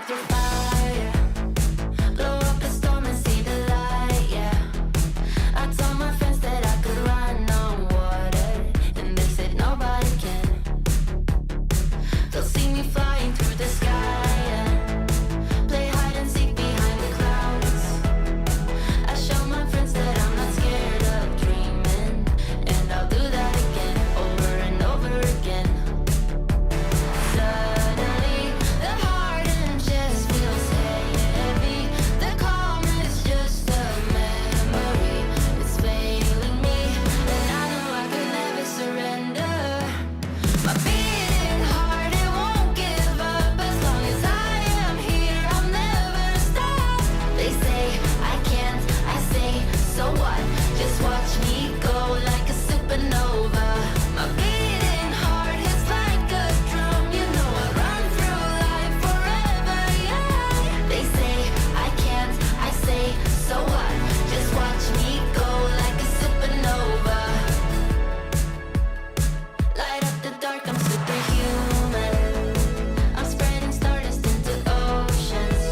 walk through fire, blow up a storm and see the light, yeah. I told my friends that I could run on water, and they said nobody can. They'll see me flying through the sky, yeah. Play hide and seek behind the clouds. I show my friends that I'm not scared of dreaming, and I'll do that again, over and over again. Suddenly, the heart and chest feels heavy. The calm is just a memory. It's failing me, and I know I could never surrender. My beating heart, it won't give up. As long as I am here, I'll never stop. They say I can't, I say, so what? Just watch me go like a supernova. My beating heart hits like a drum. You know I run through life forever, yeah. They say I can't, I say, so what? Just watch me go like a supernova. Light up the dark, I'm superhuman. I'm spreading stardust into oceans.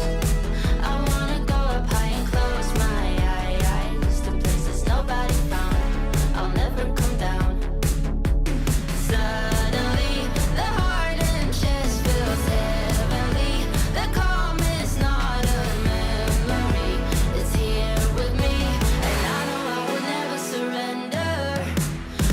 I wanna go up high and close my eyes to places nobody found. I'll never come down. Suddenly, the heart and chest feels heavenly. The calm is not a memory. It's here with me, and I know I will never surrender.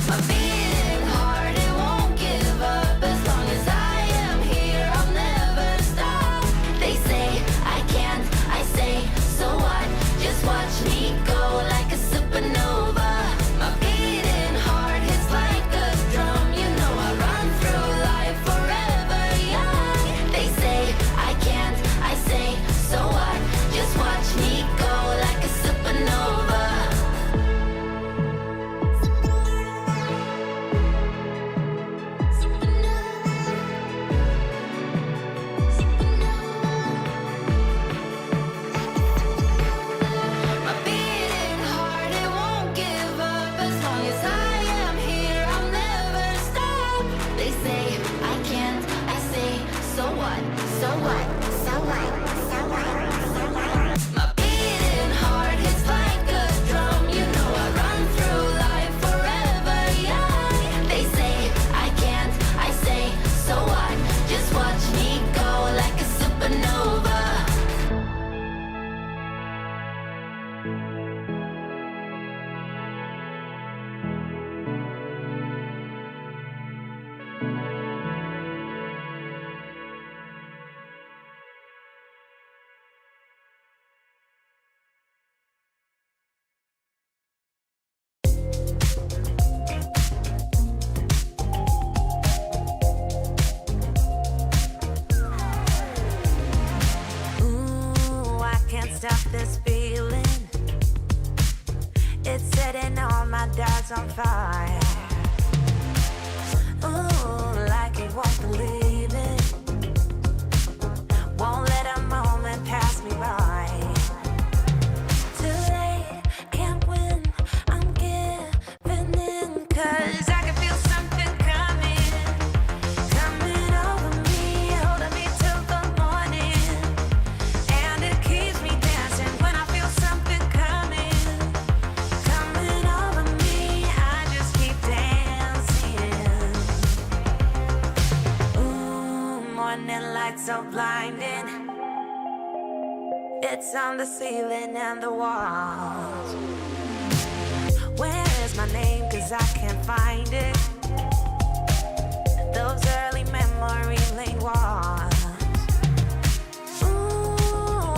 My beating heart, it won't give up. As long as I am here, I'll never stop. They say I can't, I say, so what? Just watch me go like a supernova. My beating heart hits like a drum. You know I run through life forever, young. They say I can't, I say, so what? Just watch me go like a supernova. My beating heart, it won't give up. As long as I am here, I'll never stop. They say I can't, I say, so what? So what? So what? So what? So what? My beating heart hits like a drum. You know I run through life forever, young. They say I can't, I say, so what? Just watch me go like a supernova. Ooh, I can't stop this feeling. It's setting all my doubts on fire. Ooh, like you won't believe it. Won't let a moment pass me by. Too late, can't win, I'm giving in. 'Cause I can feel something coming over me, holding me till the morning. And it keeps me dancing when I feel something coming over me. I just keep dancing. Ooh, morning light so blinding. It's on the ceiling and the walls. Where is my name? 'Cause I can't find it. Those early memory lane walls. Ooh,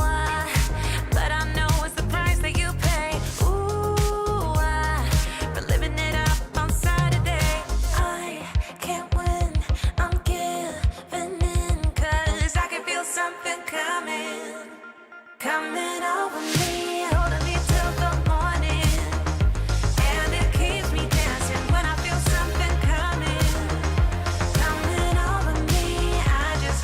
but I know it's the price that you pay. Ooh, for living it up on Saturday. I can't win, I'm giving in. 'Cause I can feel something coming over me, holding me till the morning. And it keeps me dancing when I feel something coming over me. I just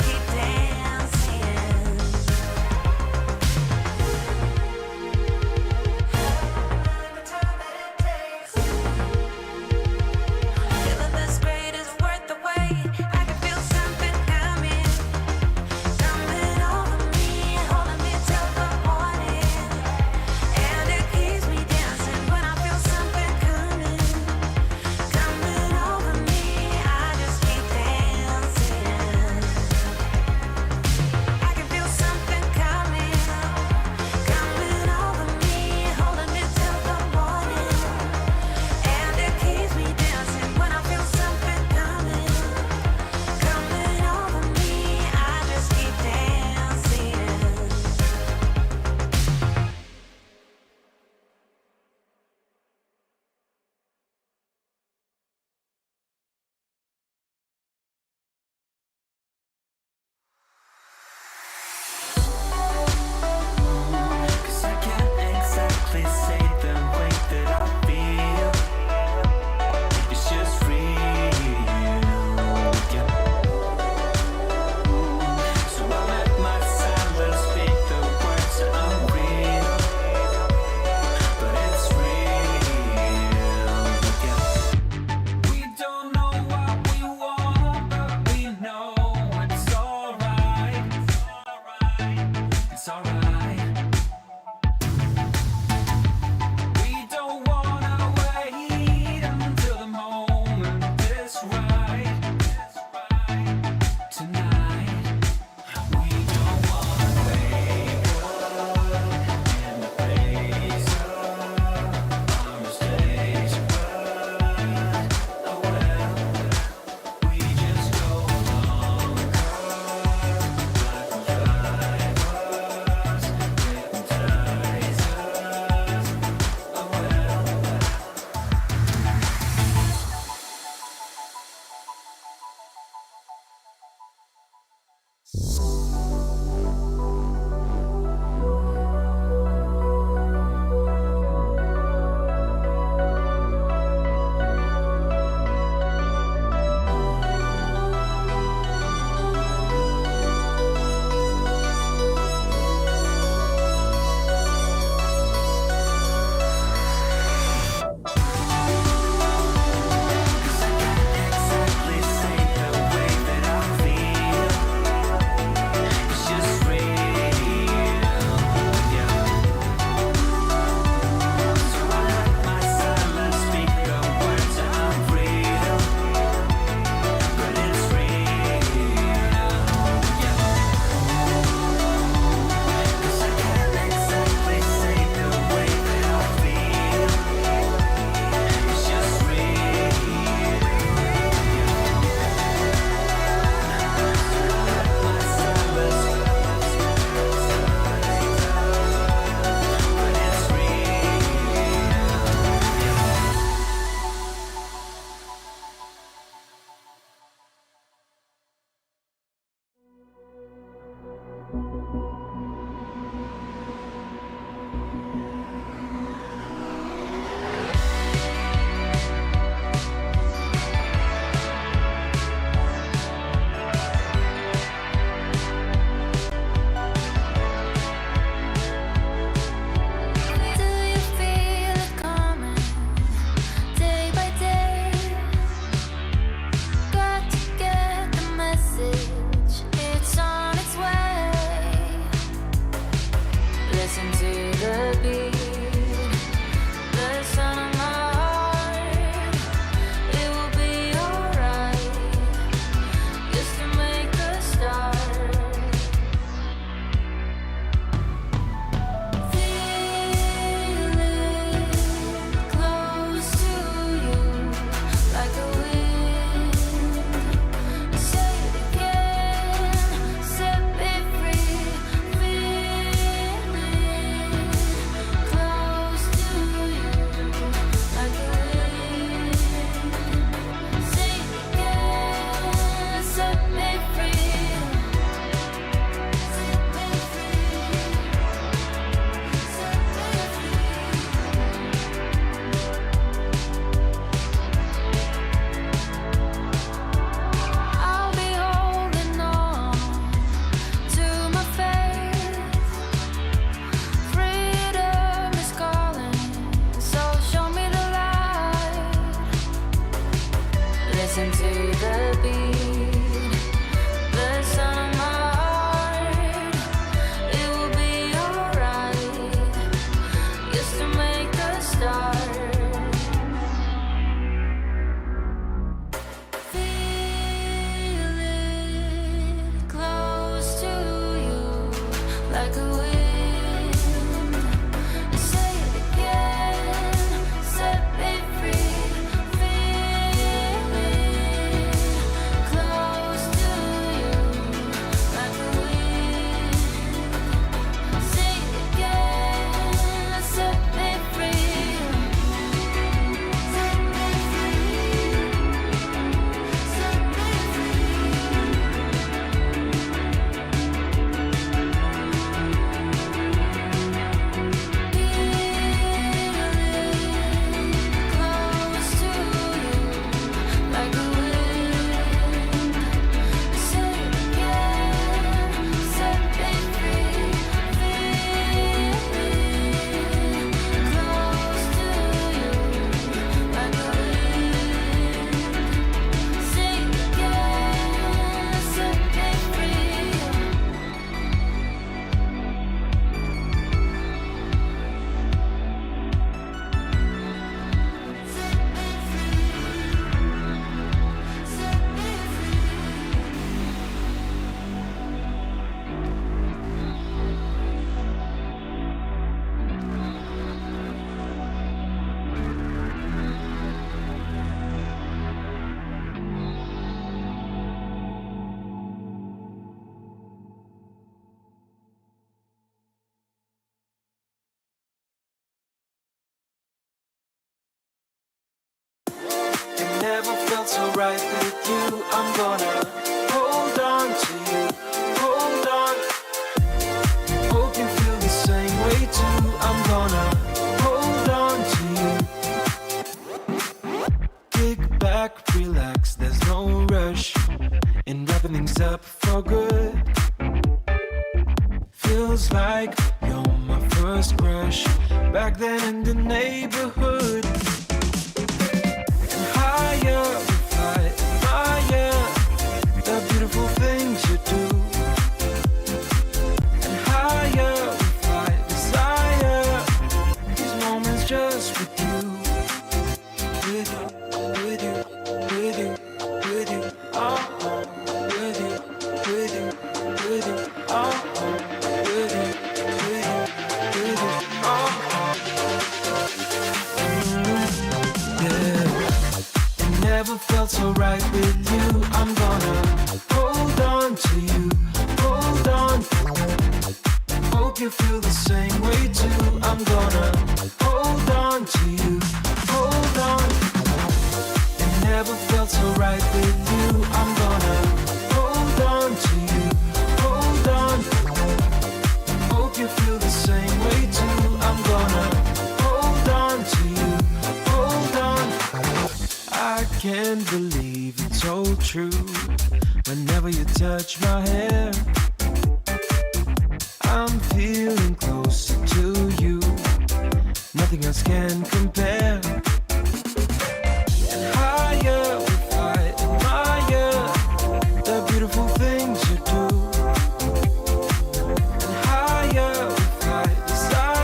to the beat, the sound of my heart. It will be alright, just to make a start. Feel it close to you, like a wind. Say it again, set me free. Feel it close to you, like a wind. Say it again, set me free. Set me free. Set me free. I'll be holding on to my faith. Freedom is calling, so show me the light. Listen to the beat, the sound of my heart. It will be alright, just to make a start. Feel it close to you, like a wind. Say it again, set me free. Feel it close to you, like a wind. Say it again, set me free. Set me free. Set me close to you, like a wind. Say it again, set me free. Feel close to you, like a wind. Say it again, set me free. It never felt so right with you. I'm gonna hold on to you, hold on. Hope you feel the same way too. I'm gonna hold on to you. Kick back, relax, there's no rush in wrapping things up for good. Feels like you're my first crush back then in the neighborhood. Higher we fly, higher, the beautiful things you do. And higher we fly, desire, these moments just with you. With you, with you, with you, with you, with you, with you, with you, with you, with you, yeah. Never felt so right with you. I'm gonna hold on to you, hold on. Hope you feel the same way too. I'm gonna hold on to you, hold on. It never felt so right with you. I'm gonna hold on to you, hold on. Hope you feel the same way too. I'm gonna hold on to you, hold on. I can't believe it's so true. Whenever you touch my hair, I'm feeling closer to you. Nothing else can compare. And higher we fly, admire the beautiful things you do. And higher we fly, desire.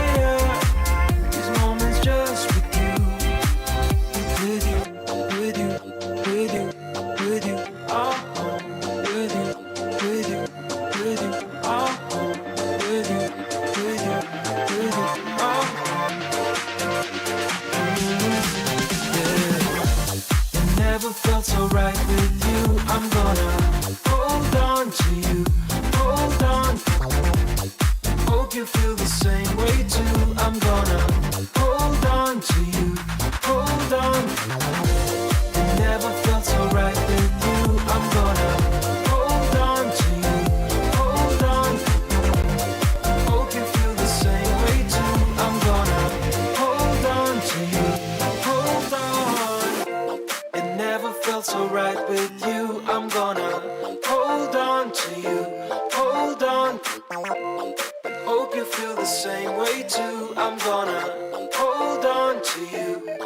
to. I'm gonna hold on to you.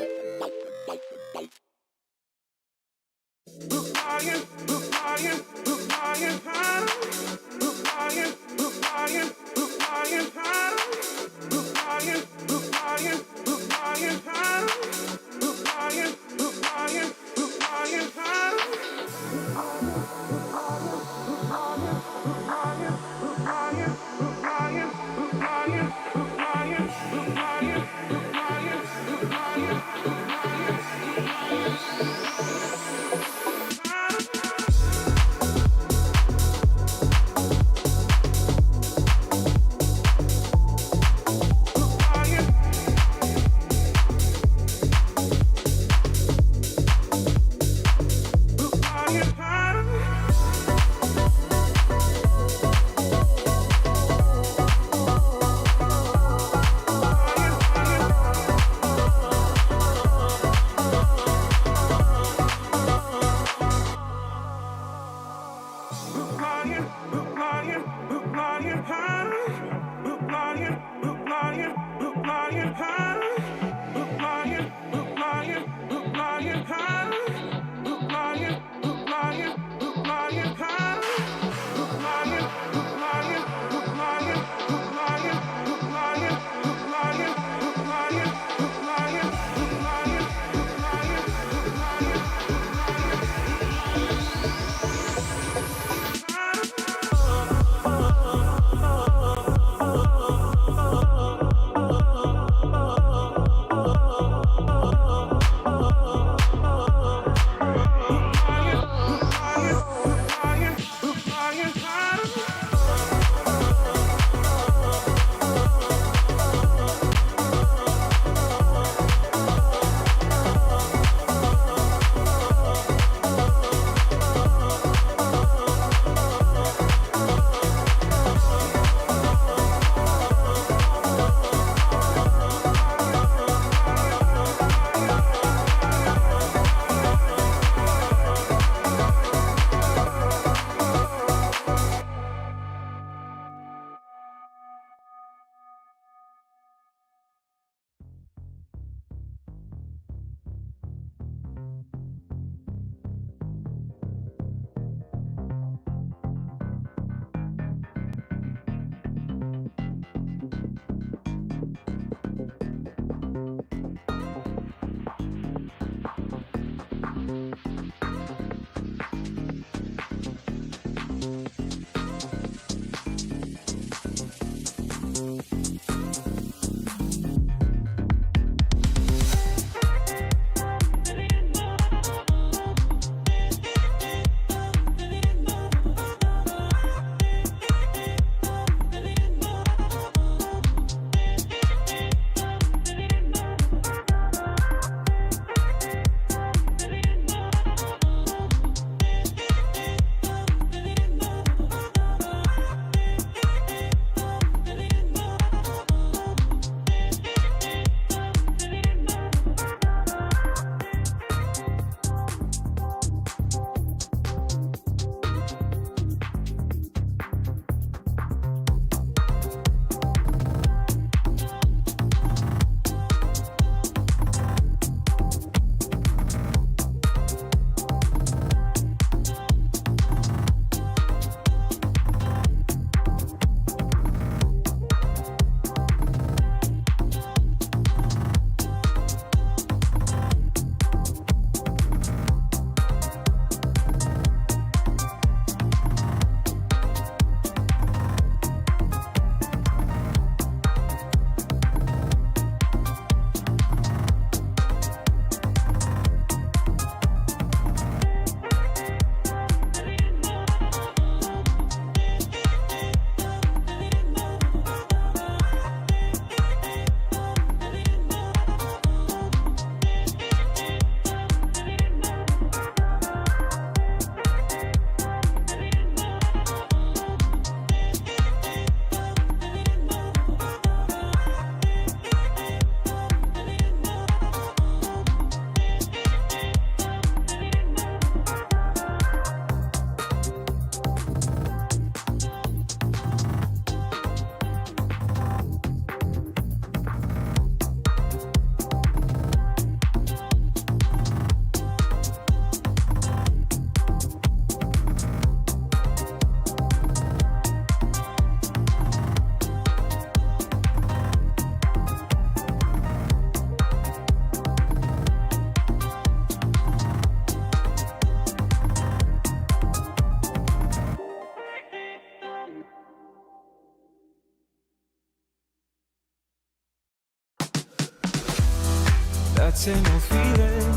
that same old feeling.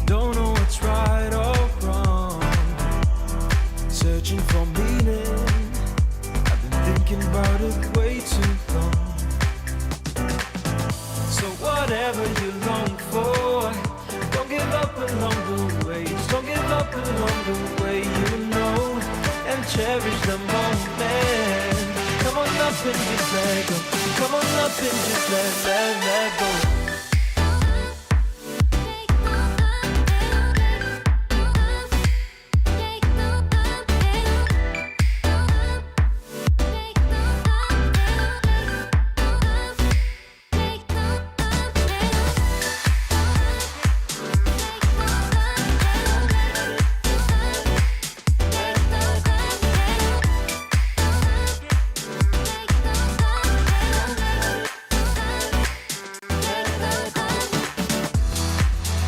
Don't know what's right or wrong. Searching for meaning. I've been thinking about it way too long. So whatever you long for, don't give up along the way. Don't give up along the way, you know, and cherish the moment. Come on up and just let go. Come on up and just let go.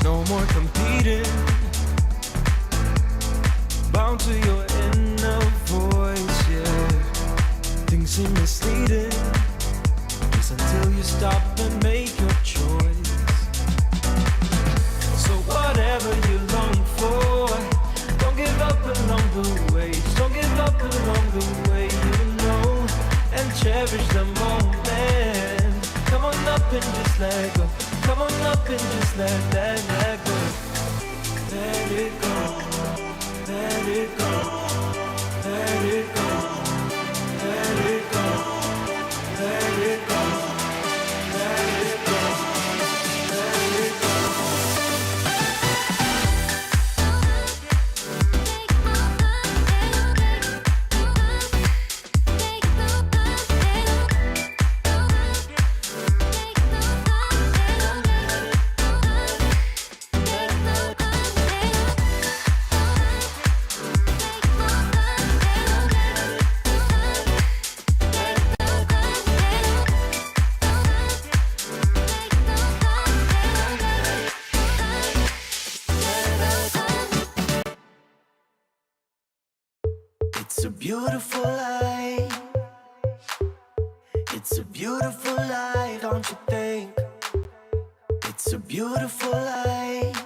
No more competing, bound to your inner voice, yeah. Things seem misleading, just until you stop and make your choice. So whatever you long for, don't give up along the way. Don't give up along the way, you know, and cherish the moment. Come on up and just let go. Come on up and just let go. Let it go. Let it go. Let it go. Let it go. Let it go. Let it go. Let it go. It's a beautiful life. It's a beautiful life, don't you think? It's a beautiful life.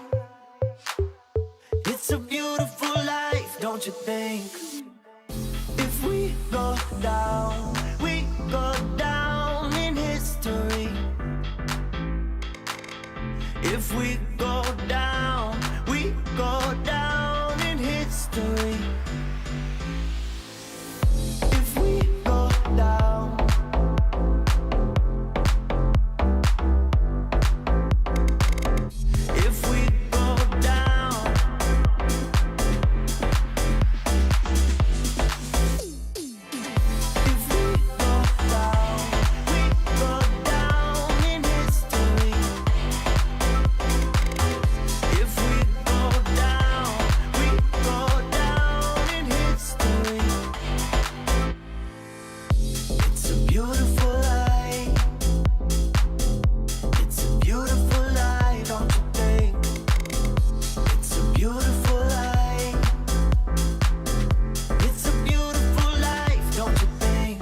It's a beautiful life, don't you think? If we go down, we go down in history. If we go down, we go down in history. If we go down, if we go down, if we go down, we go down in history. If we go down, we go down in history. It's a beautiful life. It's a beautiful life, don't you think? It's a beautiful life. It's a beautiful life, don't you think?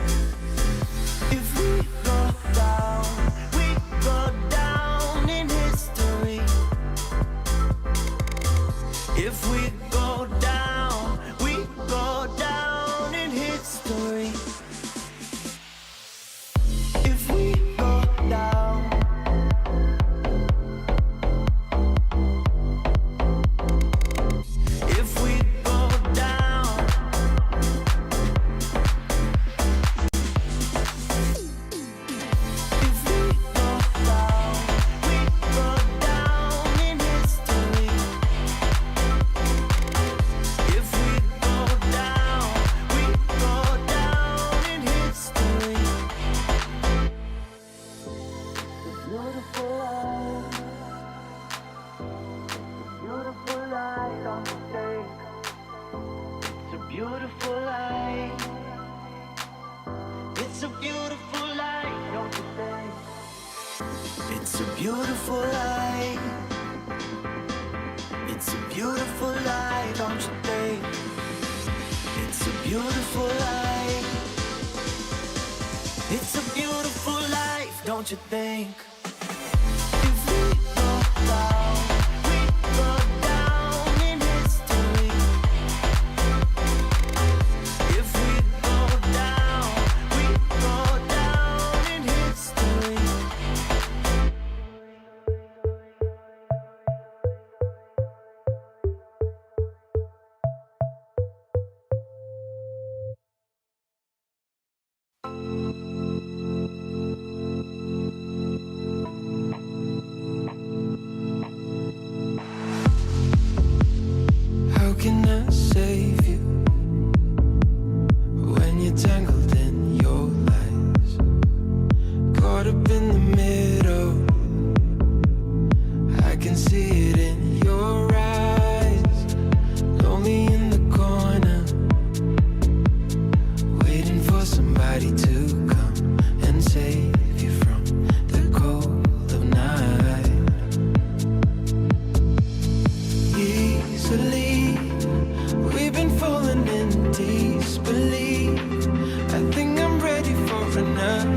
If we go down, we go down in history. If we go down, we go down in history. If we go down, if we go down, if we go down, we go down in history. If we go down, we go down in history. Beautiful life. Beautiful life, don't you think? It's a beautiful life. It's a beautiful life, don't you think? It's a beautiful life. It's a beautiful life, don't you think? It's a beautiful life. It's a beautiful life, don't you think?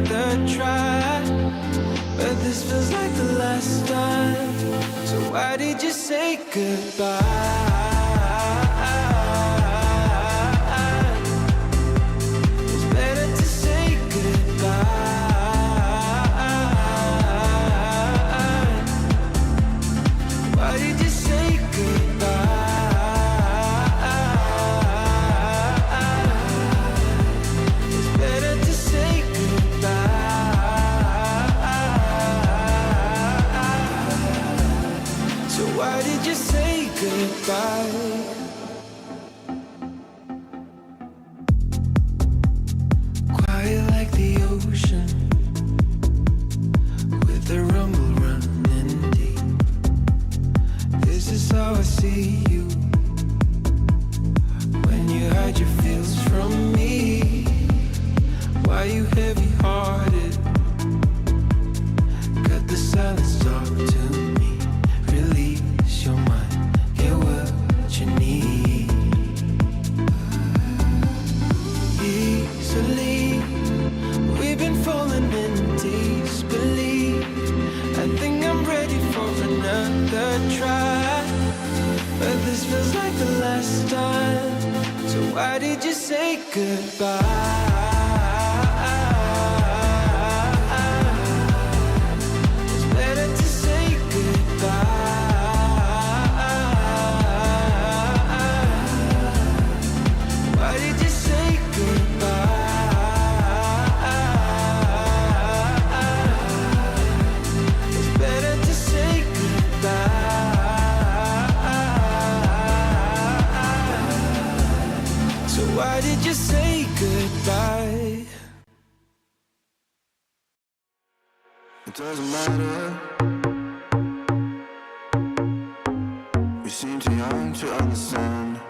another try, but this feels like the last time. So why did you say goodbye? It's better to say goodbye. Why did you say goodbye? It's better to say goodbye. So why did you say goodbye? Quiet like the ocean, with the rumble running deep. This is how I see you, when you hide your feels from me. Why you heavy-hearted? Cut the silence, talk to me. Release your mind, get what you need. Easily, we've been falling in disbelief. I think I'm ready for another try, but this feels like the last time. So why did you say goodbye? It's better to say goodbye. Why did you say goodbye? It's better to say goodbye. So why did you say goodbye? It doesn't matter. We seem too young to understand.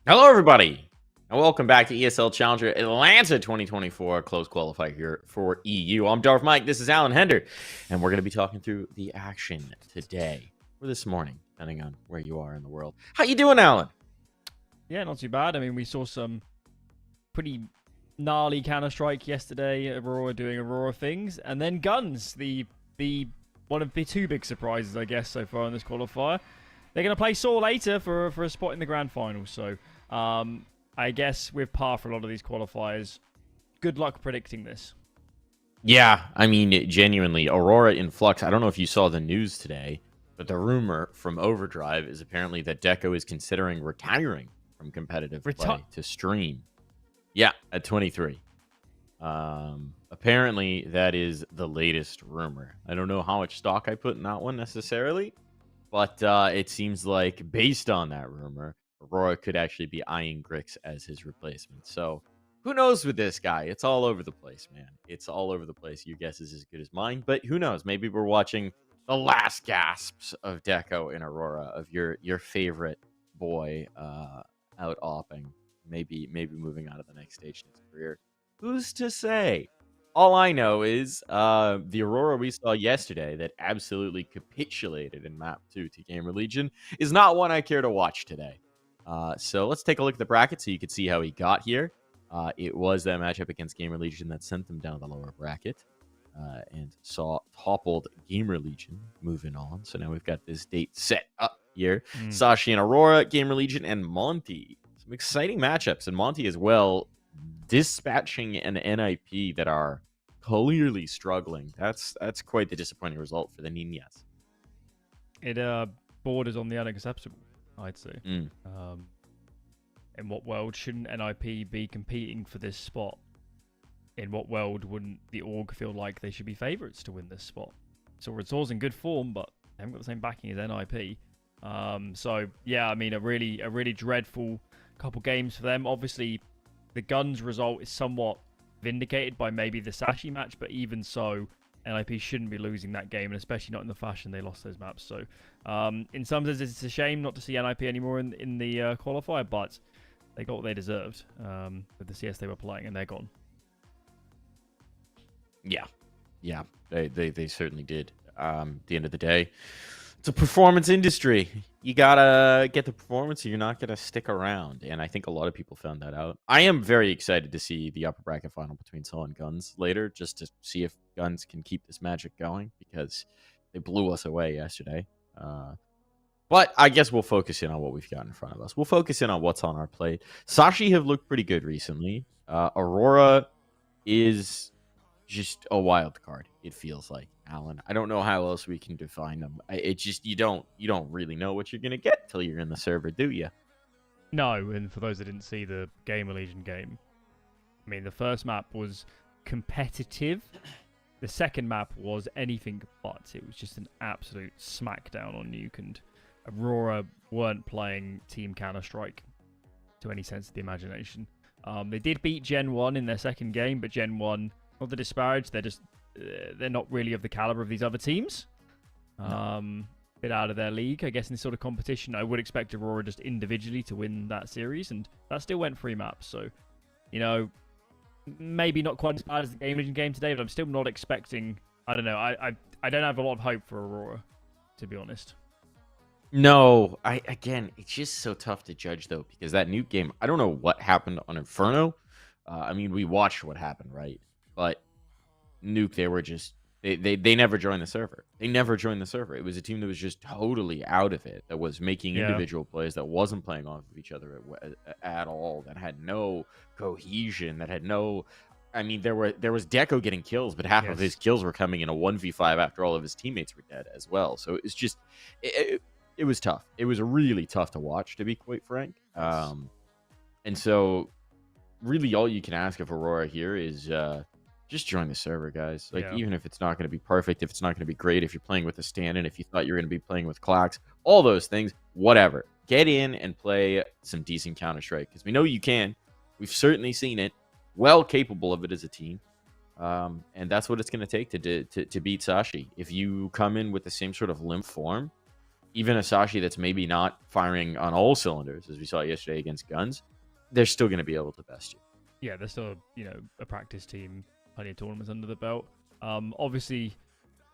Hello, everybody, and welcome back to ESL Challenger Atlanta 2024 close qualifier here for EU. I'm Darth Mike. This is Alan Hender, and we're going to be talking through the action today or this morning, depending on where you are in the world. How you doing, Alan? Yeah, not too bad. I mean, we saw some pretty gnarly Counter-Strike yesterday. Aurora doing Aurora things, and then Guns, the one of the two big surprises, I guess, so far in this qualifier. They're going to play Saw later for a spot in the grand final. So, I guess with par for a lot of these qualifiers, good luck predicting this. Yeah, I mean, genuinely, Aurora in flux. I don't know if you saw the news today, but the rumor from Overdrive is apparently that Deco is considering retiring from competitive play to stream. Yeah, at 23. Apparently, that is the latest rumor. I don't know how much stock I put in that one necessarily, but it seems like based on that rumor, Aurora could actually be eyeing Grix as his replacement. So who knows with this guy? It's all over the place, man. It's all over the place. Your guess is as good as mine, but who knows? Maybe we're watching the last gasps of Deco and Aurora, of your favorite boy out opping, maybe moving on to the next stage in his career. Who's to say? All I know is the Aurora we saw yesterday that absolutely capitulated in Map 2 to Gamer Legion is not one I care to watch today. So let's take a look at the bracket so you can see how he got here. It was that matchup against Gamer Legion that sent them down the lower bracket and saw toppled Gamer Legion moving on. So now we've got this date set up here. Sashi and Aurora, Gamer Legion, and Monty. Some exciting matchups. And Monty as well, dispatching an NIP that are clearly struggling. That's quite the disappointing result for the Niñas. It borders on the unacceptable, I'd say. In what world shouldn't NIP be competing for this spot? in what world wouldn't the org feel like they should be favourites to win this spot? So Sour's in good form, but they haven't got the same backing as NIP. So yeah, I mean, a really dreadful couple games for them. Obviously, the Guns result is somewhat vindicated by maybe the Sashi match, but even so, NIP shouldn't be losing that game, and especially not in the fashion they lost those maps. So in some sense, it's a shame not to see NIP anymore in the qualifier, but they got what they deserved with the CS they were playing, and they're gone. Yeah, they certainly did. At the end of the day, it's a performance industry. You gotta get the performance, or you're not gonna stick around. And I think a lot of people found that out. I am very excited to see the upper bracket final between Soul and Guns later, just to see if Guns can keep this magic going, because they blew us away yesterday. But I guess we'll focus in on what we've got in front of us. We'll focus in on what's on our plate. Sashi have looked pretty good recently. Aurora is just a wild card, it feels like, Alan. I don't know how else we can define them. It just, you don't really know what you're gonna get till you're in the server, do you? No, and for those that didn't see the Gamer Legion game, I mean, the first map was competitive. The second map was anything but. It was just an absolute smackdown on Nuke, and Aurora weren't playing Team Counter-Strike to any sense of the imagination. They did beat Gen 1 in their second game, but Gen 1, not to disparage, they're not really of the caliber of these other teams. Bit out of their league, I guess, in this sort of competition. I would expect Aurora just individually to win that series, and that still went 3 maps. So, you know, maybe not quite as bad as the Game Legion game today, but I'm still not expecting. I don't know. I don't have a lot of hope for Aurora, to be honest. No, again, it's just so tough to judge, though, because that Nuke game, I don't know what happened on Inferno. I mean, we watched what happened, right? But Nuke, they were just, they never joined the server. They never joined the server. It was a team that was just totally out of it, that was making individual plays, that wasn't playing off of each other at all, that had no cohesion, that had no... I mean, there was Deco getting kills, but half of his kills were coming in a 1v5 after all of his teammates were dead as well. So it's just... It was tough. It was really tough to watch, to be quite frank. And so, really, all you can ask of Aurora here is just join the server, guys. Like, even if it's not going to be perfect, if it's not going to be great, if you're playing with a stand-in, if you thought you were going to be playing with Clax, all those things, whatever. Get in and play some decent Counter-Strike, because we know you can. We've certainly seen it. Well capable of it as a team. And that's what it's going to take to beat Sashi. If you come in with the same sort of limp form, even a Sashi that's maybe not firing on all cylinders, as we saw yesterday against Guns, they're still going to be able to best you. Yeah, they're still, a practice team, plenty of tournaments under the belt. Obviously,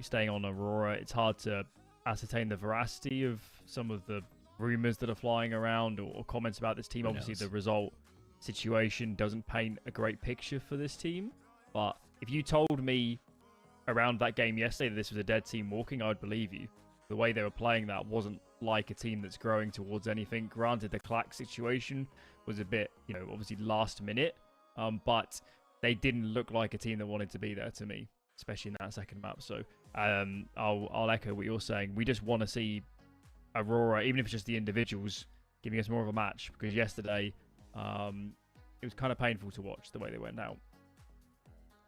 staying on Aurora, it's hard to ascertain the veracity of some of the rumors that are flying around or comments about this team. Obviously, the result situation doesn't paint a great picture for this team. But if you told me around that game yesterday that this was a dead team walking, I would believe you. The way they were playing that wasn't like a team that's growing towards anything. Granted, the Clack situation was a bit, obviously last minute, but they didn't look like a team that wanted to be there to me, especially in that second map. So I'll echo what you're saying. We just want to see Aurora, even if it's just the individuals, giving us more of a match, because yesterday it was kind of painful to watch the way they went out.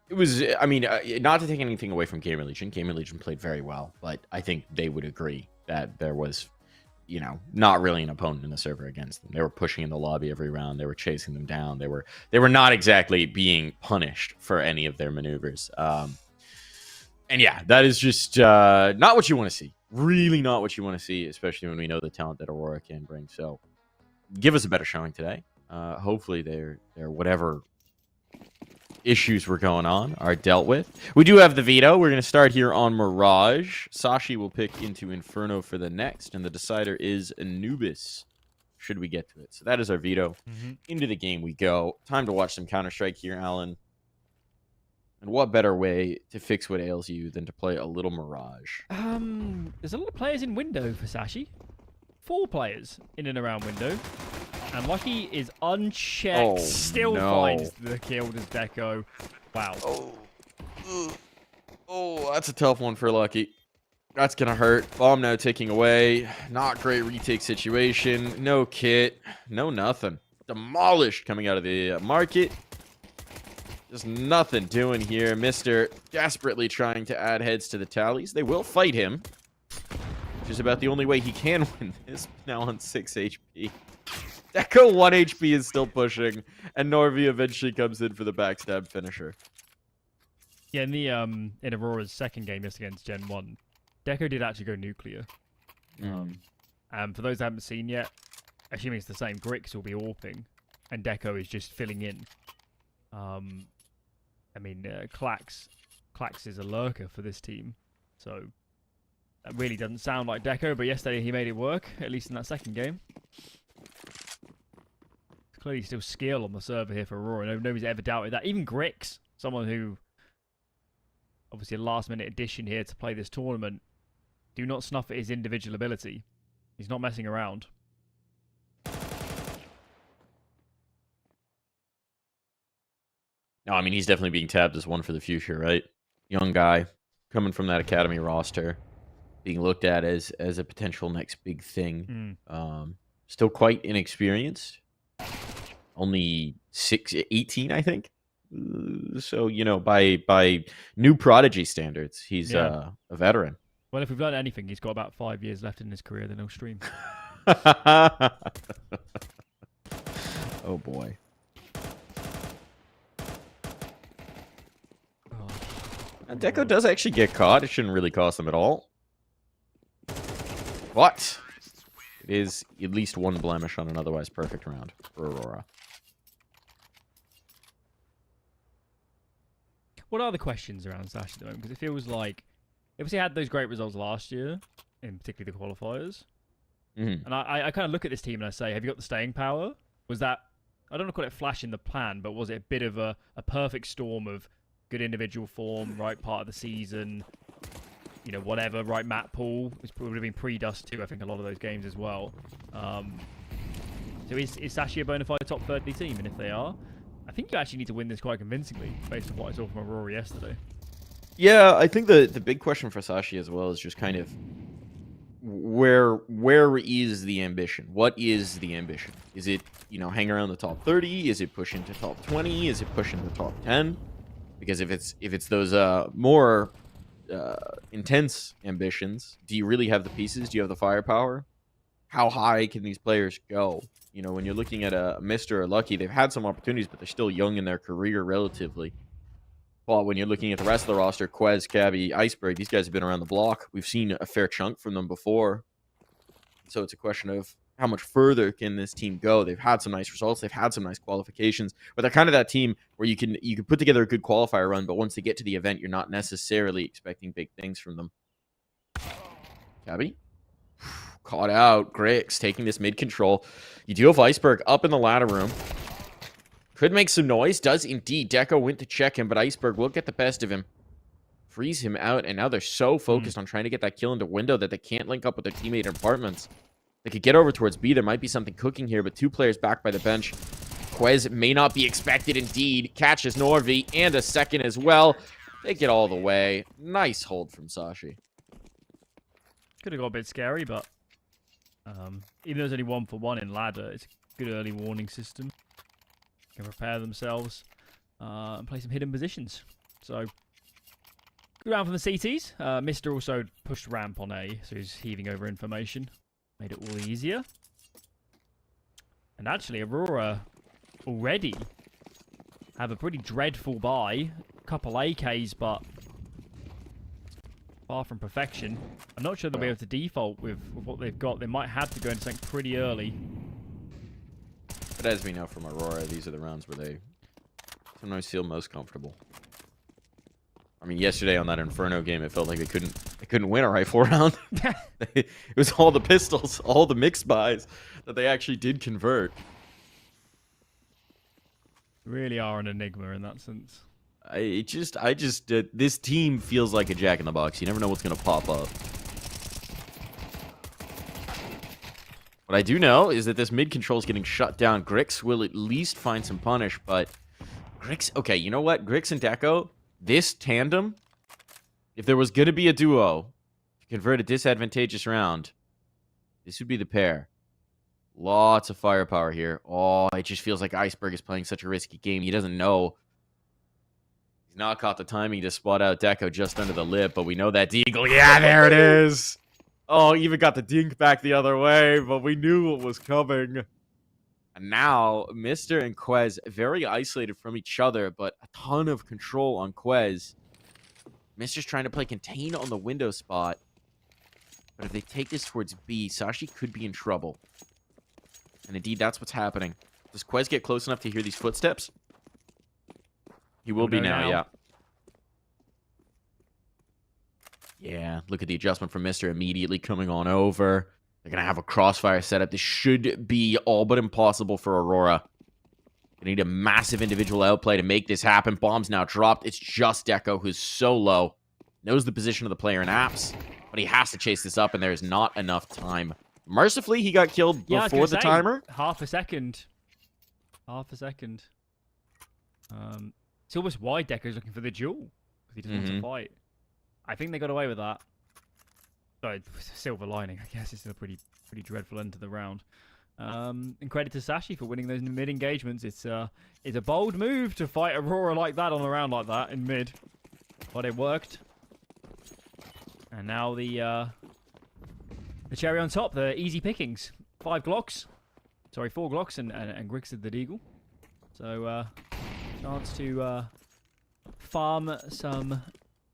It was, I mean, not to take anything away from Gamer Legion. Gamer Legion played very well, but I think they would agree that there was, not really an opponent in the server against them. They were pushing in the lobby every round. They were chasing them down. They were not exactly being punished for any of their maneuvers. And yeah, that is just not what you want to see. Really not what you want to see, especially when we know the talent that Aurora can bring. So give us a better showing today. Hopefully their whatever issues were going on are dealt with. We do have the veto. We're going to start here on Mirage. Sashi will pick into Inferno for the next, and the decider is Anubis, should we get to it. So that is our veto. Into the game we go. Time to watch some Counter-Strike here, Alan. And what better way to fix what ails you than to play a little Mirage? There's a lot of players in window for Sashi. 4 players in and around window. And Lucky is unchecked. Still finds the kill as Deco. Wow. Oh, that's a tough one for Lucky. That's going to hurt. Bomb now ticking away. Not great retake situation. No kit. No nothing. Demolished coming out of the market. Just nothing doing here. Mr. desperately trying to add heads to the tallies. They will fight him, which is about the only way he can win this. Now on 6 HP. Deco 1 HP is still pushing, and Norvi eventually comes in for the backstab finisher. Yeah, in Aurora's second game just against Gen 1, Deco did actually go nuclear. And for those that haven't seen yet, assuming it's the same, Grix will be AWPing, and Deco is just filling in. I mean, Clax is a lurker for this team, so that really doesn't sound like Deco, but yesterday he made it work, at least in that second game. Clearly still skill on the server here for Aurora. Nobody's ever doubted that. Even Grix, someone who, obviously a last-minute addition here to play this tournament, do not snuff at his individual ability. He's not messing around. No, I mean, he's definitely being tabbed as one for the future, right? Young guy, coming from that academy roster, being looked at as a potential next big thing. Still quite inexperienced. Only 18, I think. So, you know, by new prodigy standards, he's a veteran. Well, if we've learned anything, he's got about 5 years left in his career, then he'll stream. Oh, boy. And Deco does actually get caught. It shouldn't really cost him at all. But it is at least one blemish on an otherwise perfect round for Aurora. What are the questions around Sash at the moment? Because it feels like, if he had those great results last year, in particularly the qualifiers, and I kind of look at this team and I say, have you got the staying power? Was that, I don't want to call it flash in the pan, but was it a bit of a perfect storm of good individual form, right part of the season, you know, whatever, right map pool? It would have been pre-Dust too, I think, a lot of those games as well. So is Sashi a bona fide top 30 team? And if they are, I think you actually need to win this quite convincingly, based on what I saw from Aurora yesterday. Yeah, I think the big question for Sashi as well is just kind of where is the ambition? What is the ambition? Is it, you know, hang around the top 30? Is it push into top 20? Is it push into top 10? Because if it's those more intense ambitions, do you really have the pieces? Do you have the firepower? How high can these players go? You know, when you're looking at a Mr. or Lucky, they've had some opportunities, but they're still young in their career relatively. But when you're looking at the rest of the roster, Quez, Cabby, Iceberg, these guys have been around the block. We've seen a fair chunk from them before. So it's a question of how much further can this team go? They've had some nice results. They've had some nice qualifications. But they're kind of that team where you can put together a good qualifier run, but once they get to the event, you're not necessarily expecting big things from them. Cabby? Caught out. Grix taking this mid control. You do have Iceberg up in the ladder room. Could make some noise. Does indeed. Deco went to check him, but Iceberg will get the best of him. Freeze him out, and now they're so focused on trying to get that kill into window that they can't link up with their teammate in apartments. They could get over towards B. There might be something cooking here, but two players back by the bench. Quez may not be expected indeed. Catches Norvi, and a second as well. They get all the way. Nice hold from Sashi. Could have got a bit scary, but even though there's only 1-for-1 in ladder, it's a good early warning system. Can prepare themselves and play some hidden positions. So, good round from the CTs. Mr. also pushed ramp on A, so he's heaving over information. Made it all easier. And actually, Aurora already have a pretty dreadful buy. A couple AKs, but far from perfection. I'm not sure they'll be able to default with what they've got. They might have to go into something pretty early. But as we know from Aurora, these are the rounds where they sometimes feel most comfortable. I mean, yesterday on that Inferno game, it felt like they couldn't win a rifle round. It was all the pistols, all the mixed buys that they actually did convert. Really are an enigma in that sense. This team feels like a jack in the box. You never know what's gonna pop up. What I do know is that this mid control is getting shut down. Grix will at least find some punish, but Grix, okay, you know what? Grix and Deco, this tandem, if there was going to be a duo to convert a disadvantageous round, this would be the pair. Lots of firepower here. Oh, it just feels like Iceberg is playing such a risky game. He doesn't know He's not caught the timing to spot out Deco just under the lip, but we know that Deagle. Yeah, there it is. Oh, even got the dink back the other way, but we knew what was coming. And now, Mr. and Quez very isolated from each other, but a ton of control on Quez. Mister's trying to play contain on the window spot. But if they take this towards B, Sashi could be in trouble. And indeed, that's what's happening. Does Quez get close enough to hear these footsteps? He will be now, yeah. Yeah, look at the adjustment from Mr. immediately coming on over. They're going to have a crossfire setup. This should be all but impossible for Aurora. They need a massive individual outplay to make this happen. Bomb's now dropped. It's just Deco, who's so low. Knows the position of the player in apps, but he has to chase this up, and there is not enough time. Mercifully, he got killed before the timer. Half a second. Half a second. It's almost why Deco's looking for the duel, because he doesn't want to fight. I think they got away with that. But silver lining, I guess. It's a pretty dreadful end to the round. And credit to Sashi for winning those mid engagements. It's a bold move to fight Aurora like that on a round like that in mid, but it worked. And now the cherry on top, the easy pickings. 4 Glocks, and Grix did the Deagle. So chance to farm some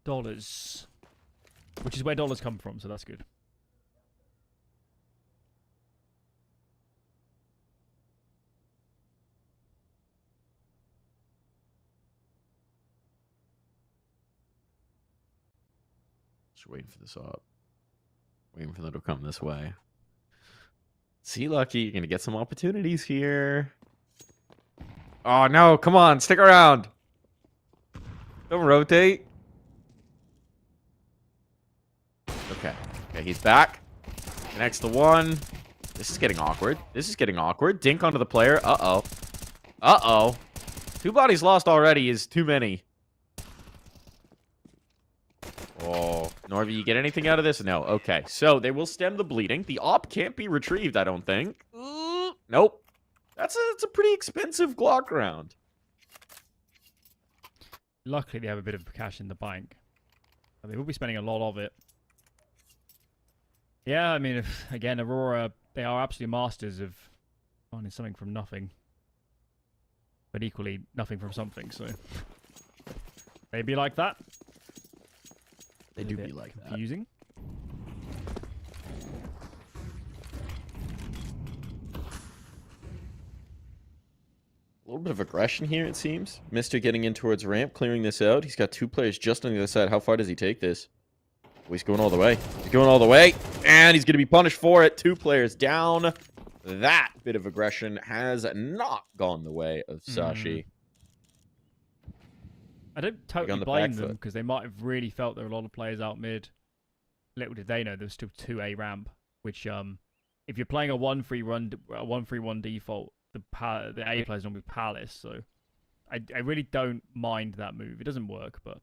dollars, which is where dollars come from. So that's good. Just waiting for this up. Waiting for them to come this way. See, Lucky, you're going to get some opportunities here. Oh, no. Come on. Stick around. Don't rotate. Okay. Okay, he's back. Connects the one. This is getting awkward. This is getting awkward. Dink onto the player. Uh-oh. Uh-oh. 2 bodies lost already is too many. Oh, Norby, you get anything out of this? No. Okay, so they will stem the bleeding. The op can't be retrieved, I don't think. Nope. That's a pretty expensive Glock round. Luckily, they have a bit of cash in the bank. They will be spending a lot of it. Yeah, I mean, again, Aurora, they are absolute masters of finding something from nothing. But equally, nothing from something, so... They be like that. They do be like that. Confusing. A little bit of aggression here, it seems. Mister getting in towards ramp, clearing this out. He's got 2 players just on the other side. How far does he take this? Oh, he's going all the way. He's going all the way. And he's going to be punished for it. 2 players down. That bit of aggression has not gone the way of Sashi. I don't totally blame them, because they might have really felt there were a lot of players out mid. Little did they know there was still 2A ramp, which if you're playing a 1-3-1 default, the A players normally Palace, so I really don't mind that move. It doesn't work, but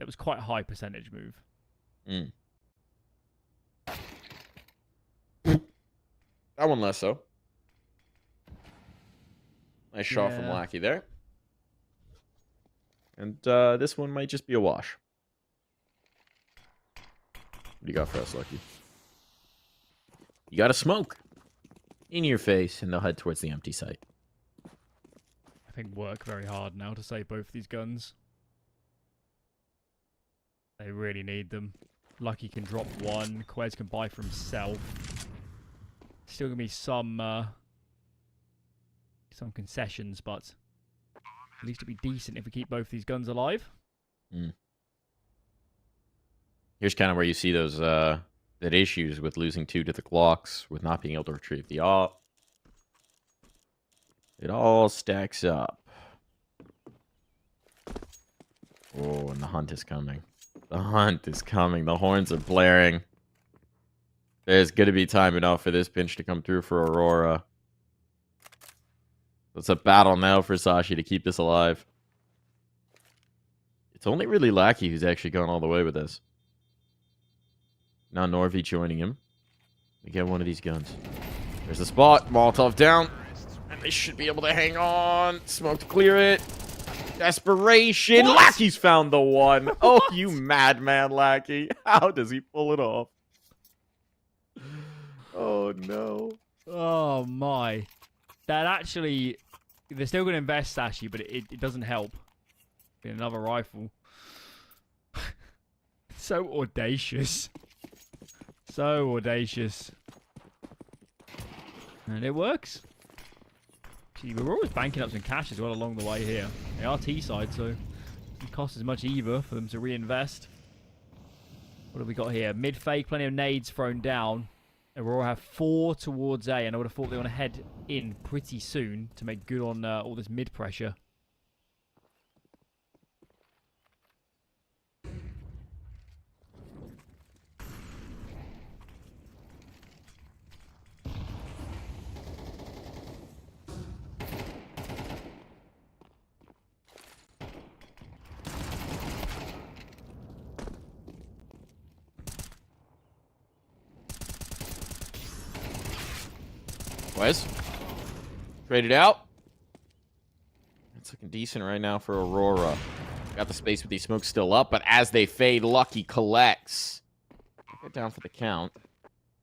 it was quite a high percentage move. That one less so. Nice shot from Lackey there. And this one might just be a wash. What do you got for us, Lucky? You got a smoke in your face, and they'll head towards the empty site. I think work very hard now to save both these guns. They really need them. Lucky can drop 1. Quez can buy for himself. Still gonna be some concessions, but at least it'll be decent if we keep both these guns alive. Here's kind of where you see those that issues with losing 2 to the Glocks, with not being able to retrieve the op. It all stacks up. Oh, and the hunt is coming. The hunt is coming. The horns are blaring. There's going to be time enough for this pinch to come through for Aurora. It's a battle now for Sashi to keep this alive. It's only really Lackey who's actually gone all the way with this. Now Norvi joining him. We get one of these guns. There's the spot. Molotov down. And they should be able to hang on. Smoke to clear it. Desperation. What? Lackey's found the one. Oh, you madman, Lackey. How does he pull it off? Oh, no. Oh, my. That actually... They're still going to invest, Sashi, but it doesn't help. Get another rifle. So audacious. So audacious. And it works. See, we're always banking up some cash as well along the way here. They are T-side, so it doesn't cost as much either for them to reinvest. What have we got here? Mid-fake, plenty of nades thrown down. Aurora have 4 towards A, and I would have thought they want to head in pretty soon to make good on all this mid-pressure. Wes? Traded out. It's looking decent right now for Aurora. Got the space with these smokes still up, but as they fade, Lucky collects. Get down for the count.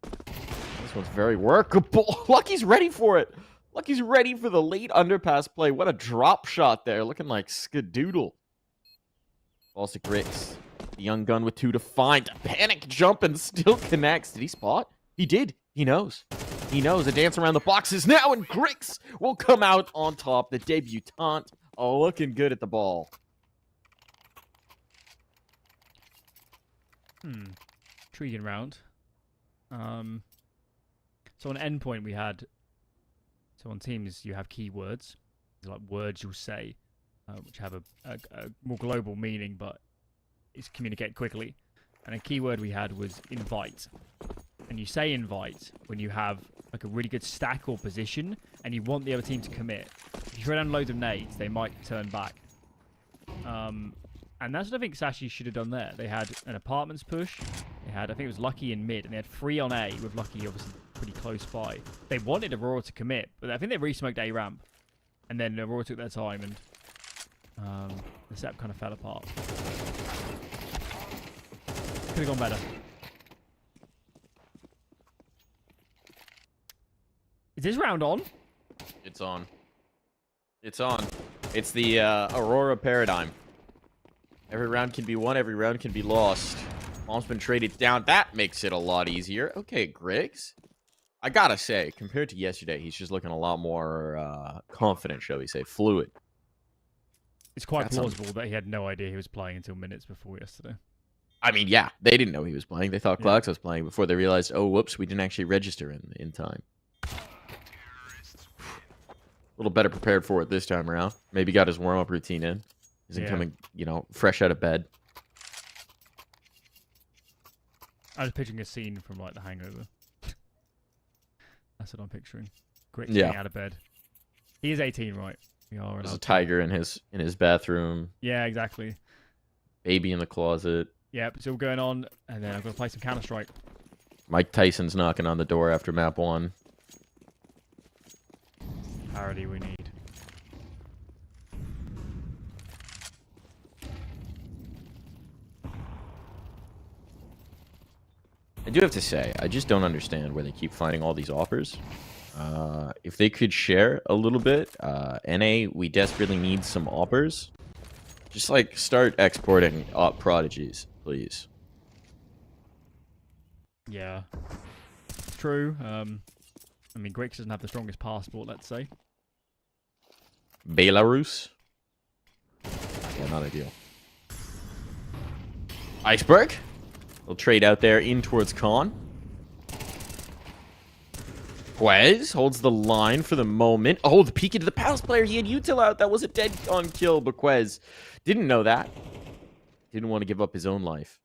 This one's very workable. Lucky's ready for it. Lucky's ready for the late underpass play. What a drop shot there. Looking like Skadoodle. Falls to Grix. The young gun with 2 to find. Panic jump and still connects. Did he spot? He did. He knows. He knows a dance around the boxes now, and Grix will come out on top. The debutante looking good at the ball. Intriguing round. So on endpoint we had... So on teams you have keywords. They're like words you'll say, which have a more global meaning, but it's communicated quickly. And a keyword we had was invite. And you say invite when you have like a really good stack or position and you want the other team to commit. If you throw down loads of nades, they might turn back. And that's what I think Sashi should have done there. They had an apartments push. They had, I think it was Lucky in mid, and they had 3 on A with Lucky obviously pretty close by. They wanted Aurora to commit, but I think they re-smoked A ramp. And then Aurora took their time and the setup kind of fell apart. Could have gone better. Is this round on? It's on. It's on. It's the Aurora paradigm. Every round can be won, every round can be lost. Bomb's been traded down. That makes it a lot easier. Okay, Griggs. I gotta say, compared to yesterday, he's just looking a lot more confident, shall we say. Fluid. It's quite plausible that he had no idea he was playing until minutes before yesterday. I mean, yeah, they didn't know he was playing. They thought Glax was playing before they realized, oh, whoops, we didn't actually register in time. A little better prepared for it this time around. Maybe got his warm-up routine in. Isn't coming, you know, fresh out of bed. I was picturing a scene from, like, The Hangover. That's what I'm picturing. Quick getting out of bed. He is 18, right? There's a tiger in his bathroom. Yeah, exactly. Baby in the closet. Yep, it's all going on. And then I've got to play some Counter-Strike. Mike Tyson's knocking on the door after map 1. Parity we need. I do have to say, I just don't understand where they keep finding all these offers. If they could share a little bit, NA, we desperately need some offers. Just like start exporting prodigies, please. Yeah. True. I mean, Grix doesn't have the strongest passport, let's say. Belarus? Yeah, not ideal. Iceberg? They'll trade out there in towards Khan. Quez holds the line for the moment. Oh, the peek into the Palace player. He had util out. That was a dead on kill, but Quez didn't know that. Didn't want to give up his own life.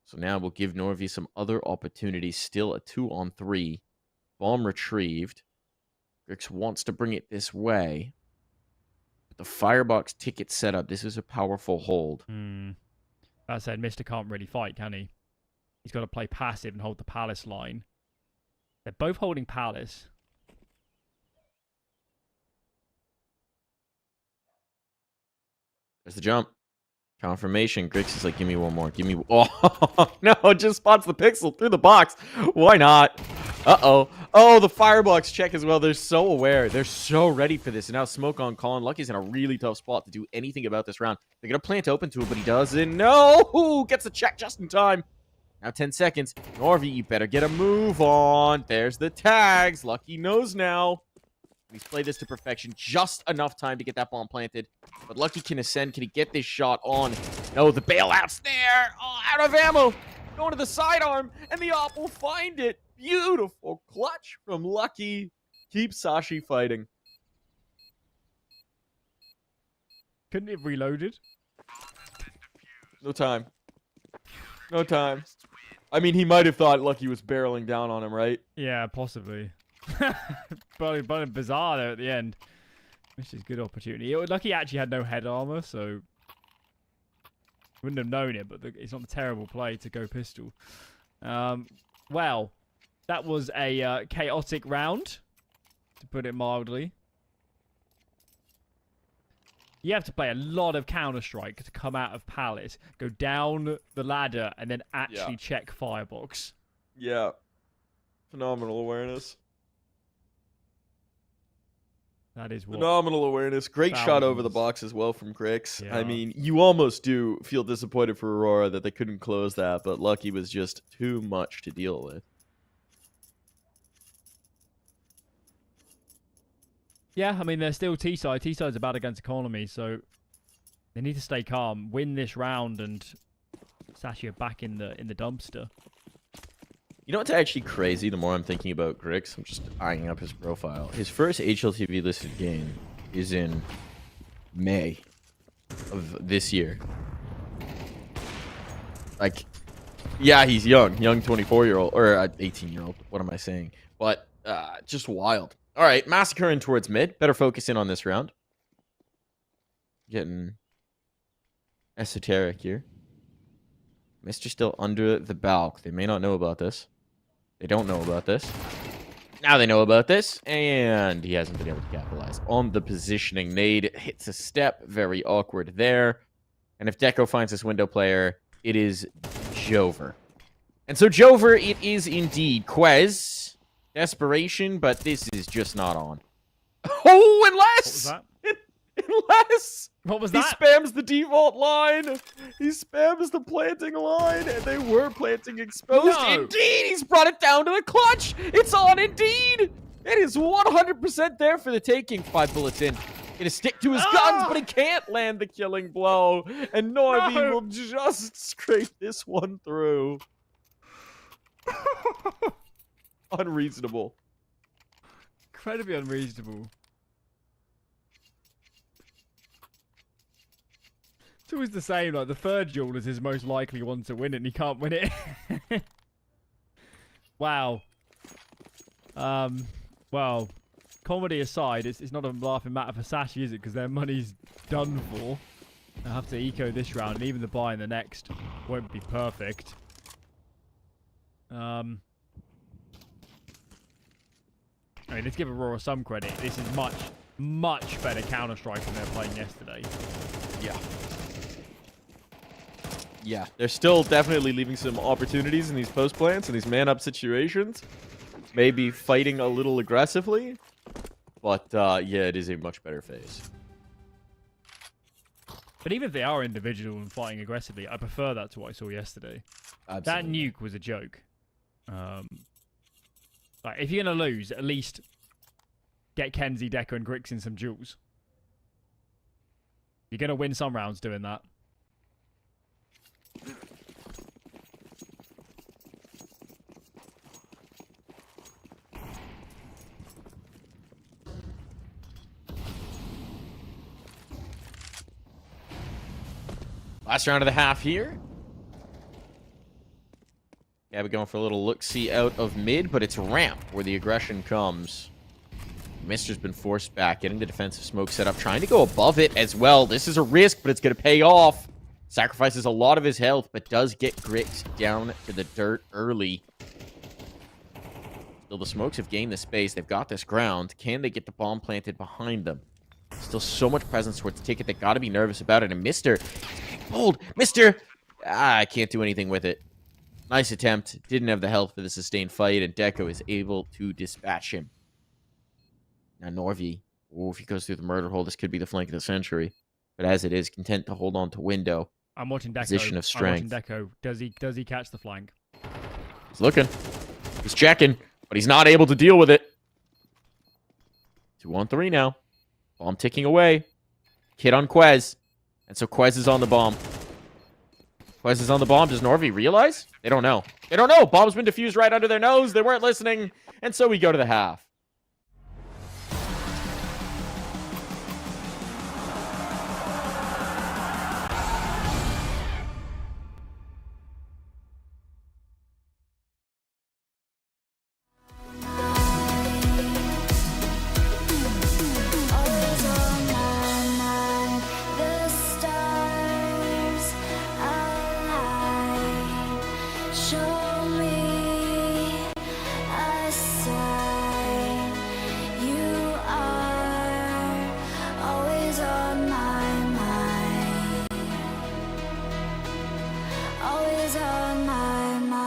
So now we'll give Norvey some other opportunities. Still a 2-on-3. Bomb retrieved. Grix wants to bring it this way. But the firebox ticket setup. This is a powerful hold. That said, Mr. can't really fight, can he? He's got to play passive and hold the Palace line. They're both holding Palace. There's the jump. Confirmation. Grix is like, give me one more. Give me... Oh, no, just spots the pixel through the box. Why not? Uh-oh. Oh, the firebox check as well. They're so aware. They're so ready for this. And now Smoke on Colin. Lucky's in a really tough spot to do anything about this round. They're going to plant open to it, but he doesn't. No! Ooh, gets the check just in time. Now 10 seconds. Norvi, you better get a move on. There's the tags. Lucky knows now. He's played this to perfection. Just enough time to get that bomb planted. But Lucky can ascend. Can he get this shot on? No, the bailout's there. Oh, out of ammo. Going to the sidearm. And the op will find it. Beautiful clutch from Lucky. Keep Sashi fighting. Couldn't it have reloaded? No time. No time. I mean, he might have thought Lucky was barreling down on him, right? Yeah, possibly. but bizarre there at the end. Which is a good opportunity. Lucky actually had no head armor, so wouldn't have known it. But it's not a terrible play to go pistol. Well, that was a chaotic round, to put it mildly. You have to play a lot of Counter-Strike to come out of Palace, go down the ladder, and then actually check Firebox. Yeah. Phenomenal awareness. That is what... Phenomenal awareness. Great shot over the box as well from Grix. Yeah. I mean, you almost do feel disappointed for Aurora that they couldn't close that, but Lucky was just too much to deal with. Yeah, I mean, they're still T-side. T-side's bad against economy, so they need to stay calm, win this round, and Sashi are back in the dumpster. You know what's actually crazy? The more I'm thinking about Grix, I'm just eyeing up his profile. His first HLTV listed game is in May of this year. Like, yeah, he's young 24-year-old, or 18-year-old. What am I saying? But just wild. All right, Massacre in towards mid. Better focus in on this round. Getting esoteric here. Mr. still under the balk. They may not know about this. They don't know about this. Now they know about this. And he hasn't been able to capitalize on the positioning. Nade hits a step. Very awkward there. And if Deco finds this window player, it is Jover. And so Jover, it is indeed. Quez. Desperation, but this is just not on. Oh, unless... What was that? Unless... What was He that? spams the default line. He spams the planting line, and they were planting exposed. No. Indeed, he's brought it down to the clutch. It's on indeed. It is 100% there for the taking. 5 bullets in. Gonna stick to his guns, but he can't land the killing blow. And Norby will just scrape this one through. Unreasonable. Incredibly unreasonable. It's always the same, like the third duel is his most likely one to win it and he can't win it. Wow. Well, comedy aside, it's not a laughing matter for Sashi, is it? Because their money's done for. They'll have to eco this round, and even the buy in the next won't be perfect. I mean, let's give Aurora some credit. This is much, much better Counter-Strike than they were playing yesterday. Yeah. Yeah, they're still definitely leaving some opportunities in these post plants and these man-up situations. Maybe fighting a little aggressively. But, yeah, it is a much better phase. But even if they are individual and fighting aggressively, I prefer that to what I saw yesterday. Absolutely. That nuke was a joke. Like, if you're going to lose, at least get Kenzie, Decker, and Grix in some duels. You're going to win some rounds doing that. Last round of the half here. Yeah, we're going for a little look-see out of mid, but it's ramp where the aggression comes. Mister's been forced back, getting the defensive smoke set up, trying to go above it as well. This is a risk, but it's going to pay off. Sacrifices a lot of his health, but does get Grix down to the dirt early. Still, the smokes have gained the space. They've got this ground. Can they get the bomb planted behind them? Still still so much presence towards the ticket. They got to be nervous about it. And Mister, bold, Mister, I can't do anything with it. Nice attempt. Didn't have the health for the sustained fight, and Deco is able to dispatch him. Now Norvi, if he goes through the murder hole, this could be the flank of the century. But as it is, content to hold on to window. I'm watching Deco. Position of strength. I'm watching Deco. Does he catch the flank? He's looking. He's checking, but he's not able to deal with it. 2-on-3 now. Bomb ticking away. Hit on Quez. And so Quez is on the bomb. Quez is on the bomb. Does Norvi realize? They don't know. They don't know. Bomb's been defused right under their nose. They weren't listening. And so we go to the half. Always on my mind, the stars align. Show me a sign. You are always on my mind. Always on my mind.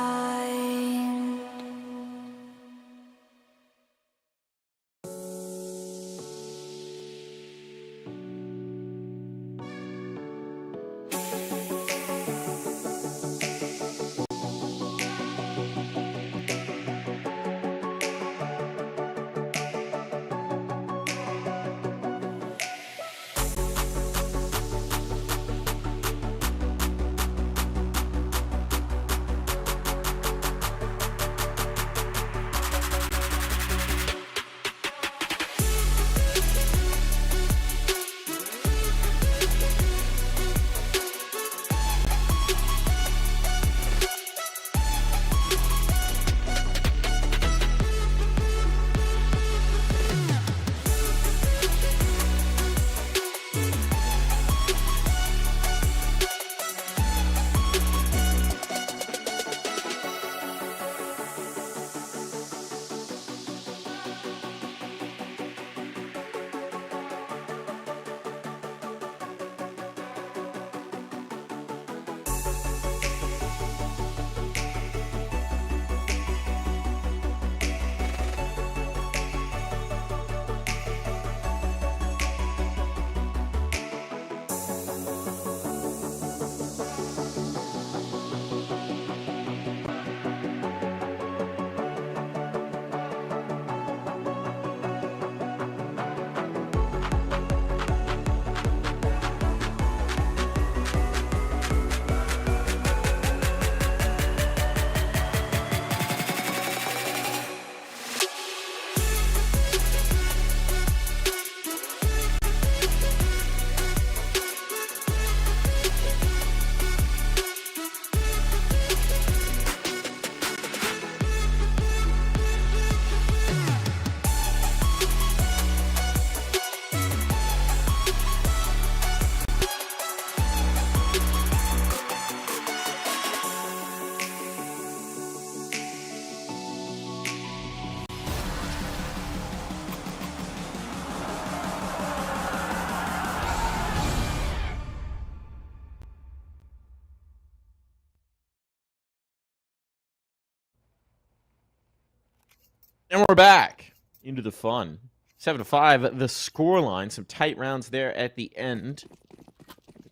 And we're back into the fun. 7-5, the scoreline. Some tight rounds there at the end.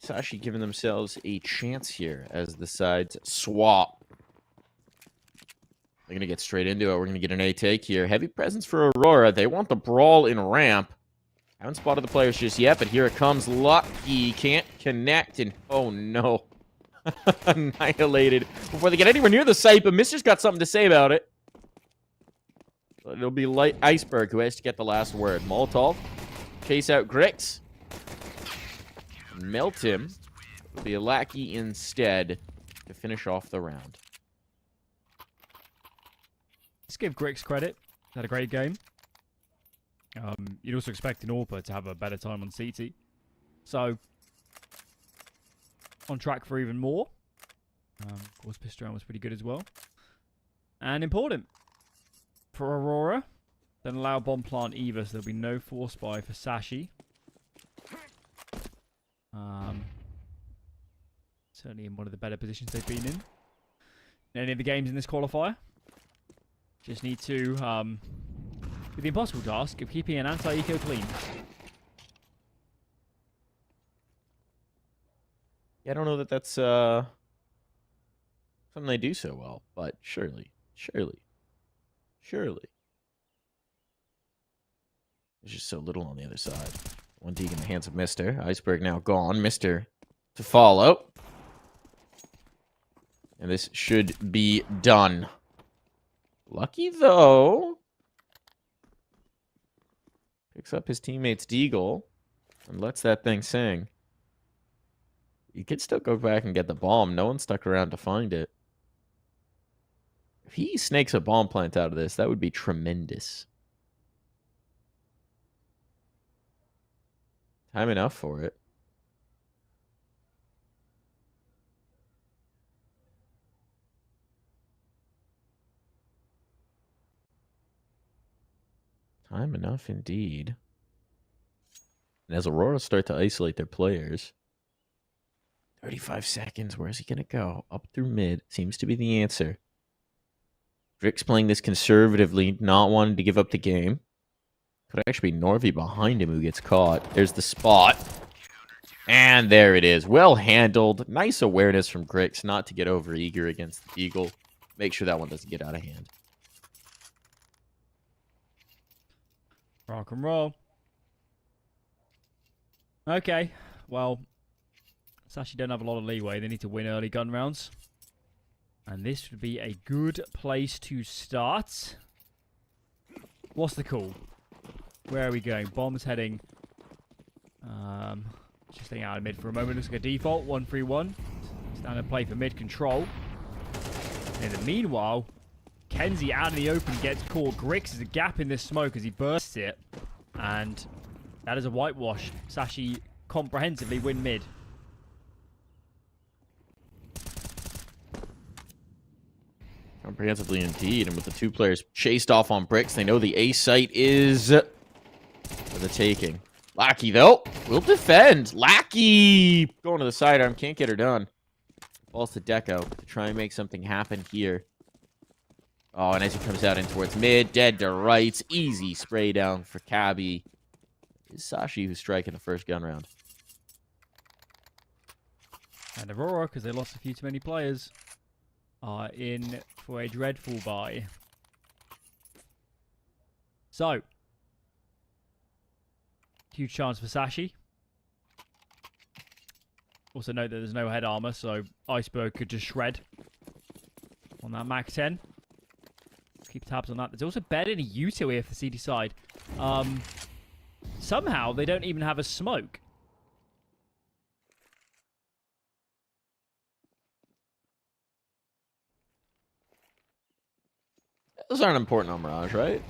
Sashi giving themselves a chance here as the sides swap. They're going to get straight into it. We're going to get an A take here. Heavy presence for Aurora. They want the brawl in ramp. Haven't spotted the players just yet, but here it comes. Lucky can't connect, and oh no. Annihilated before they get anywhere near the site, but Mister's got something to say about it. It'll be Light Iceberg who has to get the last word. Molotov, chase out Grix. Melt him. It'll be a Lackey instead to finish off the round. Let's give Grix credit. Had a great game. You'd also expect an Orpa to have a better time on CT. So, on track for even more. Of course, Pistron was pretty good as well. And important for Aurora. Don't allow bomb plant either, so there'll be no force buy for Sashi. certainly in one of the better positions they've been in any of the games in this qualifier. Just need to do the impossible task of keeping an anti-eco clean. Yeah, I don't know that that's something they do so well, but surely. There's just so little on the other side. One dig in the hands of Mister. Iceberg now gone. Mister to follow. And this should be done. Lucky, though. Picks up his teammate's deagle and lets that thing sing. You could still go back and get the bomb. No one stuck around to find it. If he snakes a bomb plant out of this, that would be tremendous. Time enough for it. Time enough indeed. And as Aurora start to isolate their players, 35 seconds. Where's he going to go? Up through mid seems to be the answer. Drick's playing this conservatively, not wanting to give up the game. Could actually be Norvey behind him who gets caught. There's the spot. And there it is. Well handled. Nice awareness from Grix not to get over eager against the Eagle. Make sure that one doesn't get out of hand. Rock and roll. Okay, well, Sashi don't have a lot of leeway. They need to win early gun rounds. And this would be a good place to start. What's the call? Where are we going? Bomb's heading. Just staying out of mid for a moment. Looks like a default. 1-3-1. Standard play for mid control. In the meanwhile, Kenzie out in the open gets caught. Grix is a gap in this smoke as he bursts it. And that is a whitewash. Sashi comprehensively win mid. Comprehensively indeed. And with the two players chased off on bricks, they know the A site is for the taking. Lackey, though, will defend. Lackey going to the sidearm. Can't get her done. Falls to Deco to try and make something happen here. Oh, and as he comes out in towards mid, dead to rights. Easy spray down for Cabby. It's Sashi who's striking the first gun round. And Aurora, because they lost a few too many players, are in for a dreadful bye. So, huge chance for Sashi. Also note that there's no head armor, so Iceberg could just shred on that Mac 10. Keep tabs on that. There's also better than a U2 here for the CD side. Somehow they don't even have a smoke. Those aren't important on Mirage, right?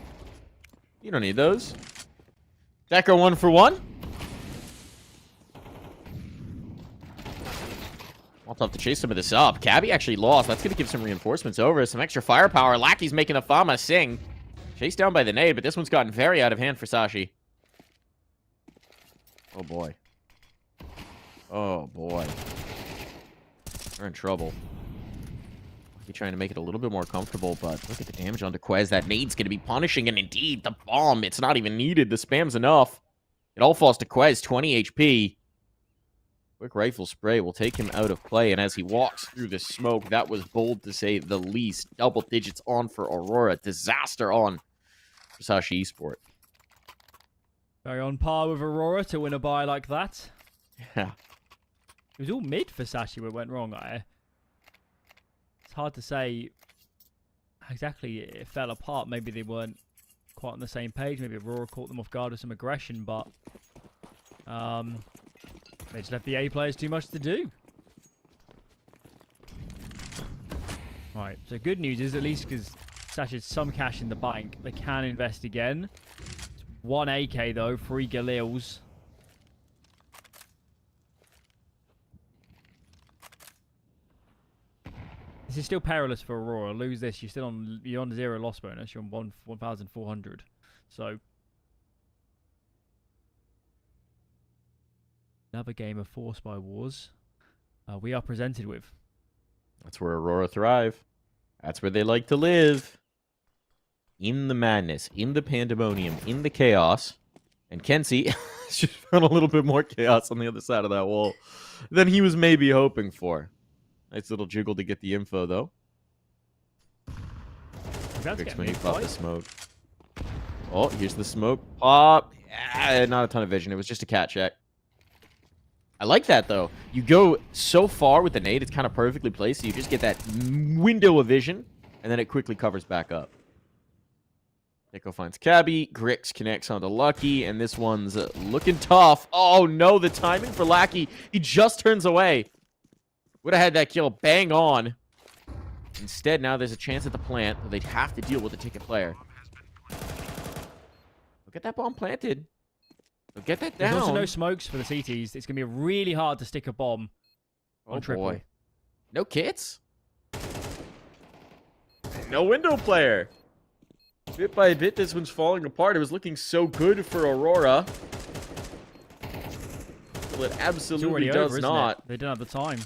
You don't need those. Decker 1 for 1. Molotov to chase some of this up. Cabby actually lost. That's going to give some reinforcements over. Some extra firepower. Lackey's making a Fama sing. Chased down by the nade, but this one's gotten very out of hand for Sashi. Oh, boy. Oh, boy. We're in trouble. Lucky trying to make it a little bit more comfortable, but look at the damage onto Quez. That nade's going to be punishing, and indeed, the bomb. It's not even needed. The spam's enough. It all falls to Quez. 20 HP. Quick rifle spray will take him out of play, and as he walks through the smoke, that was bold to say the least. Double digits on for Aurora. Disaster on for Sashi Esport. Very on par with Aurora to win a bye like that. Yeah. It was all mid for Sashi where it went wrong. It's hard to say exactly it fell apart. Maybe they weren't quite on the same page. Maybe Aurora caught them off guard with some aggression, but they just left the A players too much to do. Right, so good news is at least because Sash has some cash in the bank, they can invest again. It's 1 AK though, 3 Galils. This is still perilous for Aurora. Lose this, you're on 0 loss bonus. You're on 1,400. So another game of Force by Wars. we are presented with. That's where Aurora thrive. That's where they like to live. In the madness, in the pandemonium, in the chaos. And Kenzie just found a little bit more chaos on the other side of that wall than he was maybe hoping for. Nice little jiggle to get the info, though. That's Fix getting when me you pop the excited. smoke. Oh, here's the smoke pop. Yeah, not a ton of vision. It was just a cat check. I like that, though. You go so far with the nade, it's kind of perfectly placed, so you just get that window of vision, and then it quickly covers back up. Nico finds Cabby. Grix connects onto Lucky, and this one's looking tough. Oh, no, the timing for Lackey. He just turns away. Would have had that kill bang on. Instead, now there's a chance at the plant, but they'd have to deal with the ticket player. Look at that bomb planted. They'll get that down. There's also no smokes for the CTs. It's going to be really hard to stick a bomb on triple. Boy. No kits. No window player. Bit by bit, this one's falling apart. It was looking so good for Aurora. Well, it It's absolutely already does over, not. isn't it? They didn't have the time.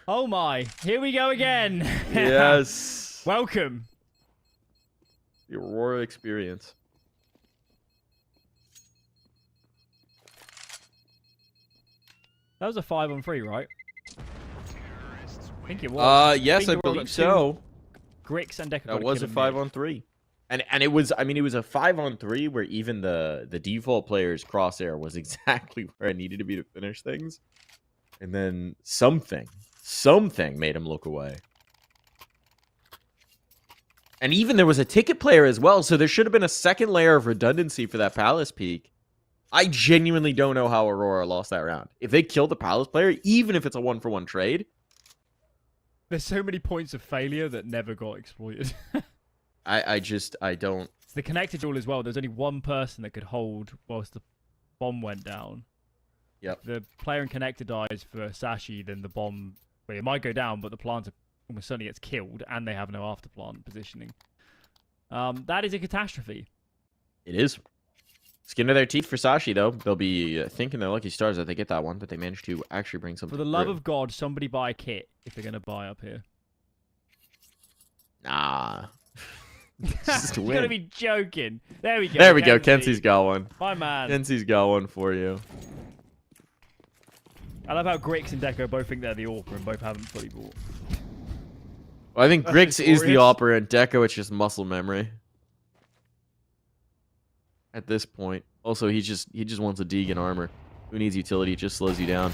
Oh my. Here we go again. Yes. Welcome. The Aurora experience. That was a 5-on-3, right? I think it was. Yes, I think there were believe two so. Grix and Decker. That was a 5-on-3. And it was, I mean, it was a 5-on-3 where even the default player's crosshair was exactly where it needed to be to finish things. And then something made him look away. And even there was a ticket player as well, so there should have been a second layer of redundancy for that Palace peak. I genuinely don't know how Aurora lost that round. If they killed the Palace player, even if it's a 1-for-1 trade. There's so many points of failure that never got exploited. I don't. It's the connected duel as well. There's only one person that could hold whilst the bomb went down. Yep. If the player in connector dies for Sashi, then the bomb, well, it might go down, but the plant almost certainly gets killed, and they have no after plant positioning. That is a catastrophe. It is. Skin to their teeth for Sashi, though. They'll be thinking they're lucky stars that they get that one, but they managed to actually bring something For the love through. of God, somebody buy a kit if they're going to buy up here. Nah. Just You're win. going to be joking. There we go. There we go. Kenzie's got one. My man. Kenzie's got one for you. I love how Grix and Deco both think they're the Orca and both haven't fully bought. Well, I think Grix is the glorious. Opera, and Deco, it's just muscle memory. At this point. Also, he just wants a Deegan armor. Who needs utility? It just slows you down.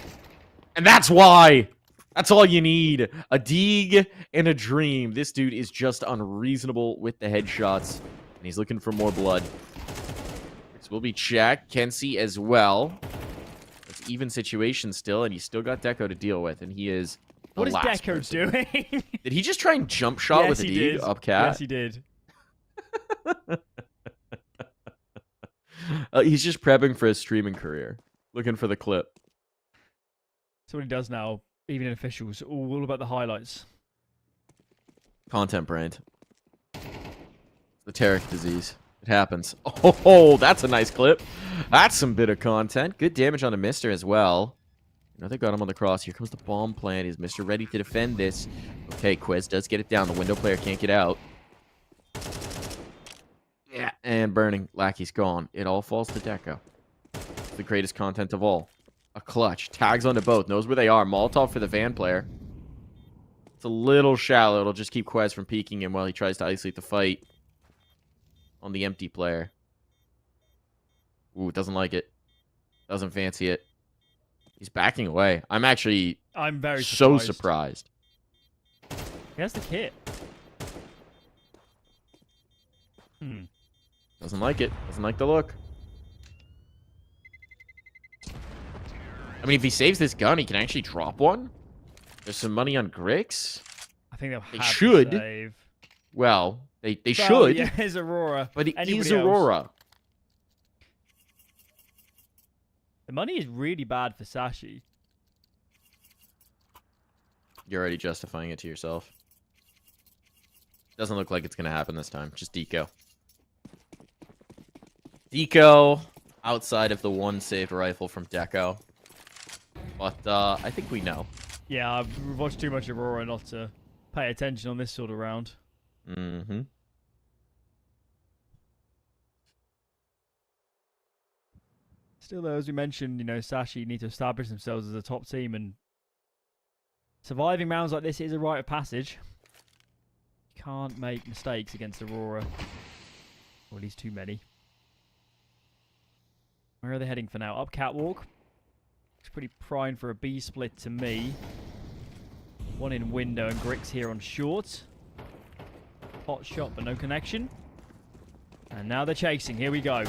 And that's why! That's all you need. A Deeg and a Dream. This dude is just unreasonable with the headshots. And he's looking for more blood. This will be checked. Kenzie as well. It's even situation still, and he's still got Deco to deal with. And he is the What is last Deco person. doing? Did he just try and jump shot Yes, with a he Deeg did. up cat? Yes, he did. He's just prepping for his streaming career. Looking for the clip. That's what he does now, even in officials. All about the highlights. Content brand. The Tarek disease. It happens. Oh, that's a nice clip. That's some bit of content. Good damage on a Mister as well. They got him on the cross. Here comes the bomb plant. Is Mister ready to defend this? Okay, Quiz does get it down. The window player can't get out. Yeah, and burning. Lackey's gone. It all falls to Deco. The greatest content of all. A clutch. Tags onto both. Knows where they are. Molotov for the van player. It's a little shallow. It'll just keep Quez from peeking him while he tries to isolate the fight on the empty player. Ooh, doesn't like it. Doesn't fancy it. He's backing away. I'm very so surprised. surprised. He has the kit. Doesn't like it. Doesn't like the look. I mean, if he saves this gun, he can actually drop one. There's some money on Grix. I think they'll They have should. to save. Well, they Oh, should. yeah, it's Aurora. But it Anybody is else? Aurora. The money is really bad for Sashi. You're already justifying it to yourself. Doesn't look like it's going to happen this time. Just Deco. Deco outside of the one saved rifle from Deco. But I think we know. Yeah, I've watched too much Aurora not to pay attention on this sort of round. Mm-hmm. Still, though, as we mentioned, Sashi need to establish themselves as a top team, and surviving rounds like this is a rite of passage. You can't make mistakes against Aurora. Or at least too many. Where are they heading for now? Up catwalk. It's pretty primed for a B split to me. One in window and Grix here on short. Hot shot but no connection. And now they're chasing. Here we go.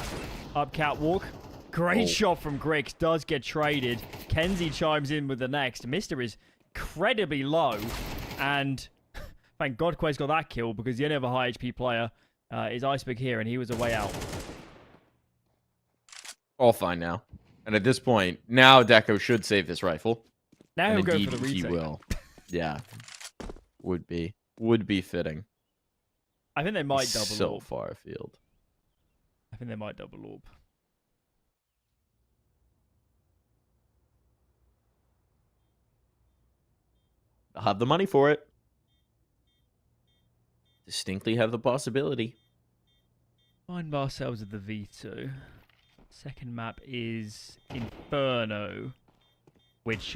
Up catwalk. Great shot from Grix. Does get traded. Kenzie chimes in with the next. Mister is incredibly low. And thank God Quay's got that kill because the only other high HP player is Iceberg here and he was a way out. All fine now. And at this point, now Deco should save this rifle. Now he'll go for the He retake. will. Yeah. Would be fitting. I think they might double So orb. far afield. I think they might double orb. I'll have the money for it. Distinctly have the possibility. Find ourselves at the V2. Second map is Inferno, which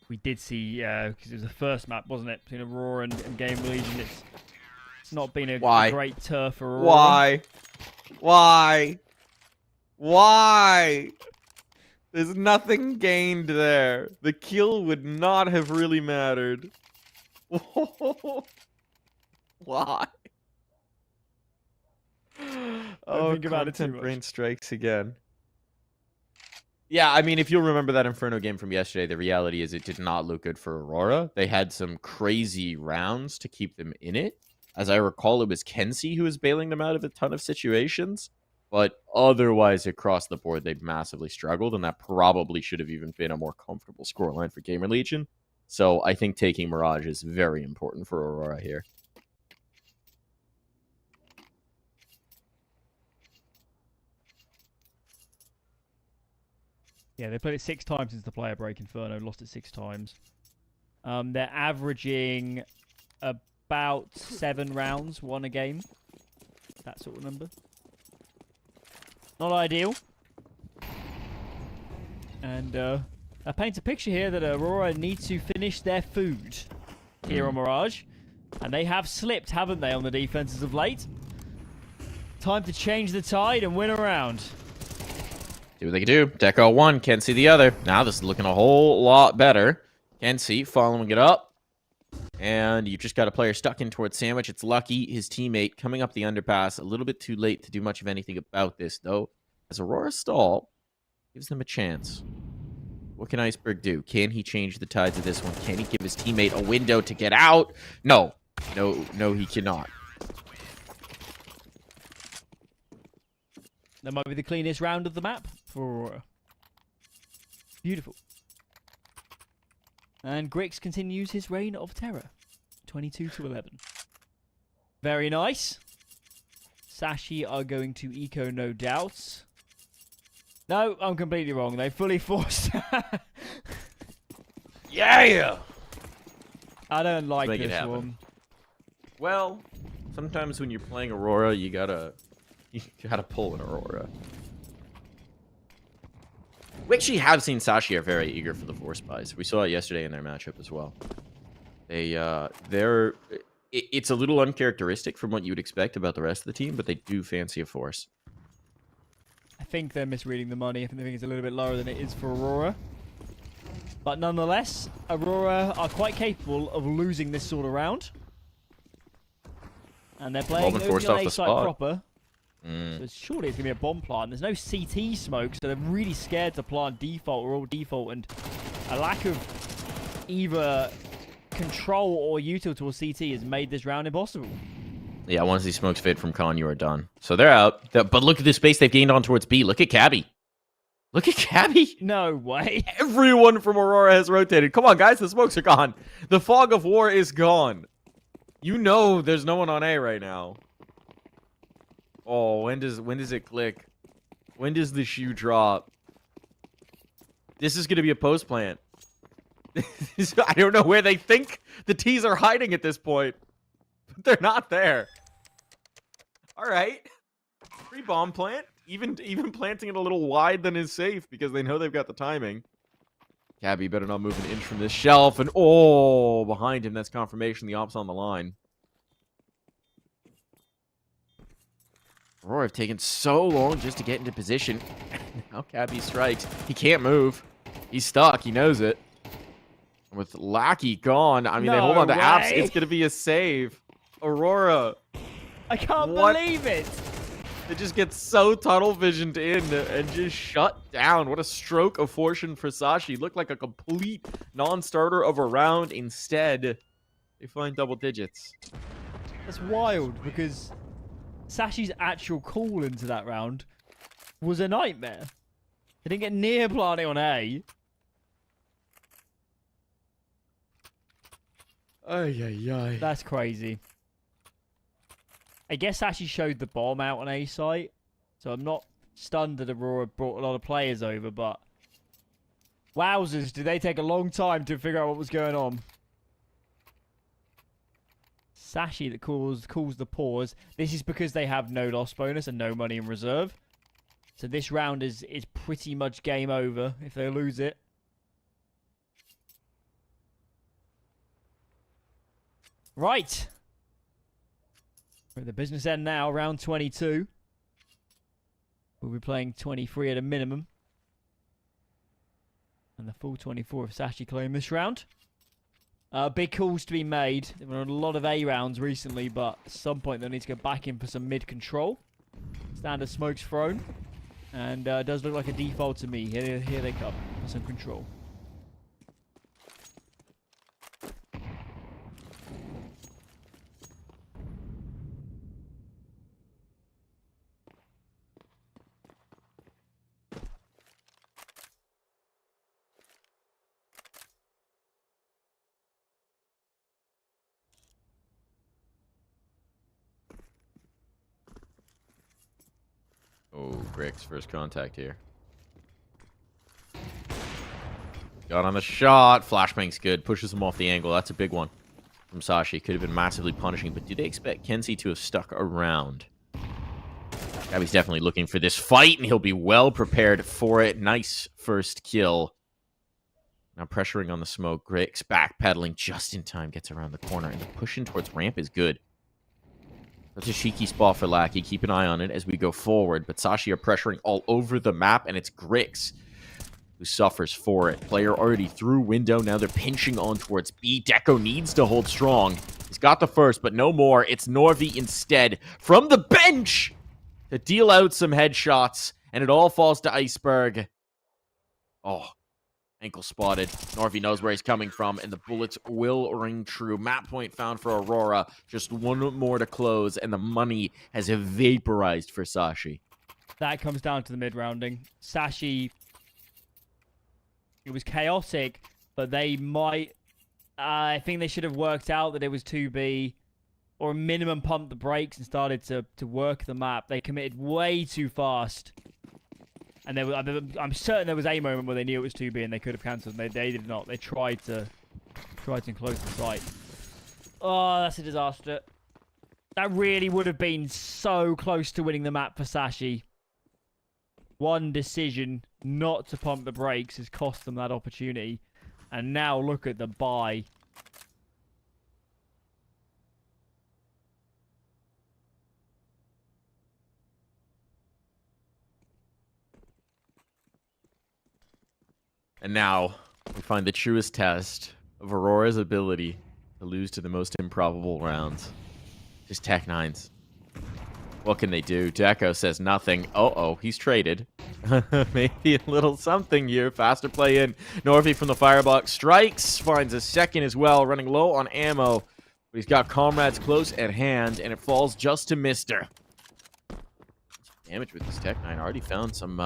we did see because it was the first map, wasn't it, between Aurora and Game Legion. It's not been a great turf for Aurora. Why? There's nothing gained there. The kill would not have really mattered. Why? Oh, think about it too content much. brain strikes again. Yeah, I mean, if you'll remember that Inferno game from yesterday, the reality is it did not look good for Aurora. They had some crazy rounds to keep them in it. As I recall, it was Kenzie who was bailing them out of a ton of situations. But otherwise, across the board, they massively struggled, and that probably should have even been a more comfortable scoreline for Gamer Legion. So I think taking Mirage is very important for Aurora here. Yeah, they played it 6 times since the player break. Inferno lost it 6 times. They're averaging about 7 rounds, won a game. That sort of number. Not ideal. And that paints a picture here that Aurora need to finish their food here on Mirage. And they have slipped, haven't they, on the defenses of late? Time to change the tide and win a round. See what they can do. Deco one, can't see the other. Now this is looking a whole lot better. Can see, following it up. And you've just got a player stuck in towards Sandwich. It's Lucky, his teammate, coming up the underpass. A little bit too late to do much of anything about this, though. As Aurora stall, gives them a chance. What can Iceberg do? Can he change the tides of this one? Can he give his teammate a window to get out? No. No, he cannot. That might be the cleanest round of the map for Aurora. Beautiful. And Grix continues his reign of terror. 22-11. Very nice. Sashi are going to eco, no doubt. No, I'm completely wrong. They fully forced. Yeah! I don't like Make it this happen. one. Well, sometimes when you're playing Aurora, you gotta pull an Aurora. We actually have seen Sashi are very eager for the Force buys. We saw it yesterday in their matchup as well. It's a little uncharacteristic from what you would expect about the rest of the team, but they do fancy a Force. I think they're misreading the money. I think it's a little bit lower than it is for Aurora. But nonetheless, Aurora are quite capable of losing this sort of round. And they're playing Been forced off ODLA the site spot. proper. So surely it's going to be a bomb plant. There's no CT smoke, so they're really scared to plant default or all default. And a lack of either control or util towards CT has made this round impossible. Yeah, once these smokes fade from Con, you are done. So they're out. But look at the space they've gained on towards B. Look at Cabby. Look at Cabby. No way. Everyone from Aurora has rotated. Come on, guys. The smokes are gone. The fog of war is gone. You know there's no one on A right now. Oh, when does it click? When does the shoe drop? This is going to be a post plant. I don't know where they think the T's are hiding at this point. But they're not there. All right. Free bomb plant. Even planting it a little wide than is safe because they know they've got the timing. Cabby better not move an inch from this shelf. And oh, behind him, that's confirmation. The op's on the line. Aurora have taken so long just to get into position. Now Cabby strikes. He can't move. He's stuck. He knows it. And with Lackey gone, I mean, they hold on to apps. It's going to be a save. Aurora. I can't believe it. They just get so tunnel visioned in and just shut down. What a stroke of fortune for Sashi. Looked like a complete non-starter of a round. Instead, they find double digits. That's wild because Sashi's actual call into that round was a nightmare. They didn't get near planting on A. Ay. That's crazy. I guess Sashi showed the bomb out on A site, so I'm not stunned that Aurora brought a lot of players over, but wowzers, did they take a long time to figure out what was going on. Sashi that calls the pause. This is because they have no loss bonus and no money in reserve. So this round is pretty much game over if they lose it. Right. We're at the business end now, round 22. We'll be playing 23 at a minimum. And the full 24 if Sashi claim this round. Big calls to be made. There were a lot of A rounds recently, but at some point they'll need to go back in for some mid control. Standard smokes thrown. And it does look like a default to me. Here they come for some control. Oh, Grix, first contact here. Got on the shot. Flashbang's good. Pushes him off the angle. That's a big one from Sashi. Could have been massively punishing, but do they expect Kenzie to have stuck around? Gabby's definitely looking for this fight, and he'll be well prepared for it. Nice first kill. Now pressuring on the smoke. Grix backpedaling just in time. Gets around the corner, and the push in towards ramp is good. That's a cheeky spot for Lackey. Keep an eye on it as we go forward. But Sashi are pressuring all over the map, and it's Grix who suffers for it. Player already through window. Now they're pinching on towards B. Deco needs to hold strong. He's got the first, but no more. It's Norvi instead from the bench to deal out some headshots, and it all falls to Iceberg. Oh, ankle spotted. Norvi knows where he's coming from, and the bullets will ring true. Map point found for Aurora. Just one more to close, and the money has vaporized for Sashi. That comes down to the mid-rounding. Sashi, it was chaotic, but they might... I think they should have worked out that it was 2B, or minimum pumped the brakes and started to work the map. They committed way too fast. And I'm certain there was a moment where they knew it was 2B and they could have cancelled. They did not. They tried to enclose the site. Oh, that's a disaster. That really would have been so close to winning the map for Sashi. One decision not to pump the brakes has cost them that opportunity. And now look at the buy. And now we find the truest test of Aurora's ability to lose to the most improbable rounds. Just Tech 9s. What can they do? Deco says nothing. Uh-oh, he's traded. Maybe a little something here. Faster play in. Norvi from the firebox strikes. Finds a second as well. Running low on ammo. But he's got comrades close at hand. And it falls just to Mister. Damage with this Tech 9. Already found some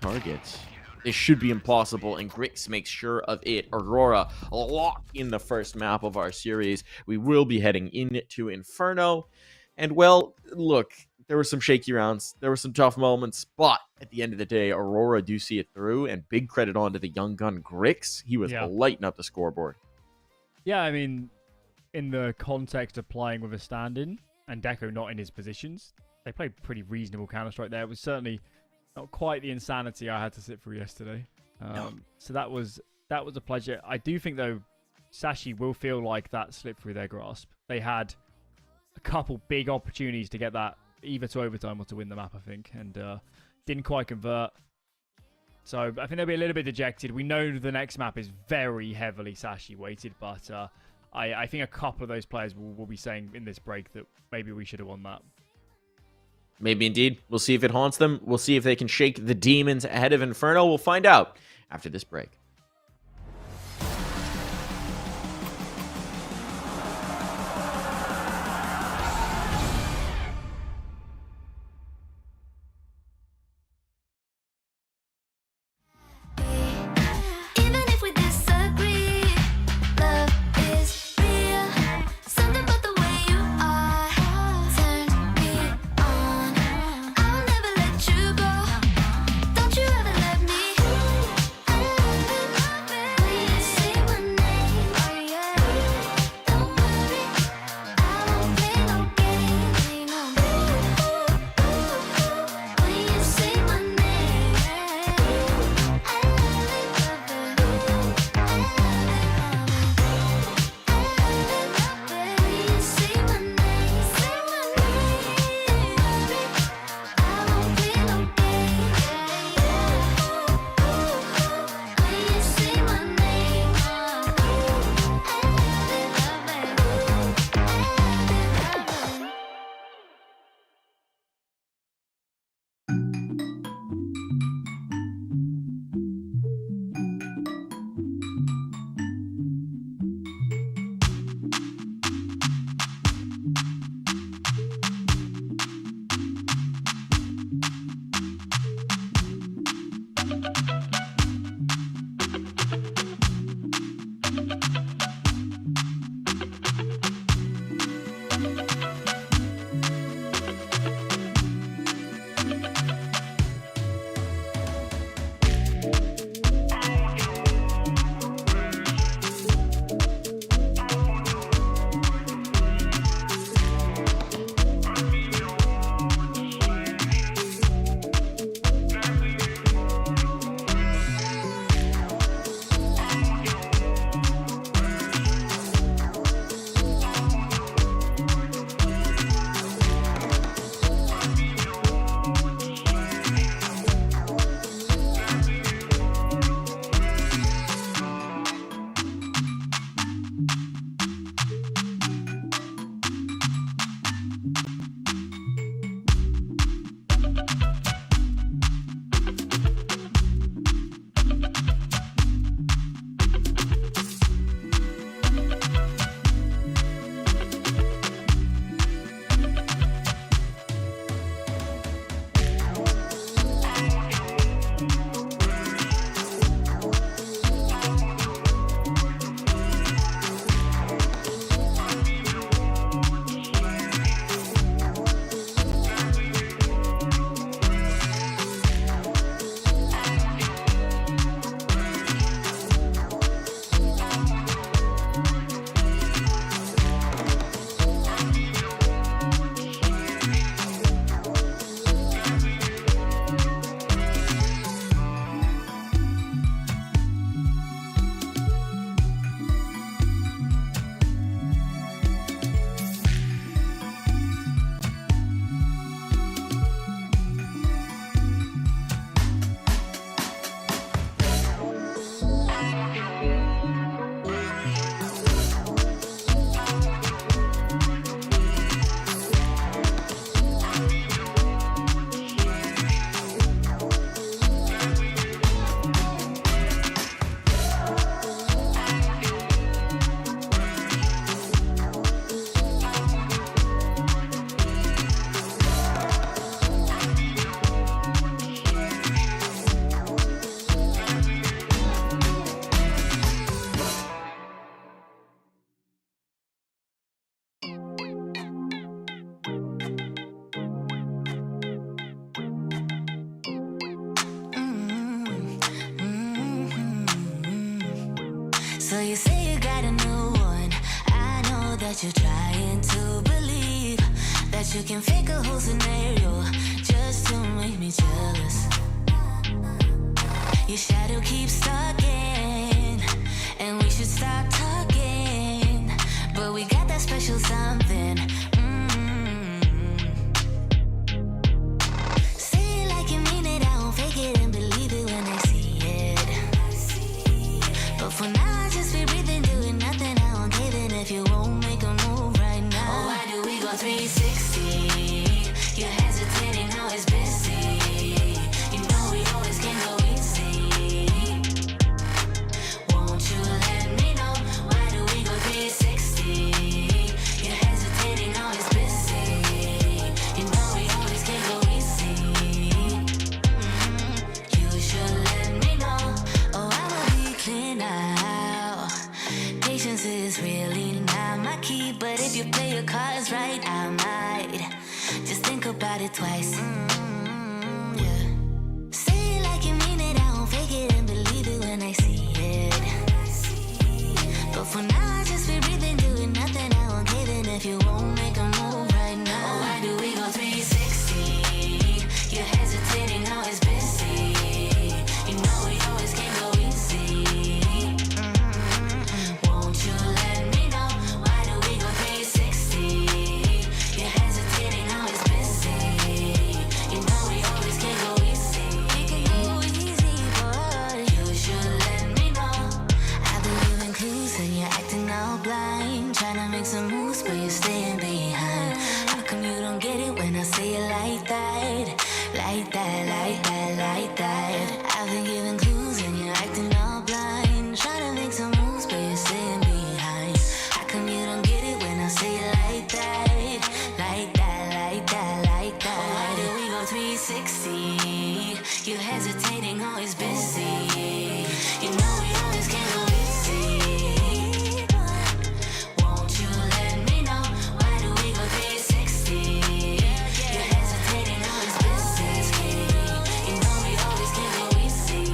targets. This should be impossible, and Grix makes sure of it. Aurora locked in the first map of our series. We will be heading into Inferno. And, well, look, there were some shaky rounds. There were some tough moments. But at the end of the day, Aurora do see it through. And big credit on to the young gun Grix. He was lighting up the scoreboard. Yeah, I mean, in the context of playing with a stand-in and Deco not in his positions, they played pretty reasonable Counter-Strike there. It was certainly not quite the insanity I had to sit through yesterday. So that was a pleasure. I do think, though, Sashi will feel like that slipped through their grasp. They had a couple big opportunities to get that either to overtime or to win the map, I think, and didn't quite convert. So I think they'll be a little bit dejected. We know the next map is very heavily Sashi weighted, but I think a couple of those players will be saying in this break that maybe we should have won that. Maybe indeed. We'll see if it haunts them. We'll see if they can shake the demons ahead of Inferno. We'll find out after this break. Even if we disagree, love is real. Something about the way you are turns me on. I'll never let you go. Don't you ever let me. you say you got a new one, I know that you're trying to believe that you can fake a whole scenario just to make me jealous. Your shadow keeps talking, and we should stop talking, but we got that special something. Say it like you mean it, I won't fake it and believe it when I see it. But for now, I just be breathing, doing nothing. I won't give in if you won't make a move right now. Oh, why do we go 360? You're hesitating, now it's busy. You know we always can go easy. Won't you let me know? Why do we go 360? You're hesitating, now it's busy. You know we always can go easy. You should let me know. Oh, I will be clear now. Patience is really not my key, but if you play your cards right, I might just think about it twice. Yeah. Say it like you mean it, I won't fake it and believe it when I see it. But for now, I just be breathing, doing nothing. I won't give in if you won't make a move right now. Oh, why do we go 360? You're hesitating, now it's busy. You know we always can go easy. Won't you let me know? Why do we go 360? You're hesitating, now it's busy. You know we always can go easy. We can go easy, boy. You should let me know. I've been giving clues and you're acting all blind, trying to make some moves, but you're staying behind. How come you don't get it when I say it like that? Like that, like that, like that. I've been giving clues and you're acting all blind, trying to make some moves, but you're staying behind. How come you don't get it when I say it like that? Like that, like that, like that. Oh, why do we go 360? You're hesitating, always busy. You know we always can go easy. Won't you let me know? Why do we go 360? You're hesitating, always busy. You know we always can go easy.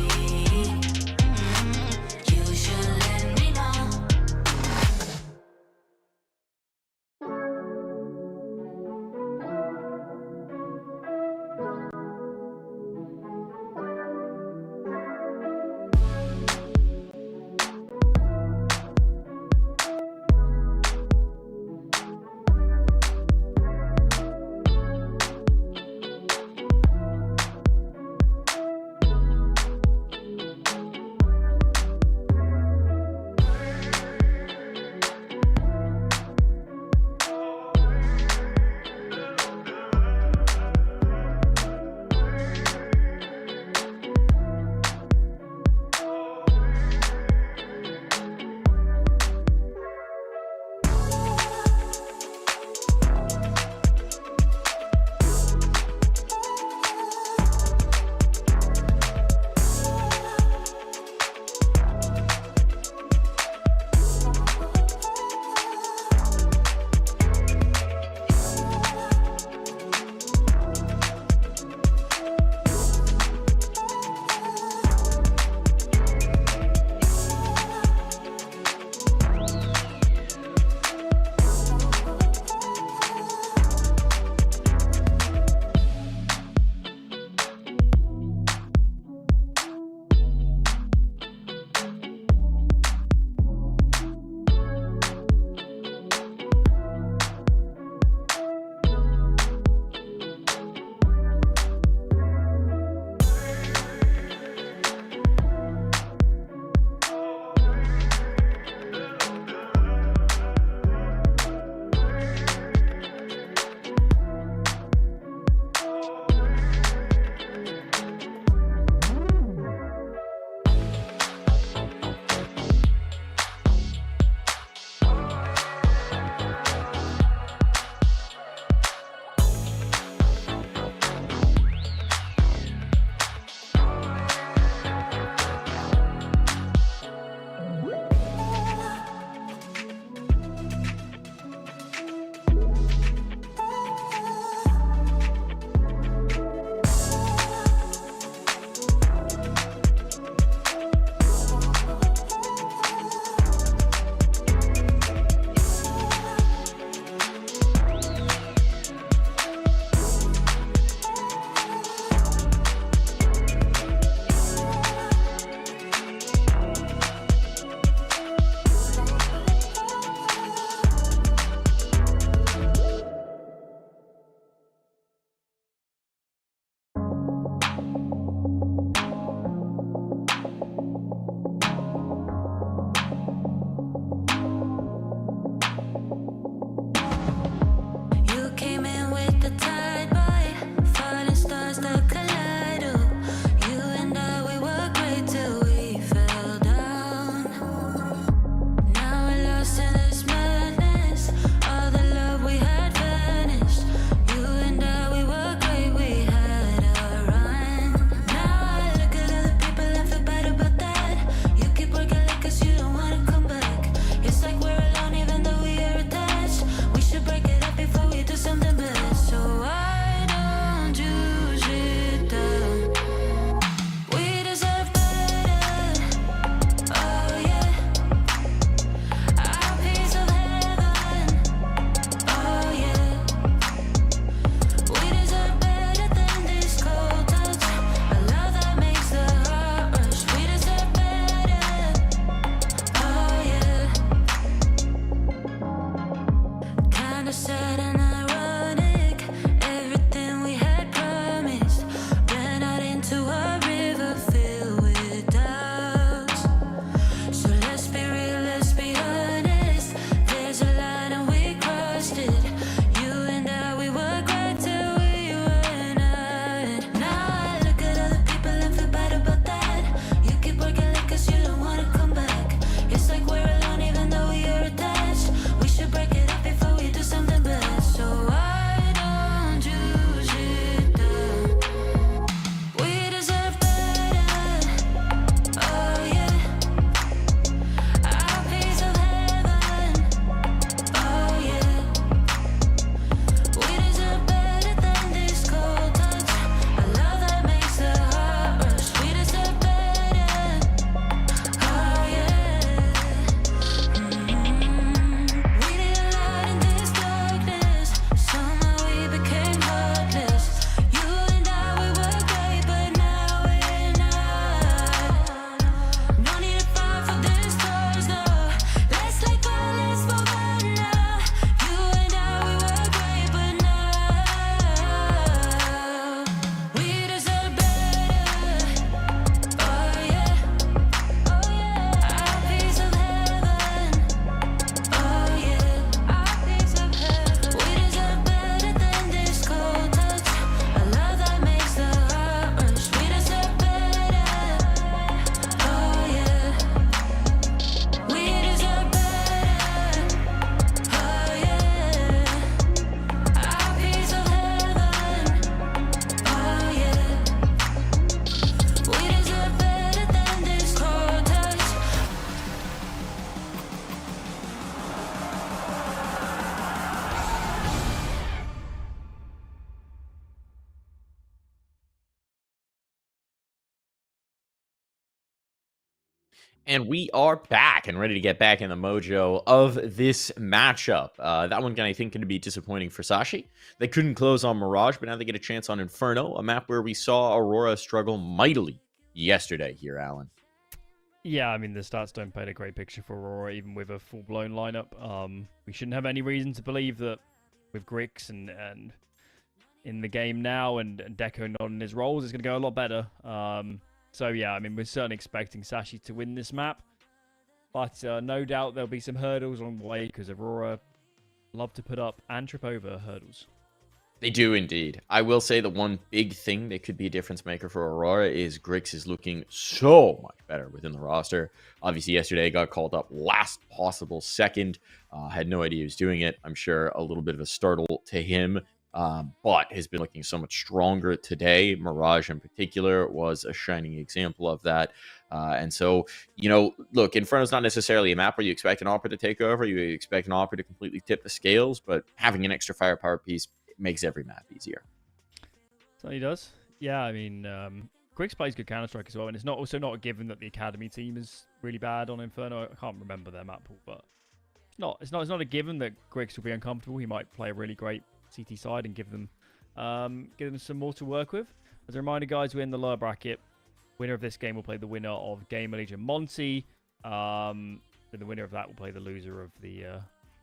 And we are back and ready to get back in the mojo of this matchup. That one, I think, going to be disappointing for Sashi. They couldn't close on Mirage, but now they get a chance on Inferno, a map where we saw Aurora struggle mightily yesterday here, Alan. Yeah, I mean, the stats don't paint a great picture for Aurora, even with a full-blown lineup. We shouldn't have any reason to believe that with Grix and in the game now and Deco not in his roles, it's going to go a lot better. So, yeah, I mean, we're certainly expecting Sashi to win this map. But no doubt there'll be some hurdles along the way because Aurora love to put up and trip over hurdles. They do indeed. I will say the one big thing that could be a difference maker for Aurora is Grix is looking so much better within the roster. Obviously, yesterday got called up last possible second. Had no idea he was doing it. I'm sure a little bit of a startle to him. But has been looking so much stronger today. Mirage in particular was a shining example of that. And so, you know, look, Inferno's not necessarily a map where you expect an Opera to take over. You expect an Opera to completely tip the scales, but having an extra firepower piece makes every map easier. So he does. Yeah, I mean, Grix plays good Counter-Strike as well, and it's also not a given that the Academy team is really bad on Inferno. I can't remember their map pool, but it's not a given that Grix will be uncomfortable. He might play a really great CT side and give them some more to work with. As a reminder, guys, we're in the lower bracket. Winner of this game will play the winner of Gamer Legion Monty. Then the winner of that will play the loser of the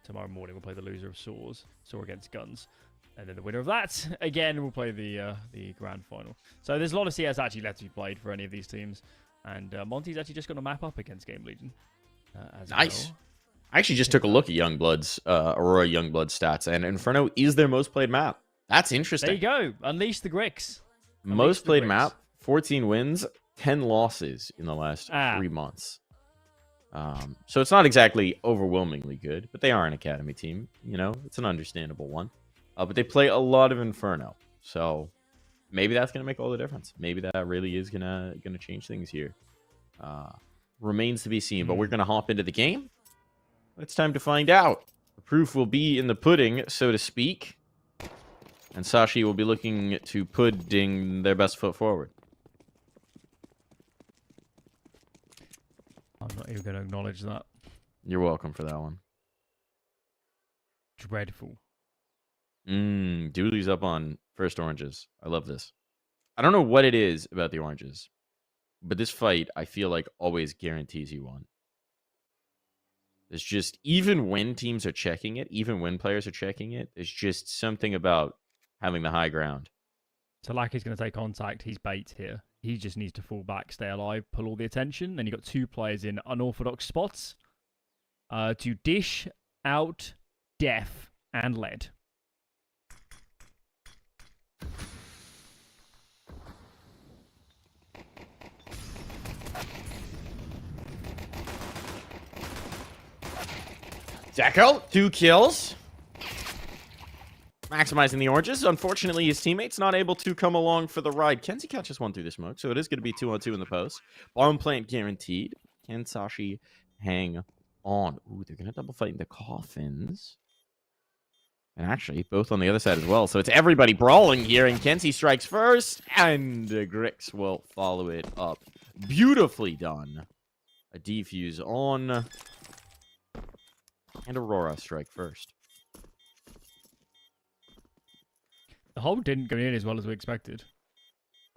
tomorrow morning. We'll play the loser of Saw against Guns. And then the winner of that, again, will play the grand final. So there's a lot of CS actually left to be played for any of these teams. And Monty's actually just going to map up against Game Legion. Nice. Well. I actually just took a look at Youngblood's, Aurora Youngblood stats, and Inferno is their most played map. That's interesting. There you go. Unleash the Grix. Most played map, 14 wins, 10 losses in the last 3 months. So it's not exactly overwhelmingly good, but they are an Academy team. You know, it's an understandable one. But they play a lot of Inferno, so maybe that's going to make all the difference. Maybe that really is gonna change things here. Remains to be seen, but we're going to hop into the game. It's time to find out. The proof will be in the pudding, so to speak. And Sashi will be looking to pudding their best foot forward. I'm not even going to acknowledge that. You're welcome for that one. Dreadful. Dooley's up on first oranges. I love this. I don't know what it is about the oranges, but this fight, I feel like, always guarantees you one. It's just, even when teams are checking it, even when players are checking it, it's just something about having the high ground. So Lackey's going to take contact. He's bait here. He just needs to fall back, stay alive, pull all the attention. Then you've got two players in unorthodox spots to dish out Def and Lead. Deco, 2 kills. Maximizing the oranges. Unfortunately, his teammates not able to come along for the ride. Kenzie catches one through the smoke, so it is going to be 2-on-2 in the post. Bomb plant guaranteed. Can Sashi hang on? Ooh, they're going to double fight in the coffins. And actually, both on the other side as well. So it's everybody brawling here, and Kenzie strikes first, and Grix will follow it up. Beautifully done. A defuse on... And Aurora strike first. The hold didn't go in as well as we expected.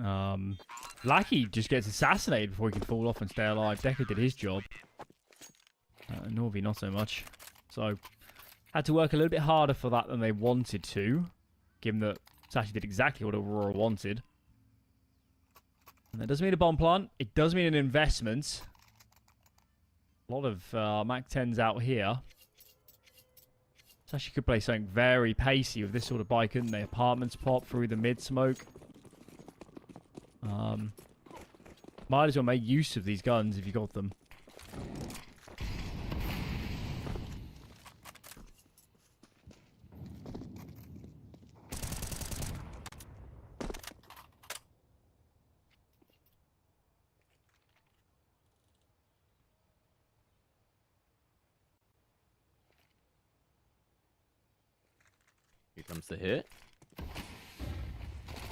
Lackey just gets assassinated before he can fall off and stay alive. Decker did his job. Norvi not so much. So, had to work a little bit harder for that than they wanted to. Given that Sashi did exactly what Aurora wanted. And that doesn't mean a bomb plant. It does mean an investment. A lot of Mac 10s out here. Sashi could play something very pacey with this sort of bike, couldn't they? Apartments pop through the mid smoke. Might as well make use of these guns if you got them. Here comes the hit.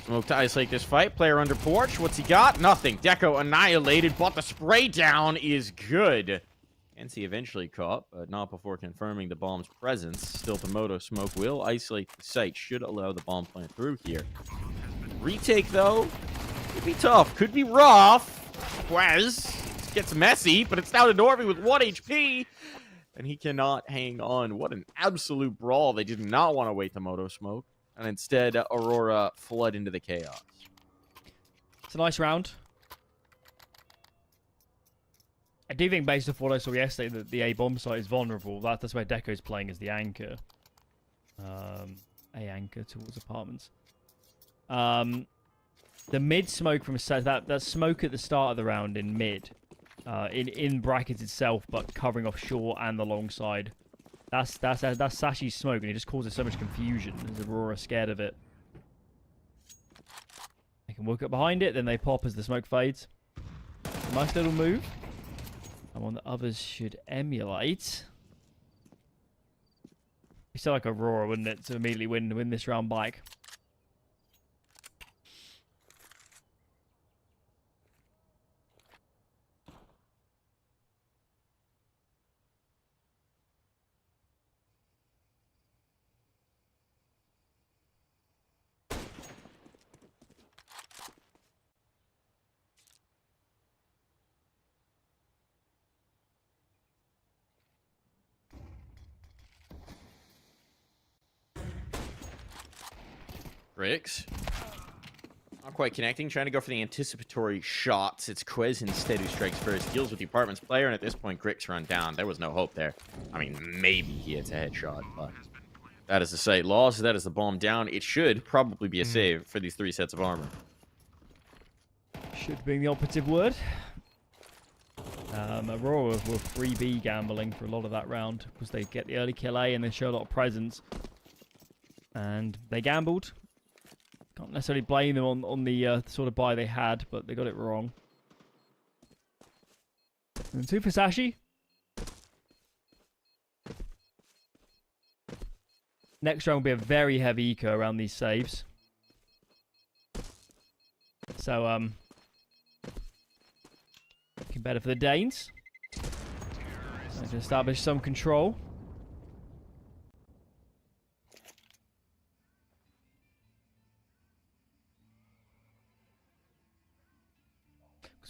Smoke to isolate this fight. Player under porch. What's he got? Nothing. Deco annihilated, but the spray down is good. NC eventually caught, but not before confirming the bomb's presence. Still, the Moto Smoke will isolate the site. Should allow the bomb plant through here. Retake, though, could be tough. Could be rough. Quez gets messy, but it's down to Norby with 1 HP. And he cannot hang on. What an absolute brawl. They did not want to wait the Moto Smoke. And instead, Aurora flood into the chaos. It's a nice round. I do think, based off what I saw yesterday, that the A-bomb site is vulnerable. That's where Deco's playing as the anchor. A anchor towards apartments. The mid smoke from that smoke at the start of the round in mid, in brackets itself, but covering off short and the long side. That's Sashi's smoke, and it just causes so much confusion. As Aurora scared of it. They can work up behind it, then they pop as the smoke fades. Nice little move. And one that others should emulate. It's still like Aurora, wouldn't it, to immediately win this round back. Grix. Not quite connecting. Trying to go for the anticipatory shots. It's Quez instead who strikes first. Deals with the apartments player, and at this point, Grix run down. There was no hope there. I mean, maybe he hits a headshot, but that is the site lost. That is the bomb down. It should probably be a save for these 3 sets of armor. Should be the operative word. Aurora were 3B gambling for a lot of that round because they get the early kill A and they show a lot of presence. And they gambled. Can't necessarily blame them on the sort of buy they had, but they got it wrong. And 2 for Sashi. Next round will be a very heavy eco around these saves. So, looking better for the Danes. Trying to establish some control.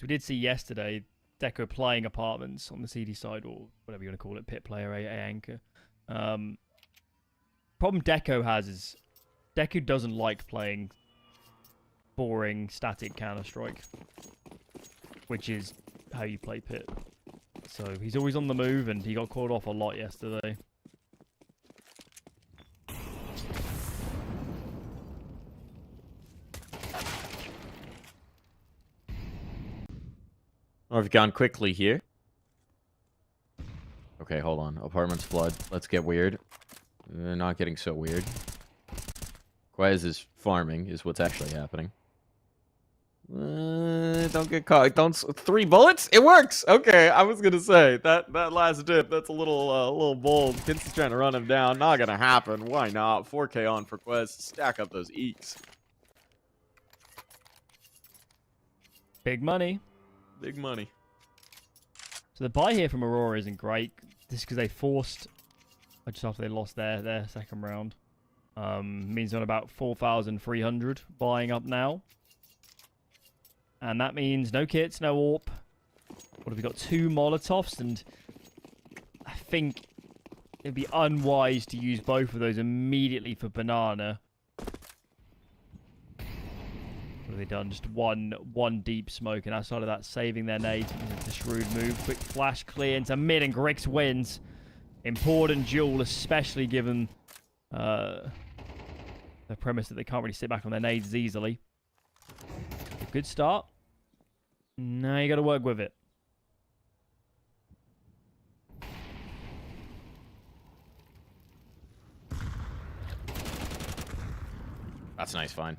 We did see yesterday Deco playing apartments on the CD side, or whatever you want to call it, pit player, A anchor. Problem Deco has is Deco doesn't like playing boring static Counter-Strike, which is how you play pit. So he's always on the move, and he got called off a lot yesterday. Oh, I've gone quickly here. Okay, hold on. Apartments flood. Let's get weird. Not getting so weird. Quez is farming, is what's actually happening. Don't get caught. Don't 3 bullets? It works. Okay, I was gonna say that last dip. That's a little bold. Pince is trying to run him down. Not gonna happen. Why not? 4K on for Quez. Stack up those eeks. Big money. Big money. So the buy here from Aurora isn't great. This is because they forced just after they lost their second round. Means they're on about 4,300 buying up now. And that means no kits, no AWP. What have we got? 2 Molotovs, and I think it'd be unwise to use both of those immediately for Banana. What have they done? Just one deep smoke, and outside of that, saving their nades. It's a shrewd move. Quick flash clear into mid, and Grix wins. Important duel, especially given the premise that they can't really sit back on their nades easily. A good start. Now you got to work with it. That's a nice find.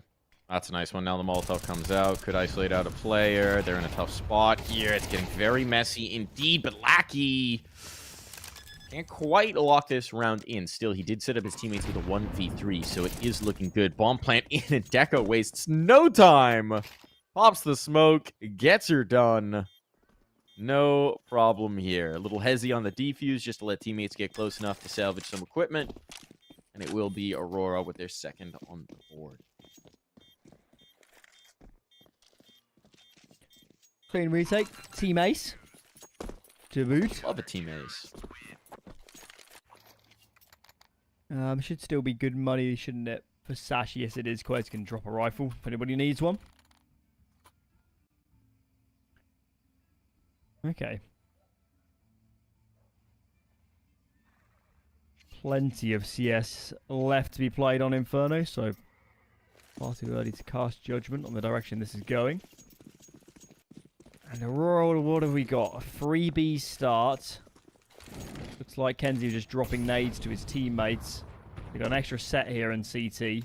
That's a nice one. Now the Molotov comes out. Could isolate out a player. They're in a tough spot here. It's getting very messy indeed, but Lackey Can't quite lock this round in. Still, he did set up his teammates with a 1v3, so it is looking good. Bomb plant in, and Deco wastes no time. Pops the smoke, gets her done. No problem here. A little hezzy on the defuse just to let teammates get close enough to salvage some equipment. And it will be Aurora with their second on the board. Clean retake. Team ace. To boot. Love a team ace. Should still be good money, shouldn't it? For Sash, yes it is. Quez can drop a rifle if anybody needs one. Okay. Plenty of CS left to be played on Inferno, so far too early to cast judgment on the direction this is going. And Aurora, what have we got? A 3B start. Looks like Kenzie was just dropping nades to his teammates. They got an extra set here in CT.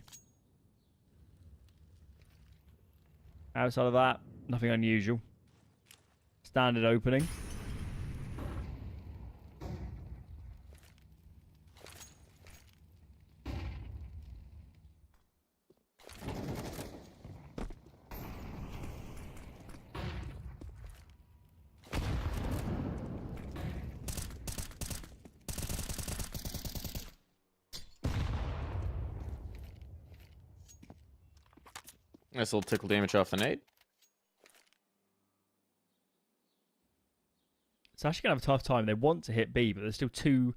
Outside of that, nothing unusual. Standard opening. Nice little tickle damage off the nade. It's actually going to have a tough time. They want to hit B, but there's still two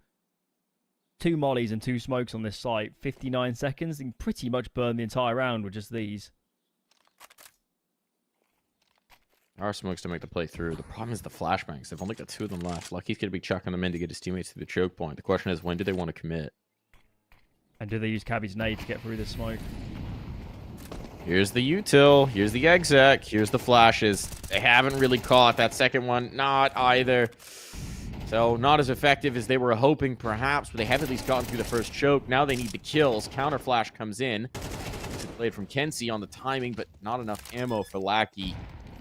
mollies and 2 smokes on this site. 59 seconds. They can pretty much burn the entire round with just these. There are smokes to make the play through. The problem is the flashbangs. They've only got 2 of them left. Lucky's going to be chucking them in to get his teammates to the choke point. The question is, when do they want to commit? And do they use Cabby's nade to get through the smoke? Here's the util. Here's the exec. Here's the flashes. They haven't really caught that second one. Not either. So not as effective as they were hoping, perhaps, but they have at least gotten through the first choke. Now they need the kills. Counter flash comes in. Played from Kenzie on the timing, but not enough ammo for Lackey.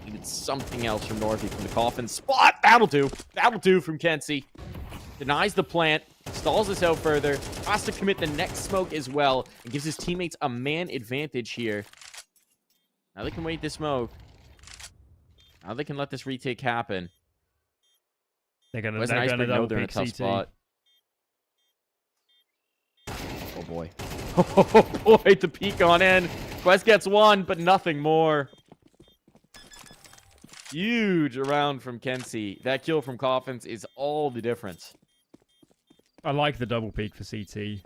Needed something else from Northy from the coffin spot. That'll do. That'll do from Kenzie. Denies the plant. Stalls this out further. Has to commit the next smoke as well. And gives his teammates a man advantage here. Now they can wait this smoke. Now they can let this retake happen. They're going to know they're in a tough spot. Oh boy. Oh boy, the peek on in. Quest gets one, but nothing more. Huge round from Kenzie. That kill from Coffins is all the difference. I like the double peak for CT.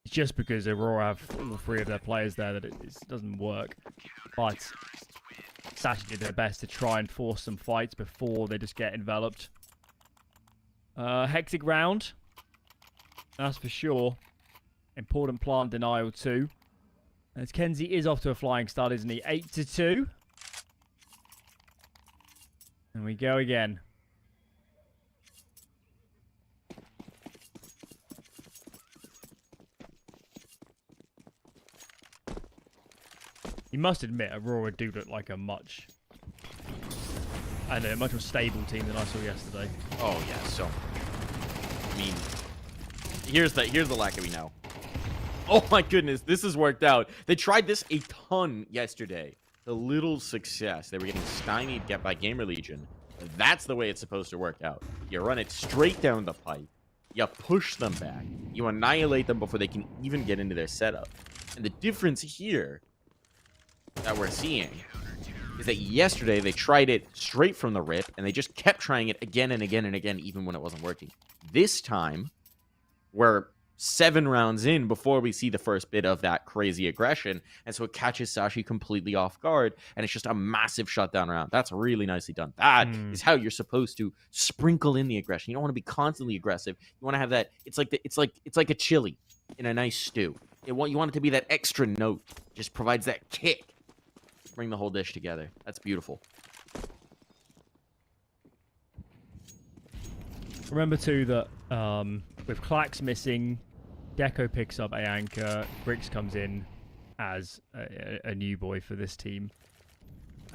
It's just because Aurora have all 3 of their players there that it doesn't work. But Sash did their best to try and force some fights before they just get enveloped. Hectic round. That's for sure. Important plant denial too. As Kenzie is off to a flying start, isn't he? 8-2. And we go again. You must admit, Aurora do look like a much more stable team than I saw yesterday. Oh yeah, so I mean, here's the lack we know. Oh my goodness, this has worked out. They tried this a ton yesterday. The little success. They were getting stymied by Gamer Legion. That's the way it's supposed to work out. You run it straight down the pipe. You push them back. You annihilate them before they can even get into their setup. And the difference here that we're seeing is that yesterday they tried it straight from the rip, and they just kept trying it again and again and again, even when it wasn't working. This time, we're 7 rounds in before we see the first bit of that crazy aggression, and so it catches Sashi completely off guard, and it's just a massive shutdown round. That's really nicely done. That is how you're supposed to sprinkle in the aggression. You don't want to be constantly aggressive. You want to have that. It's like a chili in a nice stew. You want it to be that extra note. Just provides that kick. Bring the whole dish together. That's beautiful. Remember too that with Clax missing, Deco picks up a anchor. Grix comes in as a new boy for this team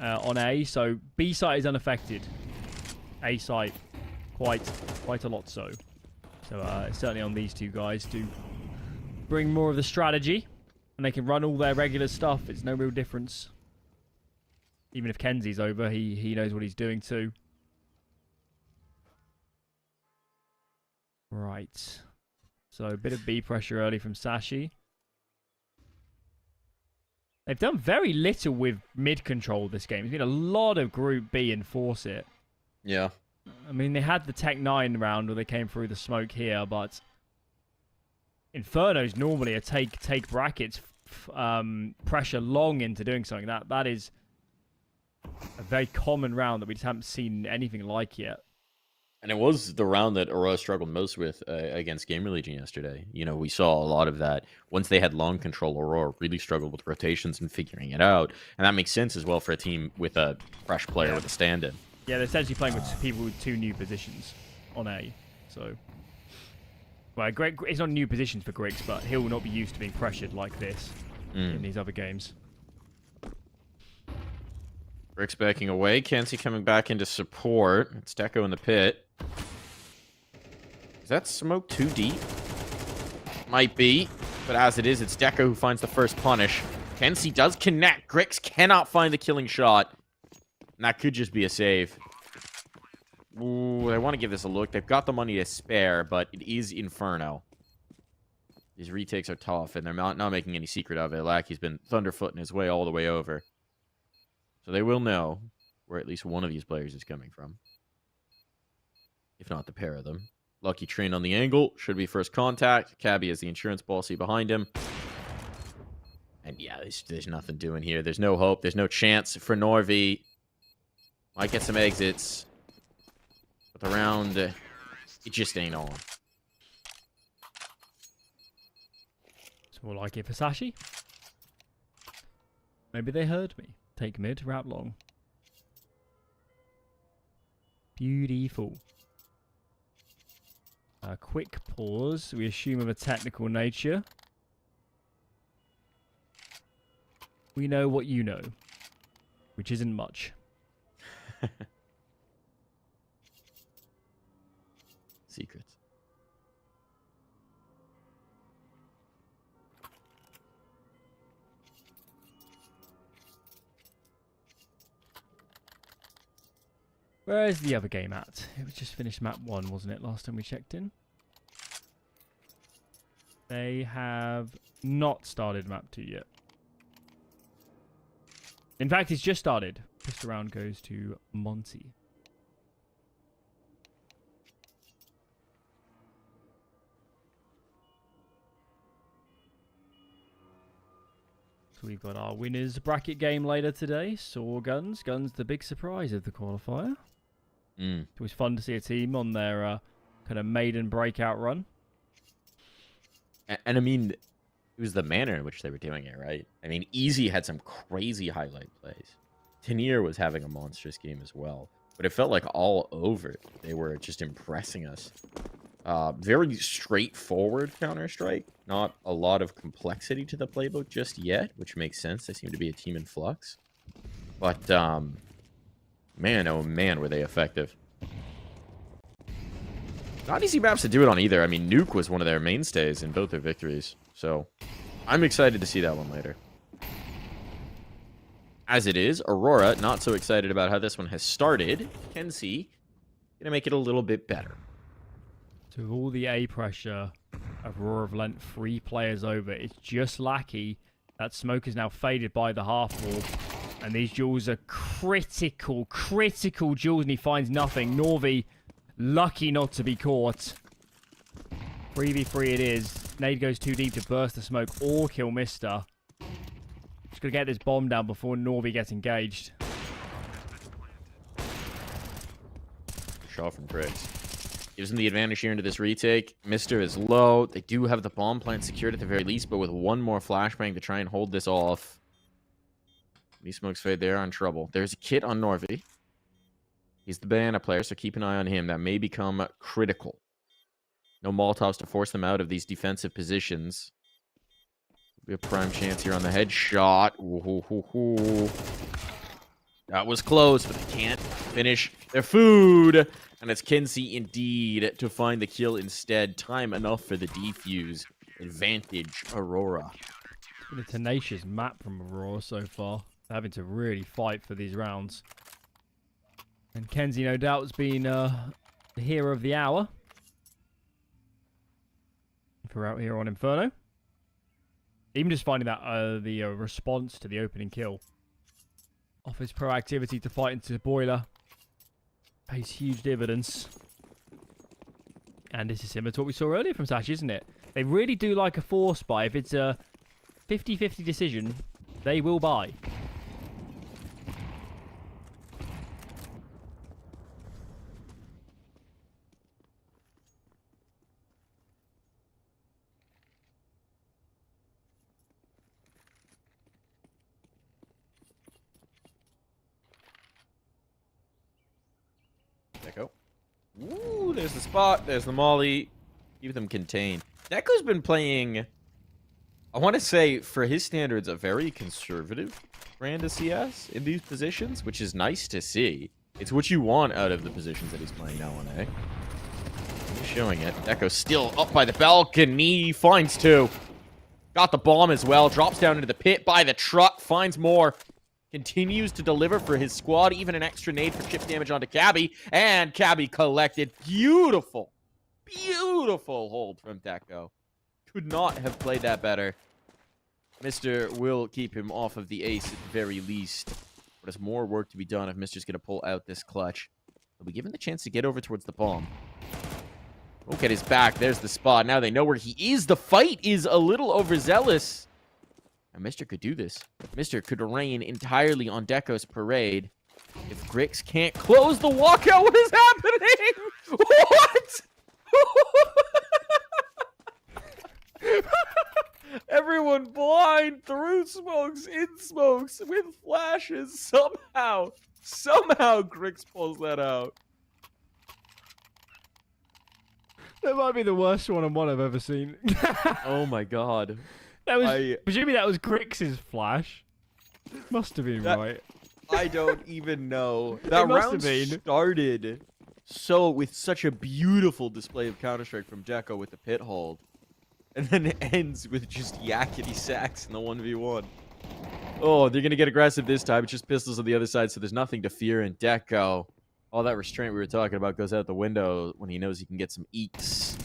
on A. So B site is unaffected. A site quite a lot so. So it's certainly on these two guys to bring more of the strategy. And they can run all their regular stuff. It's no real difference. Even if Kenzie's over, he knows what he's doing too. Right. So a bit of B pressure early from Sashi. They've done very little with mid control this game. There's been a lot of Group B and Force it. Yeah. I mean, they had the Tech 9 round where they came through the smoke here, but Inferno's normally a take brackets pressure long into doing something. That is a very common round that we just haven't seen anything like yet. And it was the round that Aurora struggled most with against Gamer Legion yesterday. You know, we saw a lot of that. Once they had long control, Aurora really struggled with rotations and figuring it out. And that makes sense as well for a team with a fresh player with a stand-in. Yeah, they're essentially playing with people with 2 new positions on A. So, well, it's not new positions for Griggs, but he'll not be used to being pressured like this in these other games. Griggs backing away. Kenzie coming back into support. It's Deco in the pit. Is that smoke too deep? Might be. But as it is, it's Deco who finds the first punish. Kenzie does connect. Griggs cannot find the killing shot. And that could just be a save. Ooh, I want to give this a look. They've got the money to spare, but it is Inferno. These retakes are tough, and they're not making any secret of it. Lackey's been thunderfooting his way all the way over. So they will know where at least one of these players is coming from. If not the pair of them. Lucky train on the angle. Should be first contact. Cabby has the insurance policy behind him. And yeah, there's nothing doing here. There's no hope. There's no chance for Norvi. Might get some exits. But the round, it just ain't on. It's more like it for Sashi. Maybe they heard me. Take mid, wrap long. Beautiful. A quick pause. We assume of a technical nature. We know what you know. Which isn't much. Secrets. Where is the other game at? It was just finished map 1, wasn't it, last time we checked in? They have not started map 2 yet. In fact, it's just started. First round goes to Monty. So we've got our winners bracket game later today. Saw Guns. Guns, the big surprise of the qualifier. It was fun to see a team on their kind of maiden breakout run. And I mean, it was the manner in which they were doing it, right? I mean, Easy had some crazy highlight plays. Tenier was having a monstrous game as well. But it felt like all over, they were just impressing us. Very straightforward Counter-Strike. Not a lot of complexity to the playbook just yet, which makes sense. They seem to be a team in flux. But, man, oh man, were they effective. Not easy maps to do it on either. I mean, Nuke was one of their mainstays in both their victories. So, I'm excited to see that one later. As it is, Aurora, not so excited about how this one has started. Kenzie, gonna make it a little bit better. So with all the A pressure, Aurora have lent 3 players over. It's just Lackey. That smoke is now faded by the half wall. And these duels are critical duels, and he finds nothing. Norvi, lucky not to be caught. 3v3 it is. Nade goes too deep to burst the smoke or kill Mister. Just gonna get this bomb down before Norvi gets engaged. Shot from Griggs. Gives him the advantage here into this retake. Mister is low. They do have the bomb plant secured at the very least, but with one more flashbang to try and hold this off. These smokes fade, they're on trouble. There's a kit on Norvi. He's the banana player, so keep an eye on him. That may become critical. No Molotovs to force them out of these defensive positions. Be a prime chance here on the headshot. That was close, but they can't finish their food. And it's Kenzie indeed to find the kill instead. Time enough for the defuse. Advantage, Aurora. Been a tenacious map from Aurora so far. They're having to really fight for these rounds. And Kenzie, no doubt, has been the hero of the hour. If we're out here on Inferno. Even just finding that the response to the opening kill offers proactivity to fight into the boiler. Pays huge dividends. And this is similar to what we saw earlier from Sash, isn't it? They really do like a force buy. If it's a 50-50 decision, they will buy. Deco. Ooh, there's the spot. There's the molly. Keep them contained. Deco's been playing, I want to say, for his standards, a very conservative brand of CS in these positions, which is nice to see. It's what you want out of the positions that he's playing now on A. He's showing it. Deco still up by the balcony. Finds two. Got the bomb as well. Drops down into the pit by the truck. Finds more. Continues to deliver for his squad. Even an extra nade for chip damage onto Cabby. And Cabby collected. Beautiful. Beautiful hold from Deco. Could not have played that better. Mr. will keep him off of the ace at the very least. But there's more work to be done if Mr's going to pull out this clutch. He'll be given the chance to get over towards the bomb. Look at his back. There's the spot. Now they know where he is. The fight is a little overzealous. And Mr. could do this. Mr. could reign entirely on Deco's parade. If Grix can't close the walkout, what is happening? What? Everyone blind, through smokes, in smokes, with flashes. Somehow Grix pulls that out. That might be the worst one-on-one I've ever seen. Oh my god. That was presumably that was Grix's flash. Must have been right. I don't even know. That must round have been. started with such a beautiful display of Counter-Strike from Deco with the pit hold. And then it ends with just yakety sacks in the 1v1. Oh, they're going to get aggressive this time. It's just pistols on the other side, so there's nothing to fear in Deco. All that restraint we were talking about goes out the window when he knows he can get some eats.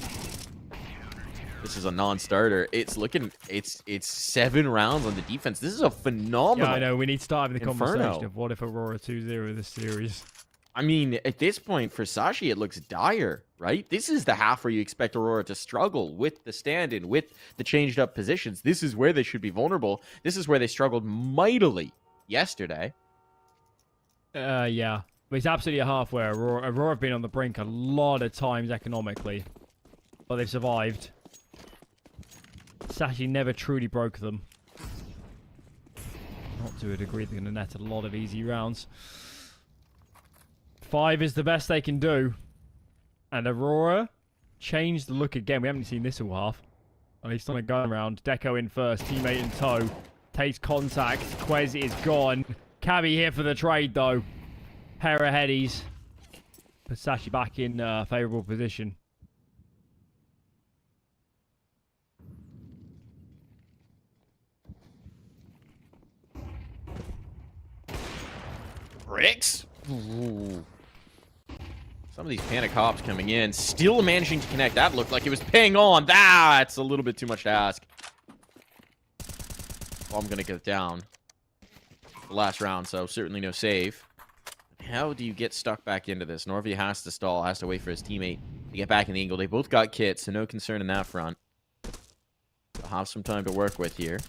This is a non-starter. It's 7 rounds on the defense. This is a phenomenal. Yeah, I know. We need to start having the Inferno. conversation of what if Aurora 2-0 this series. I mean, at this point, for Sashi, it looks dire, right? This is the half where you expect Aurora to struggle with the stand-in, with the changed-up positions. This is where they should be vulnerable. This is where they struggled mightily yesterday. Yeah. But it's absolutely a half where Aurora have been on the brink a lot of times economically. But they've survived. Sashi never truly broke them. Not to a degree, they're going to net a lot of easy rounds. 5 is the best they can do. And Aurora changed the look again. We haven't seen this all half. At least on a gun round. Deco in first. Teammate in tow. Takes contact. Quez is gone. Cabby here for the trade, though. Pair of headies. Put Sashi back in favourable position. Bricks? Ooh. Some of these panic hops coming in. Still managing to connect. That looked like it was ping on. That's a little bit too much to ask. Well, I'm going to get down. The last round, so certainly no save. How do you get stuck back into this? Norvey has to stall, has to wait for his teammate to get back in the angle. They both got kits, so no concern in that front. They'll have some time to work with here.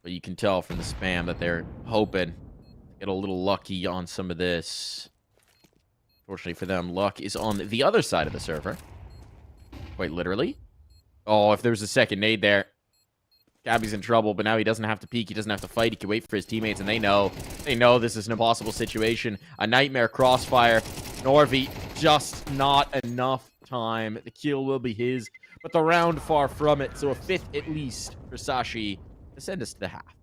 But you can tell from the spam that they're hoping to get a little lucky on some of this. Fortunately for them, luck is on the other side of the server. Quite literally. Oh, if there was a second nade there. Gabby's in trouble, but now he doesn't have to peek. He doesn't have to fight. He can wait for his teammates, and they know. They know this is an impossible situation. A nightmare crossfire. Norvey, just not enough time. The kill will be his, but the round far from it. So a 5th at least for Sashi to send us to the half.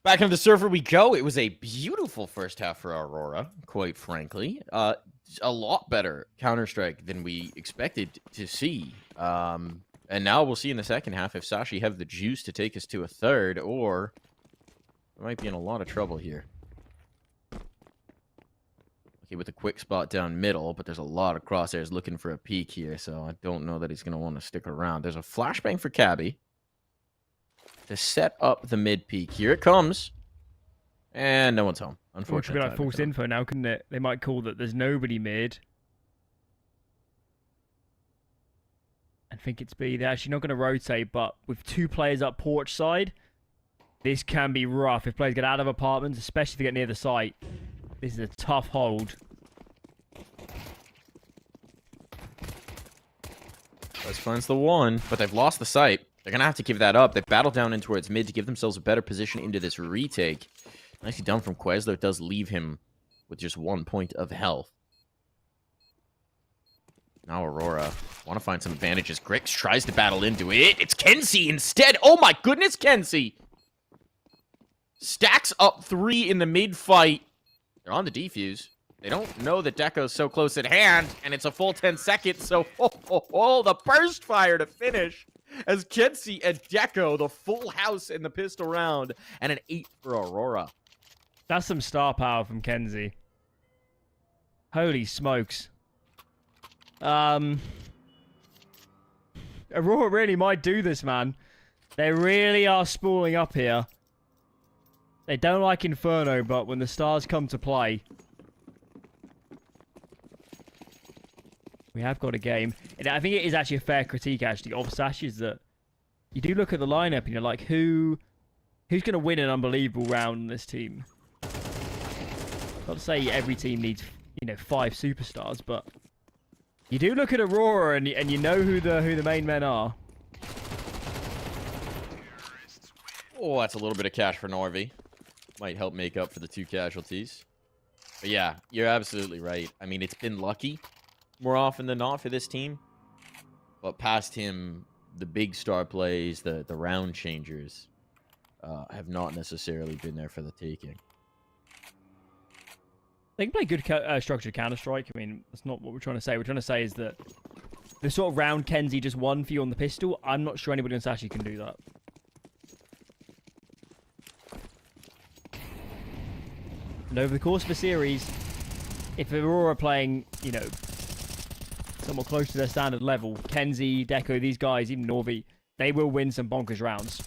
Back into the server we go. It was a beautiful first half for Aurora, quite frankly. A lot better Counter-Strike than we expected to see. And now we'll see in the second half if Sashi have the juice to take us to a third, or we might be in a lot of trouble here. Okay, with a quick spot down middle, but there's a lot of crosshairs looking for a peek here, so I don't know that he's going to want to stick around. There's a flashbang for Cabby to set up the mid peak. Here it comes. And no one's home, Which would unfortunately. be like false info now, couldn't it? They might call that there's nobody mid. And think it's B. They're actually not going to rotate, but with 2 players up porch side, this can be rough. If players get out of apartments, especially if they get near the site, this is a tough hold. Quez finds the one, but they've lost the site. They're going to have to give that up. They battle down in towards mid to give themselves a better position into this retake. Nicely done from Quez, though it does leave him with just 1 point of health. Now Aurora want to find some advantages. Grix tries to battle into it. It's Kenzie instead. Oh my goodness, Kenzie! Stacks up 3 in the mid fight. They're on the defuse. They don't know that Deco's so close at hand, and it's a full 10 seconds, so the burst fire to finish as Kenzie and Deco, the full house in the pistol round, and an 8 for Aurora. That's some star power from Kenzie. Holy smokes. Aurora really might do this, man. They really are spooling up here. They don't like Inferno, but when the stars come to play, we have got a game. And I think it is actually a fair critique, actually, of Sash, is that you do look at the lineup and you're like, who's going to win an unbelievable round in this team? Not to say every team needs, 5 superstars, but you do look at Aurora and you know who the main men are. Oh, that's a little bit of cash for Norvi. Might help make up for the 2 casualties. But yeah, you're absolutely right. I mean, it's been lucky more often than not for this team. But past him, the big star plays, the round changers, have not necessarily been there for the taking. They can play good structured Counter-Strike. I mean, that's not what we're trying to say. What we're trying to say is that the sort of round Kenzie just won for you on the pistol, I'm not sure anybody on Sashi can do that. And over the course of a series, if Aurora are playing, somewhat close to their standard level, Kenzie, Deco, these guys, even Norvi, they will win some bonkers rounds.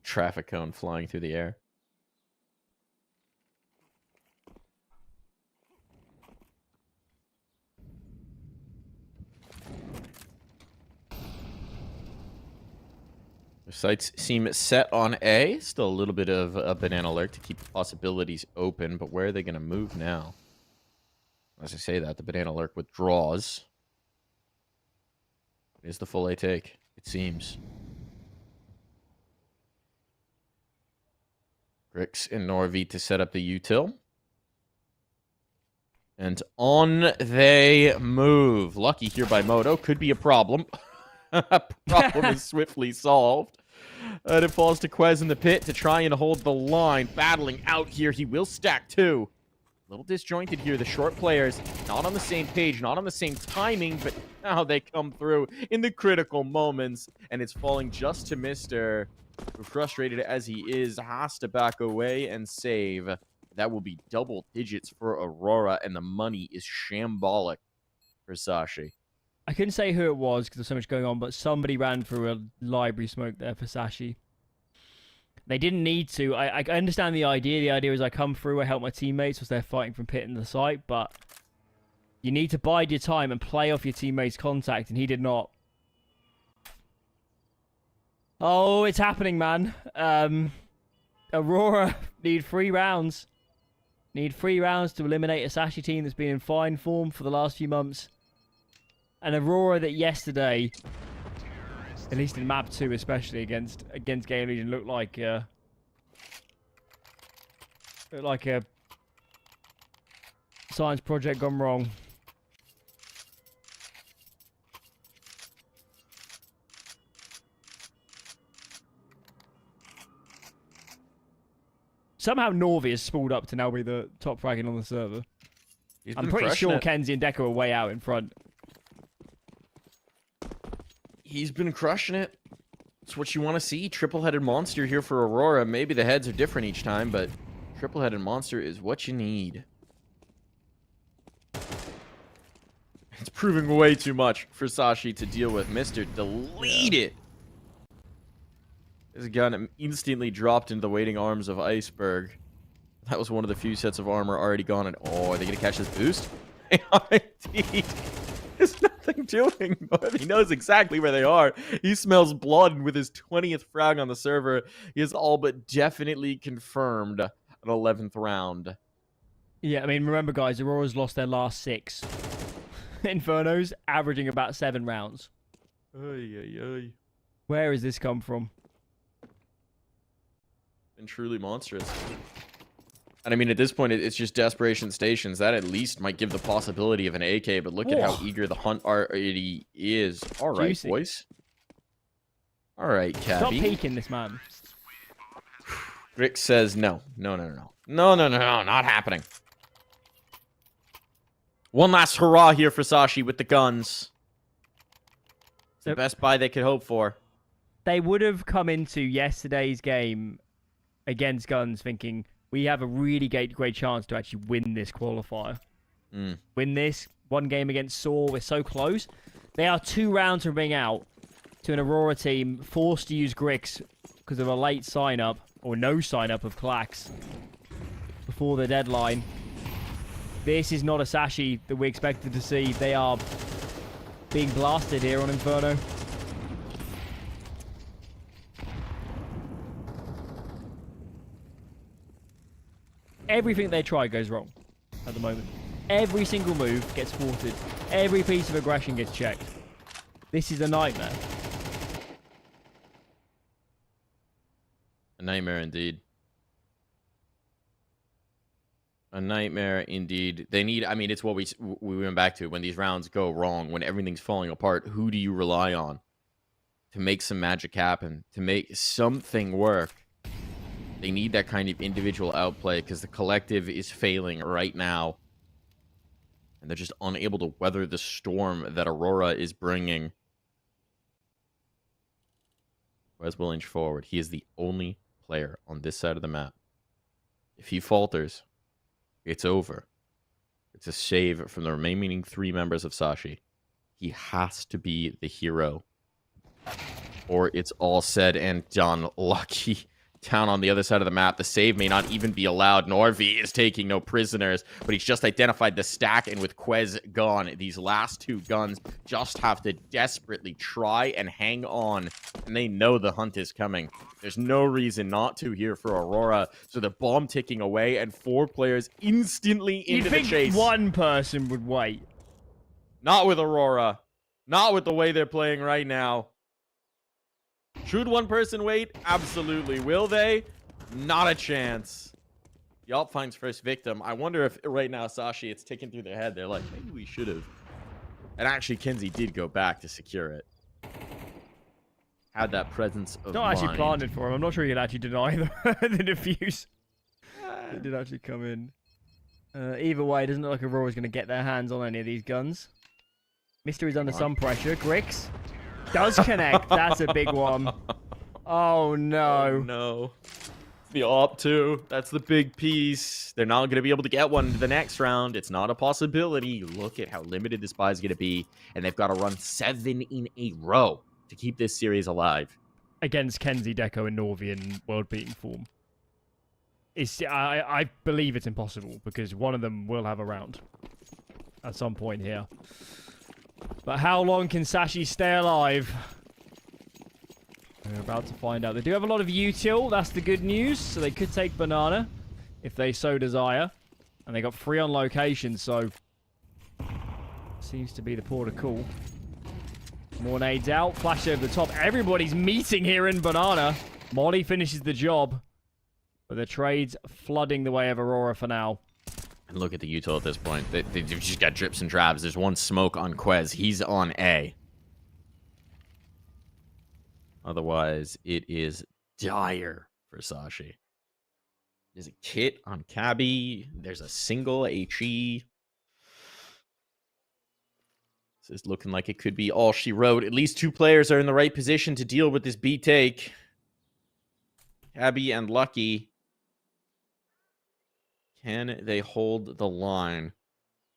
Traffic cone flying through the air. The sights seem set on A. Still a little bit of a banana alert to keep possibilities open, but where are they going to move now? As I say that, the banana alert withdraws. It is the full A take, it seems. Grix and Norvi to set up the util. And on they move. Lucky here by Moto. Could be a problem. Problem is swiftly solved. And it falls to Quez in the pit to try and hold the line. Battling out here. He will stack 2. A little disjointed here. The short players not on the same page, not on the same timing, but now they come through in the critical moments. And it's falling just to Mr. who, frustrated as he is, has to back away and save. That will be double digits for Aurora, and the money is shambolic for Sashi. I couldn't say who it was because there's so much going on, but somebody ran through a library smoke there for Sashi. They didn't need to. I understand the idea. The idea is I come through, I help my teammates as they're fighting from pit in the site, but you need to bide your time and play off your teammates' contact, and he did not. Oh, it's happening, man. Aurora need 3 rounds. Need 3 rounds to eliminate a Sashi team that's been in fine form for the last few months. And Aurora that yesterday At least in map 2, especially against Game Legion, looked like a science project gone wrong. Somehow Norvi has spooled up to now be the top fragging on the server. I'm pretty sure Kenzie and Deco are way out in front. He's been crushing it. It's what you want to see. Triple-headed monster here for Aurora. Maybe the heads are different each time, but triple-headed monster is what you need. It's proving way too much for Sashi to deal with. Mr. Delete it. His gun instantly dropped into the waiting arms of Iceberg. That was one of the few sets of armor already gone. And oh, are they going to catch this boost? They are indeed. There's nothing doing. He knows exactly where they are. He smells blood, and with his 20th frag on the server, he has all but definitely confirmed an 11th round. Yeah, I mean, remember, guys, Aurora's lost their last 6. Inferno's averaging about 7 rounds. Ay, ay, ay. Where has this come from? Been truly monstrous. And I mean, at this point, it's just desperation stations. That at least might give the possibility of an AK, but look at how eager the hunt already is. All right, Juicy. boys. All right, Stop Cabby. peeking this man. Rick says no. No, no, no. No, no, no, no. Not happening. One last hurrah here for Sashi with the guns. It's the best buy they could hope for. They would have come into yesterday's game against Guns thinking, we have a really great chance to actually win this qualifier. Win this. One game against Saw. We're so close. They are 2 rounds from being out to an Aurora team forced to use Grix because of a late sign-up, or no sign-up of Clax before the deadline. This is not a Sashi that we expected to see. They are being blasted here on Inferno. Everything they try goes wrong at the moment. Every single move gets thwarted. Every piece of aggression gets checked. This is a nightmare. A nightmare indeed. A nightmare indeed. They need, I mean, it's what we went back to. When these rounds go wrong, when everything's falling apart, who do you rely on to make some magic happen, to make something work? They need that kind of individual outplay because the collective is failing right now. And they're just unable to weather the storm that Aurora is bringing. Wes will inch forward. He is the only player on this side of the map. If he falters, it's over. It's a save from the remaining 3 members of Sashi. He has to be the hero. Or it's all said and done. Lucky down on the other side of the map. The save may not even be allowed. Norvi is taking no prisoners, but he's just identified the stack, and with Quez gone, these last 2 guns just have to desperately try and hang on, and they know the hunt is coming. There's no reason not to here for Aurora, so the bomb ticking away, and 4 players instantly into the chase. One person would wait. Not with Aurora. Not with the way they're playing right now. Should one person wait? Absolutely. Will they? Not a chance. Yelp finds first victim. I wonder if right now, Sashi, it's ticking through their head. They're like, maybe we should have. And actually, Kinsey did go back to secure it. Had that presence of Not mind. actually planted for him. I'm not sure he could actually deny the defuse. It did actually come in. Either way, it doesn't look like Aurora's going to get their hands on any of these guns. Mystery's under some pressure. Grix does connect. That's a big one. Oh, no. Oh, no. The op 2. That's the big piece. They're not going to be able to get one the next round. It's not a possibility. Look at how limited this buy is going to be. And they've got to run 7 in a row to keep this series alive. Against Kenzie, Deco, and Norvi in world-beating form. I believe it's impossible, because one of them will have a round at some point here. But how long can Sashi stay alive? We're about to find out. They do have a lot of util. That's the good news. So they could take Banana if they so desire. And they got 3 on location, so seems to be the port of call. More nades out. Flash over the top. Everybody's meeting here in Banana. Molly finishes the job. But the trade's flooding the way of Aurora for now. And look at the util at this point. They've just got drips and drabs. There's one smoke on Quez. He's on A. Otherwise, it is dire for Sashi. There's a kit on Cabby. There's a single HE. This is looking like it could be all she wrote. At least 2 players are in the right position to deal with this B take. Cabby and Lucky. Can they hold the line?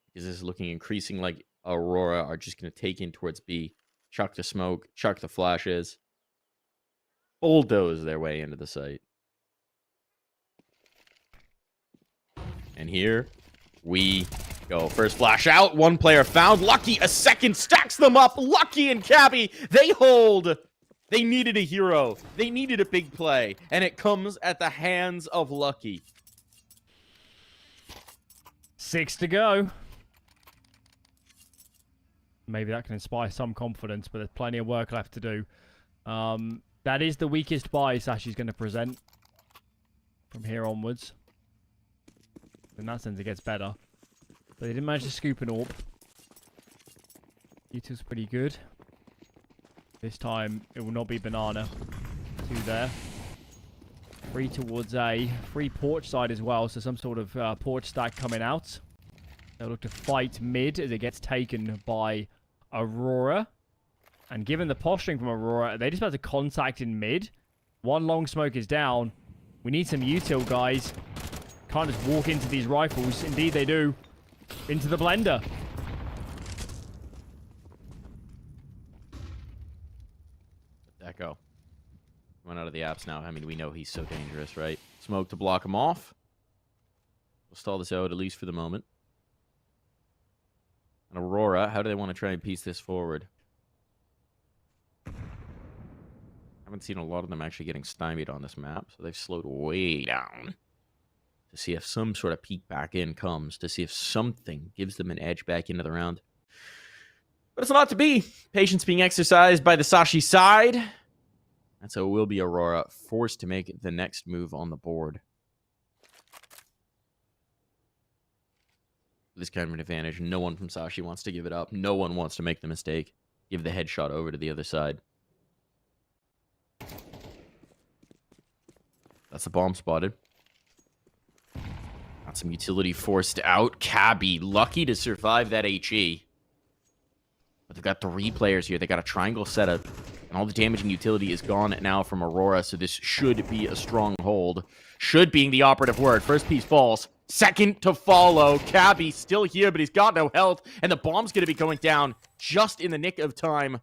Because this is looking increasing like Aurora are just going to take in towards B. Chuck the smoke. Chuck the flashes. Bulldoze their way into the site. And here we go. First flash out. 1 player found. Lucky, a second, stacks them up. Lucky and Cabby, they hold. They needed a hero. They needed a big play. And it comes at the hands of Lucky. 6 to go. Maybe that can inspire some confidence, but there's plenty of work left to do. That is the weakest buy Sashi's going to present from here onwards. In that sense, it gets better. But they didn't manage to scoop an AWP. Util's pretty good. This time, it will not be Banana. 2 there. 3 towards A. 3 porch side as well, so some sort of porch stack coming out. They'll look to fight mid as it gets taken by Aurora. And given the posturing from Aurora, they just about to contact in mid. 1 long smoke is down. We need some util, guys. Can't just walk into these rifles. Indeed they do. Into the blender. Echo. Run out of the apps now. I mean, we know he's so dangerous, right? Smoke to block him off. We'll stall this out, at least for the moment. And Aurora, how do they want to try and piece this forward? Haven't seen a lot of them actually getting stymied on this map, so they've slowed way down to see if some sort of peek back in comes, to see if something gives them an edge back into the round. But it's not to be. Patience being exercised by the Sashi side. And so it will be Aurora forced to make the next move on the board. This kind of an advantage. No one from Sashi wants to give it up. No one wants to make the mistake. Give the headshot over to the other side. That's the bomb spotted. Got some utility forced out. Cabby, lucky to survive that HE. But they've got 3 players here. They got a triangle setup. And all the damaging utility is gone now from Aurora. So this should be a strong hold. Should being the operative word. First piece falls. Second to follow. Cabby still here, but he's got no health. And the bomb's going to be going down just in the nick of time.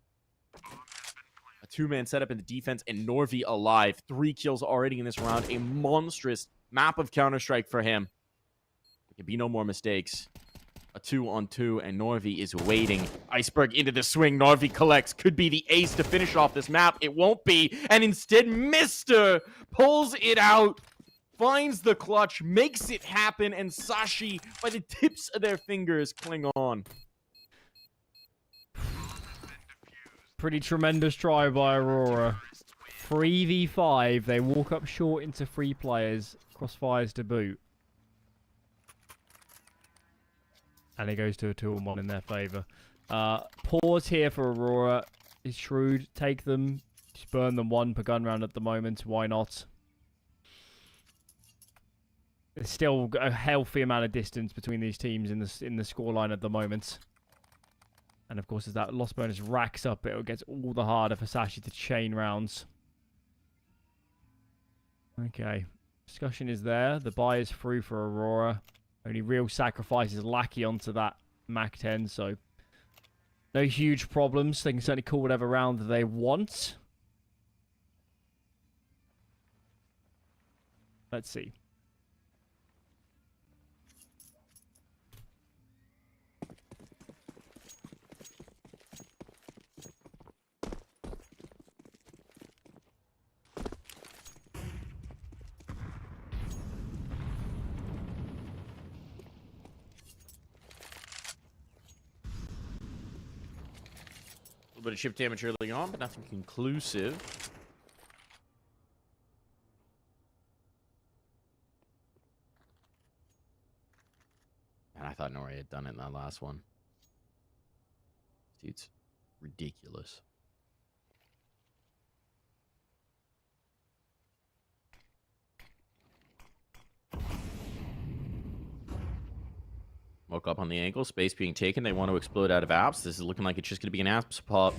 A 2-man setup in the defense, and Norvi alive. 3 kills already in this round. A monstrous map of Counter-Strike for him. There can be no more mistakes. A 2-on-2, and Norvi is waiting. Iceberg into the swing. Norvi collects. Could be the ace to finish off this map. It won't be. And instead, Mr. pulls it out. Finds the clutch, makes it happen, and Sashi, by the tips of their fingers, cling on. Pretty tremendous try by Aurora. 3v5. They walk up short into 3 players. Crossfires to boot. And it goes to a 2-on-1 in their favor. Pause here for Aurora. Is shrewd. Take them. Just burn them 1 per gun round at the moment. Why not? There's still a healthy amount of distance between these teams in the scoreline at the moment. And of course, as that loss bonus racks up, it gets all the harder for Sashi to chain rounds. Okay. Discussion is there. The buy is through for Aurora. Only real sacrifice is Lackey onto that MAC-10, so no huge problems. They can certainly call whatever round they want. Let's see. little bit of chip damage early on, but nothing conclusive. And I thought Nori had done it in that last one. Dude's ridiculous. Woke up on the ankle, space being taken. They want to explode out of apps. This is looking like it's just going to be an apps pop.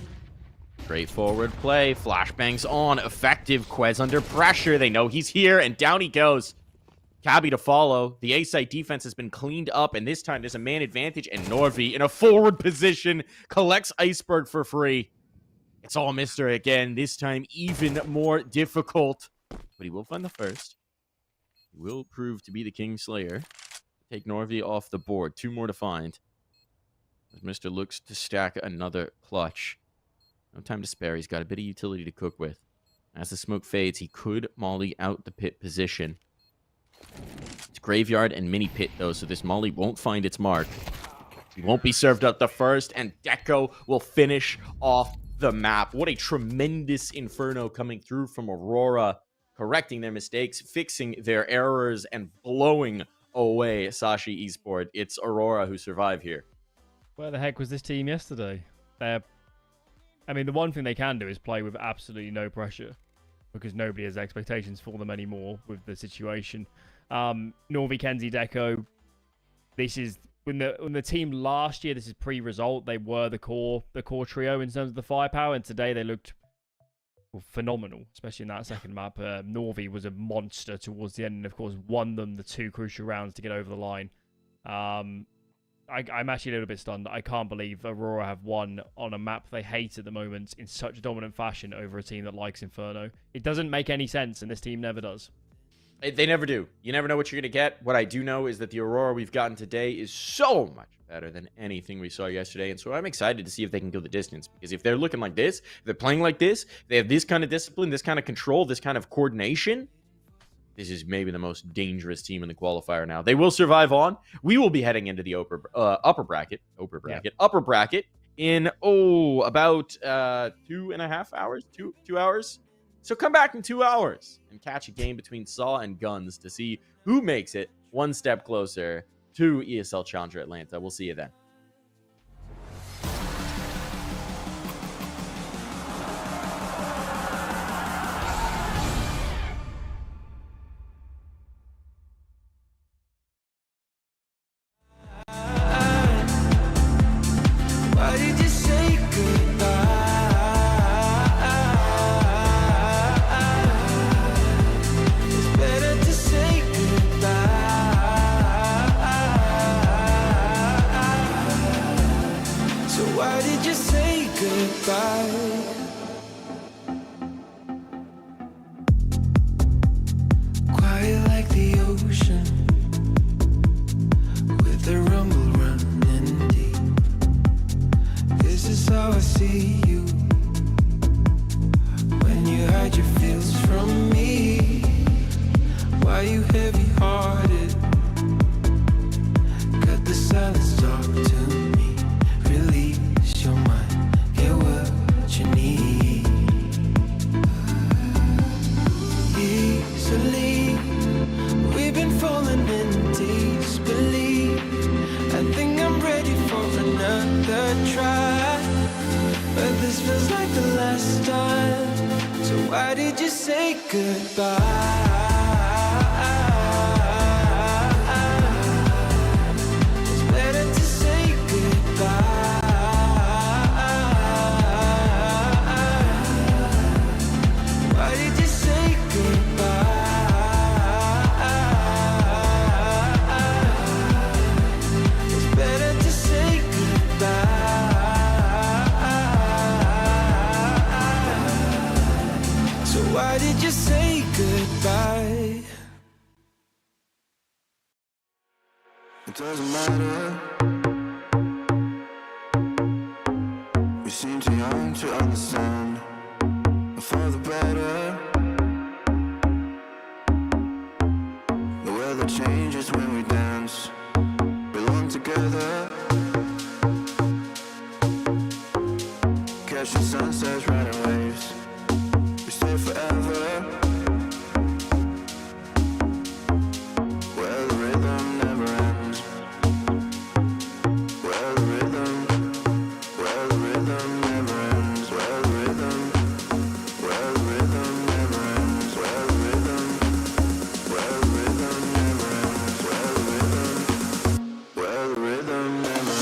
Straightforward play. Flashbangs on. Effective. Quez under pressure. They know he's here, and down he goes. Cabby to follow. The A-site defense has been cleaned up, and this time there's a man advantage, and Norvi in a forward position collects Iceberg for free. It's all Mister again. This time even more difficult. But he will find the first. He will prove to be the Kingslayer. Take Norvi off the board. 2 more to find. As Mister looks to stack another clutch. No time to spare. He's got a bit of utility to cook with. As the smoke fades, he could molly out the pit position. It's graveyard and mini pit, though, so this molly won't find its mark. He won't be served up the first, and Deco will finish off the map. What a tremendous Inferno coming through from Aurora, correcting their mistakes, fixing their errors, and blowing away Sashi Esport. It's Aurora who survive here. Where the heck was this team yesterday? I mean, the one thing they can do is play with absolutely no pressure because nobody has expectations for them anymore with the situation. Norvi, Kenzie, Deco. This is when the team last year. This is pre-result. They were the core trio in terms of the firepower, and today they looked phenomenal, especially in that second map. Norvi was a monster towards the end, and of course won them the 2 crucial rounds to get over the line. I'm actually a little bit stunned. I can't believe Aurora have won on a map they hate at the moment in such a dominant fashion over a team that likes Inferno. It doesn't make any sense, and this team never does. They never do. You never know what you're going to get. What I do know is that the Aurora we've gotten today is so much better than anything we saw yesterday. And so I'm excited to see if they can go the distance. Because if they're looking like this, if they're playing like this, they have this kind of discipline, this kind of control, this kind of coordination. This is maybe the most dangerous team in the qualifier now. They will survive on. We will be heading into the upper bracket in, about 2.5 hours, 2 hours. So come back in 2 hours and catch a game between Saw and Guns to see who makes it one step closer to ESL Challenger Atlanta. We'll see you then. Why did you say goodbye? It's better to say goodbye. So why did you say goodbye? Quiet like the ocean, with the rumble running deep. This is how I see you. When you hide your feels from me, why you heavy-hearted? Cut the silence, talk to me. Release your mind, get what you need. Easily, we've been falling in disbelief. I think I'm ready for another try, but this feels like the last time. So why did you say goodbye? It's better to say goodbye. Why did you say goodbye? It's better to say goodbye. So why did you say goodbye? It doesn't matter. We seem too young to understand. For the better. The weather changes when we dance. Belong together. catching sunsets, riding waves. We stay forever. Where the rhythm never ends. Where the rhythm never ends. Where the rhythm never ends. Where the rhythm never ends. Where the rhythm never ends.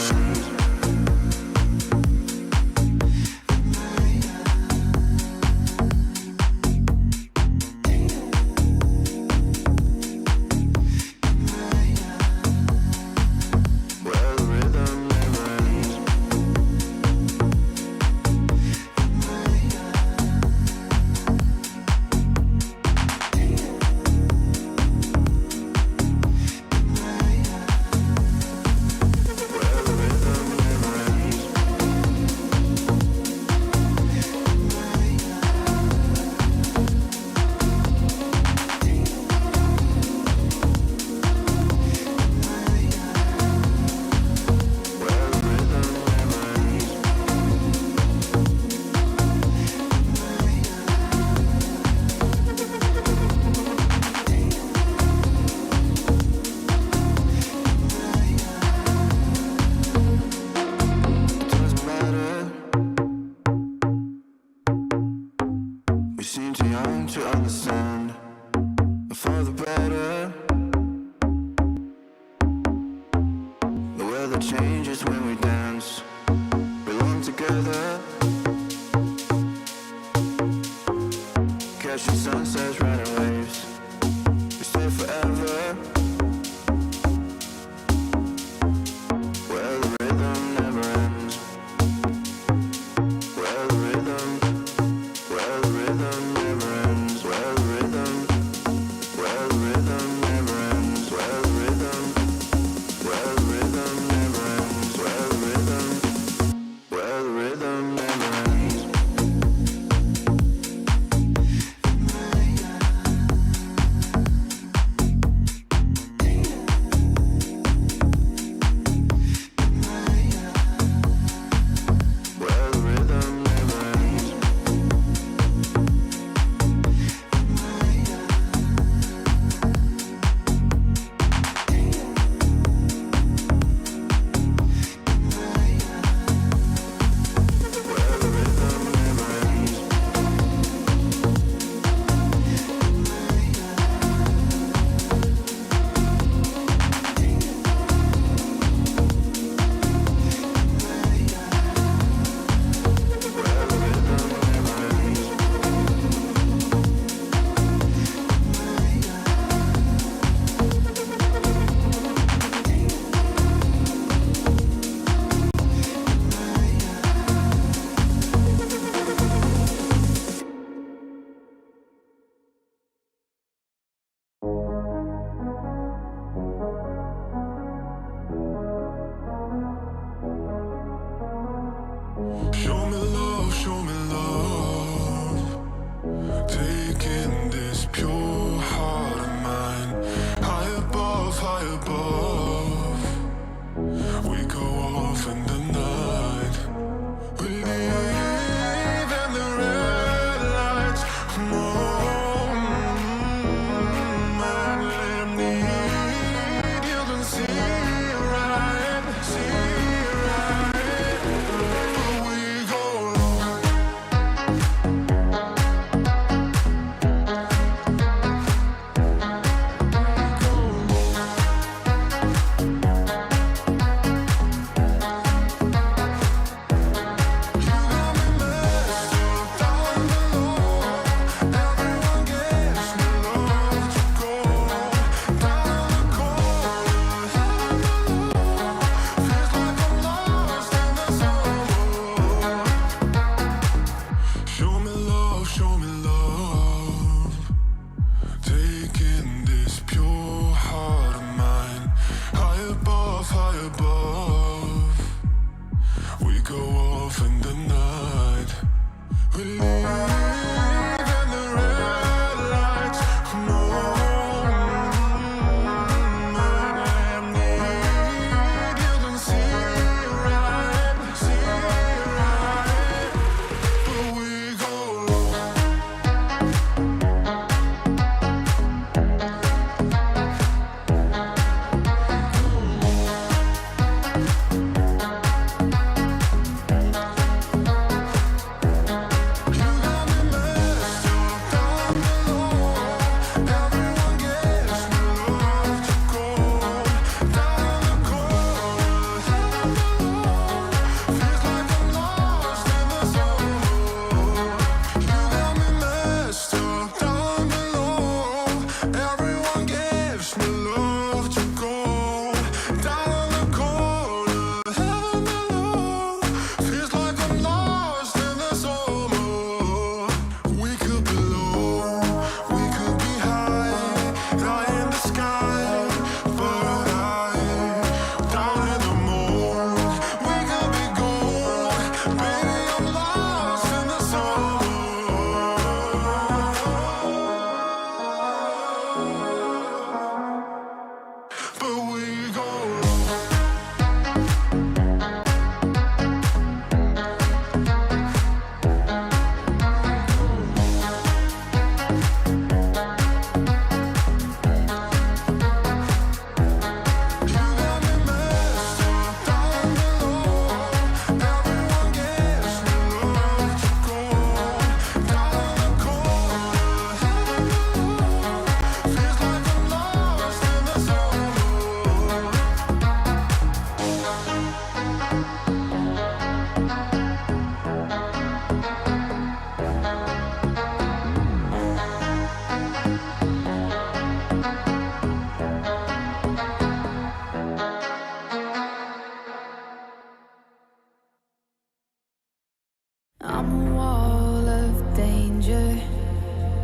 I'm a wall of danger,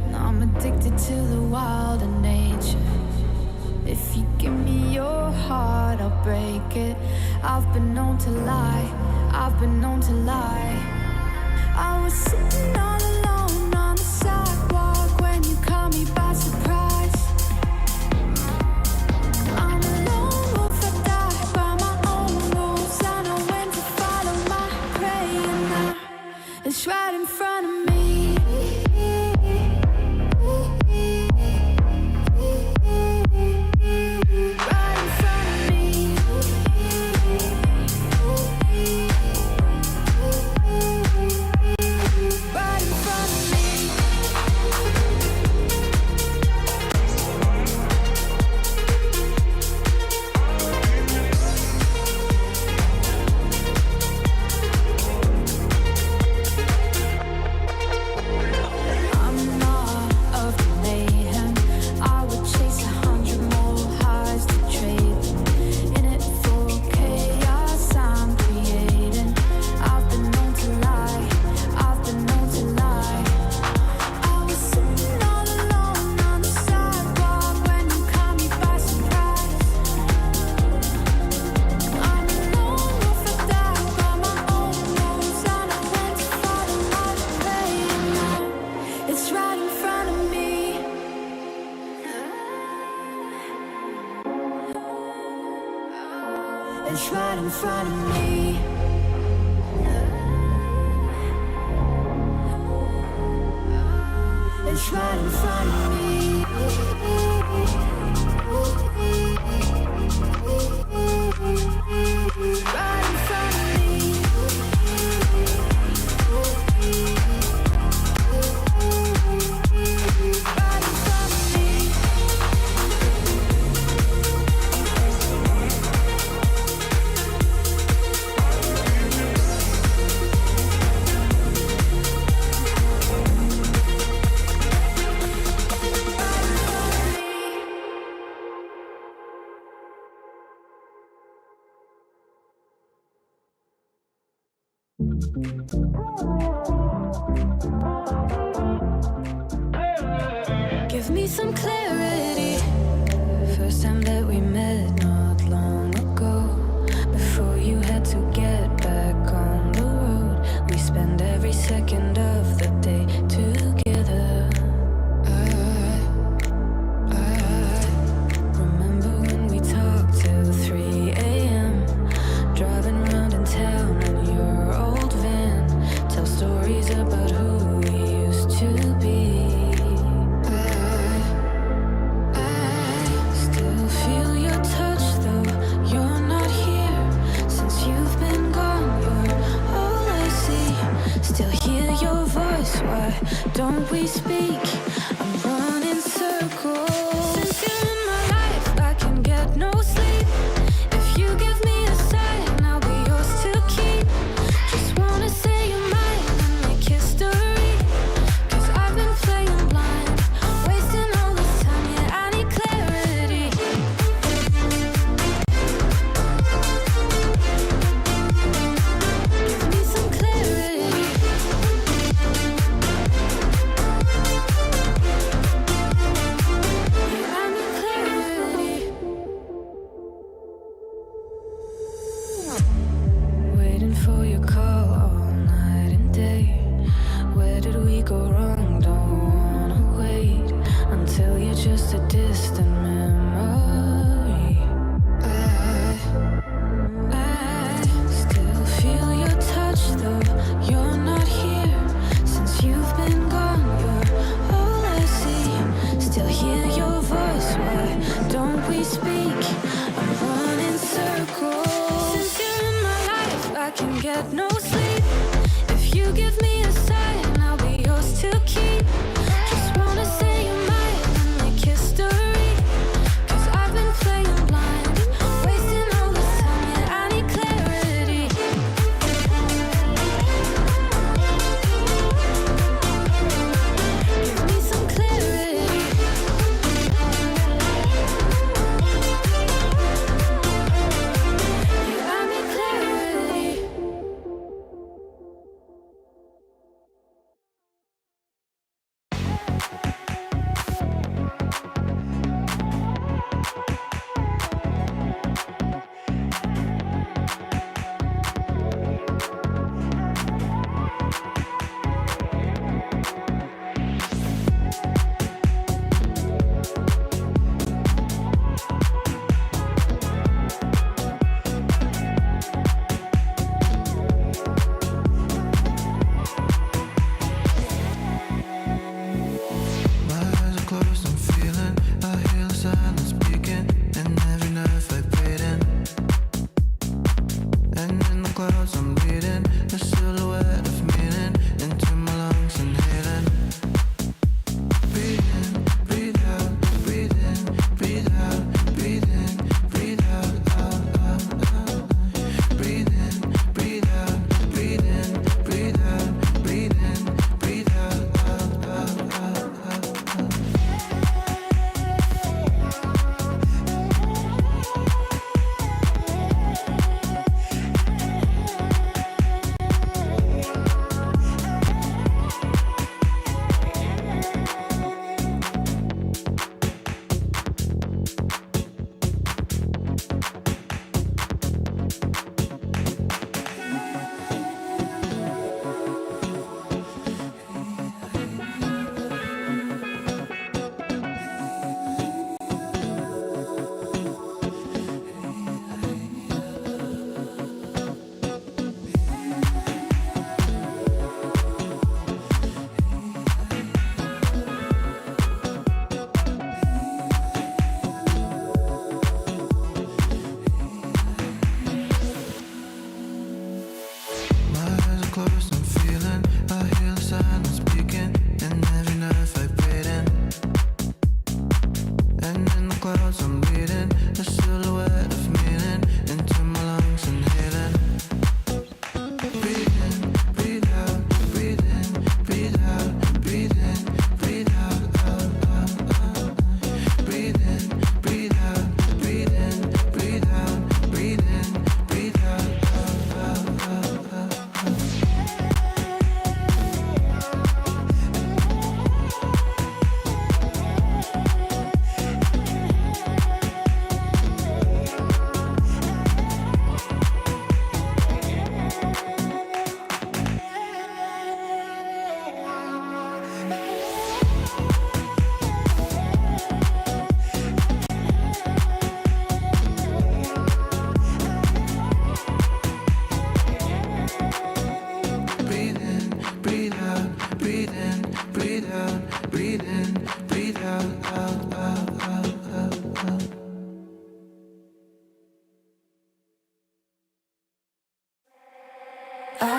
and I'm addicted to the wild and nature. If you give me your heart, I'll break it. I've been known to lie, I've been known to lie. I was sitting all alone on the sidewalk when you caught me by surprise. I'm a lone wolf, I die by my own rules. I know when to follow my prey, and now it's right in front of me. Right in front of me. Right in front of me. I'm in awe of the mayhem. I would chase 100 more highs to trade. In it for chaos I'm creating. I've been known to lie, I've been known to lie. I was sitting all alone on the sidewalk when you caught me by surprise. I'm a lone wolf, I die by my own rules. I know when to follow my prey, and now it's right in front of me. It's right in front of me. It's right in front of me. Right in front of me. Right in front of me. Give me some clarity. First time that we met not long ago. Before you had to get back on the road, we spend every second of the day together. I remember when we talked till 3 a.m. Driving around in town in your old van. Tell stories about who we used to be. I still feel your touch, though you're not here. Since you've been gone, you're all I see. Still hear your voice, why don't we speak? I'm running circles. Since you're in my life, I can get no sleep. If you give me a sign, I'll be yours to keep. Just wanna say you're mine and make history. 'Cause I've been playing blind, wasting all this time, yeah, I need clarity. Give me some clarity. Yeah, I need clarity. Waiting for your call all night and day. Where did we go wrong? Don't wanna wait until you're just a distant memory. I still feel your touch, though you're not here. Since you've been gone, you're all I see. Still hear your voice, why don't we speak? I'm running circles. Since you're in my life, I can get no sleep. If you give me a sign, I'll be yours to keep.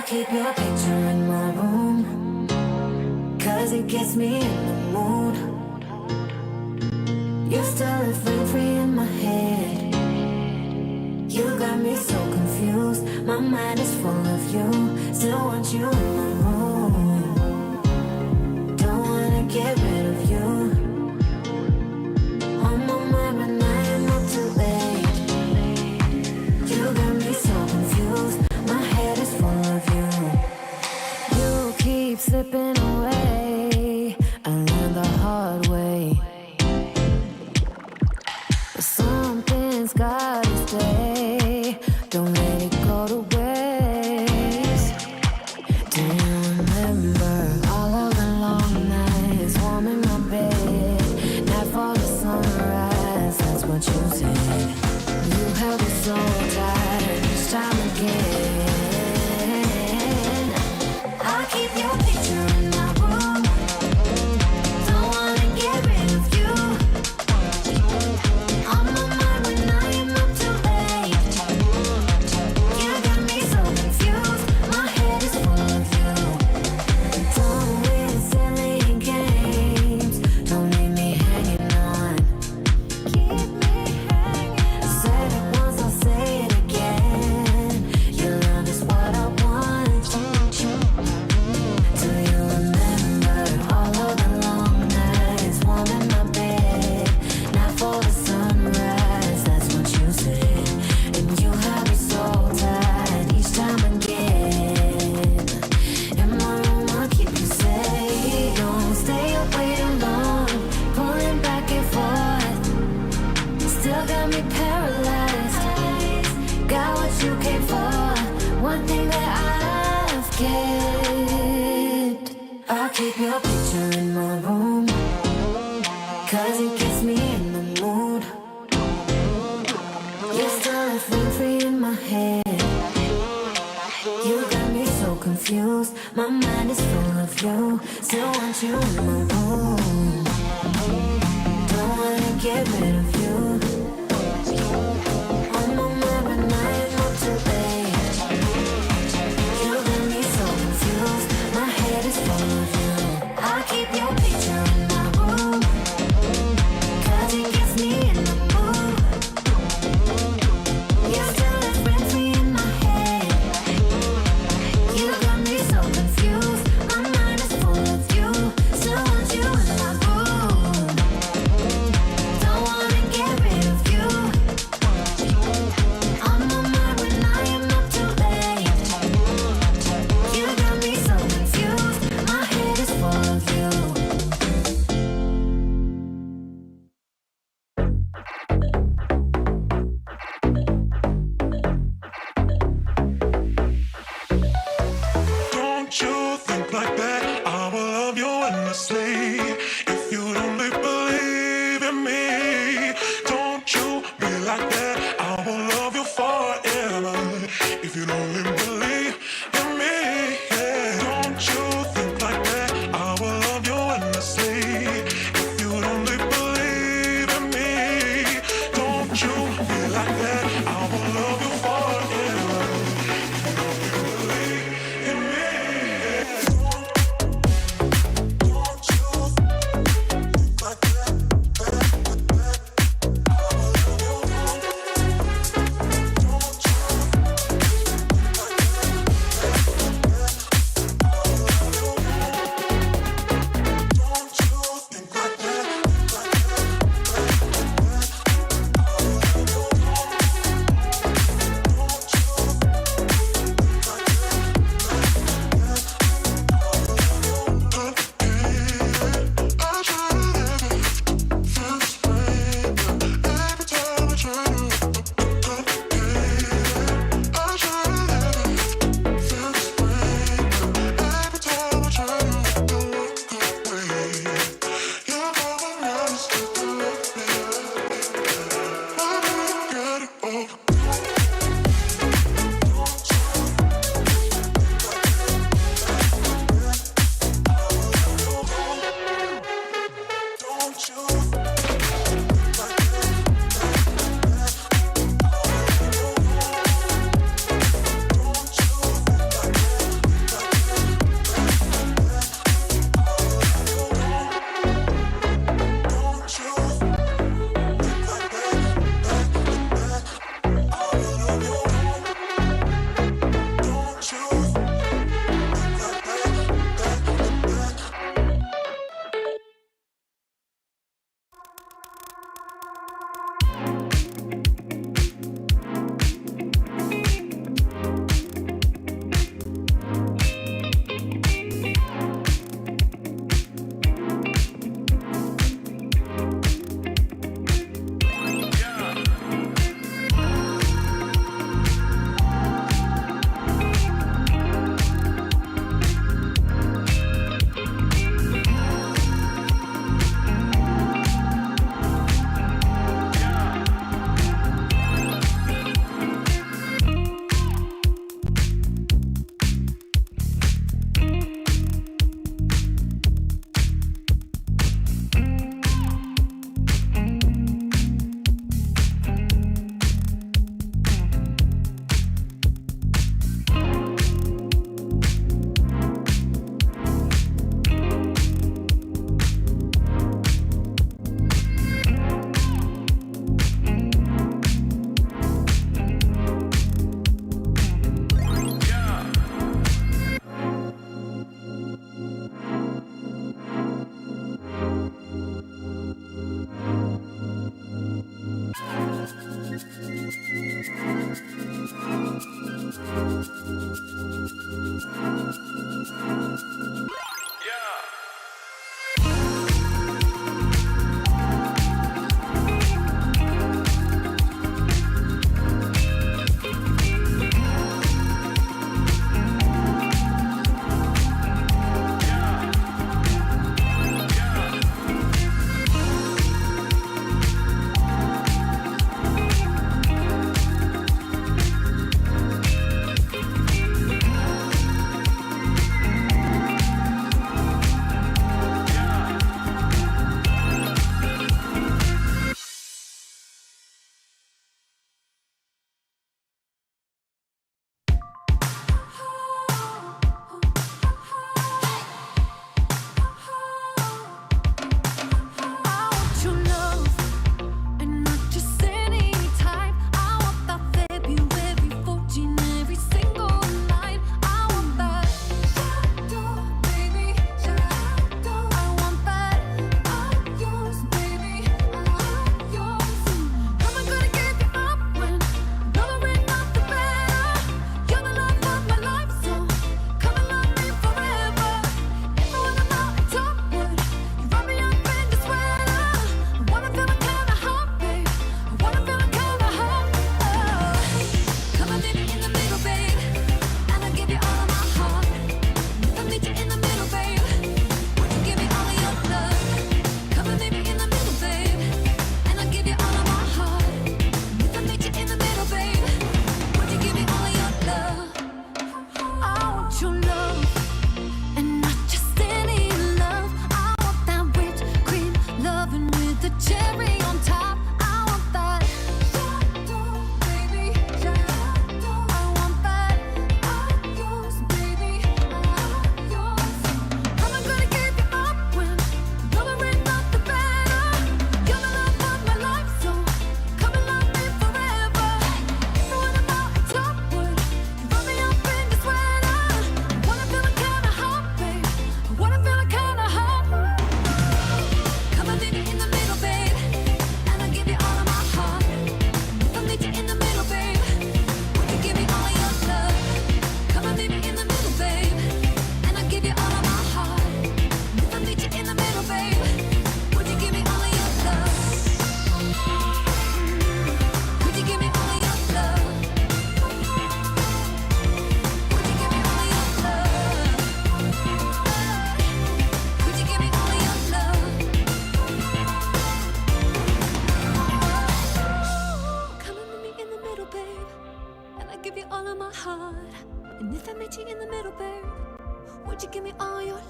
keep your picture in my room, 'cause it gets me in the mood. You still live free in my head. You got me so confused. My mind is full of you. Still want you in my room. Don't wanna get rid of you. On my mind, but I am up too late. You got me so confused. My head is full of you. You keep slipping away. I learned the hard way. But something's gotta stay. Don't let it go to waste. Do you remember all of the long nights, warm in my bed, nightfall to sunrise? That's what you said. You held me so tight each time again. I keep your picture in my room. Don't wanna get rid of you. On my mind when I am up too late. You got me so confused. My head is full of you. Don't win silly games. Don't leave me hanging on. Keep me hanging. I said it once, I'll say it again. Your love is what I want. Do you remember all of the long nights, warm in my bed, nightfall to sunrise? That's what you said. And you had me so tight each time again. In my room, I'll keep you safe. Don't stay up waiting long, pulling back and forth. Still got me paralyzed. Got what you came for. One thing that I've kept. I'll keep your picture in my room, 'cause it gets me in the mood. You still live free in my head. You got me so confused. My mind is full of you. Still want you in my room. Don't wanna get rid of you. On my mind when I am up too late. You got me so confused. My head is full of you. I keep your picture in my room, 'cause it gets me in the mood. You still live free in my head. You got me so confused. My mind is full of you. Still want you in my room. Don't wanna get rid of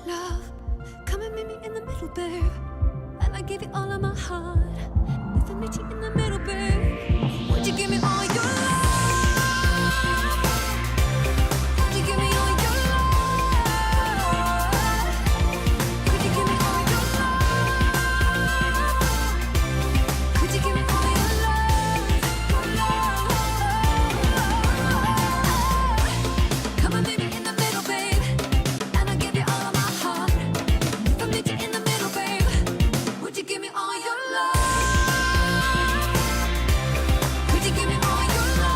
love. Come and meet me in the middle, babe. And I give you all of my heart. If I meet you in the middle, babe, would you give me all your love? Would you give me all your love? Would you give me all your love? Would you give me all your love? Your love. Come and meet me in the middle, babe. And I give you all of my heart. If I meet you in the middle, babe, would you give me all your love? Would you give me all your love?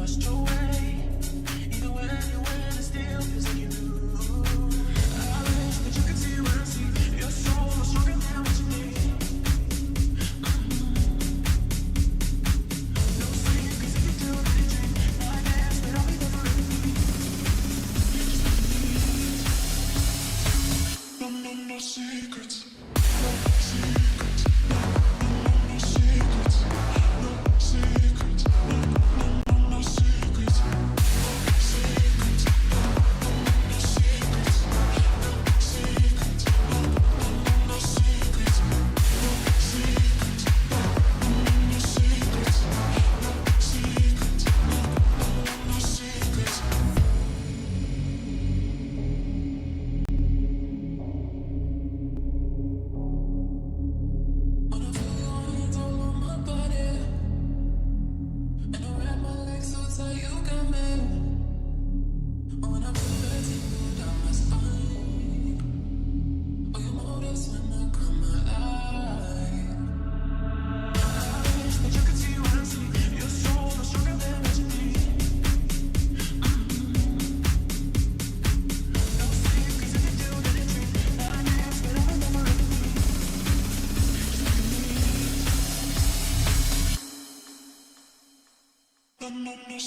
lost your way. Even when you win, it still feels like you lose. I wish that you could see what I see. Your soul is stronger than what you need. No secrets if you do let it dream. I guess that I'll be there forever. No secrets. No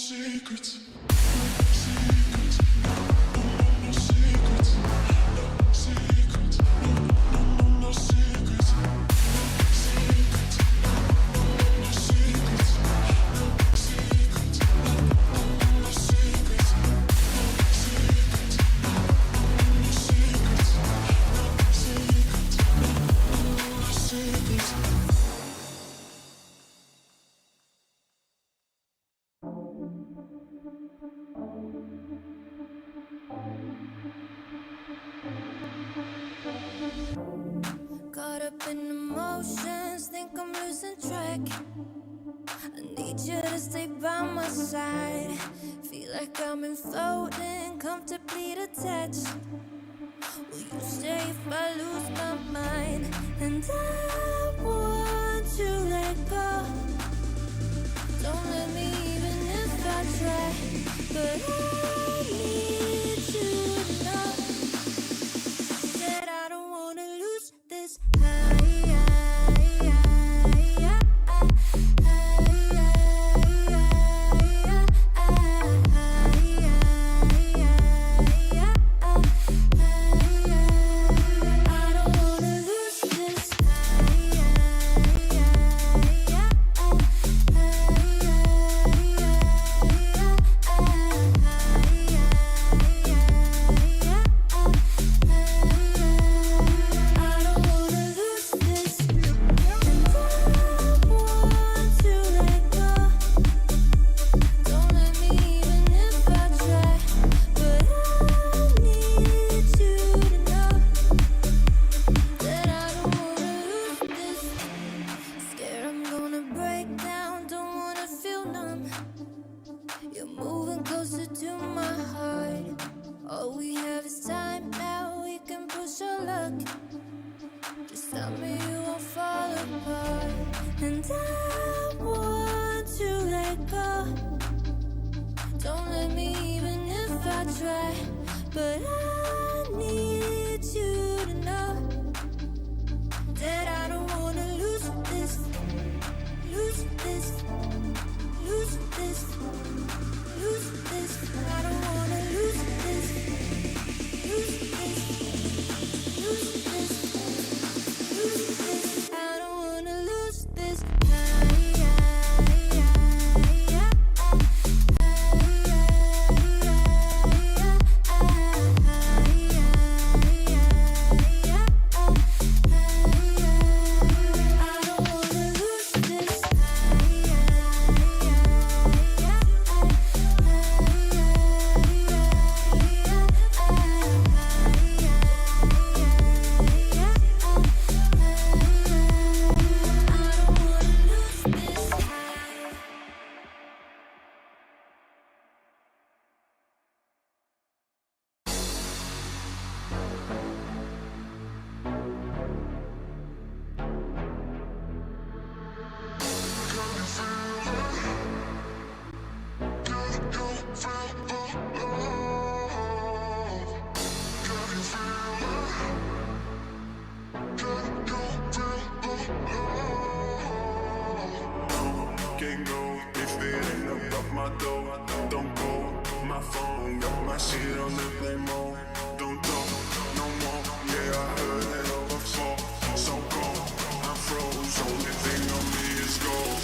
secrets. Caught up in emotions, think I'm losing track. I need you to stay by my side. Feel like I'm in floating, comfortably detached. Will you stay if I lose my mind? And I want to let go. Don't let me even if I try. But I need you to know that I don't wanna lose this high. I don't wanna lose this I don't wanna lose this, and I want to let go. Don't let me even if I try, but I need you to know that I don't wanna lose this. Scared I'm gonna break down, don't wanna feel numb. You're moving closer to my heart. All we have is time now, we can push our luck. Just tell me you won't fall apart. And I want to let go. Don't let me even if I try. But I need you to know that I don't wanna lose this. Lose this. Lose this. Lose this. I don't wanna lose this. Lose this. Lose this. Lose this. I don't wanna lose this. my phone, got my shit on airplane mode. Don't talk no more, yeah, I heard it overflow. So cold, I froze, only thing on me is gold.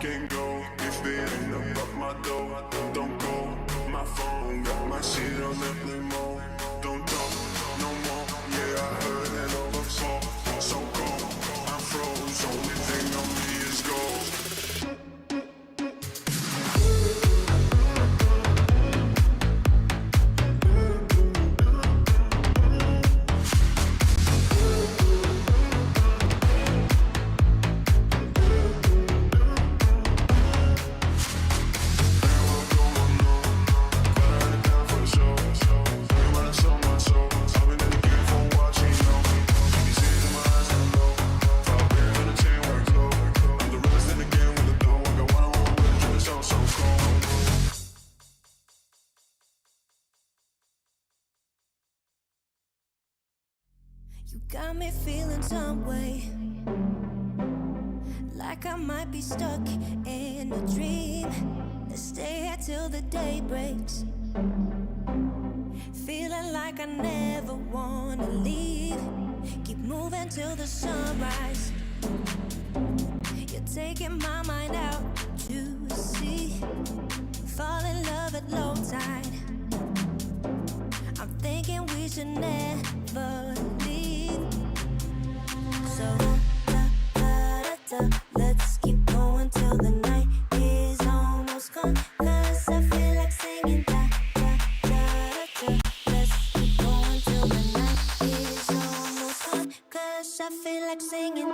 Can't go if it ain't about my dough. Don't call my phone, got my shit on airplane mode. Don't talk no more, yeah, I heard it overflow. So cold, I froze, only thing on me is gold. You got me feeling some way, like I might be stuck in a dream. Let's stay here till the day breaks, feeling like I never wanna leave. Keep moving till the sunrise. You're taking my mind out to sea. Fall in love at low tide. I'm thinking we should never leave. So let's keep going till the night is almost gone. 'Cause I feel like singing Let's keep going till the night is almost gone. 'Cause I feel like singing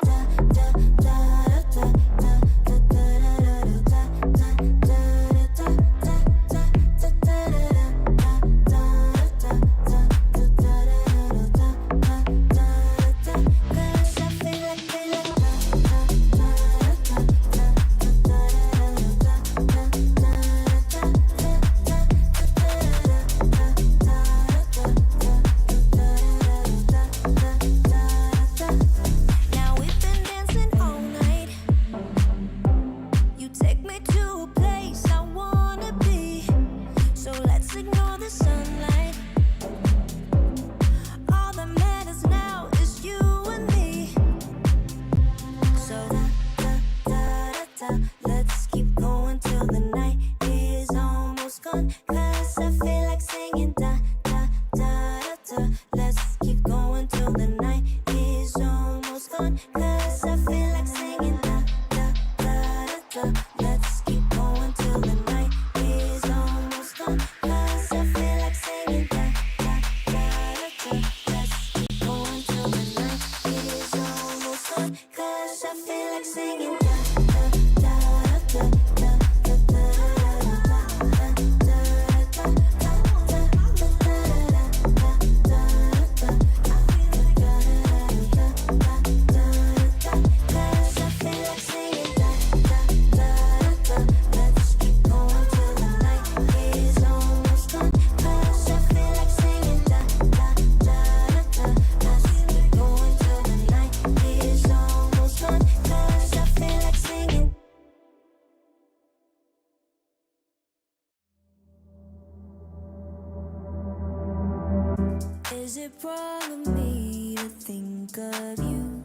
Is it wrong of me to think of you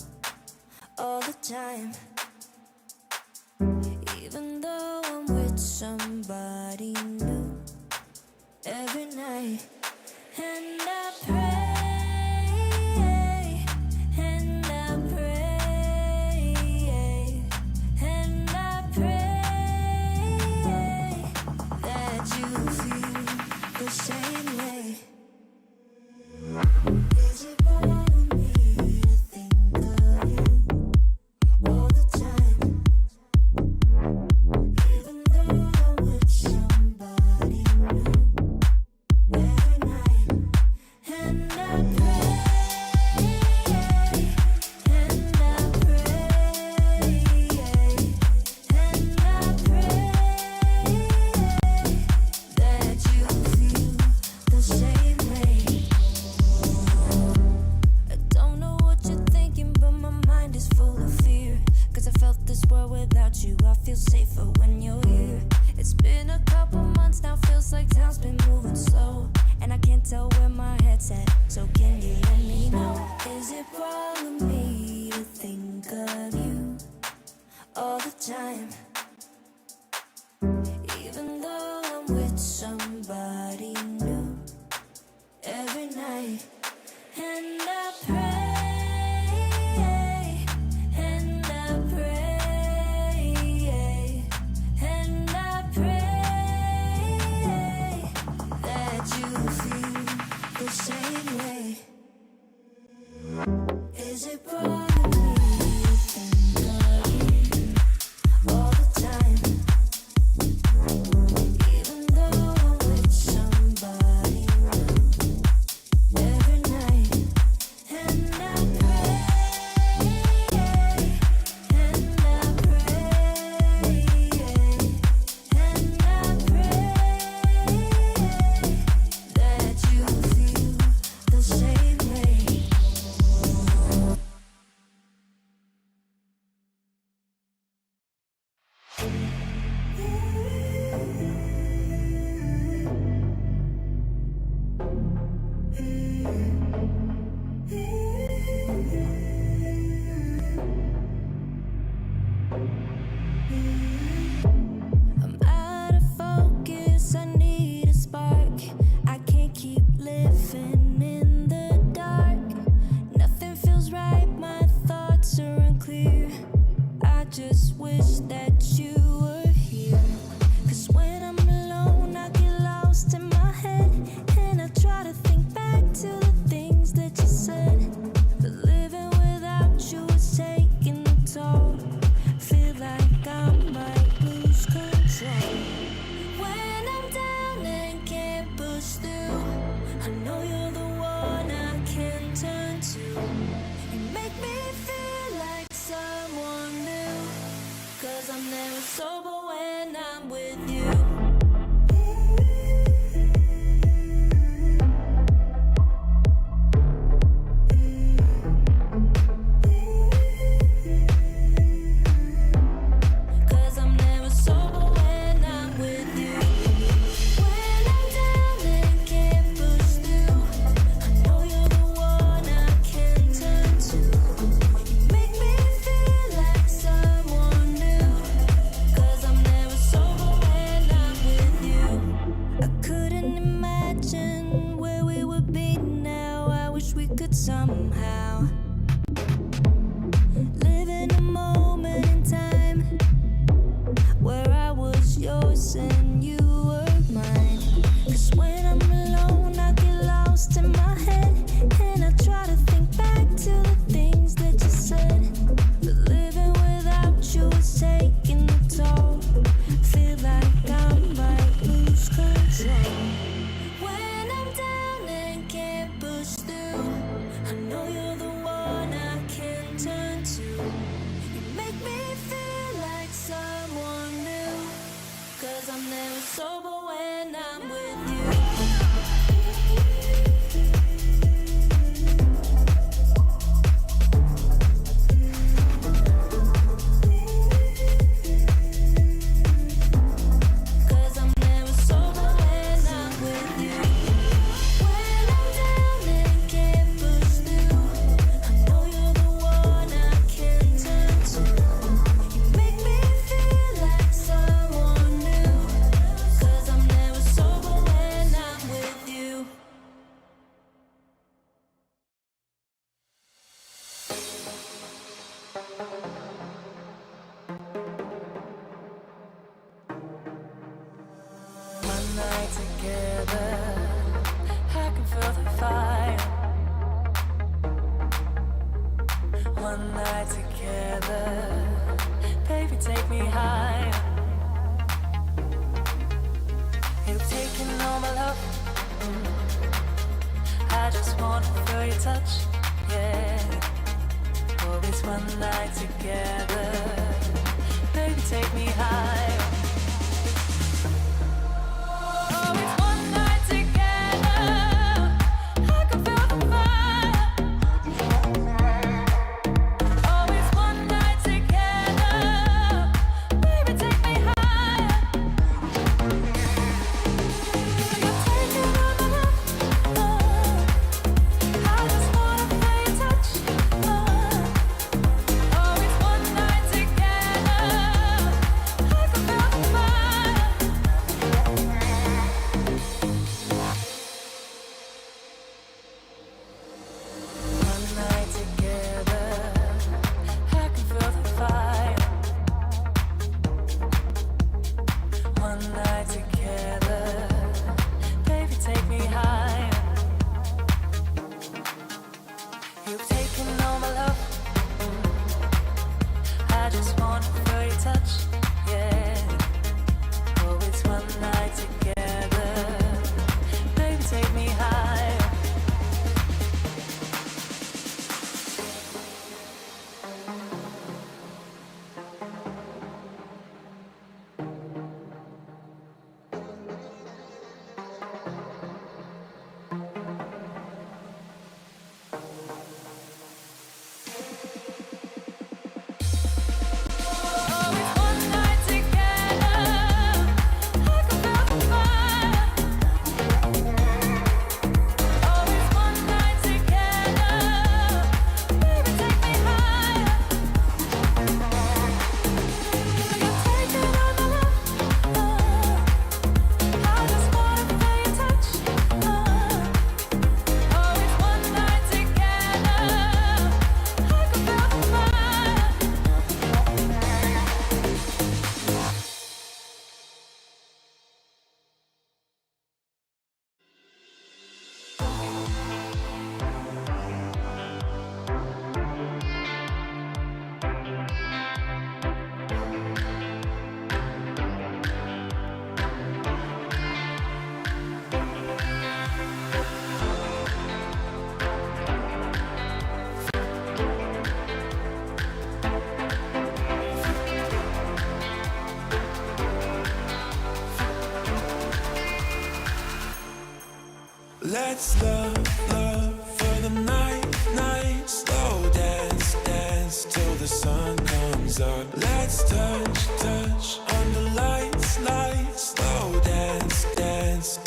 all the time? Even though I'm with somebody new every night. And I pray, and I pray of you all the time. Even though I'm with somebody new every night. And I pray, and I pray, and I pray that you feel the same way. Is it wrong of me to think of you all the time? Even though I'm with somebody new every night. And I pray, and I pray, and I pray that you feel the same way. I'm out of focus, I need a spark. I can't keep living in the dark. Nothing feels right, my thoughts are unclear. I just wish that you were here. 'Cause when I'm alone, I get lost in my head. And I try to think back to the things that you said. But living without you is taking a toll. Feel like I might lose control. When I'm down and can't push through, I know you're the one I can turn to. You make me feel like someone new. 'Cause I'm never sober when I'm with you. Cause I'm never sober when I'm with you. When I'm down and can't push through, I know you're the one I can turn to. You make me feel like someone new. 'Cause I'm never sober when I'm with you. I couldn't imagine where we would be now. I wish we could somehow live in a moment in time where I was yours and you were mine. 'Cause when I'm alone, I get lost in my head. And I try to think back to the things that you said. But living without you is taking a toll. Feel like I might lose control. When I'm down and can't push through, I know you're the one I can turn to. You make me feel like someone new. 'Cause I'm never sober when I'm with you. Cause I'm never sober when I'm with you. When I'm down and can't push through, I know you're the one I can turn to. You make me feel like someone new. 'Cause I'm never sober when I'm with you. One night together, I can feel the fire. One night together, baby, take me higher. You've taken all my love. I just wanna feel your touch, yeah. Oh, it's one night together, baby, take me higher. Oh, it's one night together, I can feel the fire. Oh, it's one night together, baby, take me higher. You're taking all my love, I just wanna feel your touch, oh, it's Let's love for the night, night. Slow dance, dance till the sun comes up. Let's touch under lights, lights. Slow dance, dance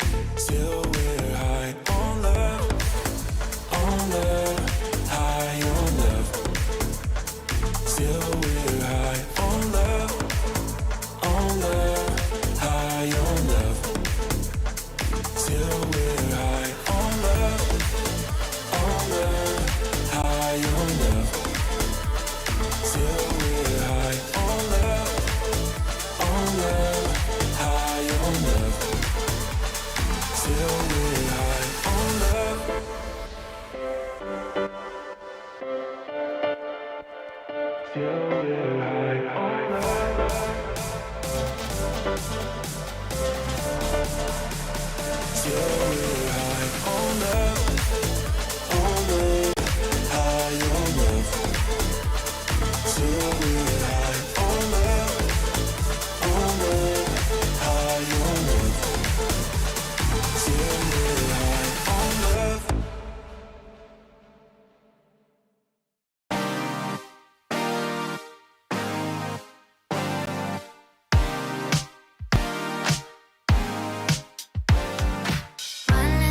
till we're high on love, high on love. Till we're high on love, high on love. Till we're high on love, high on love. Till we're high on love, high on love. Till we're high on love. Till we're high on love. Till we're high on love, high on love. Till we're high on love, high on love. Till we're high on love. Running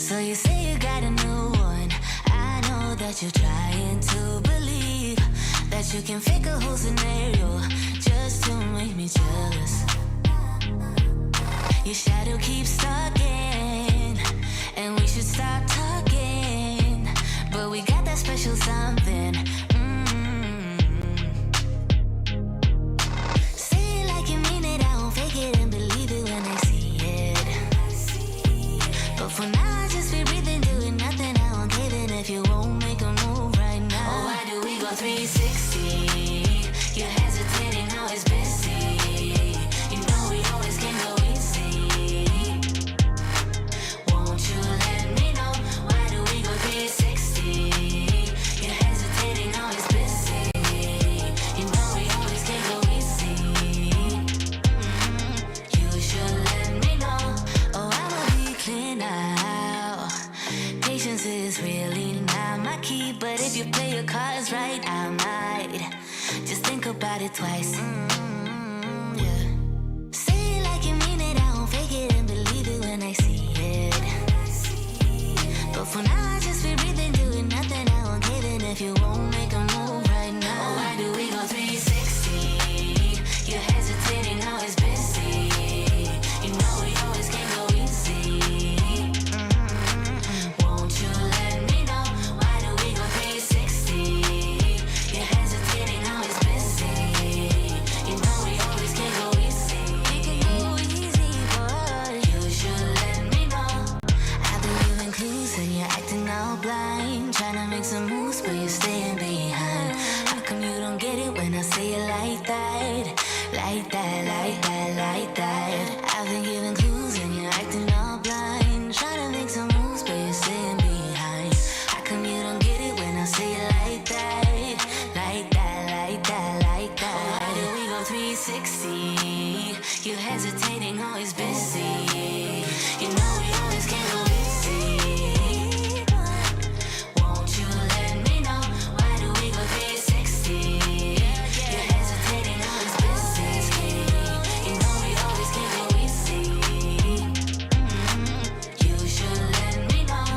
So you say you got a new one. I know that you're trying to believe that you can fake a whole scenario just to make me jealous. Your shadow keeps talking, and we should stop talking. But we got that special something. Say it like you mean it, I won't fake it and believe it when I see it. But for now, I just be breathing, doing nothing. I won't cave in if you won't make a move right now. Oh, why do we go 360? You're hesitating, now it's busy. You know we always can go easy. Won't you let me know? Why do we go 360? You're hesitating, now it's busy. You know we always can go easy. You should let me know. Oh, I'ma be clear now. Patience is really not my key, but if you play your cards right, I might just think about it twice. Yeah. Say it like you mean it, I won't fake it and believe it when I see it. But for now, I just be breathing, doing nothing. I won't cave in if you won't make a move right now. Oh, why do we go 360? You're hesitating, now it's busy. You know we always can go easy. Won't you let me know? Why do we go 360? You're hesitating, now it's busy. You know we always can go easy. We can go easy, boy. You should let me know. I've been giving clues and you're acting all blind. Trying to make some moves, but you're staying behind. How come you don't get it when I say it like that? Like that, like that, like that. I've been giving clues and you're acting all blind. Trying to make some moves, but you're staying behind. How come you don't get it when I say it like that? Like that, like that, like that. Oh, why do we go 360? You're hesitating, always busy. You know we always can go easy. Won't you let me know? Why do we go 360? You're hesitating, always busy. You know we always can go easy. You should let me know.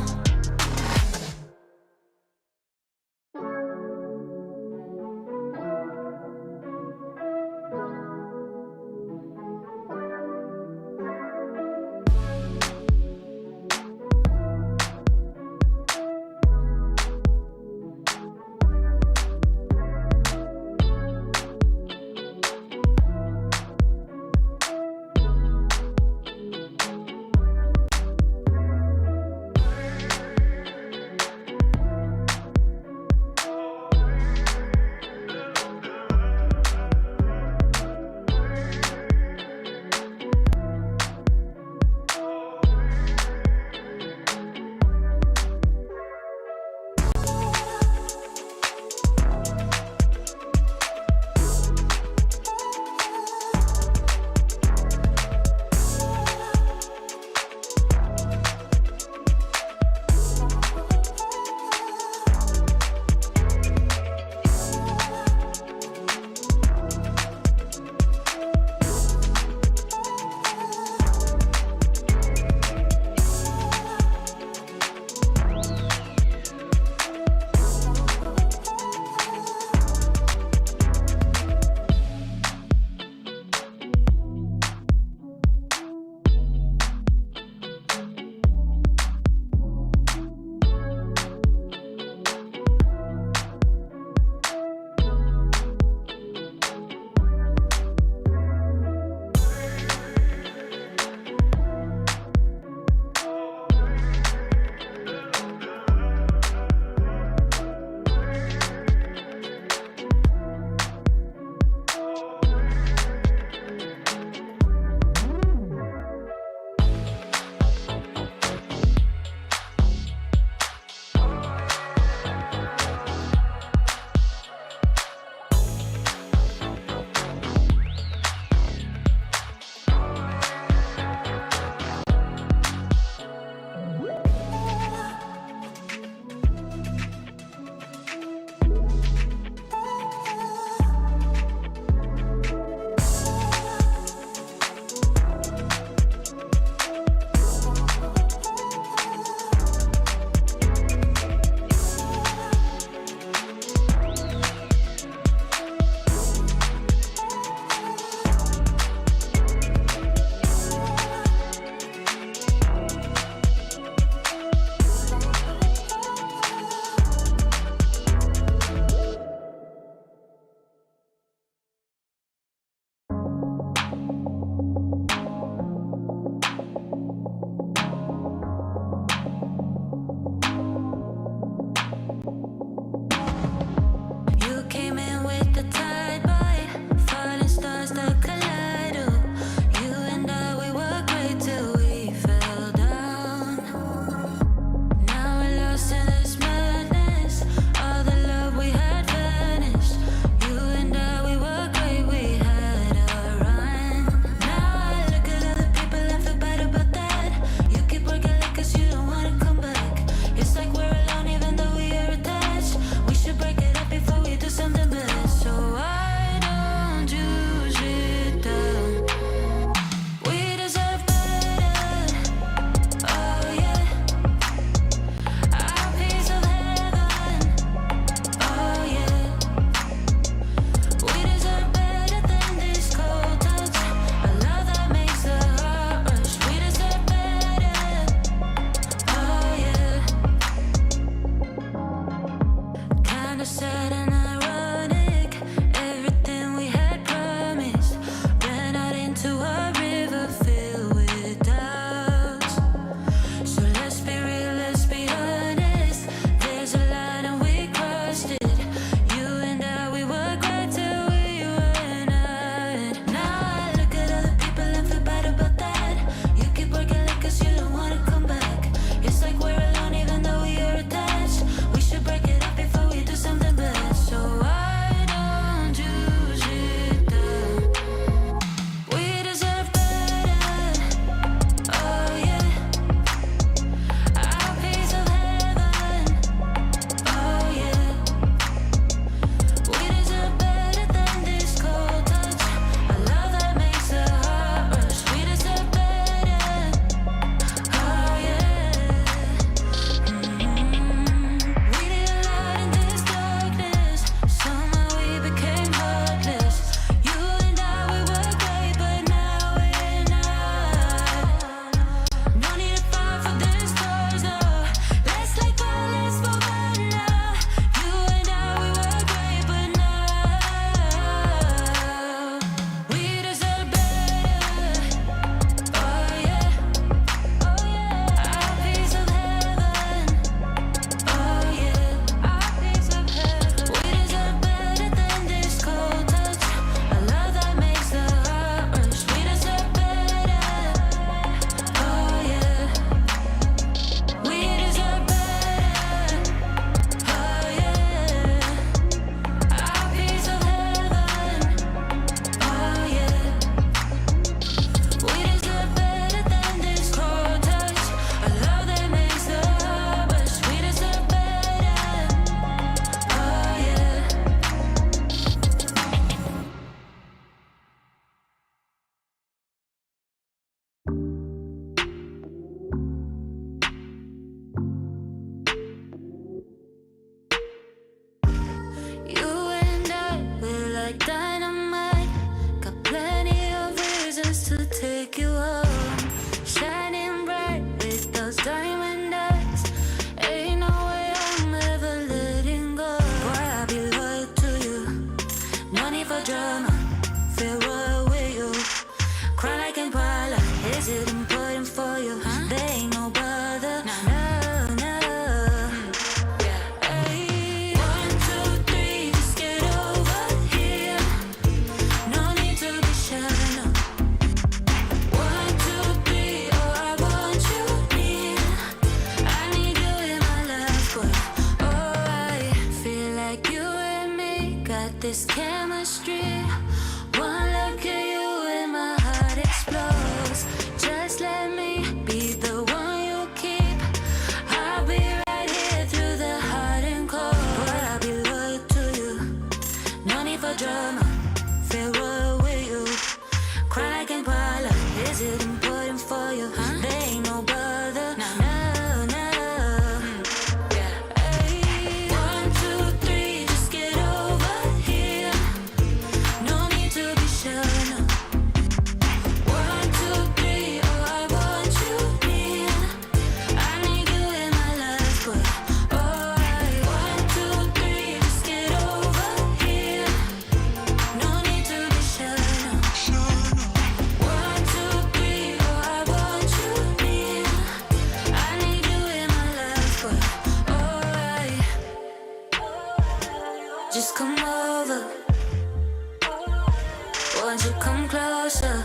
won't you come closer?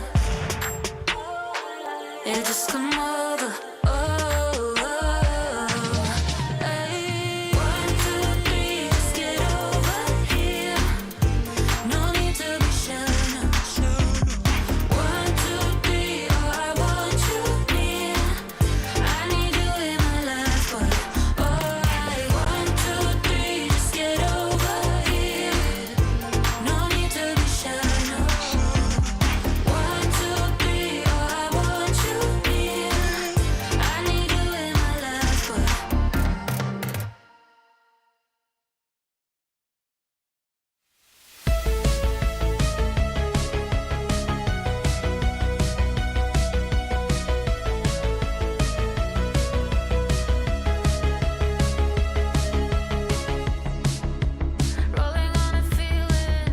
Yeah, just come over. Oh, hey. 1, 2, 3, just get over here. No need to be shy. 1, 2, 3, oh, I want you near. I need you in my life, but alright. 1, 2, 3, just get over here. No need to be shy. 1, 2, 3, oh, I want you near. I need you in my life, but rolling on a feeling,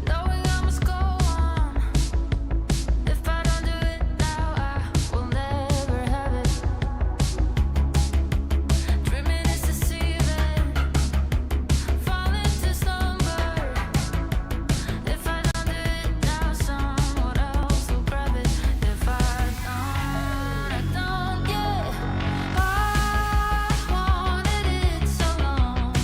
knowing I must go on. If I don't do it now, I will never have it. Dreaming is deceiving, falling to slumber. If I don't do it now, someone else will grab it. If I don't get, I wanted it so long.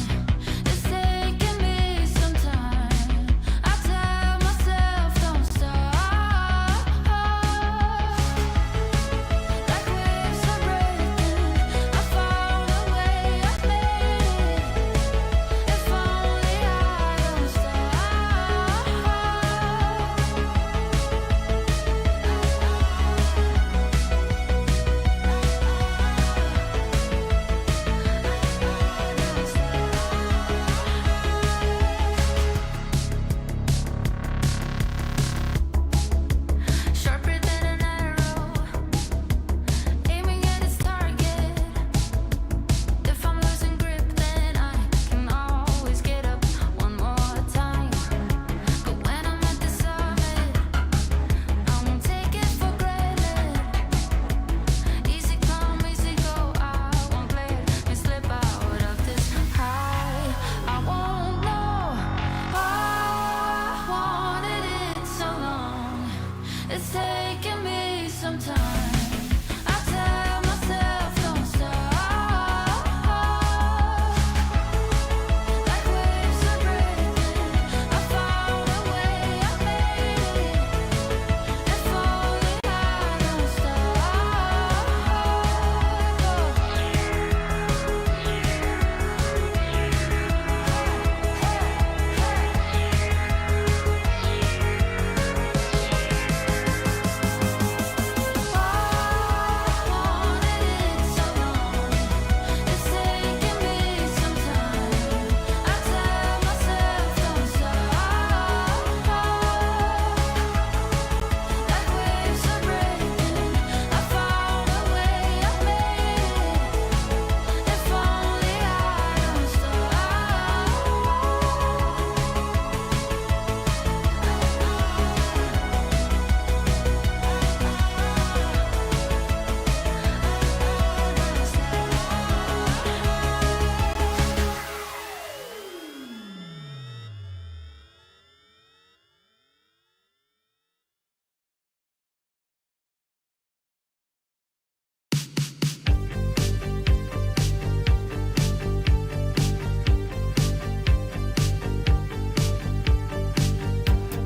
It's taking me some time. I tell myself don't stop. Like waves are breaking, I found a way, I made it. If only I don't stop. Sharper than an arrow, aiming at its target. If I'm losing grip, then I can always get up one more time. But when I'm at the summit, I won't take it for granted. Easy come, easy go, I won't play it and slip out of this high. I won't know. I wanted it so long. It's taking me some time. I tell myself don't stop. Like waves are breaking, I found a way, I made it. If only I don't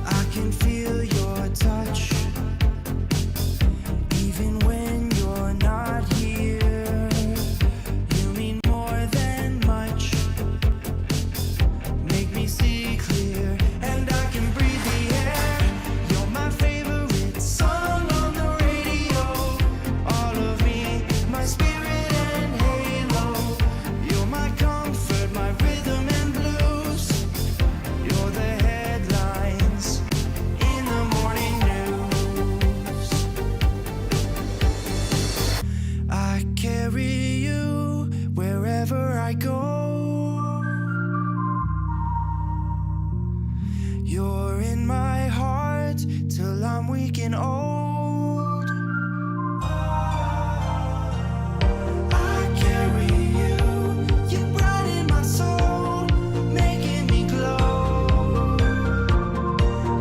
I can feel your touch, even when you're not here. You mean more than much. Make me see clear, and I can breathe the air. You're my favorite song on the radio. All of me, my spirit and halo. You're my comfort, my rhythm and blues. You're the headlines in the morning news. I carry you wherever I go. You're in my heart till I'm weak and old. I carry you, you brighten my soul, making me glow.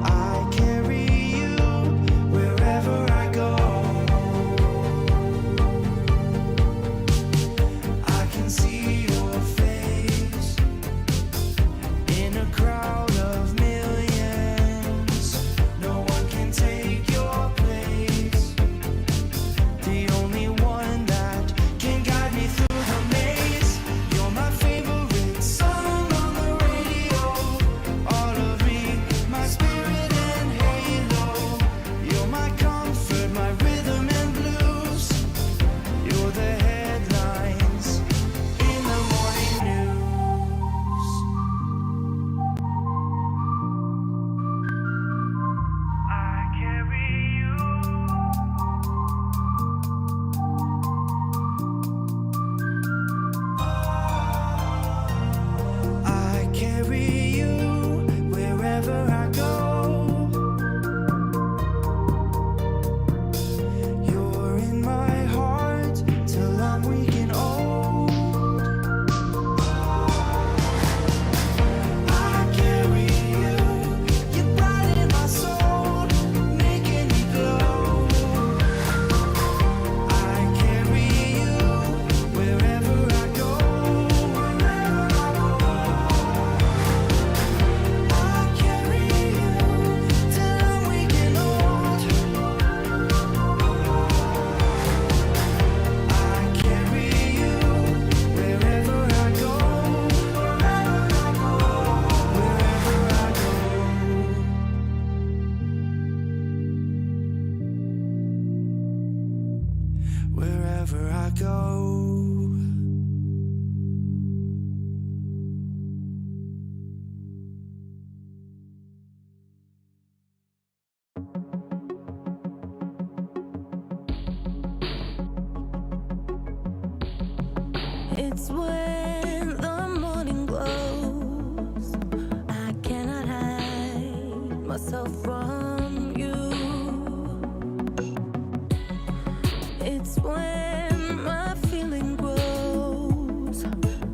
I I go. It's when the morning glows. I cannot hide myself from you. It's when my feeling grows.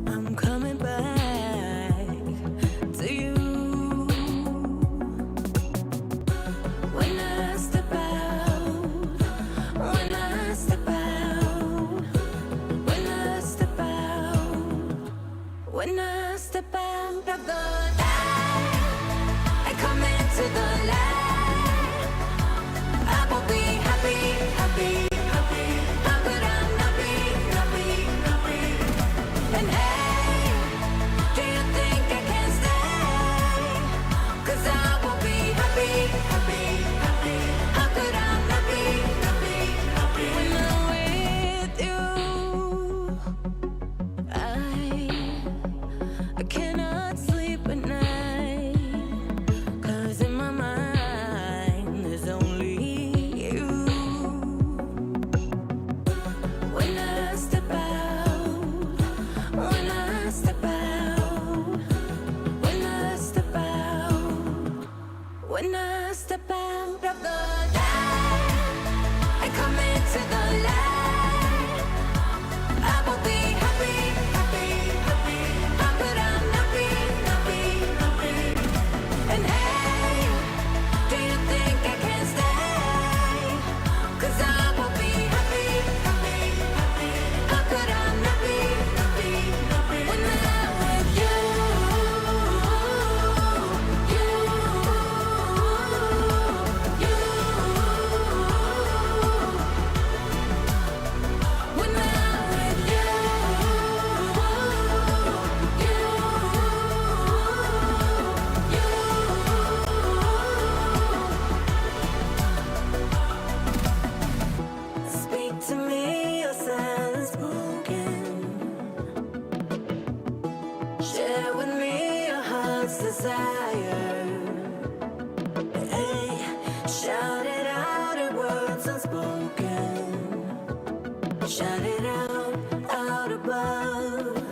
I'm coming back to you. When I step out, when I step out, when I step out, when I step out of the light, I come into the light. I will be happy, happy, happy. How could I not be, not be, not be? And hey, do you think I can stay? 'Cause I will be happy, happy, happy. How could I not be, not be, not be? When I'm with you, I cannot sleep at night, 'cause in my mind there's only you. When I step out, when I step out, when I step out, when I step out of the light, I come into the light. I will be happy, happy, happy. How could I not be, not be, not be? And hey, do you think I can stay? 'Cause I will be happy, happy, happy. How could I not be, not be, not be? When I'm with you, you, you. When I'm with you, speak to me, your silence broken. Share with me your heart's desire. Hey, shout it out in words unspoken. Shout it out above.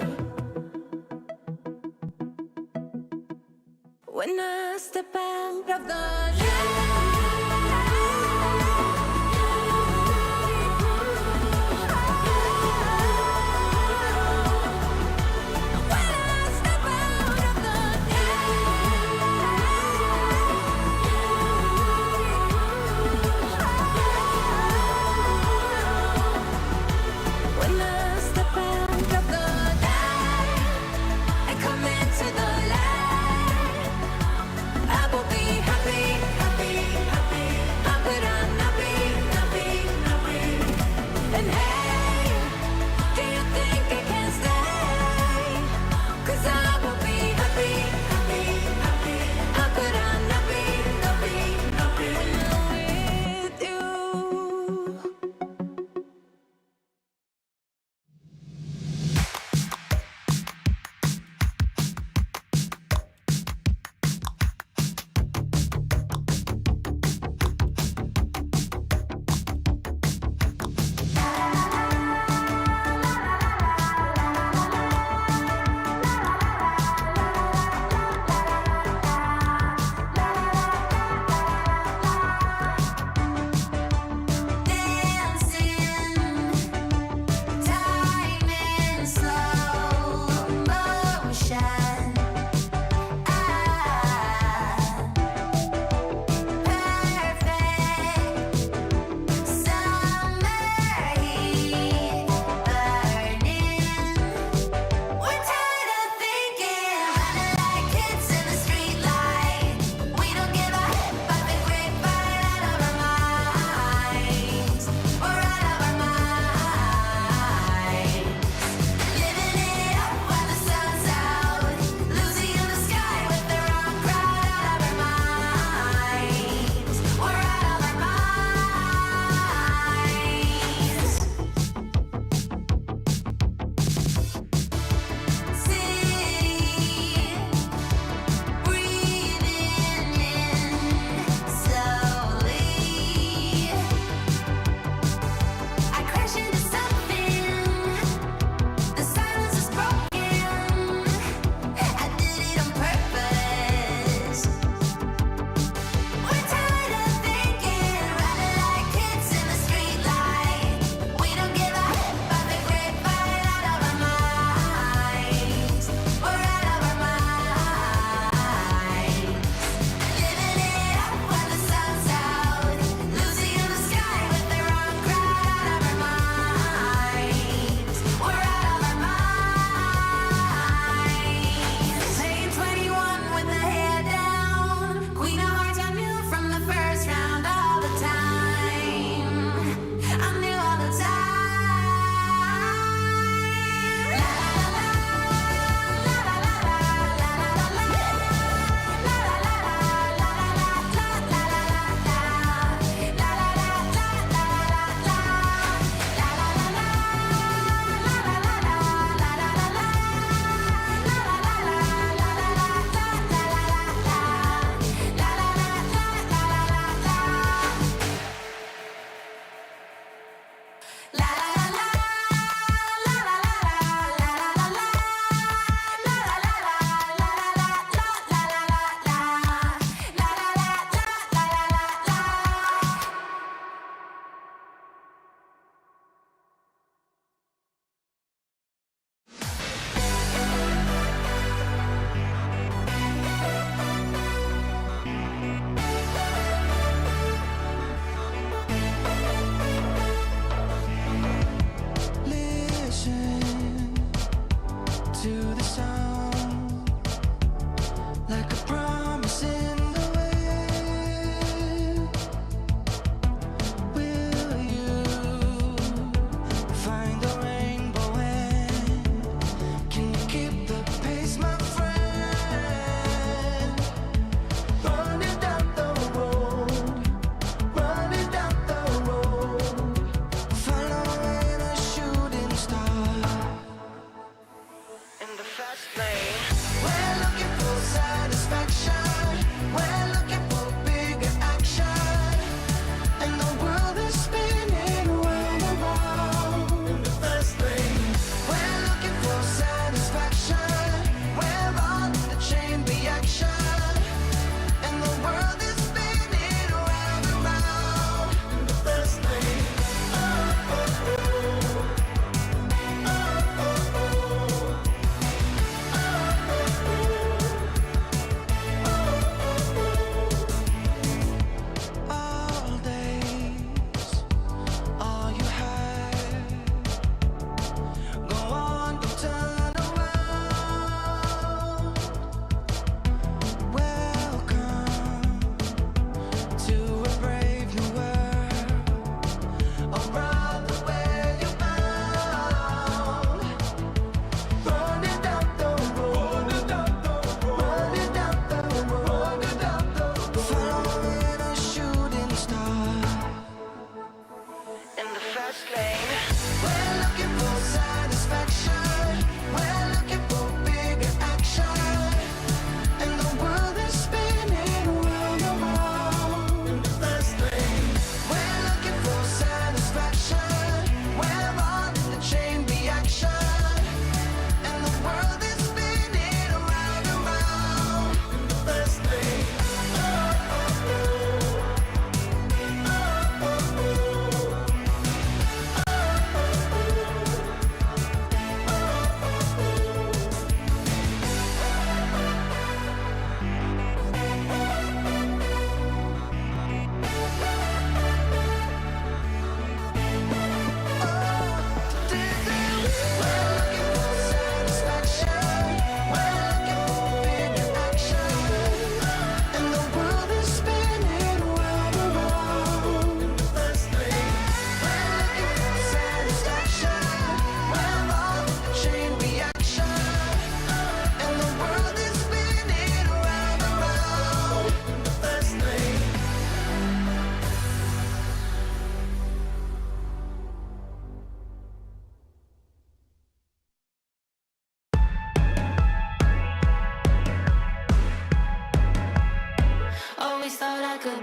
When I step out of the when I step out of the light, I come into the light. I will be happy,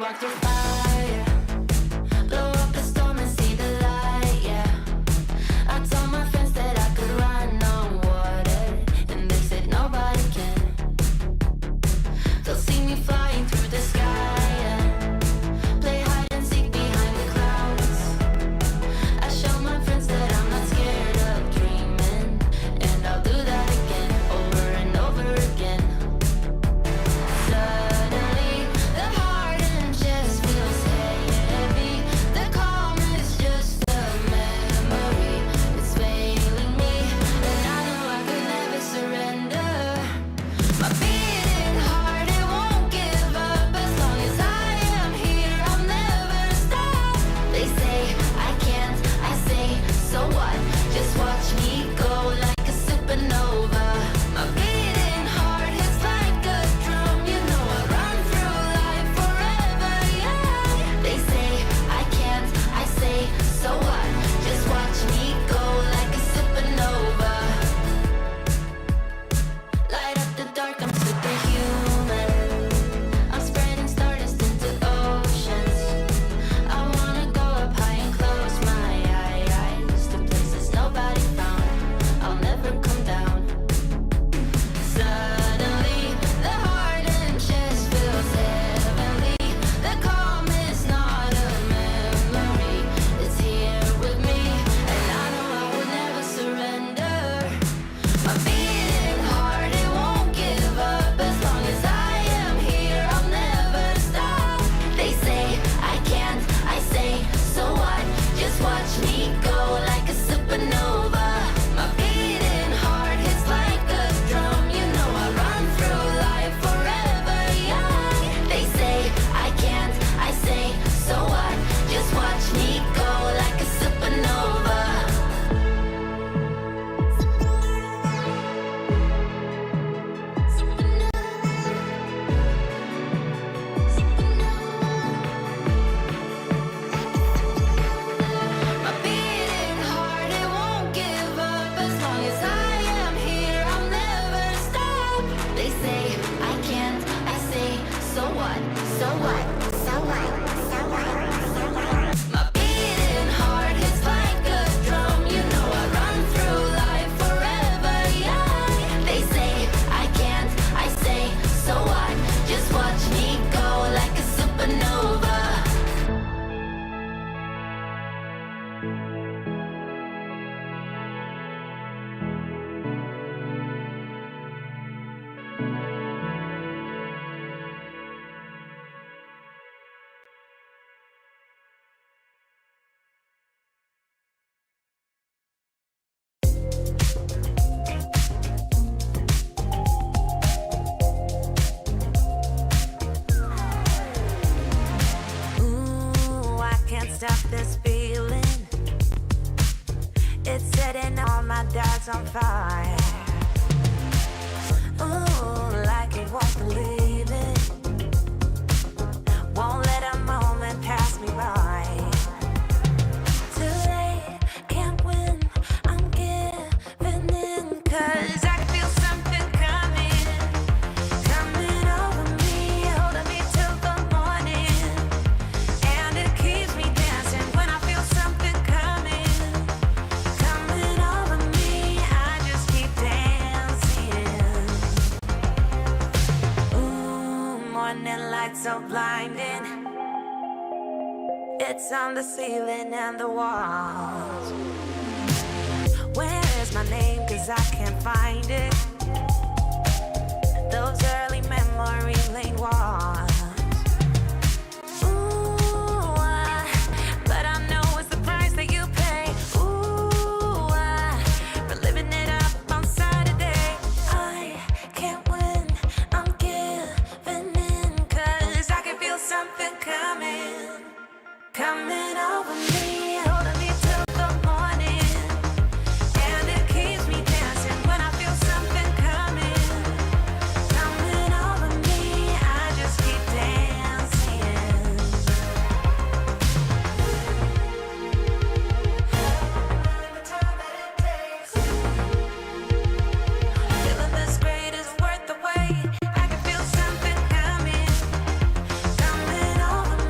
walk through fire, blow up the storm and see the light, yeah. I told my friends that I could run on water, and they said nobody can. They'll see me flying through the sky, yeah. Play hide and seek behind the clouds. I show my friends that I'm not scared of dreaming, and I'll do that again, over and over again. Suddenly, the heart and chest feels heavy. The calm is just a memory. It's failing me, and I know I could never surrender. My beating heart, it won't give up. As long as I am here, I'll never stop. They say I can't, I say, so what? Just watch me go like a supernova. My beating heart hits like a drum. You know I run through life forever, yeah. They say I can't, I say, so what? Just watch me go like a supernova. Light up the dark, I'm superhuman. I'm spreading stardust into oceans. I wanna go up high and close my eyes to places nobody found. I'll never come down. Suddenly, the heart and chest feels heavenly. The calm is not a memory. It's here with me, and I know I will never surrender. My beating heart, it won't give up. As long as I am here, I'll never stop. They say I can't, I say, so what? Just watch me go like a supernova. My beating heart hits like a drum. You know I run through life forever young. They say I can't, I say, so what? Just watch me go like a supernova. My beating heart, it won't give up. As long as I am here, I'll never stop. They say I can't, I say, so what? So what? So what? So what? So what? My beating heart hits like a drum. You know I run through life forever young. They say I can't, I say, so what? Just watch me go like a supernova. Ooh, I can't stop this feeling. It's setting all my doubts on fire. Ooh, like you won't believe it. Won't let a moment pass me by. Too late, can't win. I'm giving in, 'cause I can feel something coming over me, holding me till the morning. And it keeps me dancing when I feel something coming over me. I just keep dancing. Ooh, morning light so blinding. It's on the ceiling and the walls. Where is my name? 'Cause I can't find it. Those early memory lane walls. Ooh, but I know it's the price that you pay. Ooh, for living it up on Saturday. I can't win, I'm giving in, 'cause I can feel something coming over me, holding me till the morning. And it keeps me dancing when I feel something coming over me. I just keep dancing. Feeling this great is worth the wait. I can feel something coming over me.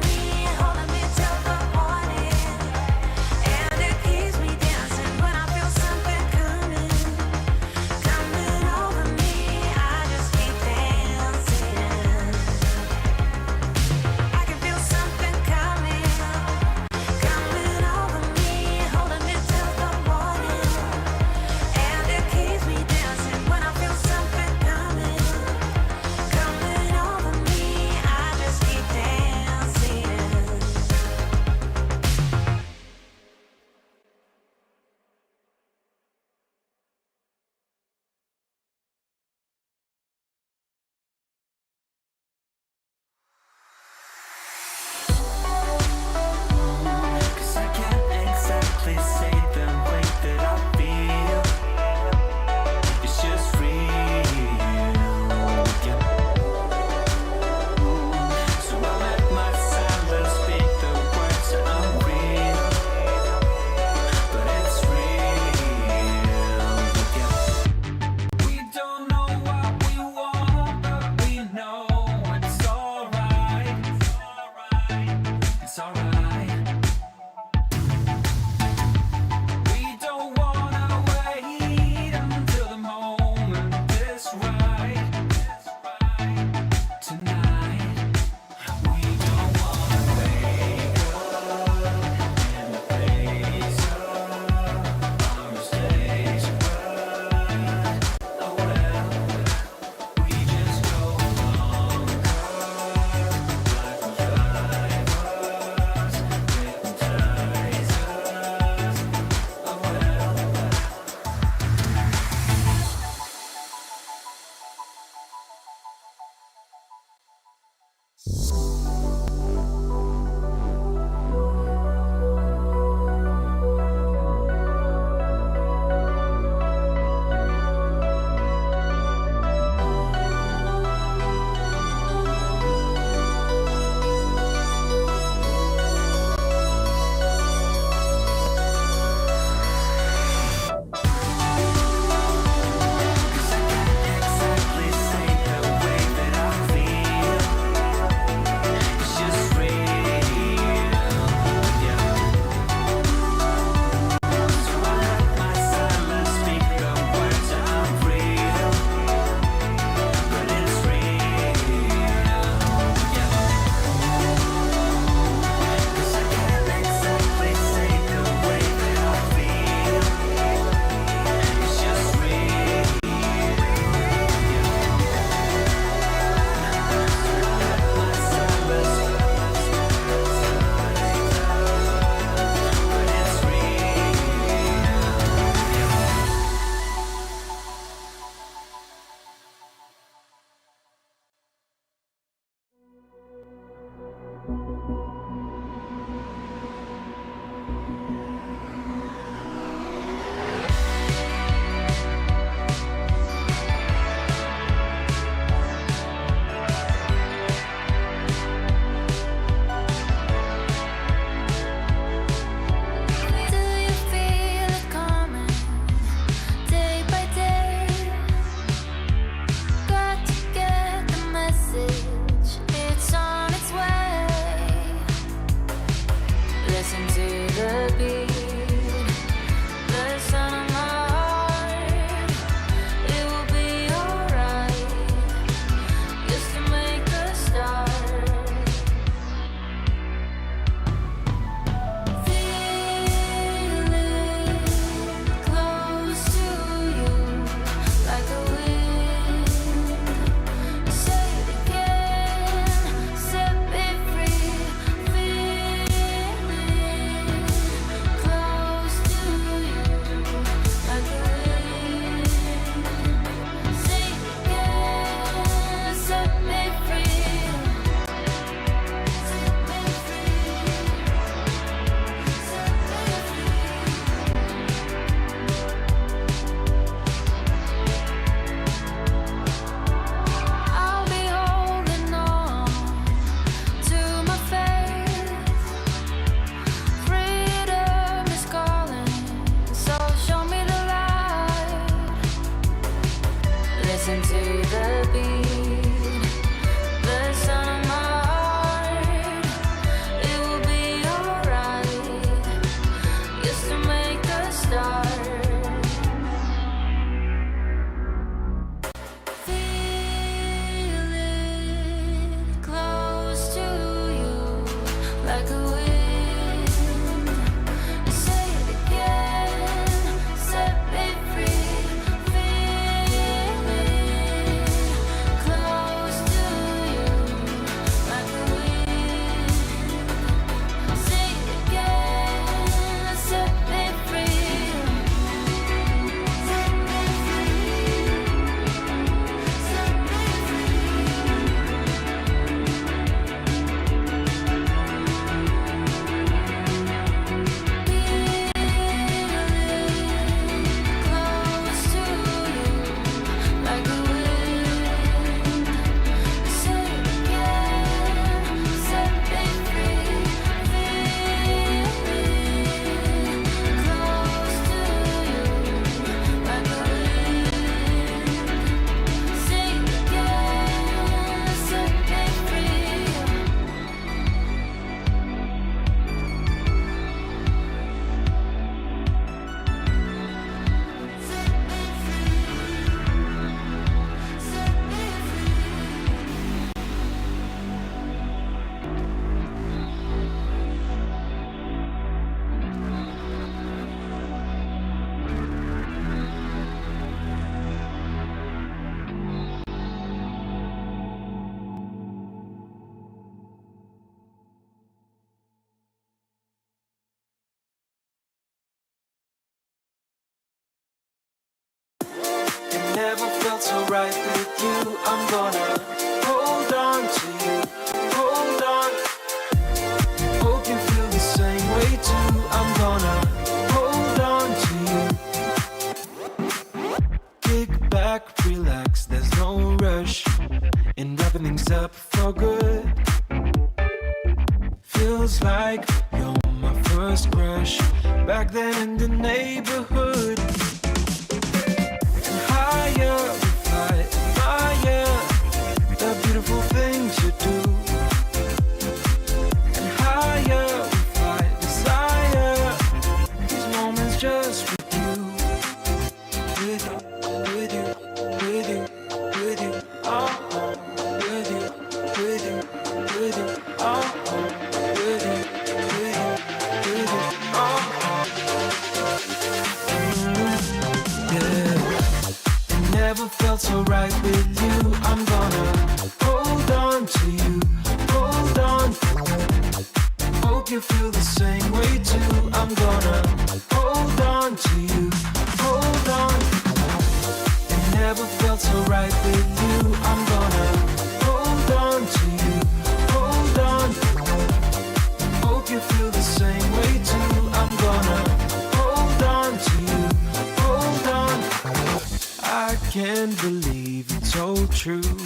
feels like you're my first crush back then in the neighborhood. And higher we fly, higher, the beautiful things you do. And higher we fly, desire, these moments just with you. With you, with you, with you, with you, oh, with you, with you, with you, oh, with you, with you, with you, oh. Yeah, it never felt so right with you. I'm gonna hold on to you, hold on. Hope you feel the same way too. I'm gonna hold on to you, hold on. It never felt so right with you. I'm gonna hold on to you, hold on. Hope you feel the same way too. I'm gonna hold on to you, hold on. I can't believe it's so true.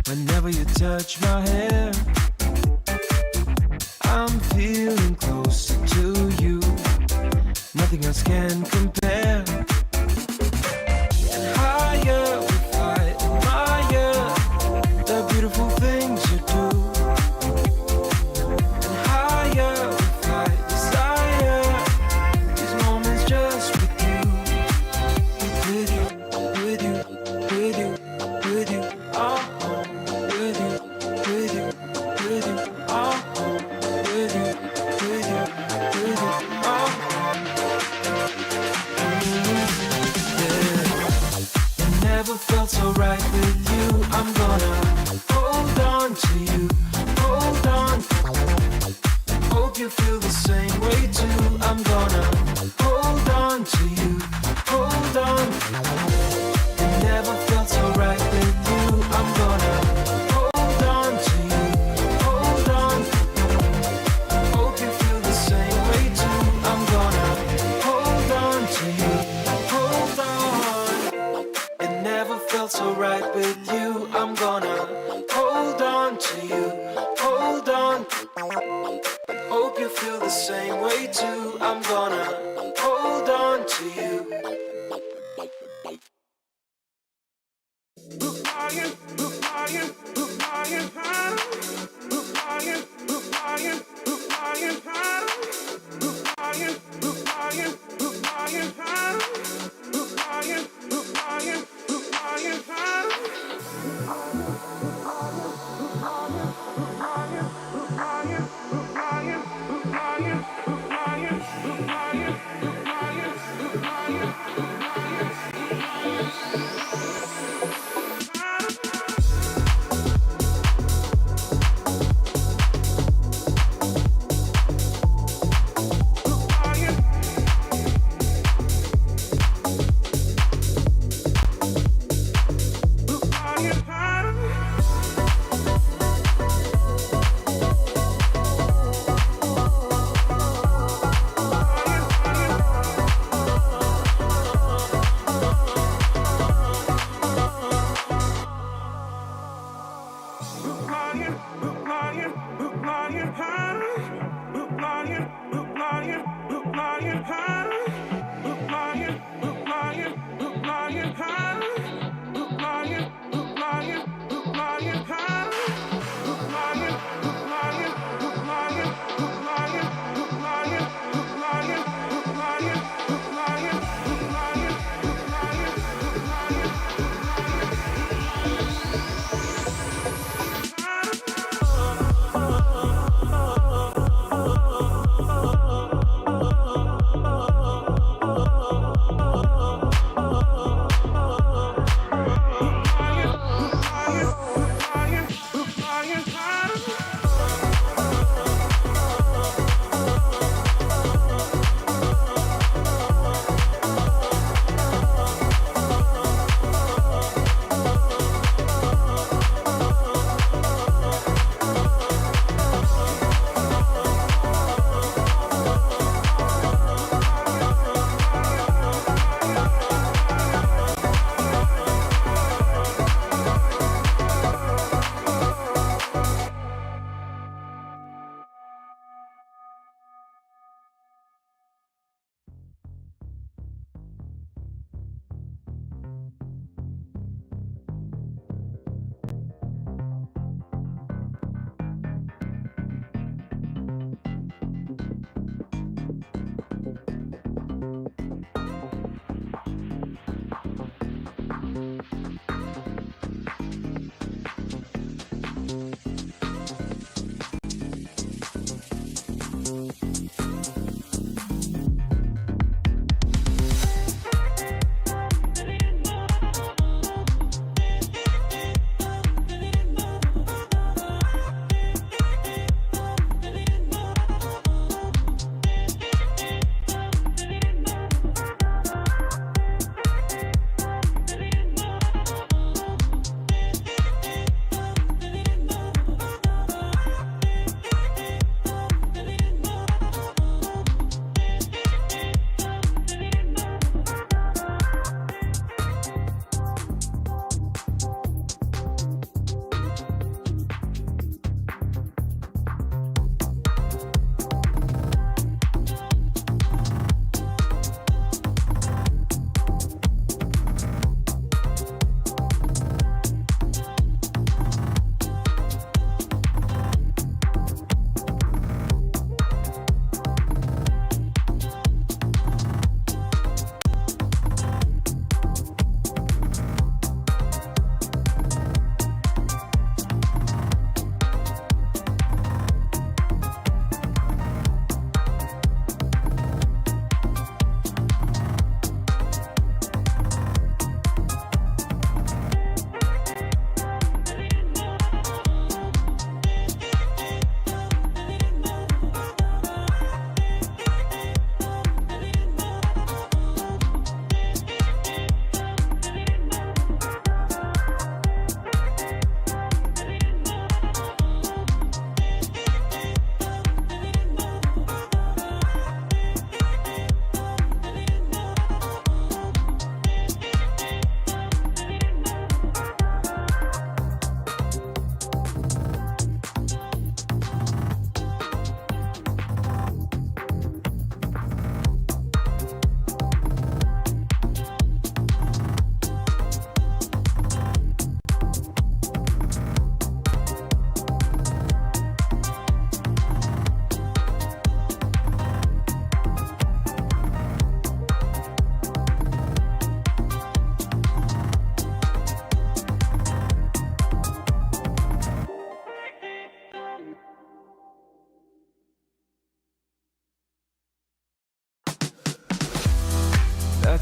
Whenever you touch my hair, I'm feeling closer to you. Nothing else can compare. And higher we fly, higher, the beautiful things you do. And higher we fly, desire, these moments just with you. With you, with you, with you, with you, oh, with you, with you, with you, oh, with you, with you, with you, oh. Yeah, it never felt so right with you. I'm gonna hold on to you, hold on. Hope you feel the same way too. I'm gonna hold on to you, hold on. It never felt so right with you. I'm gonna hold on to you, hold on. Hope you feel the same way too. I'm gonna hold on to you, hold on. It never felt so right with you. I'm gonna hold on to you, hold on. Hope you feel the same way too. I'm gonna hold on to you.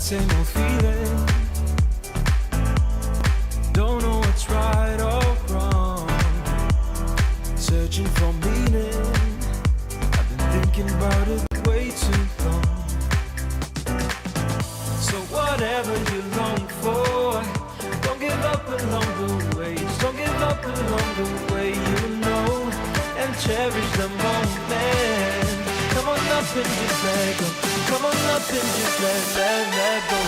that same old feeling. Don't know what's right or wrong. Searching for meaning. I've been thinking about it way too long. So whatever you long for, don't give up along the way. Just don't give up along the way, you know, and cherish the moment. Come on up and just let go. Come on up and just let go.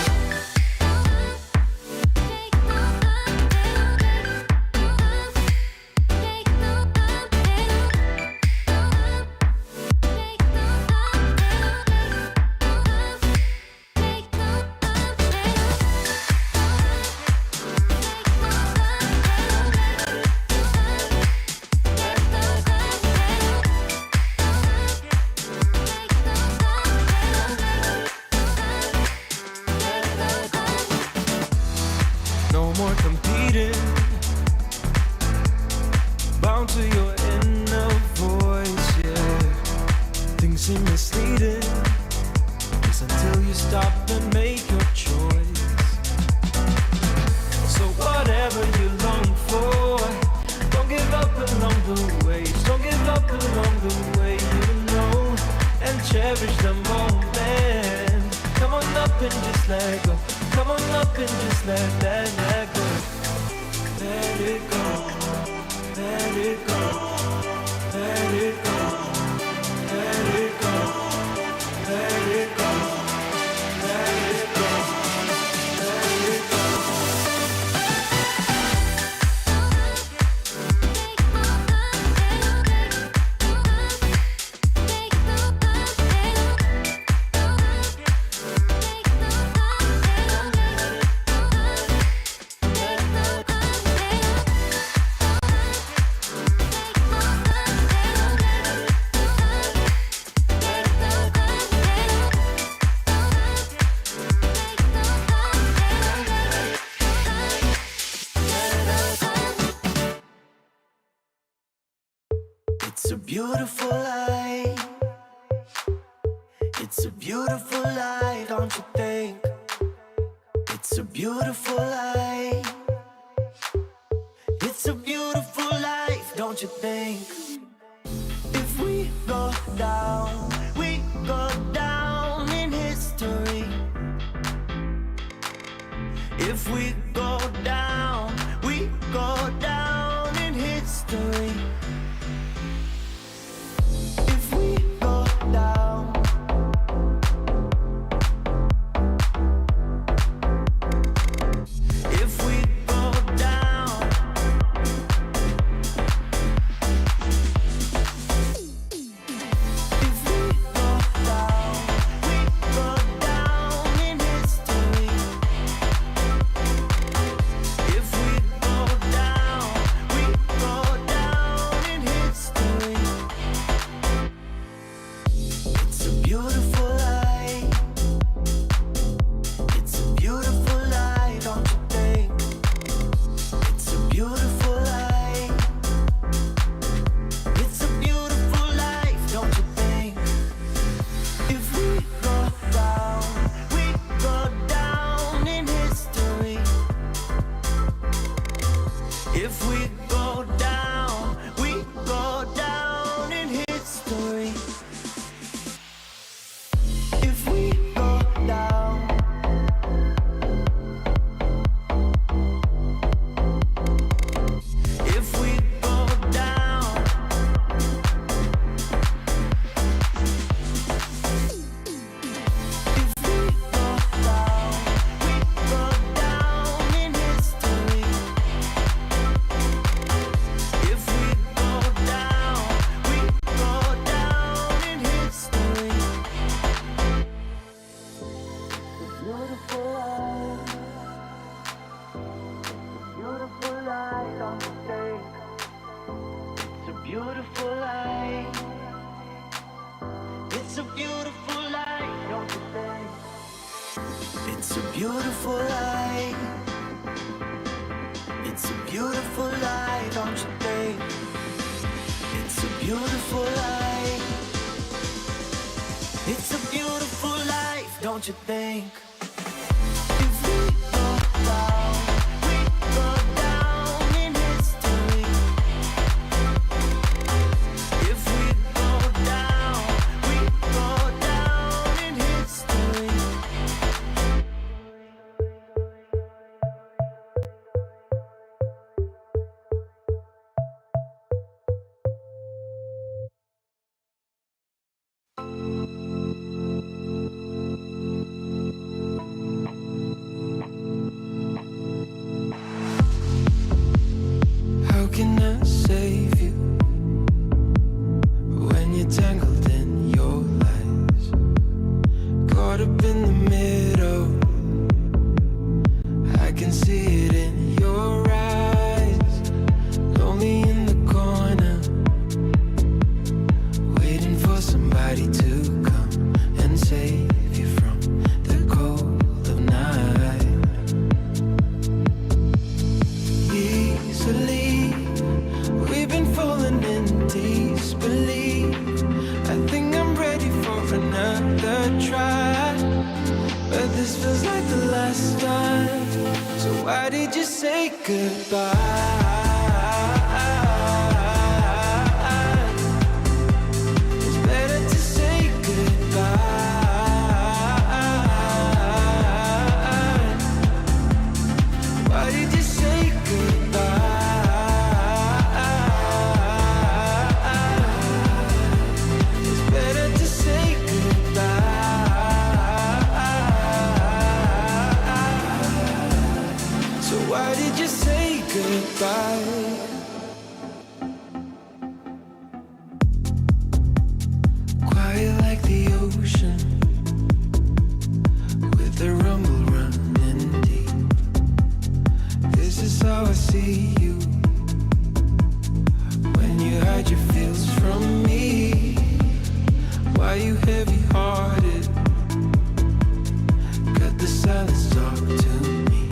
No more competing, bound to your inner voice, yeah. Things seem misleading, just until you stop and make your choice. So whatever you long for, don't give up along the way. Just don't give up along the way, you know, and cherish the moment. Come on up and just let go. Come on up and just let go. Let it go. Let it go. Let it go. Let it go. Let it go. Let it go. Let it go. It's a beautiful life. It's a beautiful life, don't you think? It's a beautiful life. It's a beautiful life, don't you think? If we go down in history. If we go down in history. Beautiful life. It's a beautiful life, don't you think? It's a beautiful life. It's a beautiful life, don't you think? It's a beautiful life. It's a beautiful life, don't you think? why did you say goodbye? It's better to say goodbye. Why did you say goodbye? It's better to say goodbye. So why did you say goodbye? Quiet like the ocean, with the rumble running deep. This is how I see you, when you hide your feels from me. Why you heavy-hearted? Cut the silence, talk to me.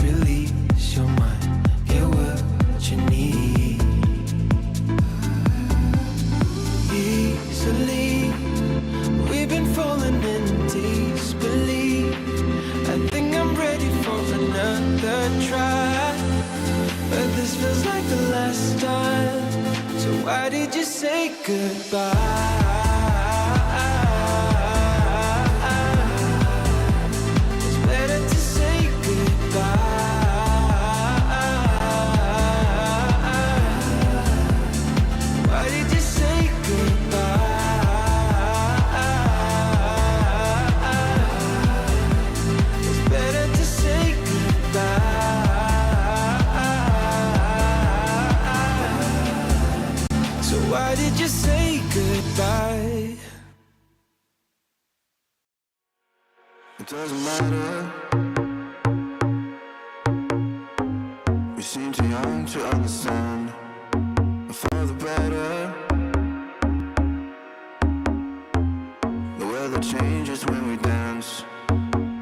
Release your mind, get what you need. Easily, we've been falling in disbelief. I think I'm ready for another try, but this feels like the last time. So why did you say goodbye? It's better to say goodbye. Why did you say goodbye? It's better to say goodbye. So why did you say goodbye? It doesn't matter. We seem too young to understand. For the better. The weather changes when we dance.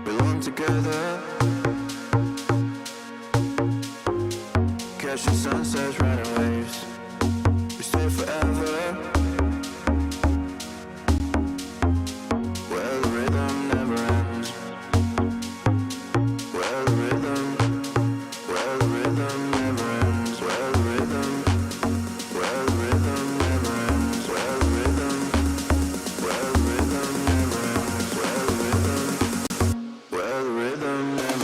Belong together. Catching sunsets, riding waves. We stay forever. Where the rhythm never ends. Where the rhythm never ends. Where the rhythm never ends. Where the rhythm never ends. Where the rhythm never ends. Where the rhythm never ends. Where the rhythm never ends. Where the rhythm never ends.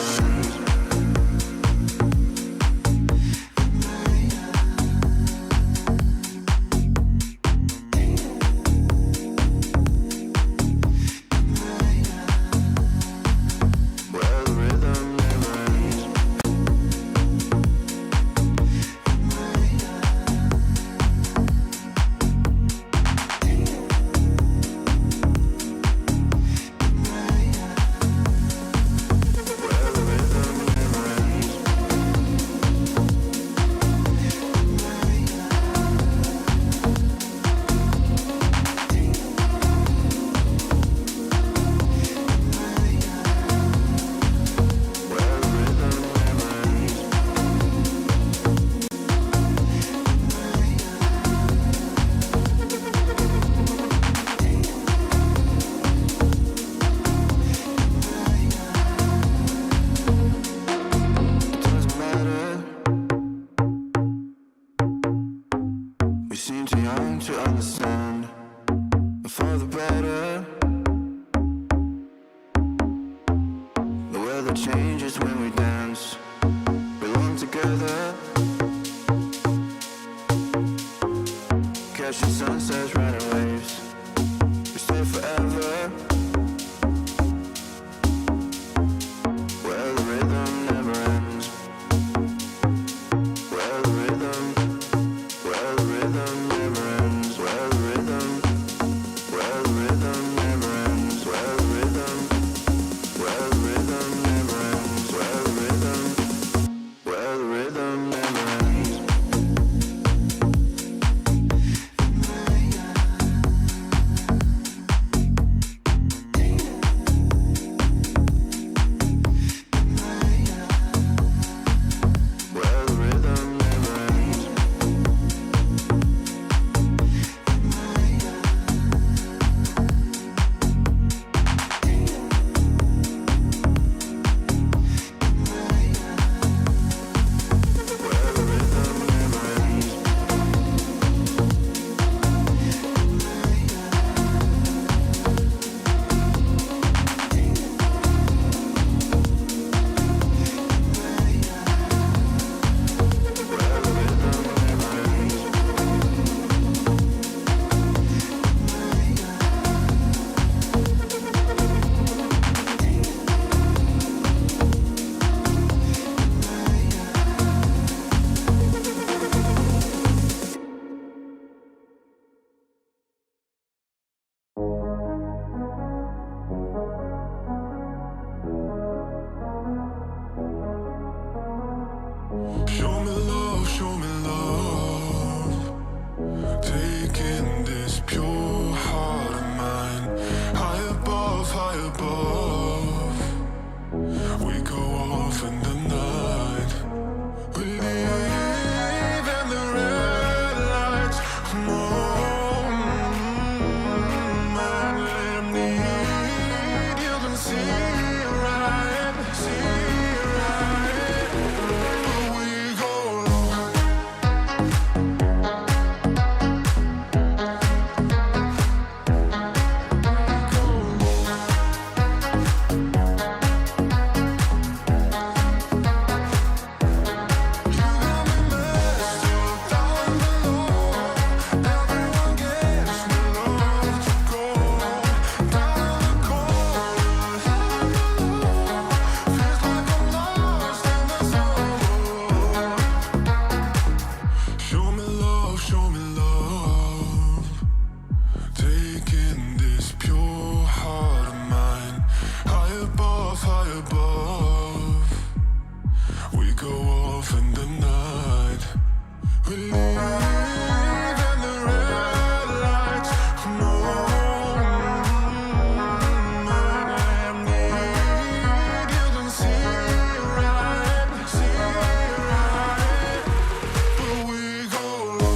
It doesn't matter. We seem too young to understand. For the better. The weather changes when we dance. Belong together. Catching sunsets, riding waves. We stay forever. Where the rhythm never ends. Where the rhythm never ends. Where the rhythm never ends. Where the rhythm never ends. Where the rhythm never ends. above. We go off in the night. We leave in the red lights. Come on, man, let 'em need. You can see right, but we go low. Show me love, taking this pure heart of mine, high above, we go off in the night, we leave in the red lights, come on, I need, you can see right, but we go low.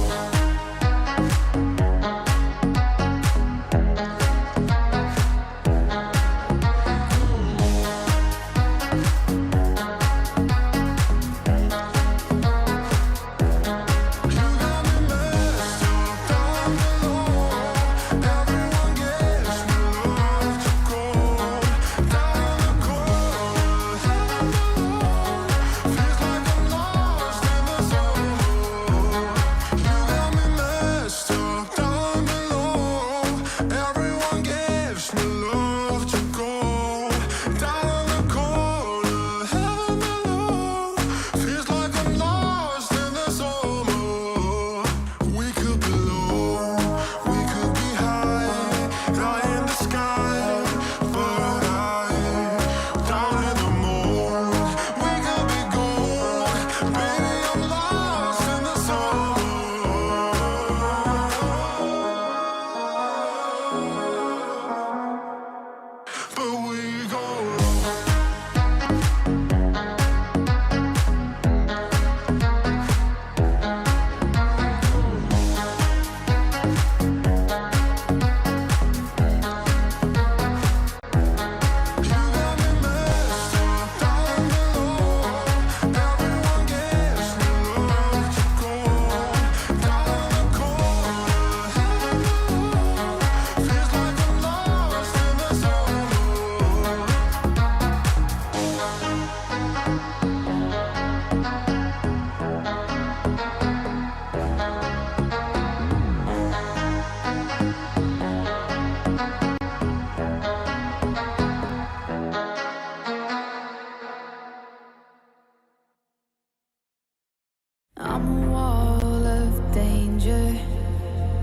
I'm a wall of danger,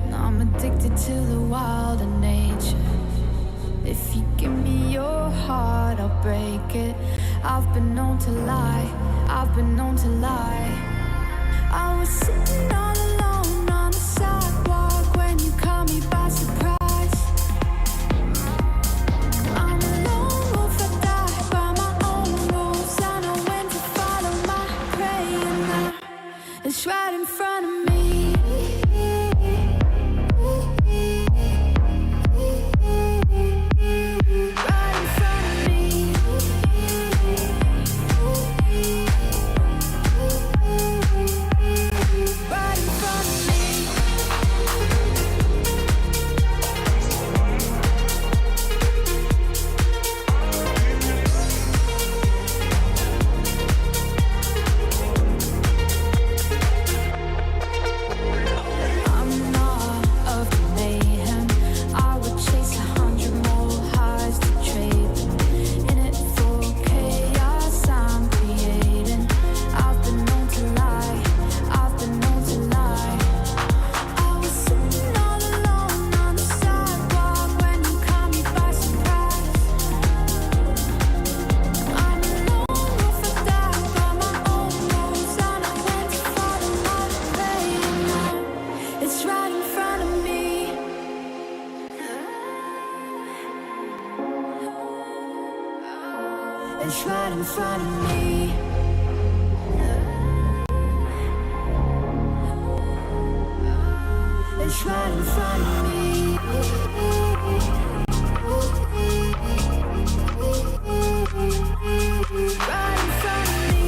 and I'm addicted to the wild and nature. If you give me your heart, I'll break it. I've been known to lie, I've been known to lie. I was sitting all alone on the sidewalk when you caught me by surprise. I'm a lone wolf, I die by my own rules. I know when to follow my prey, and now it's right in front of me. Right in front of me. Right in front of me. It's right in front of me. It's right in front of me. Right in front of me. Right in front of me.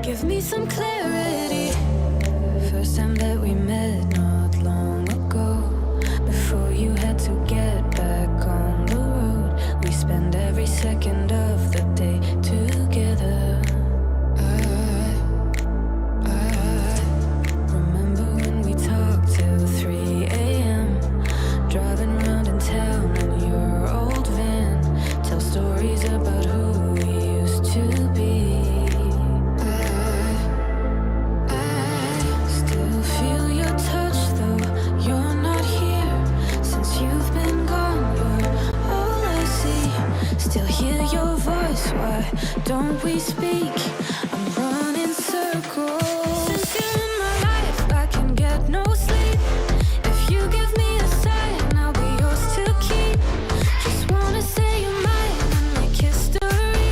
Give me some clarity. First time that we met not long ago. Before you had to get back on the road, we spend every second of the day together. I remember when we talked till 3 a.m. Driving around in town in your old van. Tell stories about who we used to be. I still feel your touch though you're not here. Since you've been gone, you're all I see. Still hear your voice, why don't we speak? I'm running circles. Since you're in my life, I can get no sleep. If you give me a sign, I'll be yours to keep. Just wanna say you're mine and make history.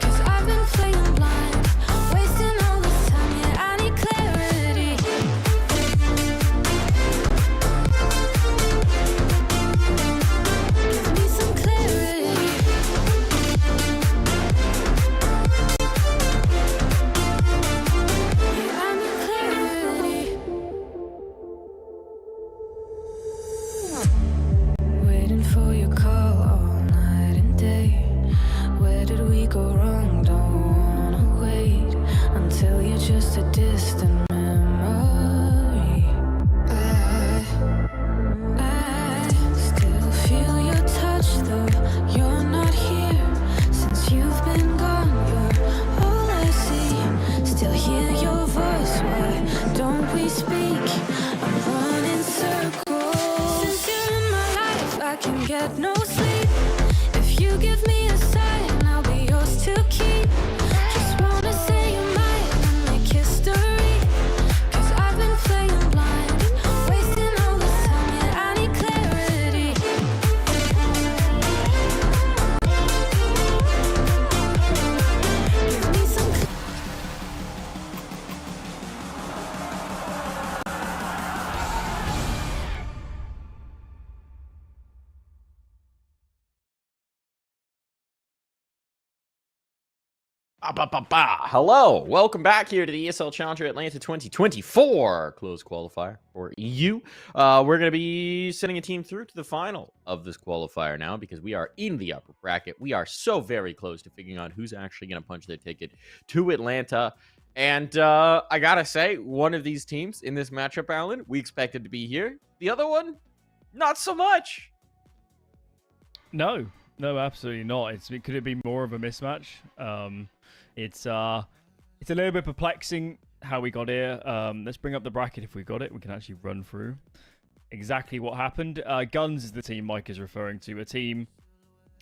'Cause I've been playing blind, wasting all this time, yeah, I need clarity. Give me some clarity. Yeah, I need clarity. Waiting for your call all night and day. Where did we go wrong? Don't wanna wait until you're just a distant memory. I still feel your touch though you're not here. Since you've been gone, you're all I see. Still hear your voice, why don't we speak? I'm running circles. Since you're in my life, I can get no sleep. If you give me a sign, I'll be yours to keep. Just wanna say you're mine and make history. 'Cause I've been playing blind, wasting all this time, yeah, I need clarity. Give me some Hello, welcome back here to the ESL Challenger Atlanta 2024 closed qualifier for EU. We're going to be sending a team through to the final of this qualifier now because we are in the upper bracket. We are so very close to figuring out who's actually going to punch their ticket to Atlanta. And I got to say, one of these teams in this matchup, Alan, we expected to be here. The other one, not so much. No, absolutely not. Could it be more of a mismatch? It's a little bit perplexing how we got here. Let's bring up the bracket if we got it. We can actually run through exactly what happened. Guns is the team Mike is referring to. A team.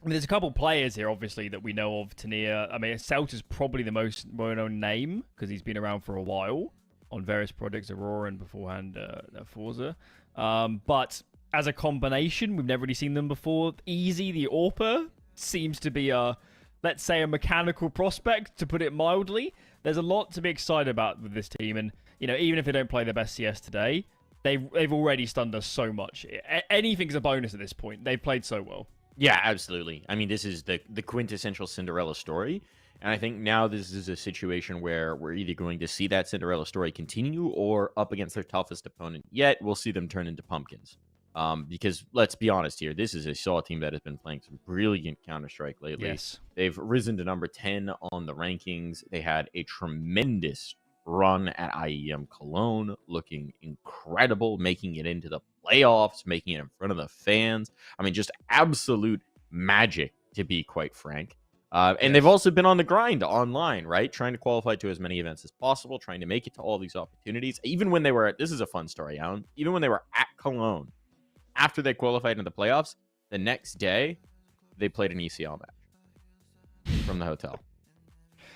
I mean, there's a couple players here, obviously, that we know of. Tania. I mean, Celta's probably the most well-known name because he's been around for a while on various projects, Aurora and beforehand Forza. But as a combination, we've never really seen them before. Easy, the AWPer, seems to be let's say, a mechanical prospect, to put it mildly. There's a lot to be excited about with this team, and even if they don't play their best CS today, they've already stunned us so much. Anything's a bonus at this point. They've played so well. Yeah, absolutely. I mean, this is the quintessential Cinderella story, and I think now this is a situation where we're either going to see that Cinderella story continue, or up against their toughest opponent yet, we'll see them turn into pumpkins. Because let's be honest here, this is a Saw team that has been playing some brilliant Counter-Strike lately. Yes. They've risen to number 10 on the rankings. They had a tremendous run at IEM Cologne, looking incredible, making it into the playoffs, making it in front of the fans. I mean, just absolute magic, to be quite frank. And they've also been on the grind online, right? Trying to qualify to as many events as possible, trying to make it to all these opportunities. Even when they were this is a fun story, Alan. Even when they were at Cologne, after they qualified in the playoffs, the next day, they played an ECL match from the hotel.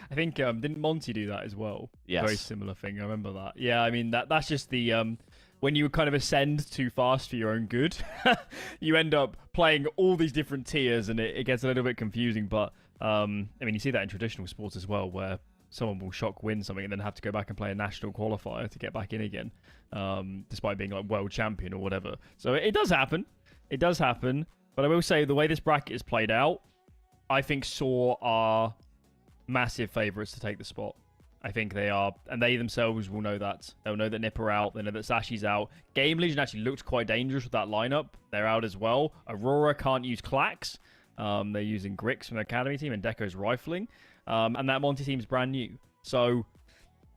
I think didn't Monty do that as well? Yes. Very similar thing. I remember that. Yeah, I mean that's just the when you kind of ascend too fast for your own good, you end up playing all these different tiers, and it gets a little bit confusing. But I mean, you see that in traditional sports as well, where someone will shock win something and then have to go back and play a national qualifier to get back in again, despite being like world champion or whatever. So it does happen. It does happen. But I will say the way this bracket is played out, I think Saw are massive favourites to take the spot. I think they are, and they themselves will know that. They'll know that Nipper out, they know that Sashi's out. Game Legion actually looked quite dangerous with that lineup. They're out as well. Aurora can't use Clax. They're using Grix from the Academy team, and Deco's rifling. And that Monty team's brand new. So,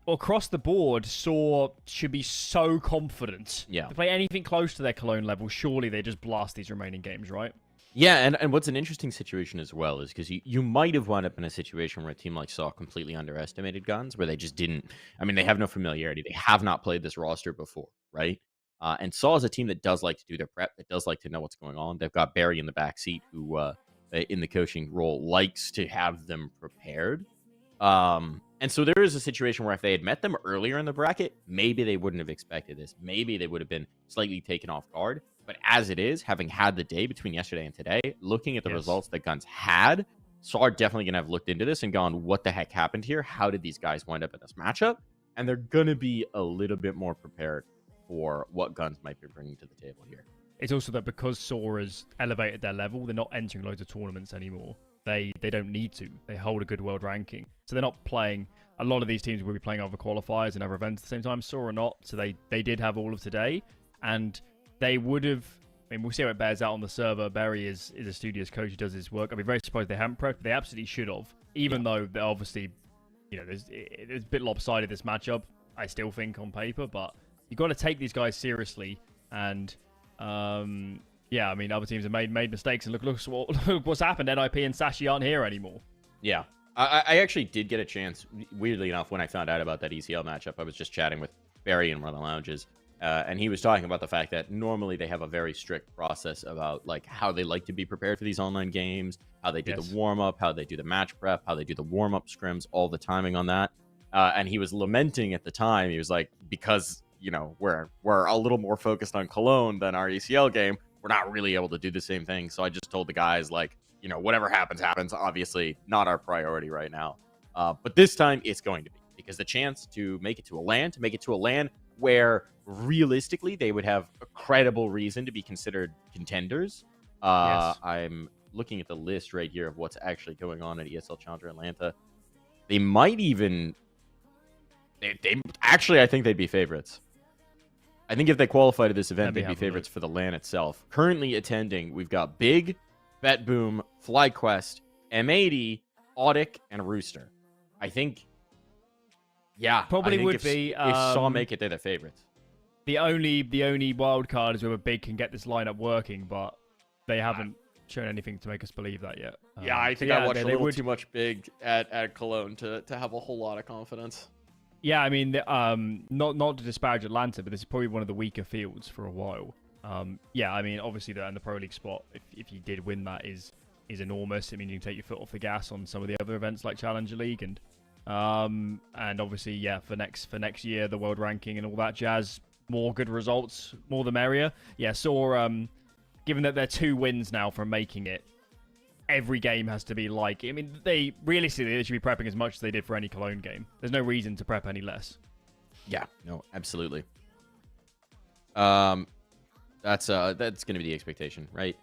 across the board, Saw should be so confident. Yeah. To play anything close to their Cologne level, surely they just blast these remaining games, right? Yeah, and what's an interesting situation as well is because you might have wound up in a situation where a team like Saw completely underestimated Guns, where they just didn't. I mean, they have no familiarity. They have not played this roster before, right? And Saw is a team that does like to do their prep, that does like to know what's going on. They've got Barry in the backseat, who in the coaching role likes to have them prepared. And so there is a situation where if they had met them earlier in the bracket, maybe they wouldn't have expected this. Maybe they would have been slightly taken off guard. But as it is, having had the day between yesterday and today, looking at the results that Guns had, Saw are definitely going to have looked into this and gone, what the heck happened here? How did these guys wind up in this matchup? And they're going to be a little bit more prepared for what Guns might be bringing to the table here. It's also that because Saw has elevated their level, they're not entering loads of tournaments anymore. They don't need to. They hold a good world ranking. So they're not playing. A lot of these teams will be playing other qualifiers and other events at the same time, Saw or not. So they did have all of today. And they would have, I mean, we'll see how it bears out on the server. Barry is a studious coach who does his work. I'd be very surprised they haven't prepped. They absolutely should have, even though they're obviously, you know, it's a bit lopsided, this matchup, I still think, on paper. But you've got to take these guys seriously. And, yeah, I mean, other teams have made mistakes. And look what's happened. NIP and Sashi aren't here anymore. Yeah. I actually did get a chance, weirdly enough, when I found out about that ECL matchup. I was just chatting with Barry in one of the lounges. And he was talking about the fact that normally they have a very strict process about like how they like to be prepared for these online games, how they do the warm-up, how they do the match prep, how they do the warm-up scrims, all the timing on that. And he was lamenting at the time. He was like, because, you know, we're a little more focused on Cologne than our ECL game, we're not really able to do the same thing. So I just told the guys, like, you know, whatever happens, happens. Obviously, not our priority right now. But this time it's going to be, because the chance to make it to a LAN where realistically they would have a credible reason to be considered contenders. I'm looking at the list right here of what's actually going on at ESL Challenger Atlanta. They might even they actually, I think they'd be favorites. I think if they qualify to this event, they'd be favorites for the LAN itself. Currently attending, we've got Big, BetBoom, FlyQuest, M80, Audic, and Rooster. I think, yeah, probably would if Saw make it, they're the favorites. The only wild card is whether Big can get this lineup working, but they haven't shown anything to make us believe that yet. Yeah, I think I watched a little too much Big at Cologne to have a whole lot of confidence. Yeah, I mean, not to disparage Atlanta, but this is probably one of the weaker fields for a while. Yeah, I mean, obviously the Pro League spot, if you did win that, is enormous. I mean, you can take your foot off the gas on some of the other events like Challenger League, and obviously, yeah, for next year, the world ranking and all that jazz. More good results, more the merrier. Yeah, Saw, given that they're 2 wins now from making it, every game has to be like, I mean, they realistically, they should be prepping as much as they did for any Cologne game. There's no reason to prep any less. Yeah, no, absolutely. That's going to be the expectation, right?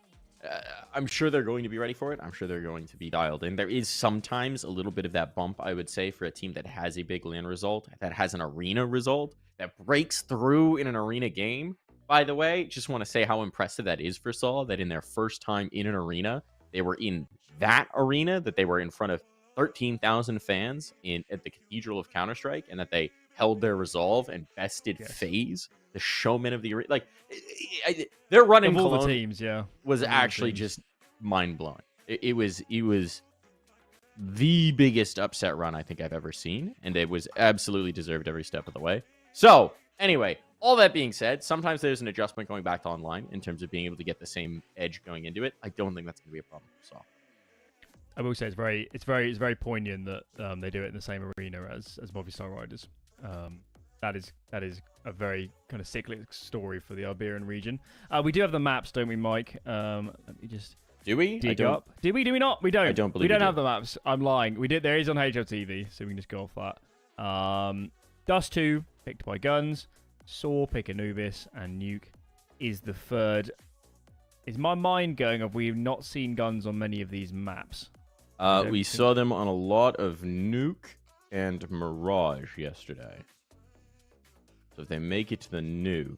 I'm sure they're going to be ready for it. I'm sure they're going to be dialed in. There is sometimes a little bit of that bump, I would say, for a team that has a big LAN result, that has an arena result, that breaks through in an arena game. By the way, just want to say how impressive that is for Saw, that in their first time in an arena, they were in that arena, that they were in front of 13,000 fans at the Cathedral of Counter-Strike, and that they held their resolve and bested FaZe, the showman of the arena. Like, their run in Of all the Cologne teams, yeah. was Of all the actually teams. just mind-blowing. It was the biggest upset run I think I've ever seen, and it was absolutely deserved every step of the way. So, anyway, all that being said, sometimes there's an adjustment going back to online in terms of being able to get the same edge going into it. I don't think that's going to be a problem. So, I will say it's very poignant that they do it in the same arena as Movistar Riders. That is a very kind of cyclic story for the Iberian region. We do have the maps, don't we, Mike? Let me just do we? dig up. Do we? Do we not? We don't. I don't believe we don't we have do. the maps. I'm lying. We did. There is on HLTV, so we can just go off that. Dust 2 picked by Guns. Saw pick Anubis, and Nuke is the third. Is my mind going? Have we not seen Guns on many of these maps? We saw them on a lot of Nuke and Mirage yesterday. So if they make it to the Nuke,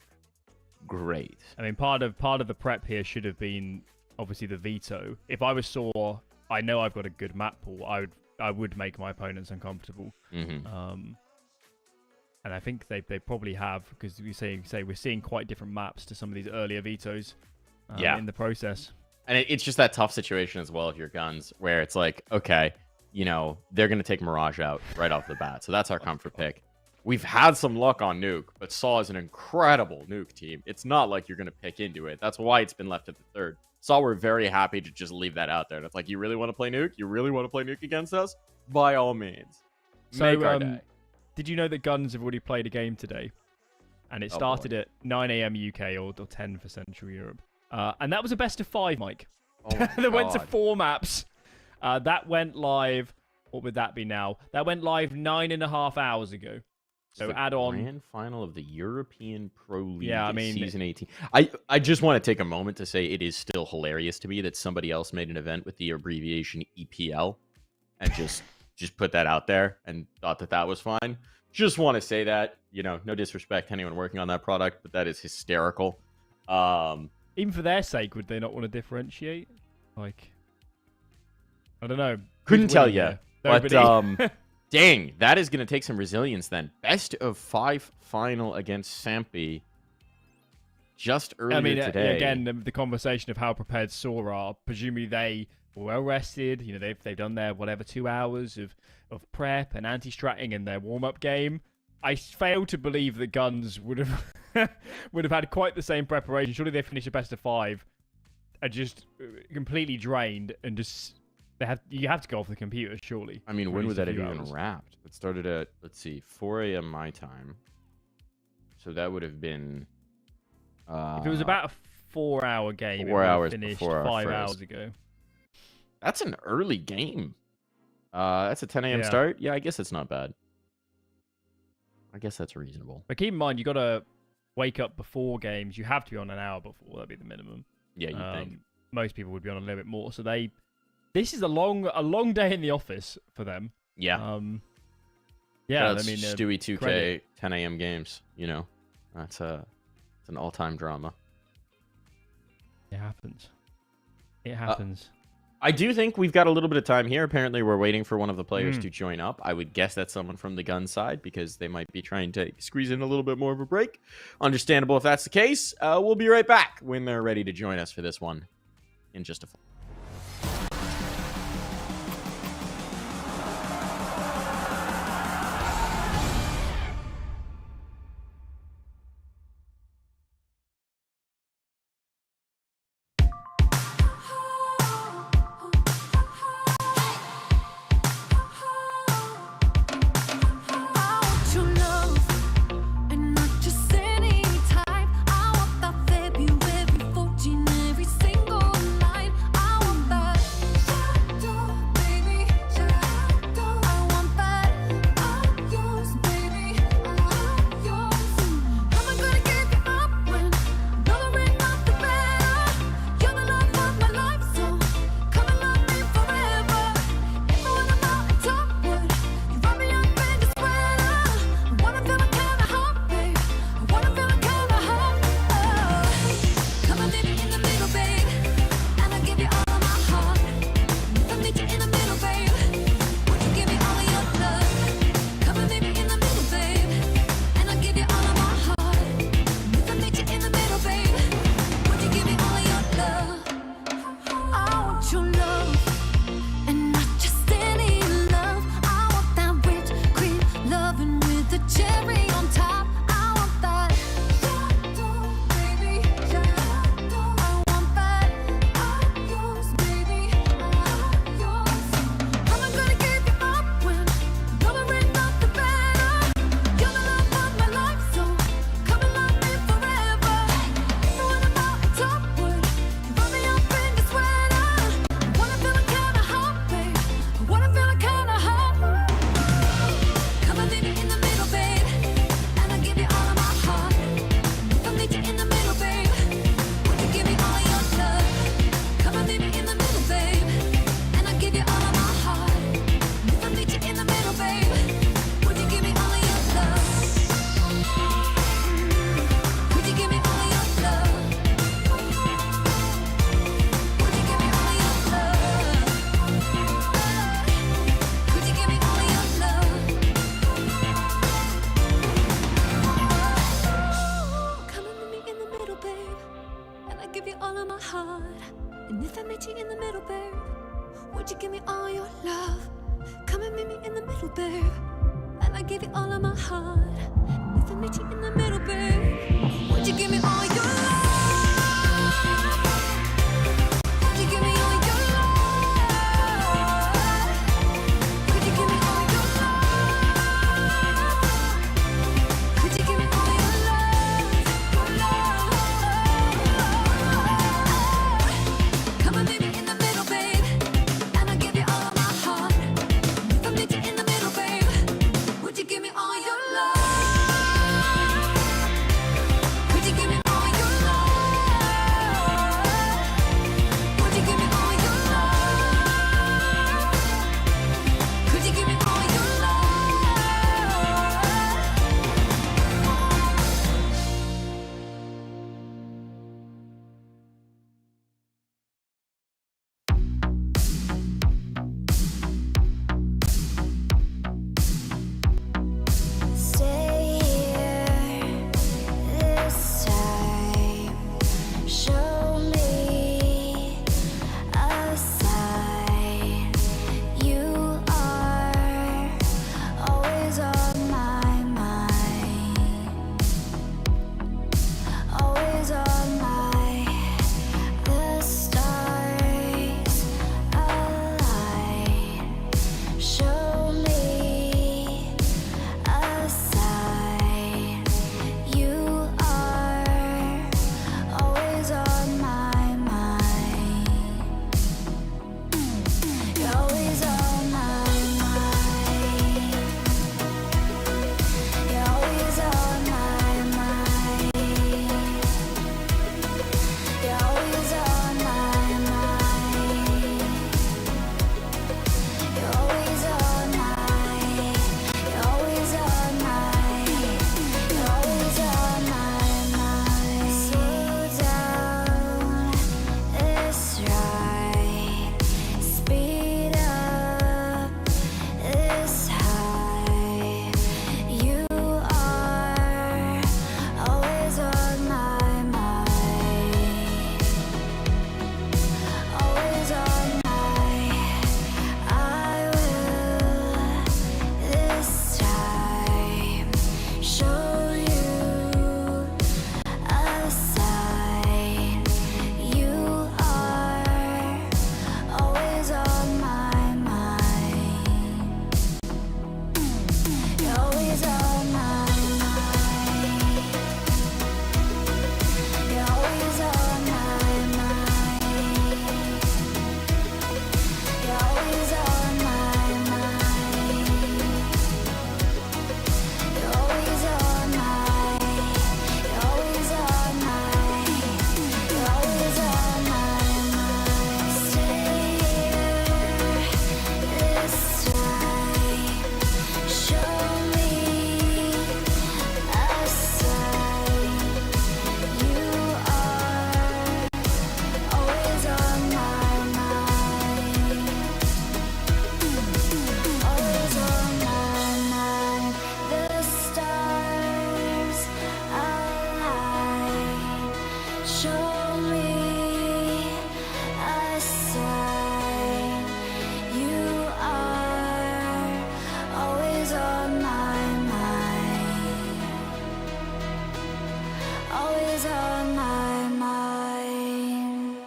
great. I mean, part of the prep here should have been obviously the veto. If I was Saw, I know I've got a good map pool. I would make my opponents uncomfortable. Mm-hmm. And I think they probably have, because we say we're seeing quite different maps to some of these earlier vetoes in the process. And it's just that tough situation as well if you're Guns, where it's like, okay, you know, they're going to take Mirage out right off the bat. So that's our comfort pick. We've had some luck on Nuke, but Saw is an incredible Nuke team. It's not like you're going to pick into it. That's why it's been left at the third. Saw we're very happy to just leave that out there. And it's like, you really want to play Nuke? You really want to play Nuke against us? By all means. Make our day. Did you know that Guns have already played a game today? And it started at 9 a.m. UK or 10 for Central Europe. And that was a best of 5, Mike. Oh that went to 4 maps. That went live. What would that be now? That went live 9.5 hours ago. So add on grand final of the European Pro League season 18. I just want to take a moment to say it is still hilarious to me that somebody else made an event with the abbreviation EPL and just put that out there and thought that was fine. Just want to say that, you know, no disrespect to anyone working on that product, but that is hysterical. Even for their sake, would they not want to differentiate? Like, I don't know. Couldn't tell you. But Nobody. dang, that is going to take some resilience then. Best of 5 final against Sampi just earlier today. Again, the conversation of how prepared Saw are. Presumably they were well rested. You know, they've done their 2 hours of prep and anti-stratting in their warm-up game. I fail to believe that Guns would have had quite the same preparation. Surely they finished a best of 5 and just completely drained and just you have to go off the computer, surely. I mean, when would that have even wrapped? It started at, let's see, 4 a.m. my time. So that would have been... if it was about a 4-hour game, 4 hours finished before 5 hours ago. That's an early game. That's a 10 a.m. start? Yeah, I guess it's not bad. I guess that's reasonable. But keep in mind, you got to wake up before games. You have to be on an hour before. That'd be the minimum. Yeah, you think. Most people would be on a little bit more. So this is a long day in the office for them. Yeah. Yeah, That's I mean, Stewie 2K credit. 10 a.m. games. You know, it's an all-time drama. It happens. It happens. I do think we've got a little bit of time here. Apparently, we're waiting for one of the players to join up. I would guess that's someone from the gun side because they might be trying to squeeze in a little bit more of a break. Understandable if that's the case. We'll be right back when they're ready to join us for this one in just a few. I want that February 14 every single night. I of my heart? And if I met you in the middle, babe, would you give me all your love? Come and meet me in the middle, babe, and I give you all of my heart. And if I met you in the middle, babe, would you give me all your love? Would you give me all your love? Would you give me all your love? Would you give me all your love? Come and meet me in the middle, babe, and I'll give you all of my heart. If I meet you in the middle, babe, would you give me all your love? Would you give me all your love? Would you give me all your love? Could you give me all your love? Stay here this time. Show me a sign. You are always on my mind. Always on my. The stars align. Show me a sign. You are always on my mind. You're always on my mind. You're always on my mind. You're always on my mind. You're always on my. You're always on my. You're always on my mind. Slow down this ride. Speed up this high. You are always on my mind. Always on my. I will this time show you a sign. You are always on my mind. You're always on my mind. You're always on my mind. You're always on my mind. You're always on my. You're always on my. You're always on my mind. Stay here this time. Show me a sign. You are always on my mind. Always on my mind. The stars align. Show me a sign. You are always on my mind. Always on my mind.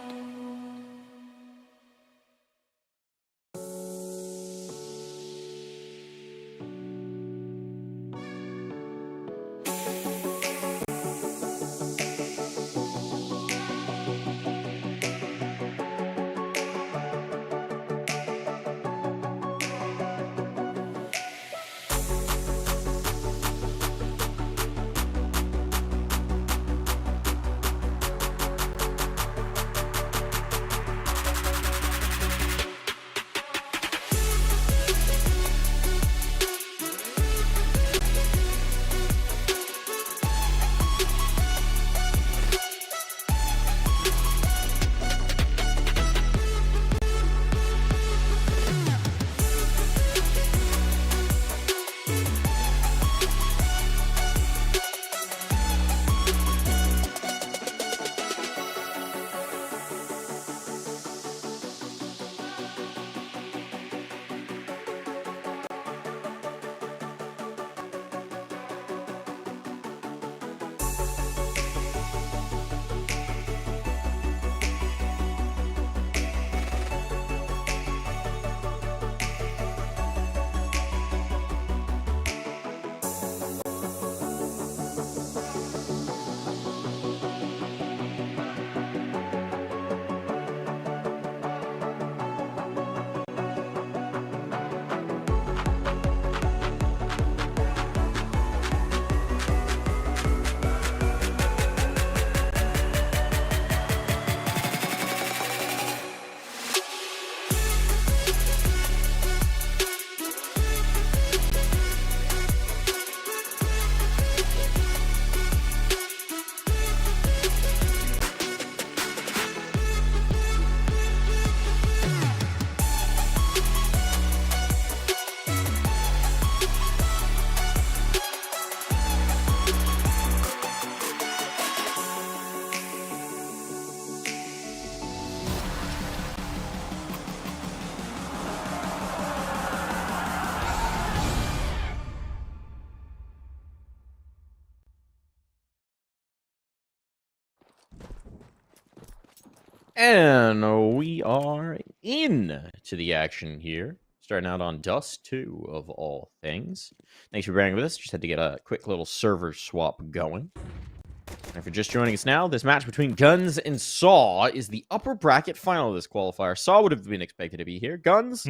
And we are in to the action here. Starting out on Dust 2 of all things. Thanks for bearing with us. Just had to get a quick little server swap going. And if you're just joining us now, this match between Guns and Saw is the upper bracket final of this qualifier. Saw would have been expected to be here. Guns,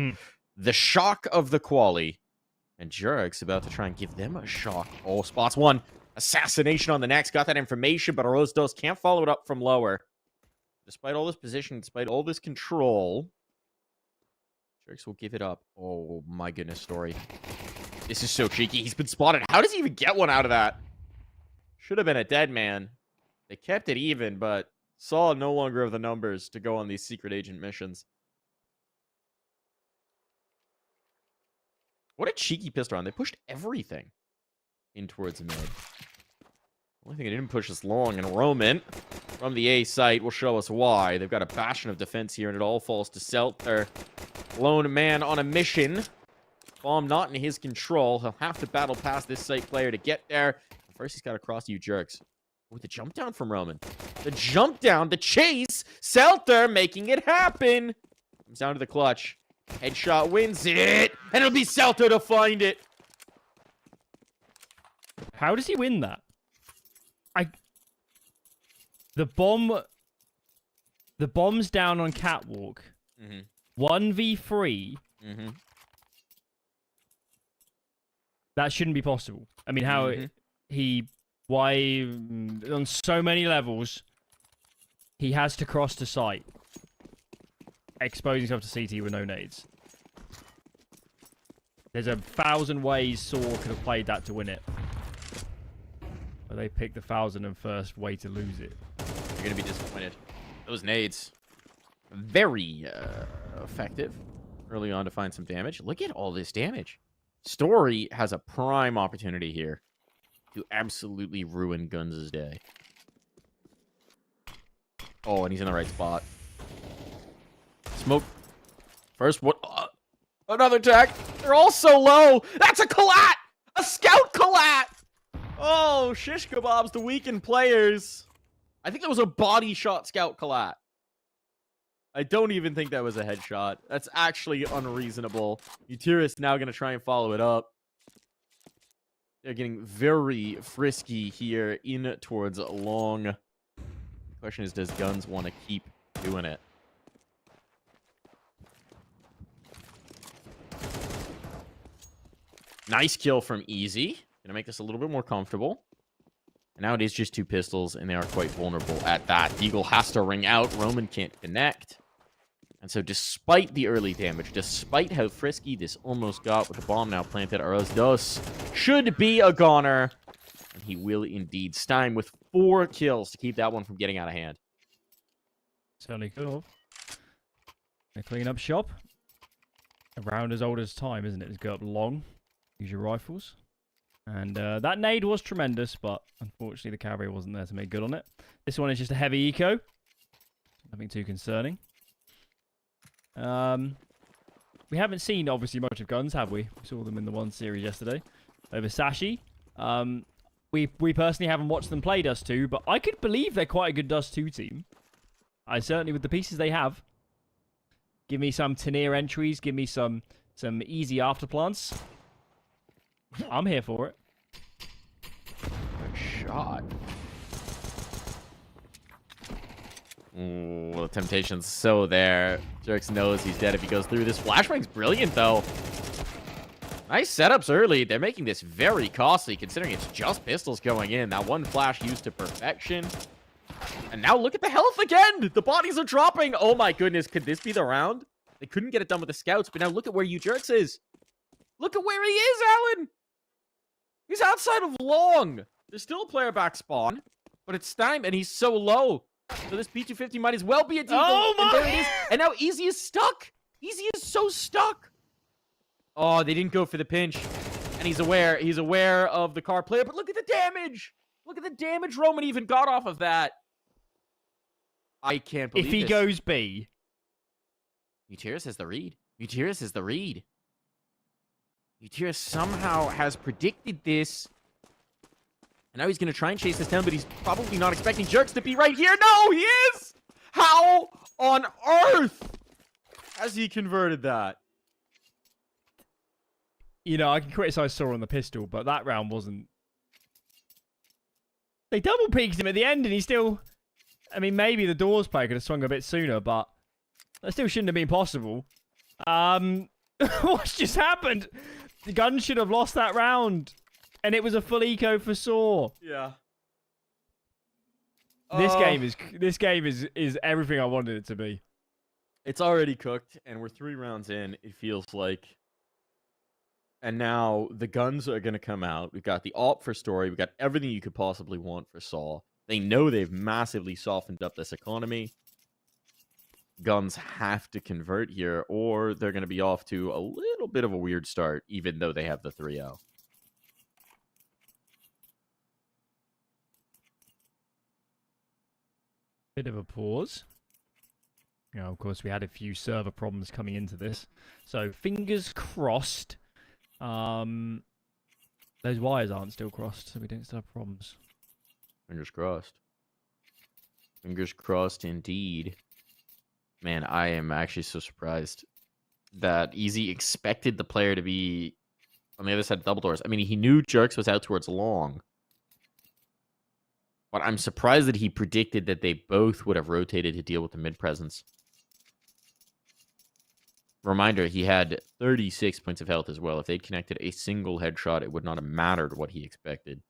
the shock of the quali. And Jerk's about to try and give them a shock. Oh, spots one. Assassination on the next. Got that information, but Rose Dos can't follow it up from lower. Despite all this position, despite all this control, Jerks will give it up. Oh, my goodness, story. This is so cheeky. He's been spotted. How does he even get one out of that? Should have been a dead man. They kept it even, but Saw no longer have the numbers to go on these secret agent missions. What a cheeky pistol round. They pushed everything in towards mid. The only thing they didn't push is long, and Roman from the A site will show us why. They've got a bastion of defense here, and it all falls to Selt. Their lone man on a mission. Bomb not in his control. He'll have to battle past this site player to get there. First, he's got to cross you Jerks. With the jump down from Roman. The jump down, the chase. Selter making it happen. Comes down to the clutch. Headshot wins it. And it'll be Selter to find it. How does he win that? The bomb's down on catwalk. 1v3. That shouldn't be possible. I mean, how why on so many levels he has to cross the site, exposing himself to CT with no nades. There's 1,000 ways Saw could have played that to win it. But they picked the 1,001st way to lose it. You're going to be disappointed. Those nades, very effective early on to find some damage. Look at all this damage. Story has a prime opportunity here to absolutely ruin Guns' day. Oh, and he's in the right spot. Smoke. First, what? Another tag. They're all so low. That's a collat! A scout collat! Oh, shish kebabs to weaken players. I think that was a body shot scout collat. I don't even think that was a headshot. That's actually unreasonable. Utiris now going to try and follow it up. They're getting very frisky here in towards long. The question is, does Guns want to keep doing it? Nice kill from Easy. Gonna make this a little bit more comfortable. And now it is just two pistols, and they are quite vulnerable at that. Deagle has to ring out. Roman can't connect. And so despite the early damage, despite how frisky this almost got with the bomb now planted, Aros Dos should be a goner. And he will indeed. Stein with 4 kills to keep that one from getting out of hand. Certainly could have. A clean up shop. Around as old as time, isn't it? Just go up long. Use your rifles. And that nade was tremendous, but unfortunately the cavalry wasn't there to make good on it. This one is just a heavy eco. Nothing too concerning. We haven't seen, obviously, much of Guns, have we? We saw them in the 1 series yesterday over Sashi. We personally haven't watched them play Dust 2, but I could believe they're quite a good Dust 2 team. I certainly, with the pieces they have. Give me some Tanier entries. Give me some easy afterplants. I'm here for it. Good shot. Ooh, the temptation's so there. Jerks knows he's dead if he goes through this. Flashbang's brilliant, though. Nice setups early. They're making this very costly, considering it's just pistols going in. That one flash used to perfection. And now look at the health again. The bodies are dropping. Oh, my goodness. Could this be the round? They couldn't get it done with the scouts, but now look at where Jerks is. Look at where he is, Alan. He's outside of long. There's still a player back spawn, but it's time, and he's so low. So this P250 might as well be a deagle. Oh my! And there it is. And now Easy is stuck. Easy is so stuck. Oh, they didn't go for the pinch. And he's aware. He's aware of the car player, but look at the damage. Look at the damage Roman even got off of that. I can't believe if he this. goes B. Utiris has the read. Utiris has the read. Utiris somehow has predicted this. And now he's going to try and chase this down, but he's probably not expecting Jerks to be right here. No, he is! How on earth has he converted that? You know, I can criticize Saw on the pistol, but that round wasn't. They double peaked him at the end, and he still. I mean, maybe the doors player could have swung a bit sooner, but that still shouldn't have been possible. What's just happened? The gun should have lost that round, and it was a full eco for Saw. Yeah. This game is everything I wanted it to be. It's already cooked, and we're 3 rounds in, it feels like. And now the guns are going to come out. We've got the AWP for Story. We've got everything you could possibly want for Saw. They know they've massively softened up this economy. Guns have to convert here, or they're going to be off to a little bit of a weird start, even though they have the 3-0. Bit of a pause. You know, of course, we had a few server problems coming into this. So, fingers crossed. Those wires aren't still crossed, so we don't still have problems. Fingers crossed. Fingers crossed indeed. Man, I am actually so surprised that Easy expected the player to be on the other side of double doors. I mean, he knew Jerks was out towards long. But I'm surprised that he predicted that they both would have rotated to deal with the mid presence. Reminder, he had 36 points of health as well. If they'd connected a single headshot, it would not have mattered what he expected.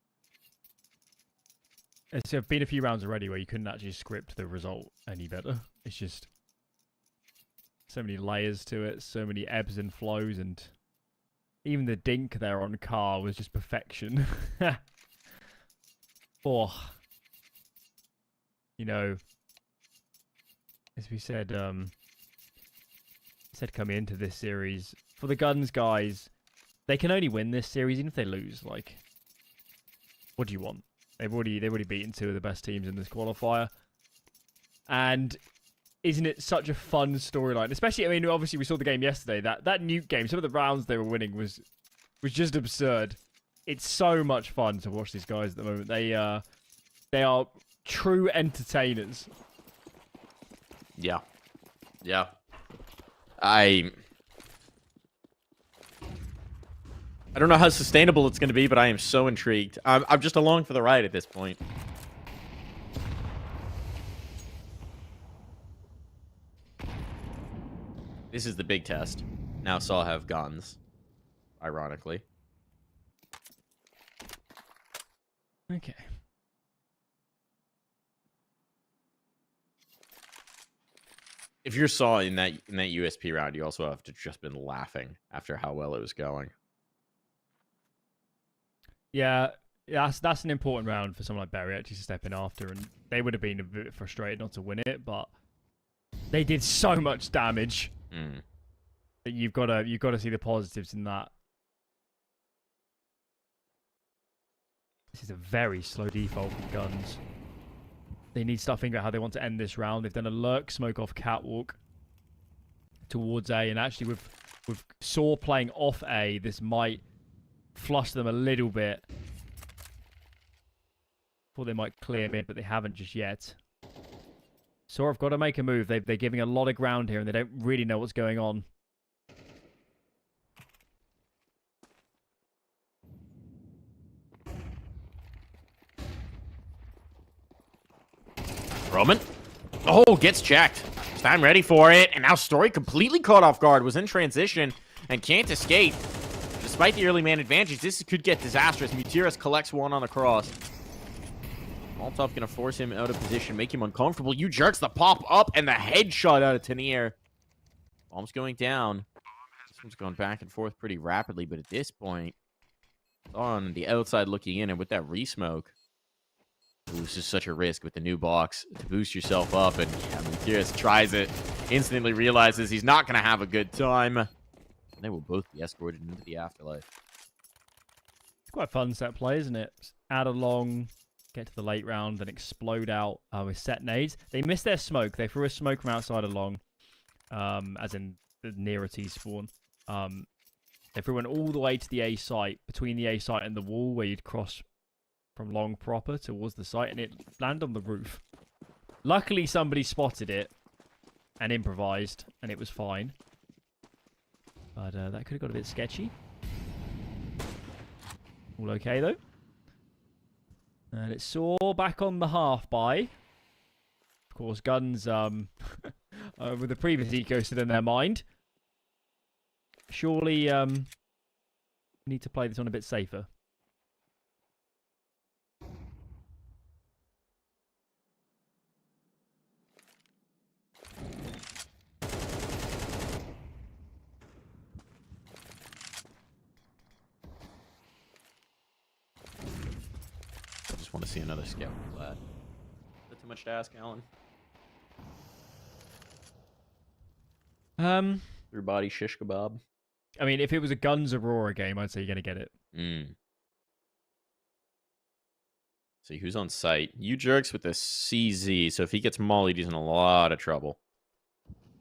It's been a few rounds already where you couldn't actually script the result any better. It's just so many layers to it, so many ebbs and flows, and even the dink there on Car was just perfection. Oh. You know, as we said coming into this series, for the Guns guys, they can only win this series even if they lose. Like, what do you want? They've already beaten 2 of the best teams in this qualifier, and isn't it such a fun storyline? Especially, I mean, obviously we saw the game yesterday. That nuke game, some of the rounds they were winning was just absurd. It's so much fun to watch these guys at the moment. They are true entertainers. Yeah. I don't know how sustainable it's going to be, but I am so intrigued. I'm just along for the ride at this point. This is the big test. Now Saw have guns, ironically. Okay. If you're Saw in that USP round, you also have to just been laughing after how well it was going. Yeah, that's an important round for someone like Barry actually to step in after, and they would have been a bit frustrated not to win it, but they did so much damage that you've got to see the positives in that. This is a very slow default for Guns. They need to start thinking about how they want to end this round. They've done a lurk smoke off catwalk towards A, and actually with Saw playing off A, this might flush them a little bit. Thought they might clear mid, but they haven't just yet. Saw have got to make a move. They're giving a lot of ground here, and they don't really know what's going on. Roman. Oh, gets checked. I'm ready for it. And now Story completely caught off guard. Was in transition and can't escape. Despite the early man advantage, this could get disastrous. Mutiras collects one on the cross. Molotov gonna force him out of position, make him uncomfortable. You Jerks the pop up and the headshot out of Tanir. Bomb's going down. This one's going back and forth pretty rapidly, but at this point, on the outside looking in and with that re-smoke. Ooh, this is such a risk with the new box to boost yourself up, and yeah, Mutiras tries it, instantly realizes he's not gonna have a good time. And they will both be escorted into the afterlife. It's quite a fun set play, isn't it? Add along, get to the late round, then explode out with set nades. They missed their smoke. They threw a smoke from outside of long, as in the nearer T spawn. They threw one all the way to the A site, between the A site and the wall where you'd cross from long proper towards the site, and it landed on the roof. Luckily, somebody spotted it and improvised, and it was fine. But that could have got a bit sketchy. All okay, though. And it's Saw back on the half by. Of course, Guns with the previous eco still in their mind. Surely need to play this on a bit safer. I just want to see another scout flat. Is that too much to ask, Alan? Your body shish kebab. I mean, if it was a Guns Aurora game, I'd say you're going to get it. See who's on site. You jerks with the CZ. So if he gets mollied, he's in a lot of trouble.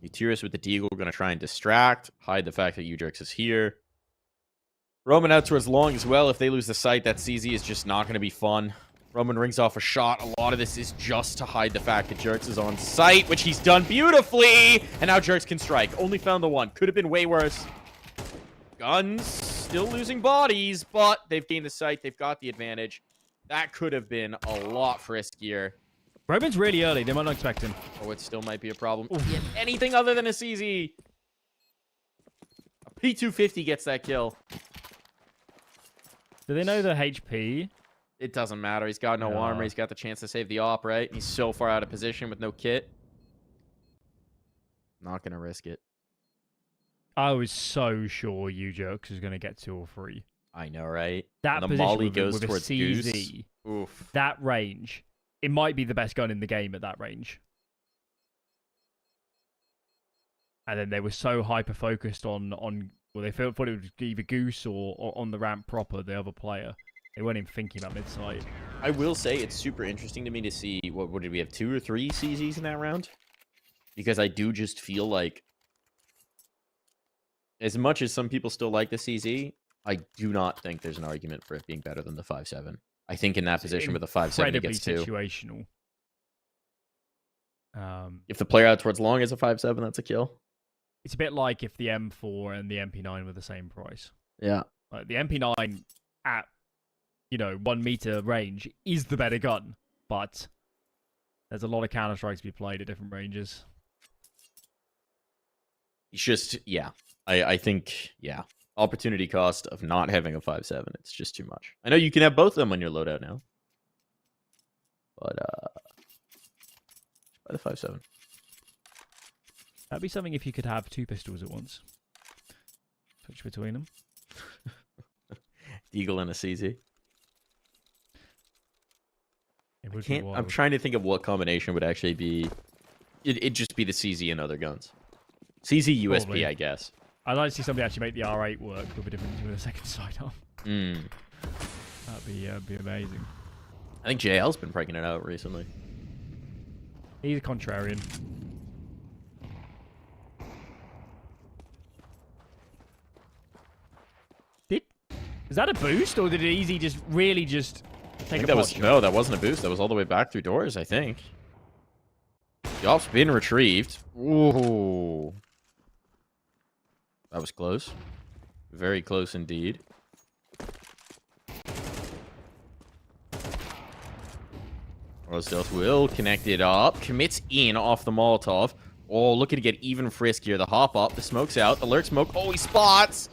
Utiris with the Deagle going to try and distract, hide the fact that you jerks is here. Roman out towards long as well. If they lose the sight, that CZ is just not going to be fun. Roman rings off a shot. A lot of this is just to hide the fact that Jerks is on site, which he's done beautifully. And now Jerks can strike. Only found the one. Could have been way worse. Guns still losing bodies, but they've gained the sight. They've got the advantage. That could have been a lot friskier. Roman's really early. They might not expect him. Oh, it still might be a problem. Yet anything other than a CZ. A P250 gets that kill. Do they know the HP? It doesn't matter. He's got no armor. He's got the chance to save the op, right? He's so far out of position with no kit. Not going to risk it. I was so sure you Jerks was going to get 2 or 3. I know, right? That the position molly with, goes with towards a CZ, Goose. Oof. that range, it might be the best gun in the game at that range. And then they were so hyper-focused on well, they thought it was either Goose or on the ramp proper, the other player. They weren't even thinking about mid-sight. I will say it's super interesting to me to see, what did we have, 2 or 3 CZs in that round? Because I do just feel like, as much as some people still like the CZ, I do not think there's an argument for it being better than the 5.7. I think in that position with the 5.7, it gets 2. Situational. If the player out towards long is a 5.7, that's a kill. It's a bit like if the M4 and the MP9 were the same price. Yeah. Like the MP9 at 1 meter range is the better gun, but there's a lot of Counter-Strikes to be played at different ranges. It's just, yeah. I think, yeah. Opportunity cost of not having a 5.7, it's just too much. I know you can have both of them on your loadout now. But, by the 5.7. That'd be something if you could have 2 pistols at once. Switch between them. Deagle and a CZ. I'm I'm trying to think of what combination would actually be. It'd just be the CZ and other guns. CZ USP, Probably. I guess. I'd like to see somebody actually make the R8 work with a second sidearm. That'd be amazing. I think JL's been breaking it out recently. He's a contrarian. Is that a boost, or did it easy just really just take a that pot shot? No, that wasn't a boost. That was all the way back through doors, I think. The op's been retrieved. Ooh. That was close. Very close indeed. Rosdales will connect it up. Commits in off the Molotov. Oh, looking to get even friskier. The hop up. The smoke's out. Alert smoke. Oh, he spots.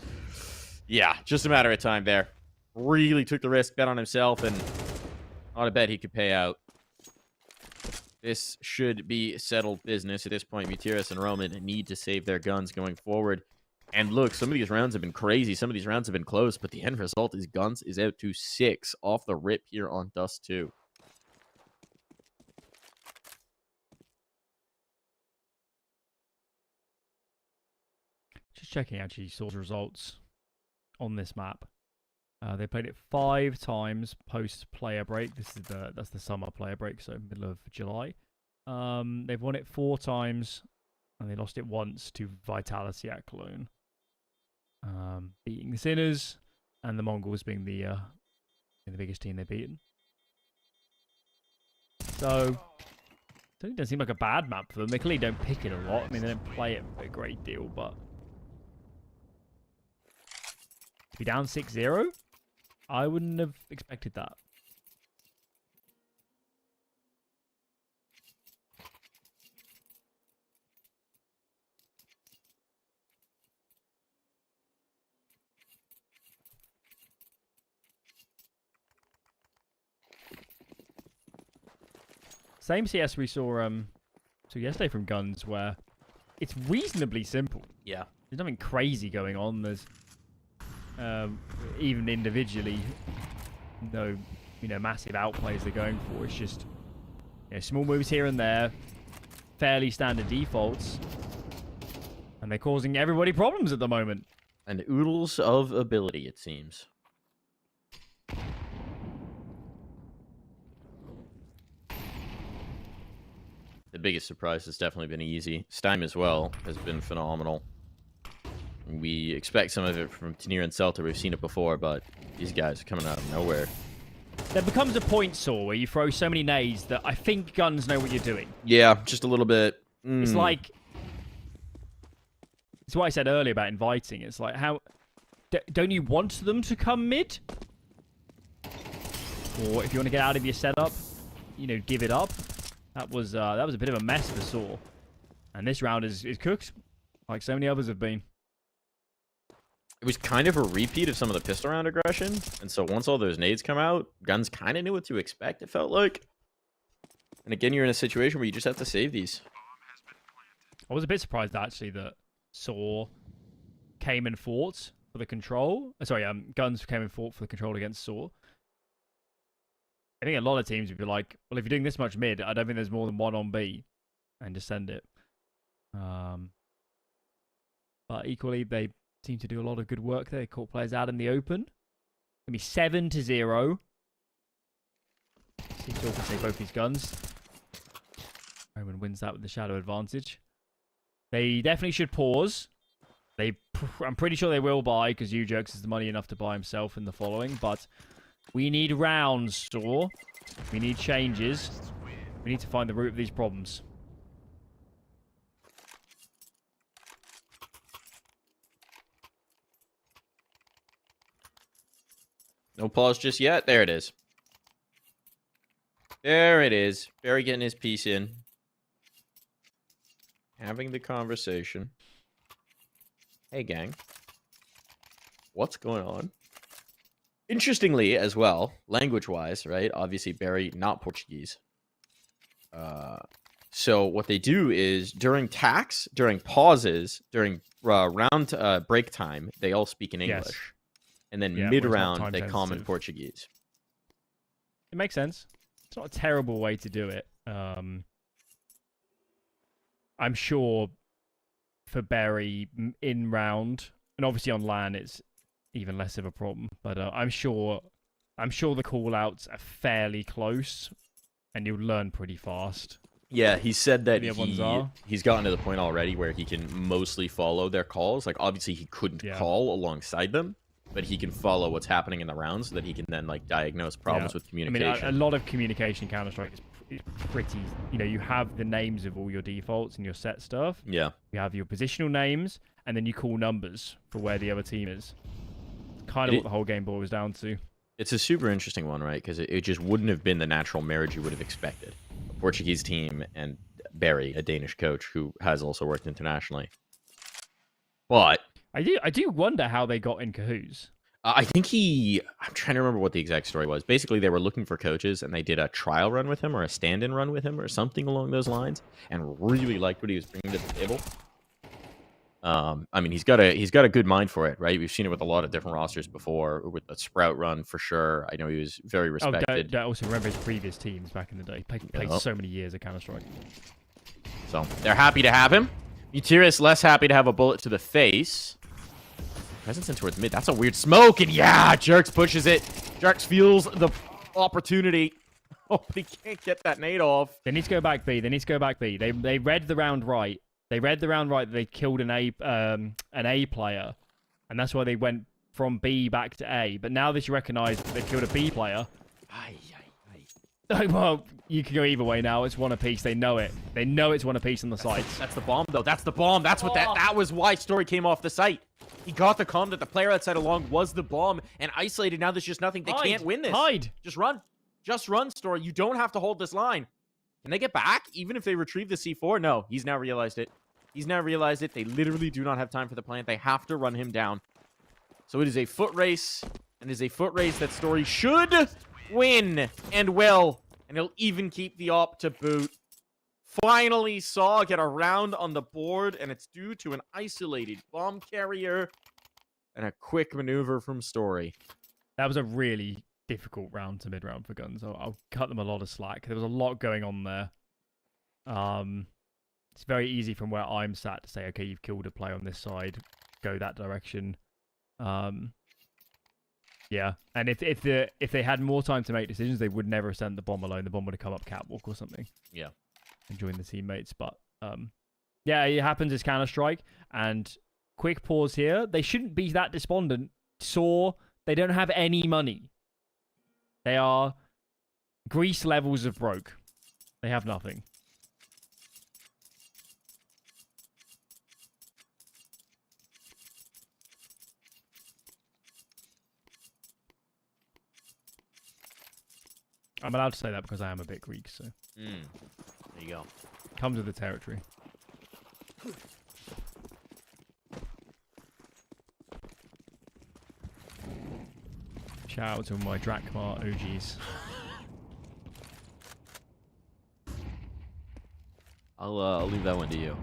Yeah, just a matter of time there. Really took the risk, bet on himself, and on a bet he could pay out. This should be settled business. At this point, Mutiris and Roman need to save their guns going forward. And look, some of these rounds have been crazy. Some of these rounds have been close, but the end result is Guns is out to 6 off the rip here on Dust 2. Just checking actually Saw's results on this map. They played it 5 times post player break. That's the summer player break, so middle of July. They've won it 4 times, and they lost it once to Vitality at Cologne. Beating the Sinners and the Mongols being the biggest team they've beaten. So It doesn't seem like a bad map for them. They clearly don't pick it a lot. I mean, they don't play it a great deal, but... To be down 6-0? I wouldn't have expected that. Same CS we saw yesterday from Guns, where it's reasonably simple. Yeah. There's nothing crazy going on. There's even individually no massive outplays they're going for. It's just small moves here and there, fairly standard defaults, and they're causing everybody problems at the moment. And oodles of ability, it seems. The biggest surprise has definitely been Easy. Stein as well has been phenomenal. We expect some of it from Tanier and Celta. We've seen it before, but these guys are coming out of nowhere. There becomes a point, Saw, where you throw so many nades that I think Guns know what you're doing. Yeah, just a little bit. It's like... It's what I said earlier about inviting. It's like, how... don't you want them to come mid? Or if you want to get out of your setup, give it up. That was a bit of a mess for Saw. And this round is cooked, like so many others have been. It was kind of a repeat of some of the pistol round aggression. And so once all those nades come out, Guns kind of knew what to expect, it felt like. And again, you're in a situation where you just have to save these. I was a bit surprised, actually, that Saw came and fought for the control. Sorry, Guns came and fought for the control against Saw. I think a lot of teams would be like, well, if you're doing this much mid, I don't think there's more than one on B. And just send it. But equally, they seem to do a lot of good work there. They caught players out in the open. It's going to be 7-0. See if can save both these guns. Roman wins that with the shadow advantage. They definitely should pause. I'm pretty sure they will buy, because Ujerks has the money enough to buy himself in the following, but... We need rounds, Saw. We need changes. We need to find the root of these problems. No pause just yet. There it is. There it is. Barry getting his piece in. Having the conversation. Hey, gang. What's going on? Interestingly, as well, language-wise, right? Obviously, Barry, not Portuguese. So what they do is, during tax, during pauses, during round break time, they all speak in English. Yes. And then mid-round, they comment Portuguese. It makes sense. It's not a terrible way to do it. I'm sure for Barry, in-round, and obviously on LAN, it's even less of a problem, but I'm sure the call-outs are fairly close, and you'll learn pretty fast. Yeah, he said that he's gotten to the point already where he can mostly follow their calls. Like, obviously, he couldn't call alongside them, but he can follow what's happening in the round so that he can then, like, diagnose problems with communication. I mean, a lot of communication in Counter-Strike is pretty... You have the names of all your defaults and your set stuff. Yeah. You have your positional names, and then you call numbers for where the other team is. Kind of what the whole game boils down to. It's a super interesting one, right? Because it just wouldn't have been the natural marriage you would have expected. A Portuguese team and Barry, a Danish coach who has also worked internationally. But I do wonder how they got in cahoots. I think I'm trying to remember what the exact story was. Basically, they were looking for coaches, and they did a trial run with him or a stand-in run with him or something along those lines, and really liked what he was bringing to the table. I mean, he's got a good mind for it, right? We've seen it with a lot of different rosters before, with the Sprout run for sure. I know he was very respected. I also remember his previous teams back in the day. Played so many years at Counter-Strike. So they're happy to have him. Utirius less happy to have a bullet to the face. Presence in towards mid. That's a weird smoke, and yeah, Jerks pushes it. Jerks feels the opportunity. Oh, but he can't get that nade off. They need to go back B. They read the round right. They read the round right that they killed an A player, and that's why they went from B back to A. But now that you recognise that they killed a B player, Well, you can go either way now. It's one apiece. They know it. They know it's one apiece on the sides. That's the bomb, though. That's the bomb. That's what that was why Story came off the site. He got the comm that the player outside along was the bomb and isolated. Now there's just nothing. They can't win this. Hide. Just run. Just run, Story. You don't have to hold this line. Can they get back? Even if they retrieve the C4? No. He's now realized it. He's now realized it. They literally do not have time for the plant. They have to run him down. So it is a foot race. And it is a foot race that Story should win and will. And he'll even keep the op to boot. Finally saw get a round on the board, and it's due to an isolated bomb carrier and a quick maneuver from Story. That was a really difficult round to mid-round for Guns. I'll cut them a lot of slack. There was a lot going on there. It's very easy from where I'm sat to say, okay, you've killed a player on this side, go that direction. Yeah, and if they had more time to make decisions, they would never have sent the bomb alone. The bomb would have come up catwalk or something. Yeah. And join the teammates. But yeah, it happens. It's Counter-Strike. And quick pause here. They shouldn't be that despondent. They don't have any money. They are Greece levels of broke. They have nothing. I'm allowed to say that because I am a bit Greek, so. There you go. Comes with the territory. Shout out to my Drakmar OGs. I'll leave that one to you.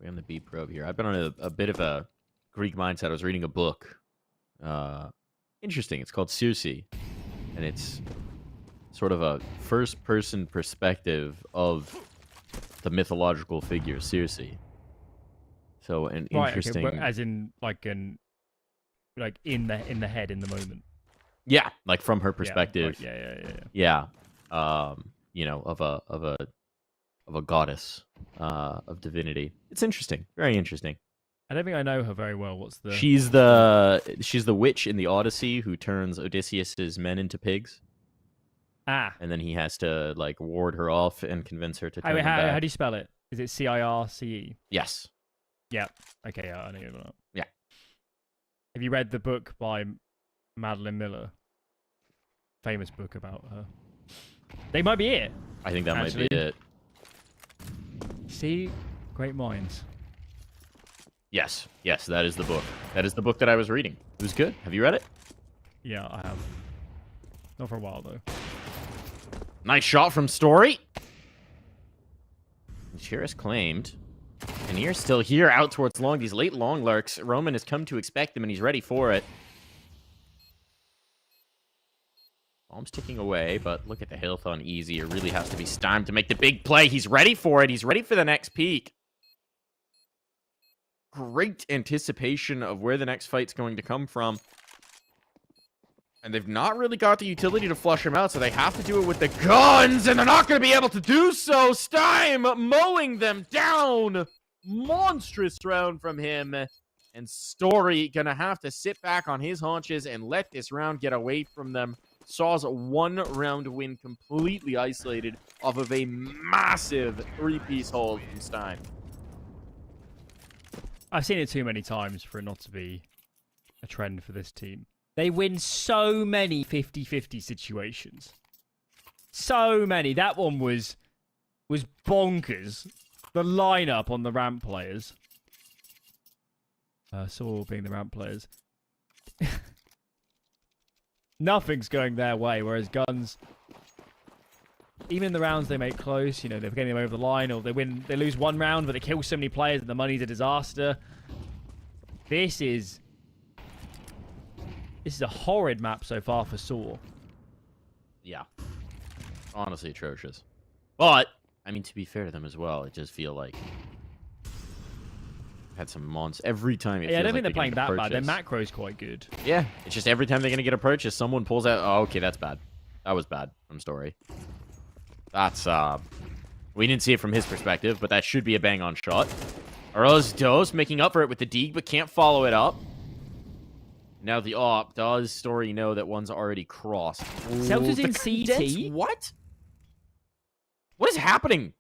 We're on the B probe here. I've been on a bit of a Greek mindset. I was reading a book. Interesting. It's called Circe. And it's sort of a first-person perspective of the mythological figure Circe. So an interesting, okay, as in like in the head in the moment. Yeah, like from her perspective. Yeah. You know, of a goddess, of divinity. It's interesting, very interesting. I don't think I know her very well. What's the? She's the witch in the Odyssey who turns Odysseus's men into pigs. And then he has to like ward her off and convince her to turn them back. How do you spell it? Is it Circe? Yes. Yeah. Okay. Yeah, I know you're not. Yeah. Have you read the book by Madeline Miller? Famous book about her. They might be it. I think that might be it. See, great minds. Yes, that is the book. That is the book that I was reading. It was good. Have you read it? Yeah, I have. Not for a while, though. Nice shot from Story. Shearus claimed. And he's still here out towards long. These late long lurks. Roman has come to expect them, and he's ready for it. Bomb's ticking away, but look at the health on easy. It really has to be time to make the big play. He's ready for it. He's ready for the next peak. Great anticipation of where the next fight's going to come from. And they've not really got the utility to flush him out, so they have to do it with the guns, and they're not going to be able to do so. Stein mowing them down. Monstrous round from him. And Story going to have to sit back on his haunches and let this round get away from them. Saw's one-round win completely isolated off of a massive three-piece hold from Stein. I've seen it too many times for it not to be a trend for this team. They win so many 50-50 situations. So many. That one was bonkers. The lineup on the ramp players. Saw being the ramp players. Nothing's going their way, whereas Guns, even in the rounds they make close, you know, they're getting them over the line, or they lose one round, but they kill so many players that the money's a disaster. This is a horrid map so far for Saw. Yeah. Honestly atrocious. But, I mean, to be fair to them as well, it does feel like had some months every time. I don't think they're playing that bad. Their macro's quite good. Yeah, it's just every time they're going to get a purchase, someone pulls out. Oh, okay, that's bad. That was bad from Story. That's We didn't see it from his perspective, but that should be a bang-on shot. Dos making up for it with the Deeg, but can't follow it up. Now the AWP does Story know that one's already crossed. Seltzer's in Condensed? CT. What? What is happening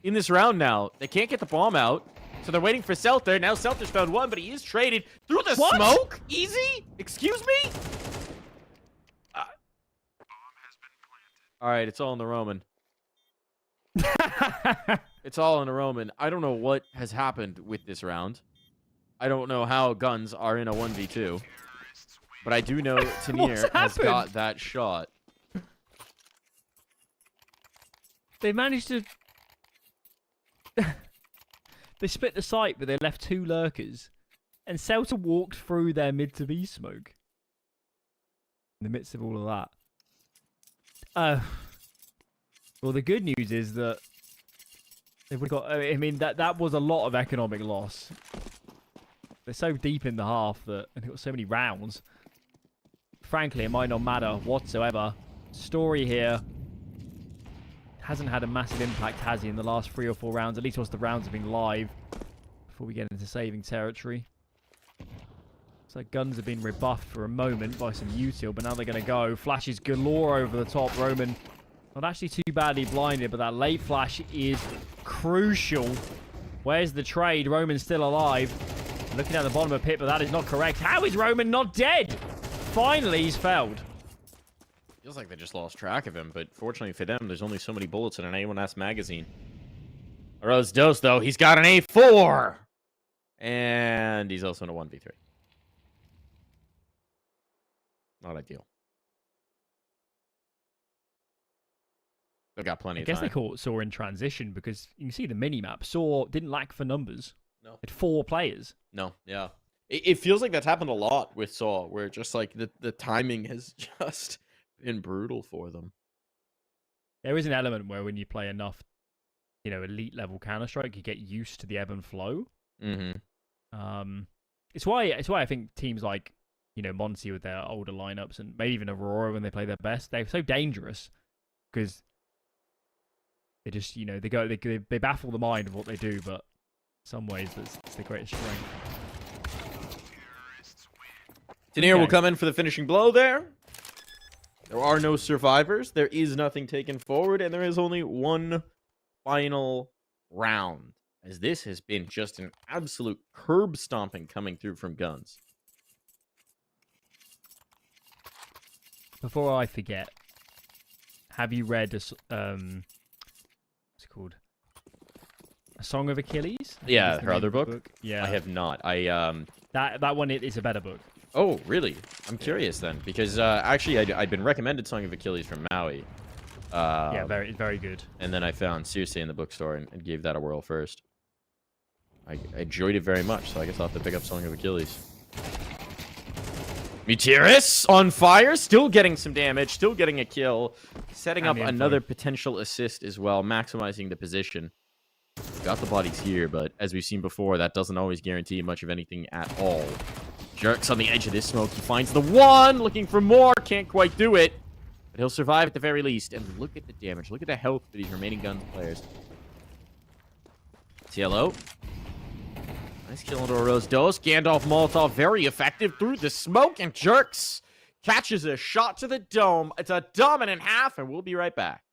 in this round now? They can't get the bomb out, so they're waiting for Seltzer. Now Seltzer's found one, but he is traded through the smoke? Easy? Excuse me? All right, it's all in the Roman. It's all in a Roman. I don't know what has happened with this round. I don't know how guns are in a 1v2. But I do know Tanir has got that shot. They managed to... They split the site, but they left 2 lurkers. And Celta walked through their mid to B smoke. In the midst of all of that. Well, the good news is that they've got. I mean, that was a lot of economic loss. They're so deep in the half and they've got so many rounds. Frankly, it might not matter whatsoever. Story here hasn't had a massive impact, has he, in the last 3 or 4 rounds? At least once the rounds have been live. Before we get into saving territory. So guns have been rebuffed for a moment by some util, but now they're going to go. Flashes galore over the top. Roman not actually too badly blinded, but that late flash is crucial. Where's the trade? Roman's still alive. Looking at the bottom of the pit, but that is not correct. How is Roman not dead? Finally, he's failed. Feels like they just lost track of him, but fortunately for them, there's only so many bullets in an A1S magazine. Dos, though, he's got an A4! And he's also in a 1v3. Not ideal. They've got plenty of time. I guess they caught Saw in transition because you can see the mini-map. Saw didn't lack for numbers. No. It had 4 players. No, yeah. It feels like that's happened a lot with Saw, where just like the timing has just been brutal for them. There is an element where when you play enough, elite level Counter-Strike, you get used to the ebb and flow. Mm-hmm. It's why I think teams like, Monty with their older lineups and maybe even Aurora when they play their best, they're so dangerous because they just, they baffle the mind of what they do, but in some ways it's the greatest strength. Tanir will come in for the finishing blow there. There are no survivors. There is nothing taken forward, and there is only one final round, as this has been just an absolute curb stomping coming through from Guns. Before I forget, have you read what's it called? A Song of Achilles? Yeah, her other book? Yeah, I have not. That one is a better book. Oh, really? I'm curious then, because actually I'd been recommended Song of Achilles from Maui. Yeah, very, very good. And then I found Circe in the bookstore and gave that a whirl first. I enjoyed it very much, so I guess I'll have to pick up Song of Achilles. Mutiris on fire, still getting some damage, still getting a kill, setting up another potential assist as well, maximizing the position. Got the bodies here, but as we've seen before, that doesn't always guarantee much of anything at all. Jerks on the edge of this smoke. He finds the one, looking for more, can't quite do it. But he'll survive at the very least. And look at the damage. Look at the health for these remaining Guns players. TLO. Nice kill into Dos. Gandalf Molotov, very effective through the smoke. And Jerks catches a shot to the dome. It's a dominant half, and we'll be right back.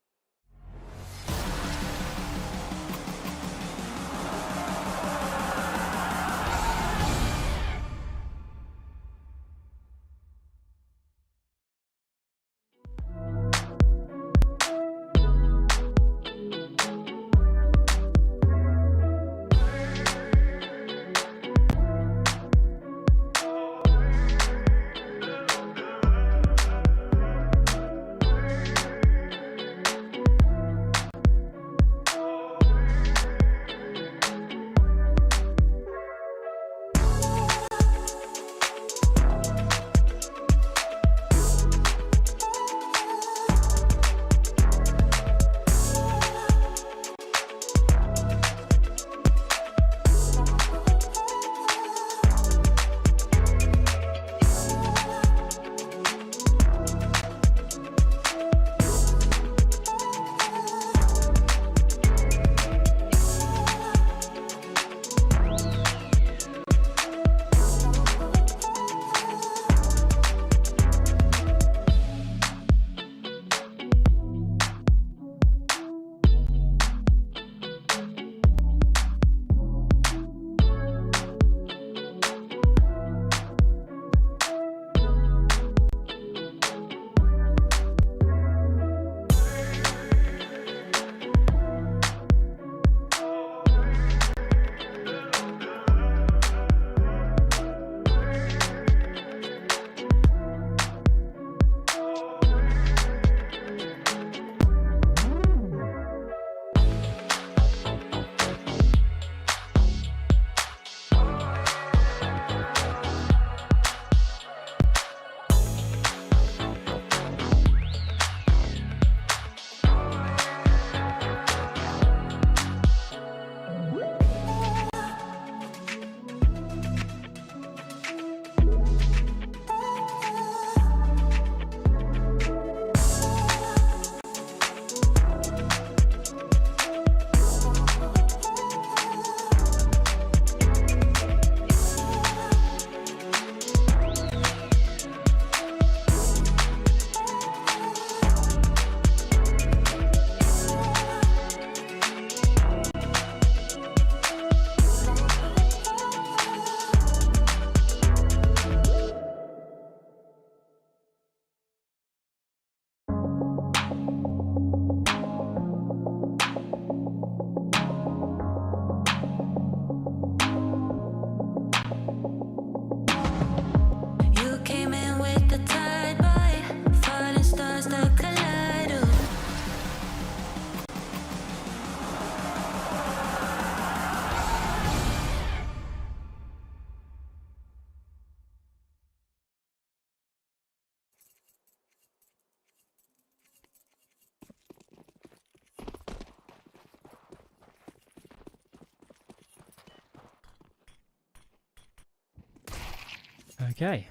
Okay,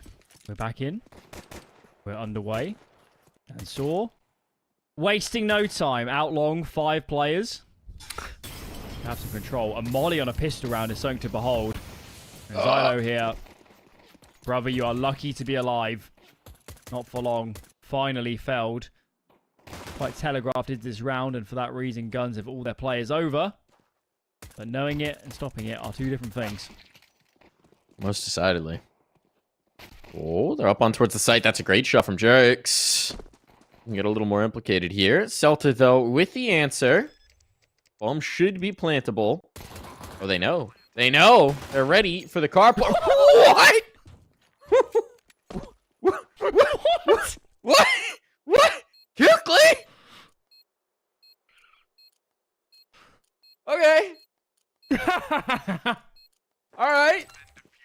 we're back in. We're underway. And Saw. Wasting no time. Out long, 5 players. Have some control. A molly on a pistol round is something to behold. And Zylo here. Brother, you are lucky to be alive. Not for long. Finally felled. Quite telegraphed is this round, and for that reason, Guns have all their players over. But knowing it and stopping it are 2 different things. Most decidedly. Oh, they're up on towards the site. That's a great shot from Jerks. Can get a little more implicated here. Celta, though, with the answer. Bomb should be plantable. Oh, they know. They know. They're ready for the car. What? What? What? What? Quickly? Okay. All right.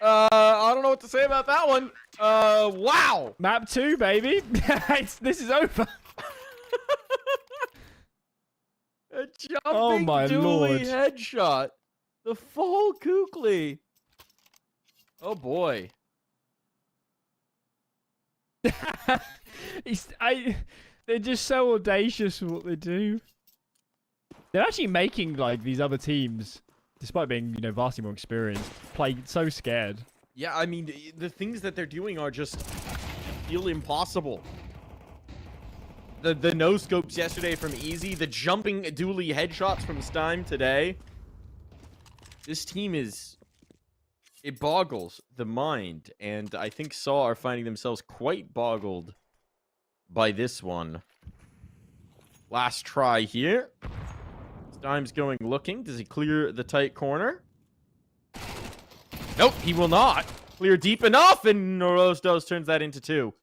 I don't know what to say about that one. Wow. Map 2, baby. This is over. A jumping Oh my dually lord. headshot. The full Kukli. Oh boy. They're just so audacious with what they do. They're actually making like these other teams, despite being, you know, vastly more experienced, play so scared. Yeah, I mean, the things that they're doing are just feel impossible. The no scopes yesterday from Easy, the jumping dually headshots from Stein today. This team is, it boggles the mind, and I think Saw are finding themselves quite boggled by this one. Last try here. Stein's going looking. Does he clear the tight corner? Nope, he will not. Clear deep enough, and Norostos turns that into 2.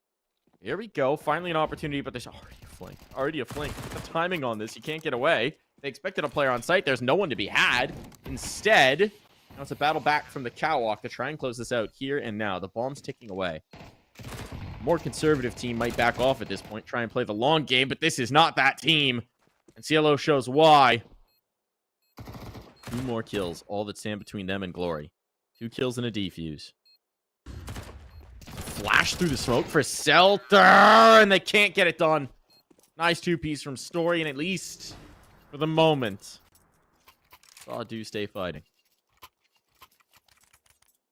Here we go. Finally an opportunity, but there's already a flank. Already a flank. The timing on this, you can't get away. They expected a player on site. There's no one to be had. Instead, now it's a battle back from the catwalk to try and close this out here and now. The bomb's ticking away. More conservative team might back off at this point, try and play the long game, but this is not that team. And CLO shows why. 2 more kills, all that stand between them and glory. 2 kills and a defuse. Flash through the smoke for Celta, and they can't get it done. Nice 2-piece from Story, and at least for the moment, Saw do stay fighting.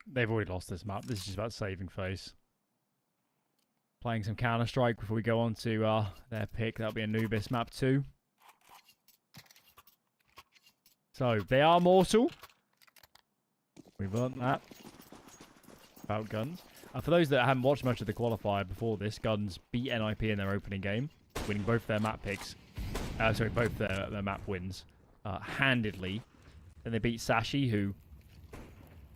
They've already lost this map. This is just about saving face. Playing some Counter-Strike before we go on to their pick. That'll be Anubis map 2. So, they are mortal. We've learned that about Guns. For those that haven't watched much of the qualifier before this, Guns beat NIP in their opening game, winning both their map picks. Both their map wins handedly. Then they beat Sashi, who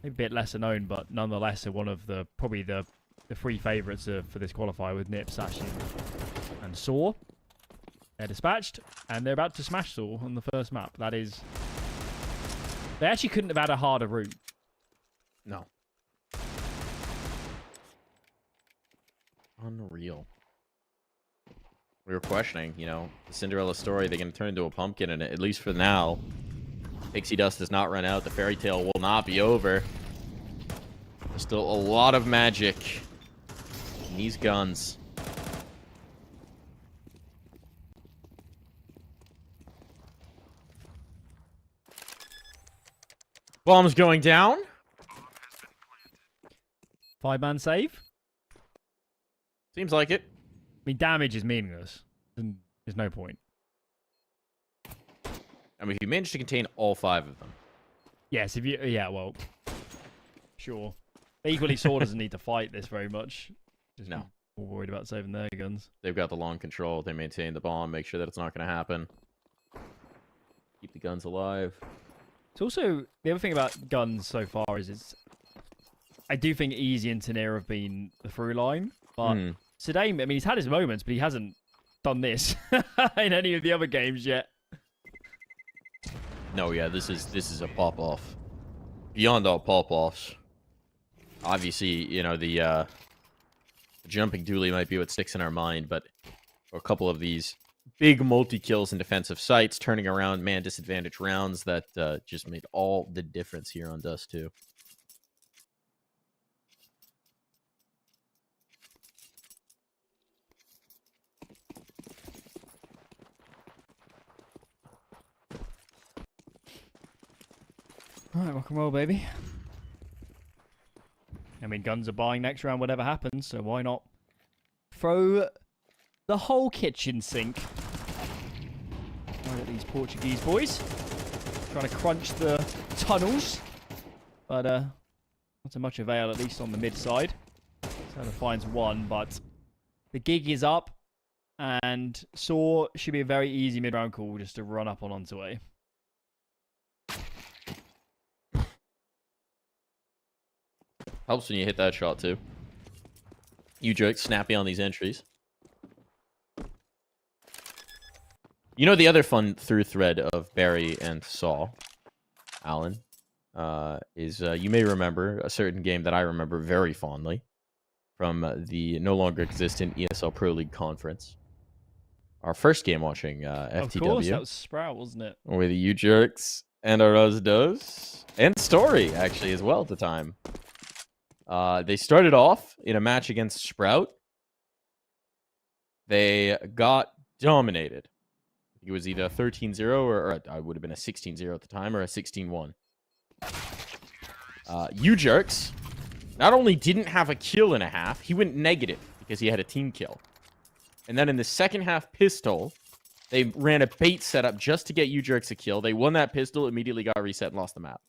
maybe a bit lesser known, but nonetheless are one of the probably the 3 favourites for this qualifier with Nip, Sashi, and Saw. They're dispatched, and they're about to smash Saw on the first map. That is, they actually couldn't have had a harder route. No. Unreal. We were questioning, you know, the Cinderella story. They're going to turn into a pumpkin, and at least for now, Pixie Dust does not run out. The fairy tale will not be over. There's still a lot of magic in these guns. Bombs going down. 5-man save? Seems like it. I mean, damage is meaningless. There's no point. I mean, if you manage to contain all 5 of them. Yes, if you... Yeah, well... Sure. Equally, Saw doesn't need to fight this very much. Just No. more worried about saving their guns. They've got the long control. They maintain the bomb, make sure that it's not going to happen. Keep the guns alive. It's also... The other thing about Guns so far is it's... I do think Easy and Tanir have been the through line, but Today, I mean, he's had his moments, but he hasn't done this in any of the other games yet. No, yeah, this is a pop-off. Beyond all pop-offs. Obviously, you know, the jumping dually might be what sticks in our mind, but for a couple of these big multi-kills in defensive sites, turning around man disadvantage rounds, that just made all the difference here on Dust 2. Alright, rock and roll, baby. I mean, guns are buying next round, whatever happens, so why not throw the whole kitchen sink right at these Portuguese boys. Trying to crunch the tunnels, but not to much avail, at least on the mid side. So finds one, but the gig is up, and Saw should be a very easy mid-round call just to run up on onto A. Helps when you hit that shot too. You jerk snappy on these entries. You know the other fun through thread of Barry and Saw, Alan, is you may remember a certain game that I remember very fondly from the no longer existent ESL Pro League conference. Our first game watching FTW. Of course, that was Sprout, wasn't it? With you jerks and Aruzdos and Story actually as well at the time. They started off in a match against Sprout. They got dominated. It was either a 13-0 or it would have been a 16-0 at the time or a 16-1. You jerks not only didn't have a kill in a half, he went negative because he had a team kill. And then in the second half pistol, they ran a bait setup just to get you jerks a kill. They won that pistol, immediately got reset and lost the map.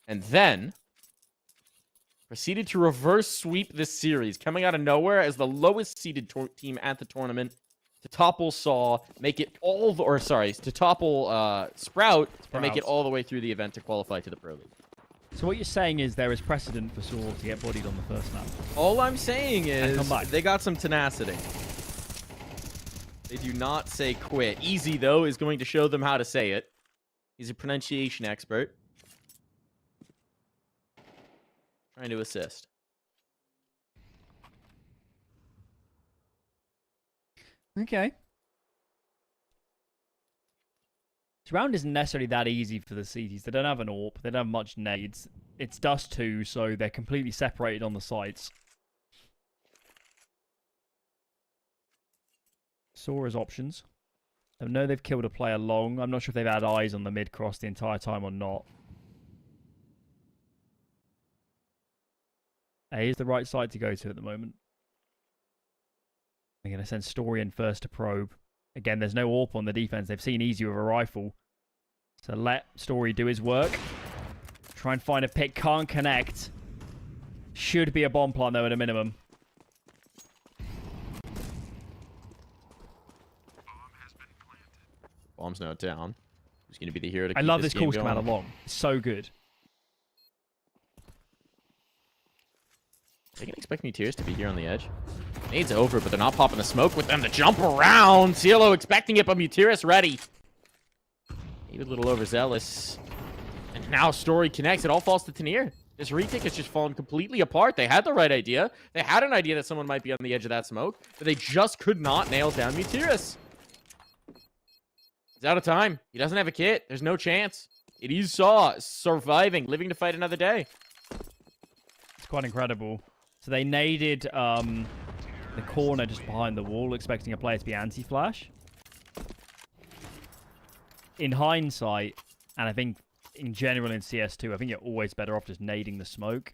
And then proceeded to reverse sweep this series, coming out of nowhere as the lowest seeded team at the tournament to topple Saw, make it all the, or sorry, to topple Sprout and make it all the way through the event to qualify to the Pro League. So what you're saying is there is precedent for Saw to get bodied on the first map. All I'm saying is come back. they got some tenacity. They do not say quit. Easy, though, is going to show them how to say it. He's a pronunciation expert. Trying to assist. Okay. This round isn't necessarily that easy for the CTs. They don't have an AWP. They don't have much nades. It's Dust 2, so they're completely separated on the sides. Saw as options. I know they've killed a player long. I'm not sure if they've had eyes on the mid-cross the entire time or not. A is the right side to go to at the moment. They're going to send Story in first to probe. Again, there's no AWP on the defense. They've seen easy with a rifle. So let Story do his work. Try and find a pick. Can't connect. Should be a bomb plant, though, at a minimum. Bomb's now down. Who's going to be the hero to keep I love this game call command going? along. It's so good. They can expect Meteors to be here on the edge. Nade's over, but they're not popping the smoke with them to jump around. Cielo expecting it, but Meteors ready. Maybe a little overzealous. And now Story connects. It all falls to Tenier. This retake has just fallen completely apart. They had the right idea. They had an idea that someone might be on the edge of that smoke, but they just could not nail down Meteors. He's out of time. He doesn't have a kit. There's no chance. It is Saw surviving, living to fight another day. It's quite incredible. So they naded the corner just behind the wall, expecting a player to be anti-flash. In hindsight, and I think in general in CS2, I think you're always better off just nading the smoke.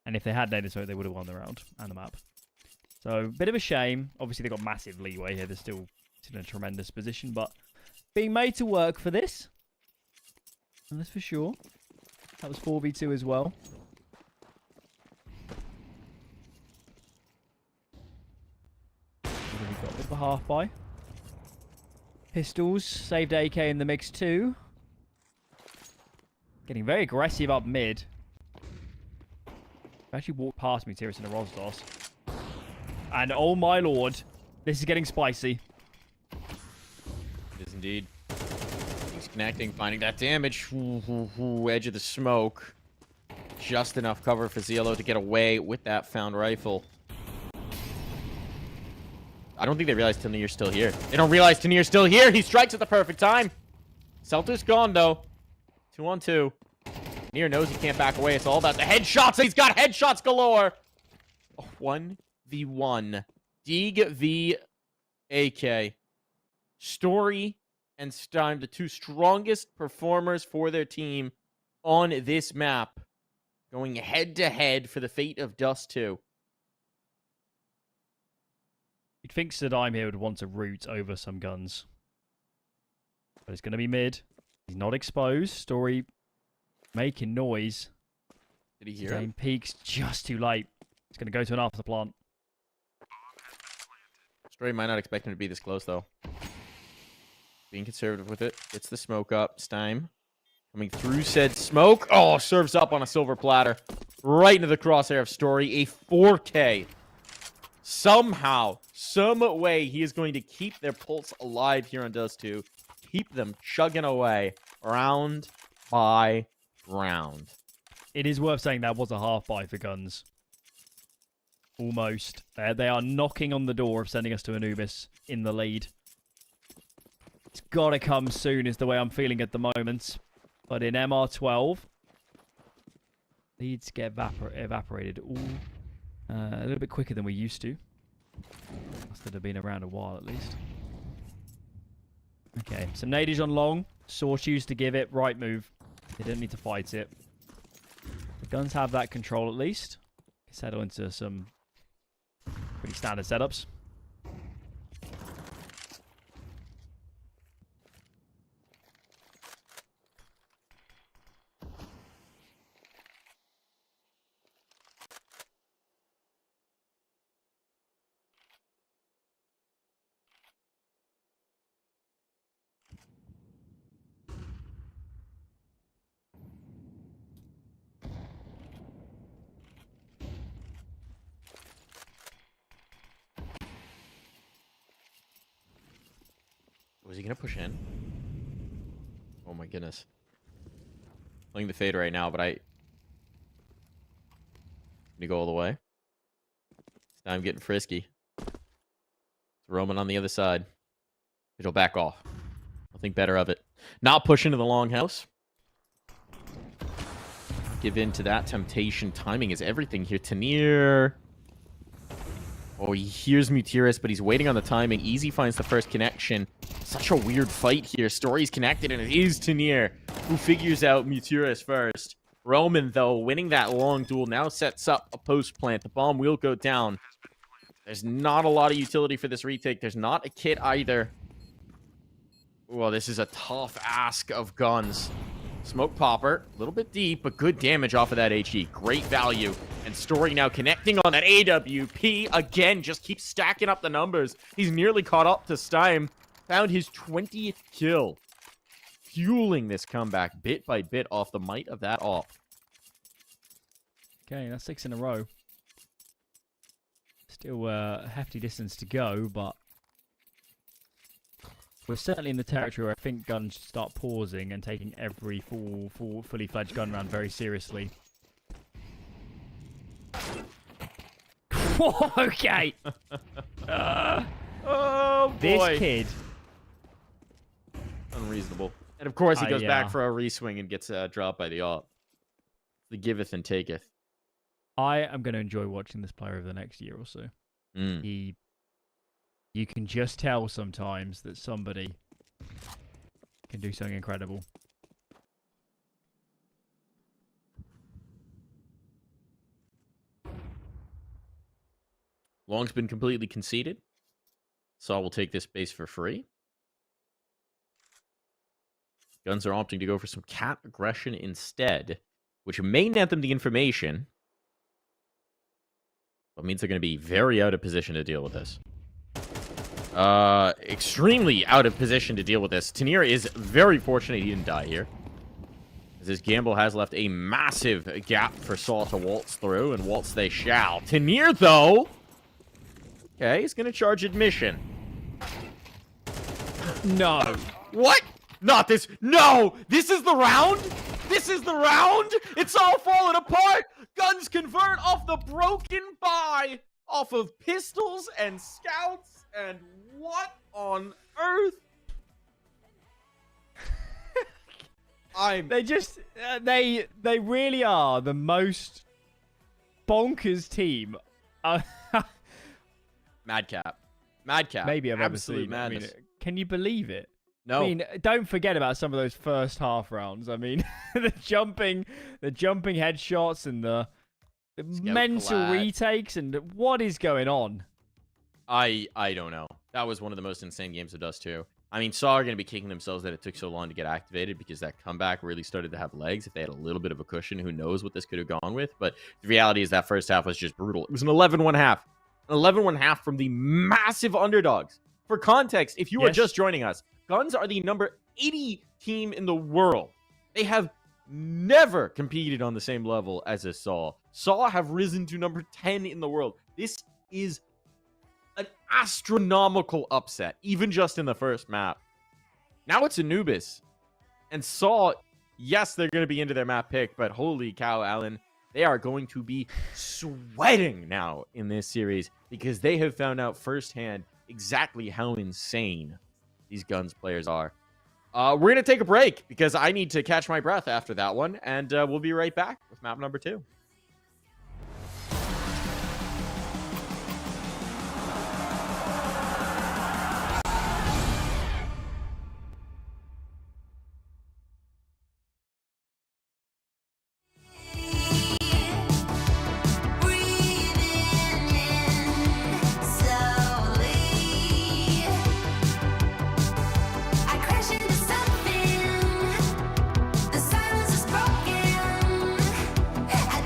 And if they had naded smoke, they would have won the round and the map. So, bit of a shame. Obviously, they got massive leeway here. They're still in a tremendous position, but being made to work for this. And that's for sure. That was 4v2 as well. What have we got? Bit of a half buy. Pistols, saved AK in the mix too. Getting very aggressive up mid. Actually walked past me, Tyrus and a Rosdos. And oh my lord, this is getting spicy. It is indeed. He's connecting, finding that damage. Edge of the smoke. Just enough cover for Cielo to get away with that found rifle. I don't think they realize Tanir's still here. They don't realize Tanir's still here. He strikes at the perfect time. Celtics gone, though. 2-on-2. Tanir knows he can't back away. It's all about the headshots. He's got headshots galore. 1v1. Deeg v AK. Story and Stein, the two strongest performers for their team on this map, going head-to-head for the fate of Dust 2. You'd think Sadime here would want to root over some guns. But it's going to be mid. He's not exposed. Story making noise. Did he hear him? Peaks just too late. It's going to go to an after plant. Story might not expect him to be this close, though. Being conservative with it. Gets the smoke up. Stein coming through said smoke. Oh, serves up on a silver platter. Right into the crosshair of Story. A 4K. Somehow, some way, he is going to keep their pulse alive here on Dust 2. Keep them chugging away round by round. It is worth saying that was a half buy for guns. Almost. They are knocking on the door of sending us to Anubis in the lead. It's got to come soon is the way I'm feeling at the moment. But in MR12, leads get evaporated. Ooh. A little bit quicker than we used to. Must have been around a while at least. Okay, so Nadage on long. Sawtooth to give it. Right move. They don't need to fight it. The guns have that control at least. Settle into some pretty standard setups. Was he going to push in? Oh my goodness. Playing the fade right now, but I'm going to go all the way. I'm getting frisky. It's Roman on the other side. It'll back off. I'll think better of it. Not push into the longhouse. Give in to that temptation. Timing is everything here. Tanier. Oh, he hears Mutiris, but he's waiting on the timing. Easy finds the first connection. Such a weird fight here. Story's connected, and it is Tanier who figures out Mutiris first. Roman, though, winning that long duel, now sets up a post plant. The bomb will go down. There's not a lot of utility for this retake. There's not a kit either. Well, this is a tough ask of guns. Smoke popper, a little bit deep, but good damage off of that HE. Great value. And Story now connecting on that AWP. Again, just keeps stacking up the numbers. He's nearly caught up to Stein. Found his 20th kill. Fueling this comeback bit by bit off the might of that off. Okay, that's 6 in a row. Still a hefty distance to go, but we're certainly in the territory where I think guns should start pausing and taking every fully fledged gun round very seriously. Okay. Oh, boy. This kid. Unreasonable. And of course, he goes back for a reswing and gets dropped by the op. The giveth and taketh. I am going to enjoy watching this player over the next year or so. You can just tell sometimes that somebody can do something incredible. Long's been completely conceded. Saw will take this base for free. Guns are opting to go for some cat aggression instead, which may net them the information. That means they're going to be very out of position to deal with this. Extremely out of position to deal with this. Tanier is very fortunate he didn't die here, as his gamble has left a massive gap for Saul to waltz through, and waltz they shall. Tanier, though, okay, he's going to charge admission. No. What? Not this. No! This is the round? This is the round? It's all falling apart! Guns convert off the broken buy off of pistols and scouts, and what on earth? They just they really are the most bonkers team. Madcap. Madcap. Maybe I've ever Absolute seen. madness. Can you believe it? No. I mean, don't forget about some of those first half rounds. I mean, the jumping headshots and the mental collab. retakes and what is going on? I don't know. That was one of the most insane games of Dust 2. I mean, Saw are going to be kicking themselves that it took so long to get activated because that comeback really started to have legs. If they had a little bit of a cushion, who knows what this could have gone with. But the reality is that first half was just brutal. It was an 11-1 half. An 11-1 half from the massive underdogs. For context, if you are just joining us, Guns are the number 80 team in the world. They have never competed on the same level as a Saw. Saw have risen to number 10 in the world. This is an astronomical upset, even just in the first map. Now it's Anubis. And Saw, yes, they're going to be into their map pick, but holy cow, Alan, they are going to be sweating now in this series because they have found out firsthand exactly how insane these Guns players are. We're going to take a break because I need to catch my breath after that one, and we'll be right back with map number 2. Breathing in slowly. I crash into something. The silence is broken. I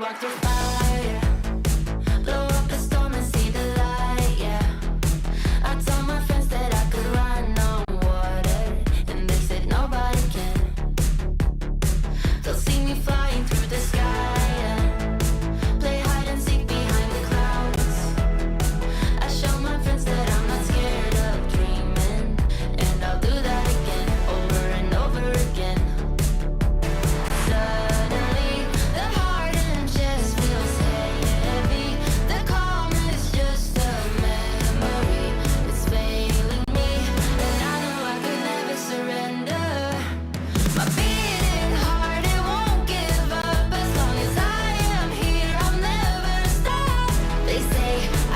spark the fire. Blow up the storm and see the light, yeah. I told my friends that I could run on water, and they said nobody can. They'll see me flying through the sky, yeah. Play hide and seek behind the clouds. I show my friends that I'm not scared of dreaming, and I'll do that again, over and over again. Suddenly, the heart and chest feels heavy. The calm is just a memory. It's failing me, and I know I could never surrender. My beating heart, it won't give up. As long as I am here, I'll never stop. They say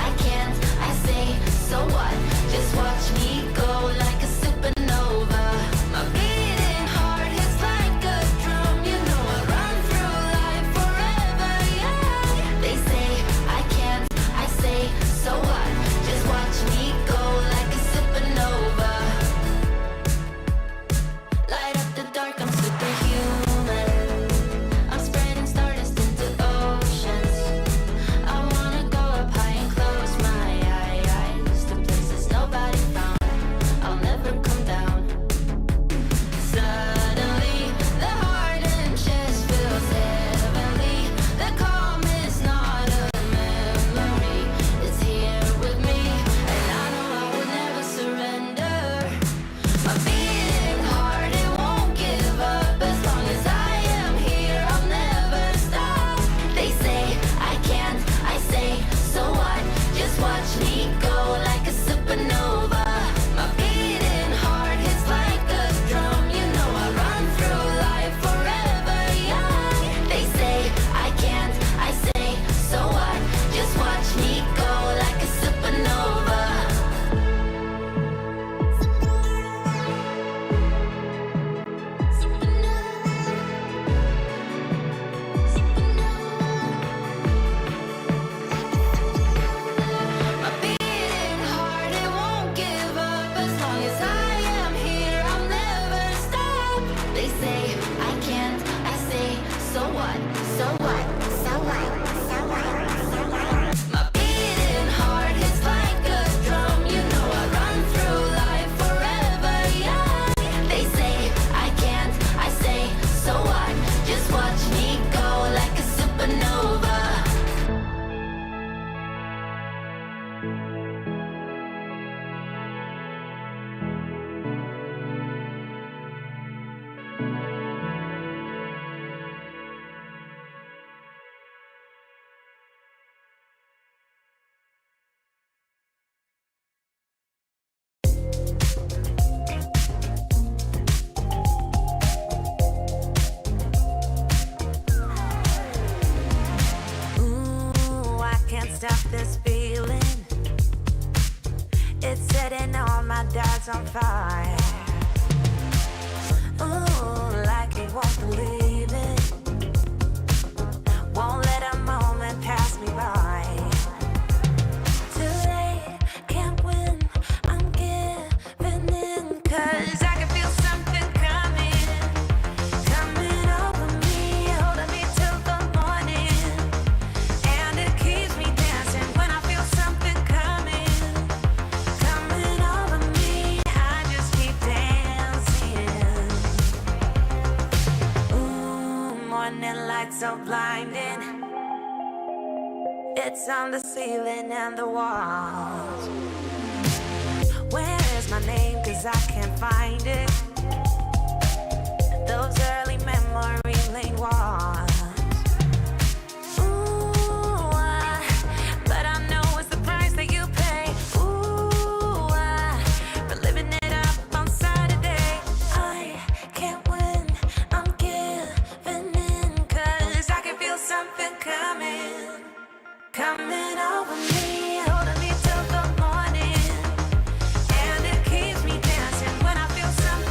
I can't, I say, so what? Just watch me go like a supernova. My beating heart hits like a drum. You know I run through life forever, yeah. They say I can't, I say, so what? Just watch me go like a supernova. Light up the dark, I'm superhuman. I'm spreading stardust into oceans. I wanna go up high and close my eyes to places nobody found. I'll never come down. Suddenly, the heart and chest feels heavenly. The calm is not a memory. It's here with me, and I know I will never surrender. My beating heart, it won't give up. As long as I am here, I'll never stop. They say I can't, I say, so what? Just watch me go like a supernova. My beating heart hits like a drum. You know I run through life forever, young. They say I can't, I say, so what? Just watch me go like a supernova. My beating heart, it won't give up. As long as I am here, I'll never stop. They say I can't, I say, so what? So what? So what? So what? So what? My beating heart hits like a drum. You know I run through life forever, young. They say I can't, I say, so what? Just watch me go like a supernova. Ooh, I can't stop this feeling. It's setting all my doubts on fire. Ooh, like you won't believe it. Won't let a moment pass me by. Too late, can't win. I'm giving in, 'cause I can feel something coming over me, holding me till the morning. And it keeps me dancing when I feel something coming over me. I just keep dancing. Ooh, morning light so blinding. It's on the ceiling and the walls. Where is my name? 'Cause I can't find it. Those early memory lane walls. Ooh, but I know it's the price that you pay. Ooh, for living it up on Saturday. I can't win, I'm giving in, 'cause I can feel something coming over me, holding me till the morning. And it keeps me dancing when I feel something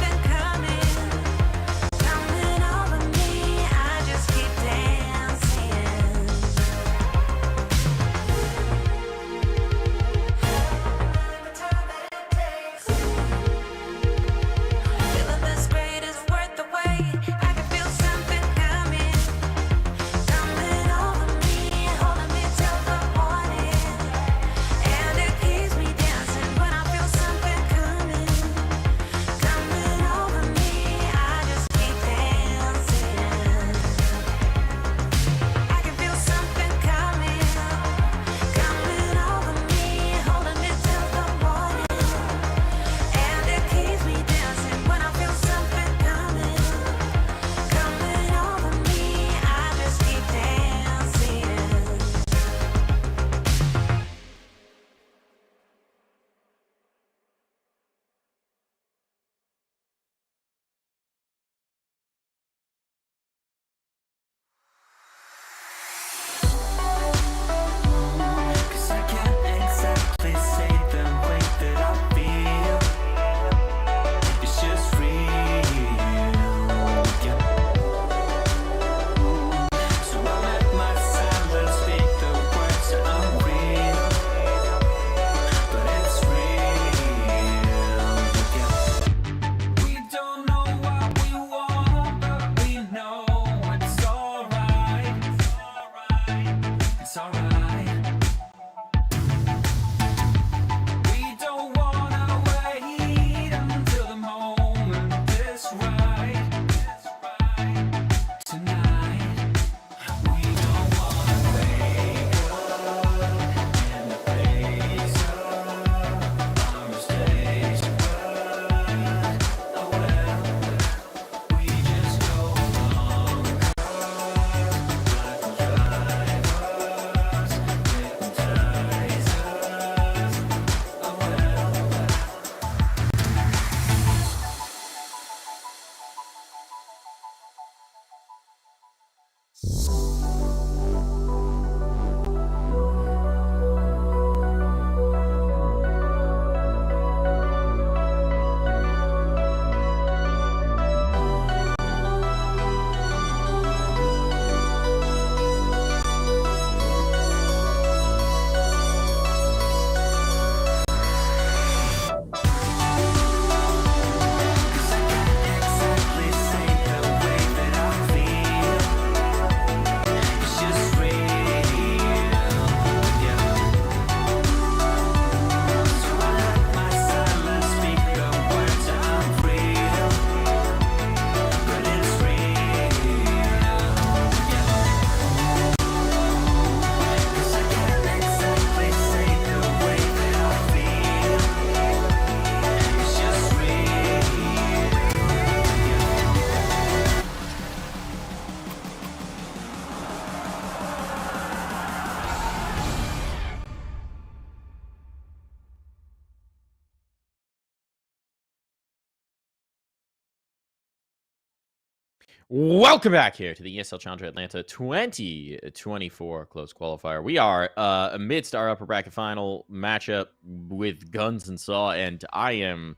Welcome back here to the ESL Challenger Atlanta 2024 close qualifier. We are amidst our upper bracket final matchup with Guns and Saw, and I am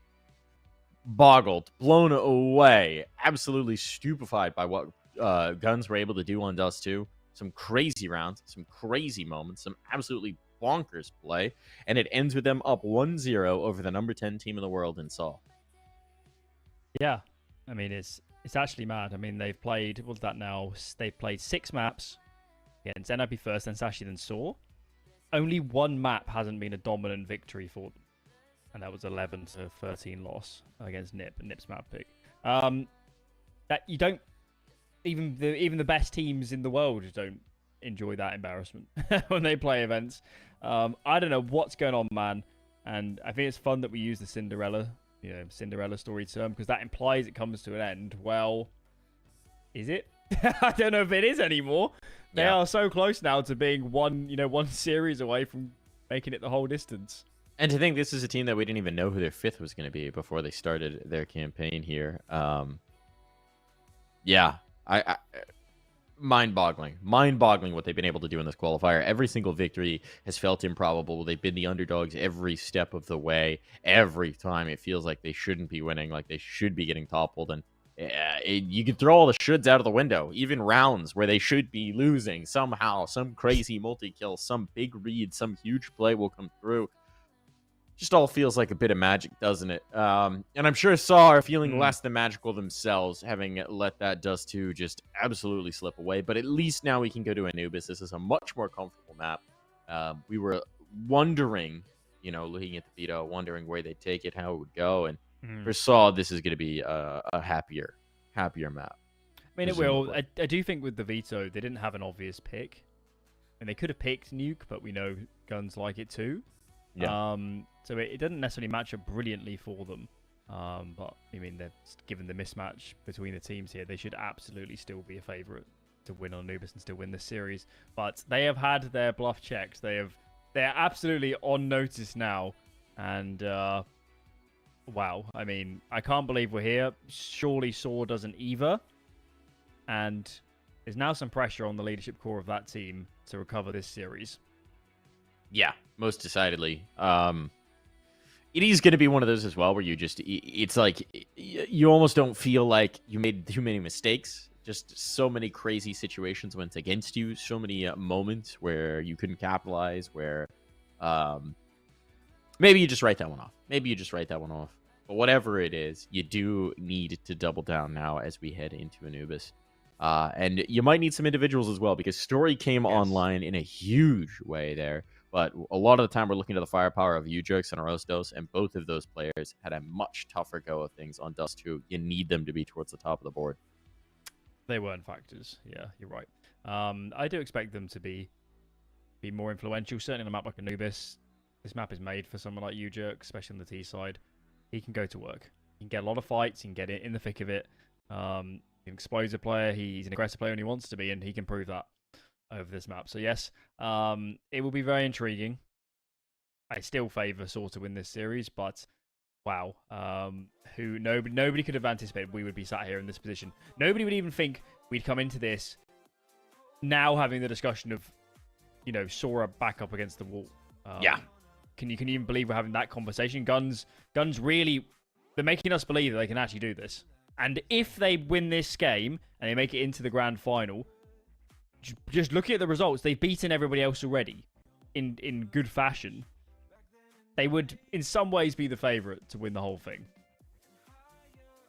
boggled, blown away, absolutely stupefied by what Guns were able to do on Dust 2. Some crazy rounds, some crazy moments, some absolutely bonkers play, and it ends with them up 1-0 over the number 10 team in the world in Saw. Yeah, I mean, it's actually mad. I mean, they've played, what's that now? They've played 6 maps against NIP first, then Sashi, then Saw. Only one map hasn't been a dominant victory for them, and that was 11-13 loss against NIP, NIP's map pick. That you don't, even the best teams in the world don't enjoy that embarrassment when they play events. I don't know what's going on, man, and I think it's fun that we use the Cinderella story term, because that implies it comes to an end. Well, is it? I don't know if it is anymore. They are so close now to being one series away from making it the whole distance. And to think this is a team that we didn't even know who their 5th was going to be before they started their campaign here. Yeah, I mind-boggling what they've been able to do in this qualifier. Every single victory has felt improbable. They've been the underdogs every step of the way. Every time it feels like they shouldn't be winning, like they should be getting toppled. And you can throw all the shoulds out of the window. Even rounds where they should be losing, somehow, some crazy multi-kill, some big read, some huge play will come through. Just all feels like a bit of magic, doesn't it? And I'm sure Saw are feeling less than magical themselves, having let that Dust 2 just absolutely slip away. But at least now we can go to Anubis. This is a much more comfortable map. We were wondering, looking at the veto, wondering where they'd take it, how it would go. And for Saw, this is going to be a happier map. I mean, it will. I do think with the veto, they didn't have an obvious pick. And they could have picked Nuke, but we know Guns like it too. Yeah. So it doesn't necessarily match up brilliantly for them. But, I mean, given the mismatch between the teams here, they should absolutely still be a favourite to win on Anubis and still win this series. But they have had their bluff checked. They're absolutely on notice now. And, wow. I mean, I can't believe we're here. Surely Saw doesn't either. And there's now some pressure on the leadership core of that team to recover this series. Yeah, most decidedly. It is going to be one of those as well where it's like you almost don't feel like you made too many mistakes. Just so many crazy situations went against you. So many moments where you couldn't capitalize, where maybe you just write that one off. But whatever it is, you do need to double down now as we head into Anubis. And you might need some individuals as well, because Story came online in a huge way there. But a lot of the time, we're looking at the firepower of Ujux and Arostos, and both of those players had a much tougher go of things on Dust 2. You need them to be towards the top of the board. They weren't factors. Yeah, you're right. I do expect them to be more influential, certainly on a map like Anubis. This map is made for someone like Ujux, especially on the T side. He can go to work. He can get a lot of fights. He can get in the thick of it. He's an explosive player. He's an aggressive player when he wants to be, and he can prove that over this map. So yes, it will be very intriguing. I still favour Saw to win this series, but wow, nobody could have anticipated we would be sat here in this position. Nobody would even think we'd come into this now having the discussion of, Sora back up against the wall. Yeah. Can you even believe we're having that conversation? Guns really, they're making us believe that they can actually do this. And if they win this game and they make it into the grand final, just looking at the results, they've beaten everybody else already in good fashion. They would, in some ways, be the favourite to win the whole thing.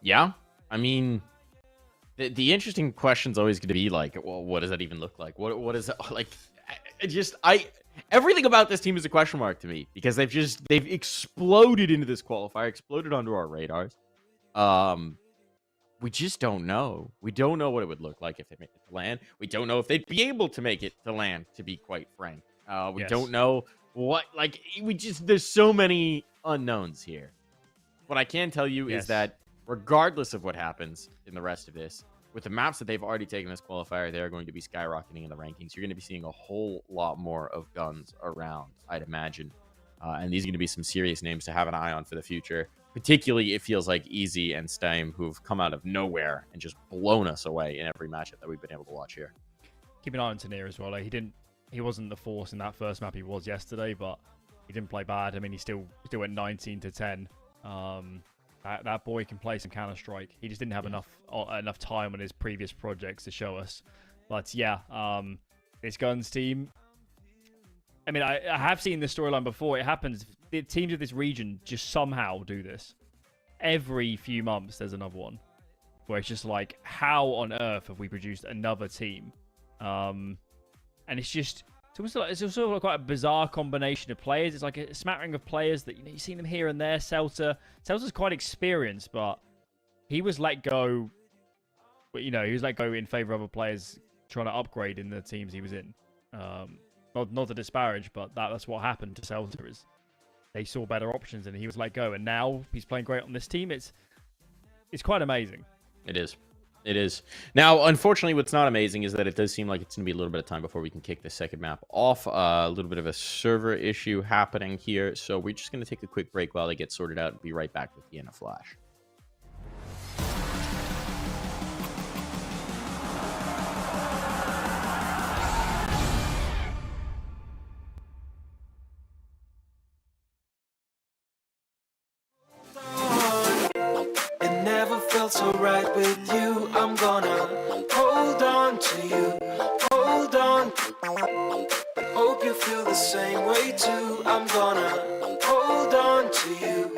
Yeah. I mean, the interesting question's always going to be like, well, what does that even look like? What is it like? Everything about this team is a question mark to me, because they've exploded into this qualifier, exploded onto our radars. We just don't know. We don't know what it would look like if they make it to land. We don't know if they'd be able to make it to land, to be quite frank. We don't know what, there's so many unknowns here. What I can tell you is that regardless of what happens in the rest of this, with the maps that they've already taken this qualifier, they're going to be skyrocketing in the rankings. You're going to be seeing a whole lot more of Guns around, I'd imagine. And these are going to be some serious names to have an eye on for the future. Particularly, it feels like Easy and Steim, who've come out of nowhere and just blown us away in every matchup that we've been able to watch here. Keep an eye on Tanir as well. Like, he wasn't the force in that first map he was yesterday, but he didn't play bad. I mean, he still went 19-10. That boy can play some Counter-Strike. He just didn't have enough time on his previous projects to show us. But yeah, this Guns team. I mean, I have seen this storyline before. It happens. The teams of this region just somehow do this. Every few months, there's another one where it's just like, how on earth have we produced another team? And it's also like quite a bizarre combination of players. It's like a smattering of players that you've seen them here and there. Selta's quite experienced, but he was let go. But he was let go in favor of other players trying to upgrade in the teams he was in. Not to disparage, but that's what happened to Selta. Is they saw better options and he was let go, and now he's playing great on this team. It's quite amazing. It is. It is. Now, unfortunately, what's not amazing is that it does seem like it's going to be a little bit of time before we can kick the second map off. A little bit of a server issue happening here, so we're just going to take a quick break while they get sorted out and be right back with you in a flash. It never felt so right with you. I'm gonna hold on to you. Hold on. Hope you feel the same way too. I'm gonna hold on to you.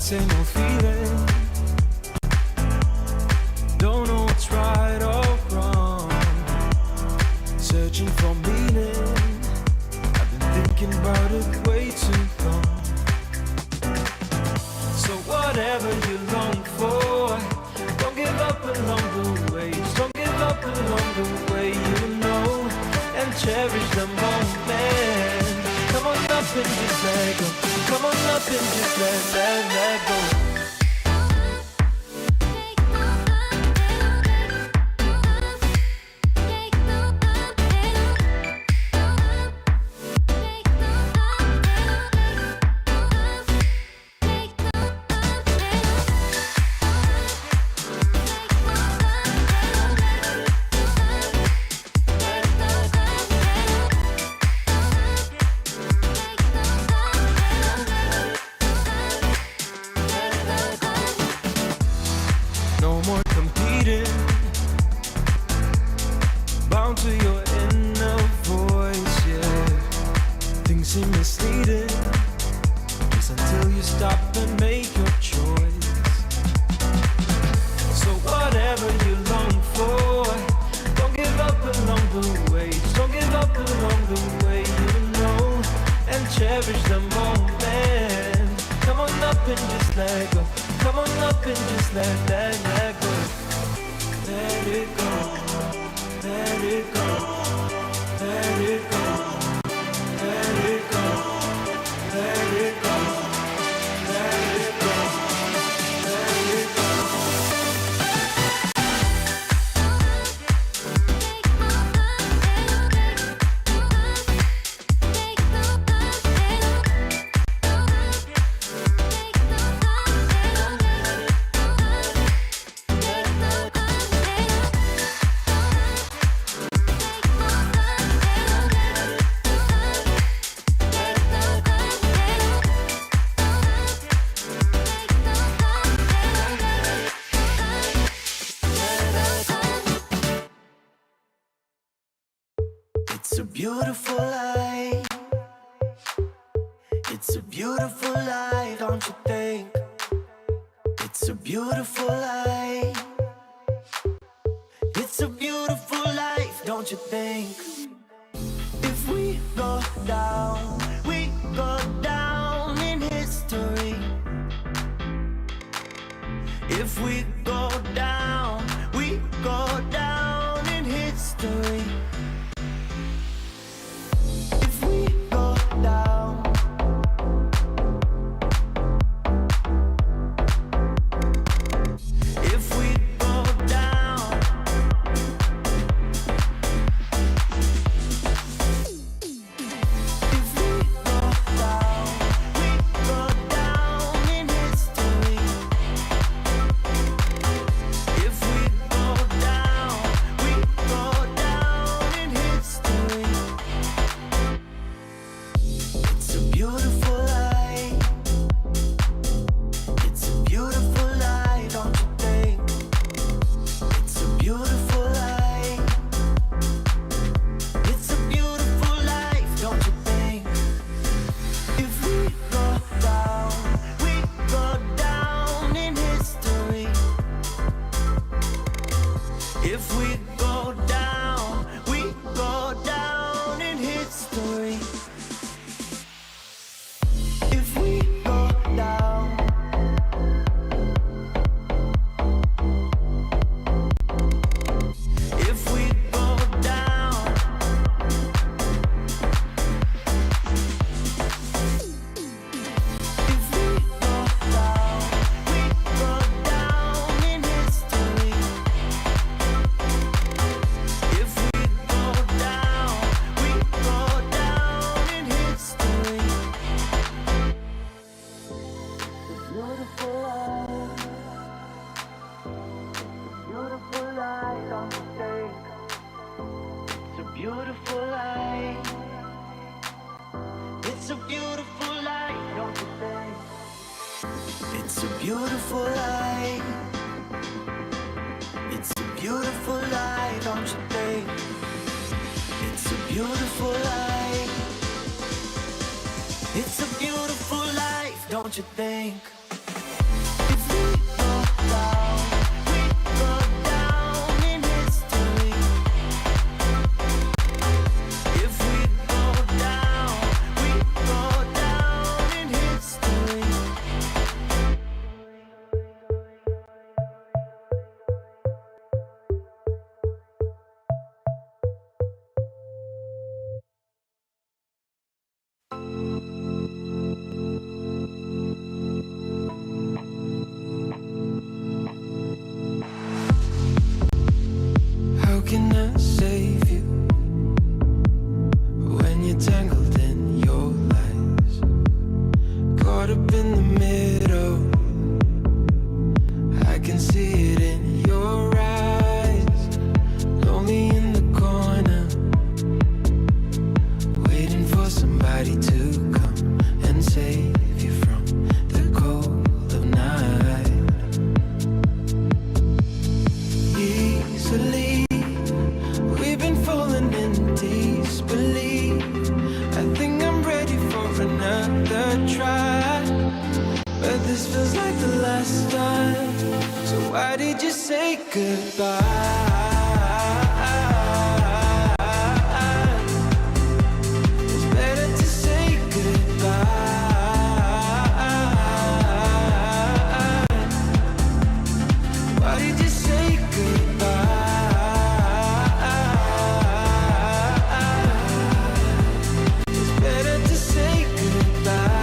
same old feeling. Don't know what's right or wrong. Searching for meaning. I've been thinking about it way too long. So whatever you long for, don't give up along the way. Just don't give up along the way, you know, and cherish the moment. Come on up and just let go. Come on up and just let go. No more competing. Bound to your inner voice, yeah. Things seem misleading, just until you stop and make your choice. So whatever you long for, don't give up along the way. Just don't give up along the way, you know, and cherish the moment. Come on up and just let go. Come on up and just let go. Let it go. Let it go. Let it go. Let it go. Let it go. Let it go. Let it go. It's a beautiful life. It's a beautiful life, don't you think? It's a beautiful life. It's a beautiful life, don't you think? If we go down in history. If we go down in history. If we go down, if we go down, if we go down in history. If we go down in history. It's a beautiful life. It's a beautiful life, don't you think? It's a beautiful life. It's a beautiful life, don't you think? If we go down in history. If we go down in history. If we go down, if we go down, if we go down in history. If we go down in history. Beautiful life. Beautiful life, don't you think? It's a beautiful life. It's a beautiful life, don't you think? It's a beautiful life. It's a beautiful life, don't you think? It's a beautiful life. It's a beautiful life, don't you think? why did you say goodbye? It's better to say goodbye. Why did you say goodbye? It's better to say goodbye.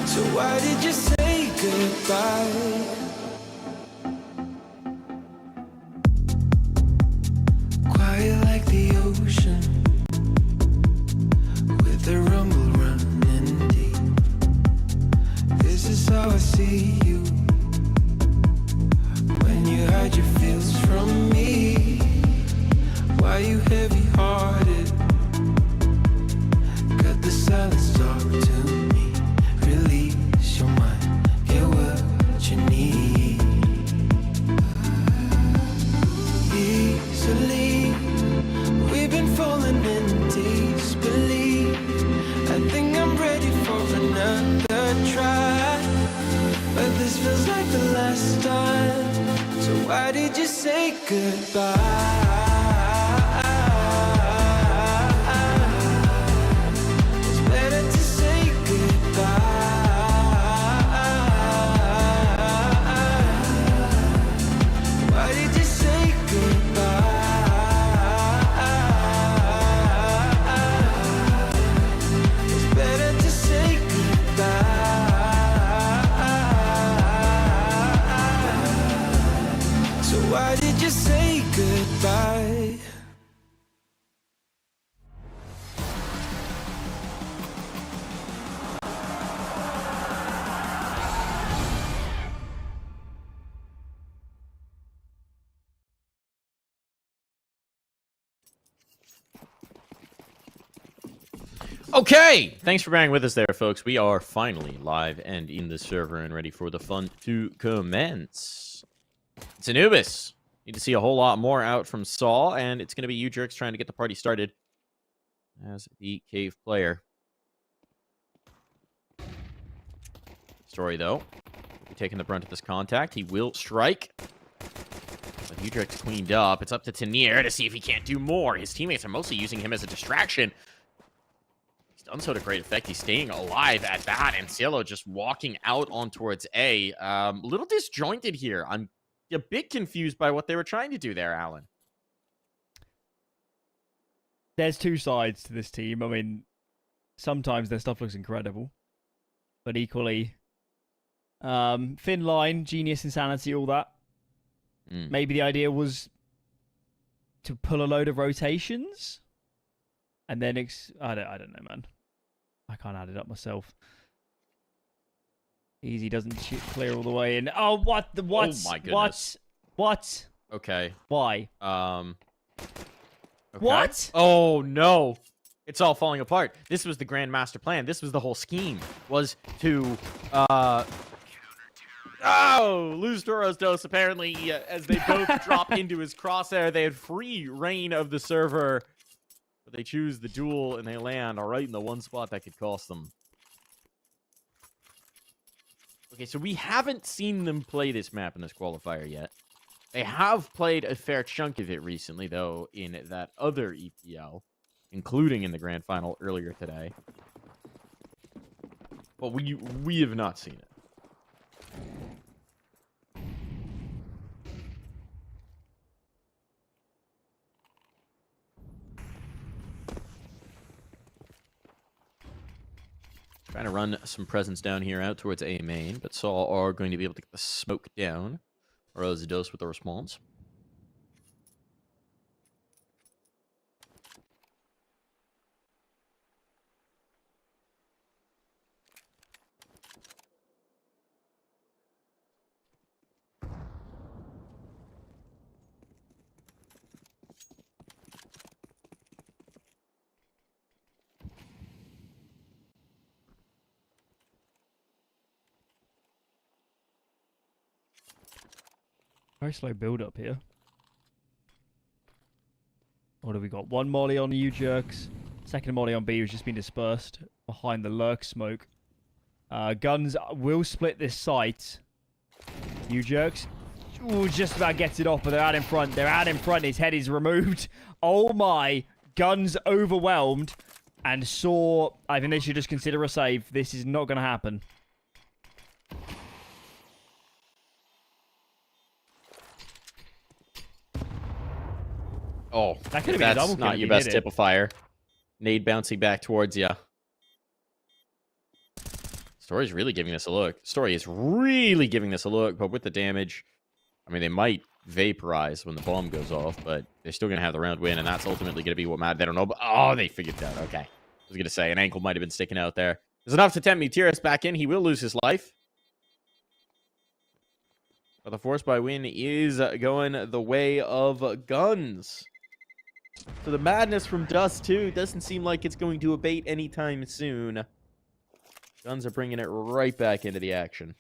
So why did you say goodbye? Quiet like the ocean, with the rumble running deep. This is how I see you, when you hide your feels from me. Why you heavy-hearted? Cut the silence, talk to me. Release your mind, get what you need. Easily, we've been falling in disbelief. I think I'm ready for another try, but this feels like the last time. So why did you say goodbye? It's better to say goodbye. Why did you say goodbye? It's better to say goodbye. So why did you say goodbye? Okay, thanks for bearing with us there, folks. We are finally live and in the server and ready for the fun to commence. It's Anubis. Need to see a whole lot more out from Saul, and it's going to be you jerks trying to get the party started as the cave player. Story, though, we're taking the brunt of this contact. He will strike. But Udric's cleaned up. It's up to Tanier to see if he can't do more. His teammates are mostly using him as a distraction. He's done so to great effect. He's staying alive at that, and Cielo just walking out on towards A. Little disjointed here. I'm a bit confused by what they were trying to do there, Alan. There's two sides to this team. I mean, sometimes their stuff looks incredible, but equally, thin line, genius, insanity, all that. Maybe the idea was to pull a load of rotations, and then I don't know, man. I can't add it up myself. Easy doesn't clear all the way in. Oh, what? Oh my goodness. What? Okay. Why? Okay. What? Oh, no. It's all falling apart. This was the grand master plan. This was the whole scheme, was to, lose Toro's dose. Apparently, as they both drop into his crosshair, they had free reign of the server. But they choose the duel, and they land right in the one spot that could cost them. Okay, so we haven't seen them play this map in this qualifier yet. They have played a fair chunk of it recently, though, in that other EPL, including in the grand final earlier today. But we have not seen it. Trying to run some presence down here out towards A main, but Saul are going to be able to get the smoke down. Or else dose with the response. Very slow build up here. What have we got? One molly on U jerks. Second molly on B who's just been dispersed behind the lurk smoke. Guns will split this site. You jerks. Ooh, just about gets it off, but they're out in front. They're out in front. His head is removed. Oh my. Guns overwhelmed. And Saw, I think they should just consider a save. This is not going to happen. Oh, That could have been a double that's kill not if your he best hit tip it. of fire. Nade bouncing back towards you. Story's really giving this a look. Story is really giving this a look, but with the damage, I mean, they might vaporize when the bomb goes off, but they're still going to have the round win, and that's ultimately going to be what matters. They don't know, but oh, they figured it out. Okay. I was going to say, an ankle might have been sticking out there. There's enough to tempt Mutiris back in. He will lose his life. But the force by win is going the way of Guns. So the madness from Dust, too, doesn't seem like it's going to abate anytime soon. Guns are bringing it right back into the action.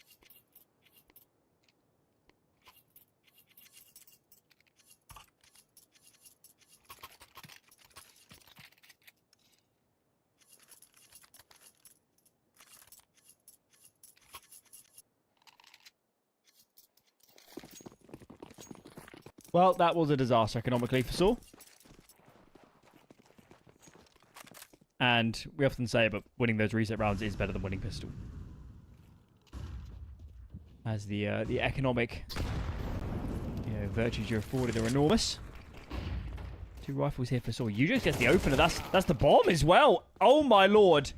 Well, that was a disaster economically for Saw. And we often say, but winning those reset rounds is better than winning pistol. As the economic virtues you're afforded are enormous. 2 rifles here for Saw. You just get the opener. That's the bomb as well. Oh my lord.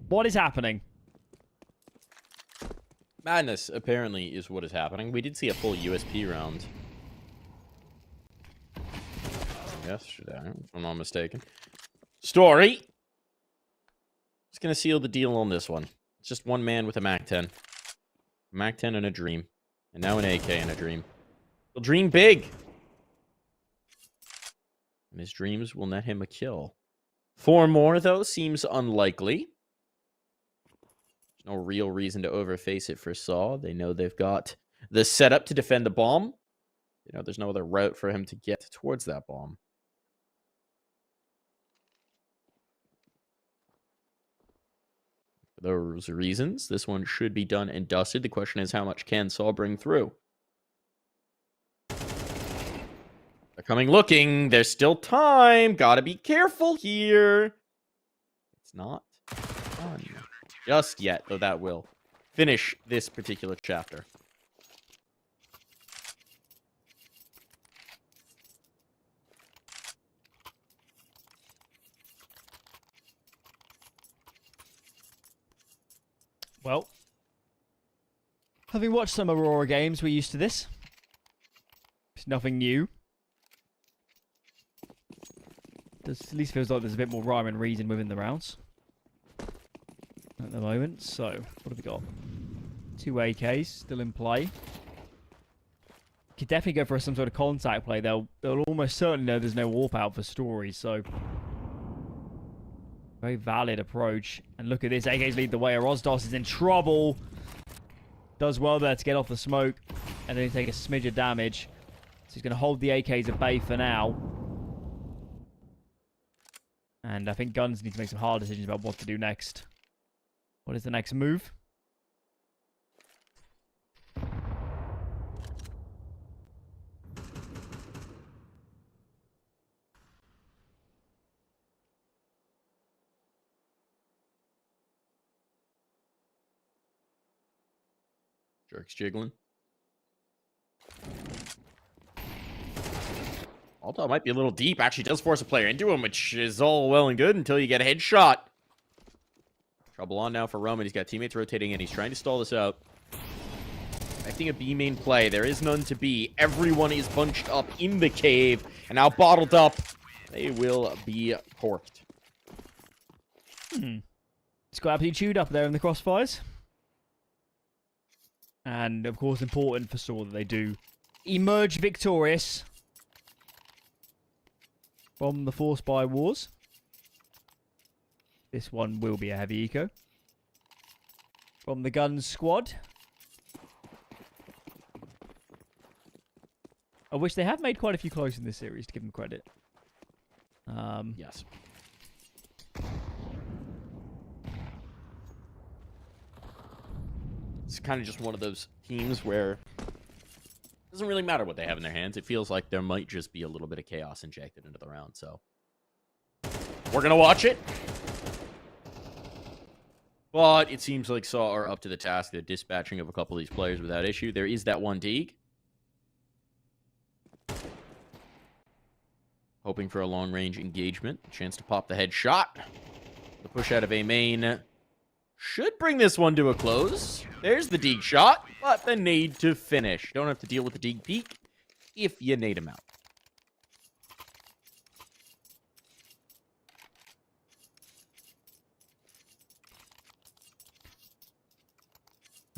What is happening? Madness, apparently, is what is happening. We did see a full USP round yesterday, if I'm not mistaken. Story! Just going to seal the deal on this one. It's just one man with a MAC-10. A MAC-10 and a dream. And now an AK and a dream. He'll dream big! And his dreams will net him a kill. 4 more, though, seems unlikely. No real reason to overface it for Saw. They know they've got the setup to defend the bomb. You know, there's no other route for him to get towards that bomb. For those reasons, this one should be done and dusted. The question is, how much can Saw bring through? They're coming looking. There's still time. Gotta be careful here. It's not done just yet, though that will finish this particular chapter. Well, having watched some Aurora games, we're used to this. It's nothing new. This at least feels like there's a bit more rhyme and reason within the rounds at the moment. So, what have we got? 2 AKs still in play. Could definitely go for some sort of contact play. They'll almost certainly know there's no warp out for Story, so very valid approach. And look at this, AKs lead the way. Rosdos is in trouble. Does well there to get off the smoke, and then he take a smidge of damage. So he's going to hold the AKs at bay for now. And I think Guns need to make some hard decisions about what to do next. What is the next move? Jerk's jiggling. Although it might be a little deep. Actually does force a player into him, which is all well and good until you get a headshot. Trouble on now for Roman. He's got teammates rotating in. He's trying to stall this out. Expecting a B main play. There is none to be. Everyone is bunched up in the cave and now bottled up. They will be corked. It's got absolutely chewed up there in the crossfires. And, of course, important for Saw that they do emerge victorious from the Force by Wars. This one will be a heavy eco. From the Guns squad. Of which they have made quite a few close in this series, to give them credit. Yes. is kind of just one of those teams where it doesn't really matter what they have in their hands. It feels like there might just be a little bit of chaos injected into the round. So we're going to watch it. But it seems like Saw are up to the task. They're dispatching of a couple of these players without issue. There is that one Deeg. Hoping for a long-range engagement. Chance to pop the headshot. The push out of A main should bring this one to a close. There's the Deeg shot, but the nade to finish. Don't have to deal with the Deeg peek if you nade him out.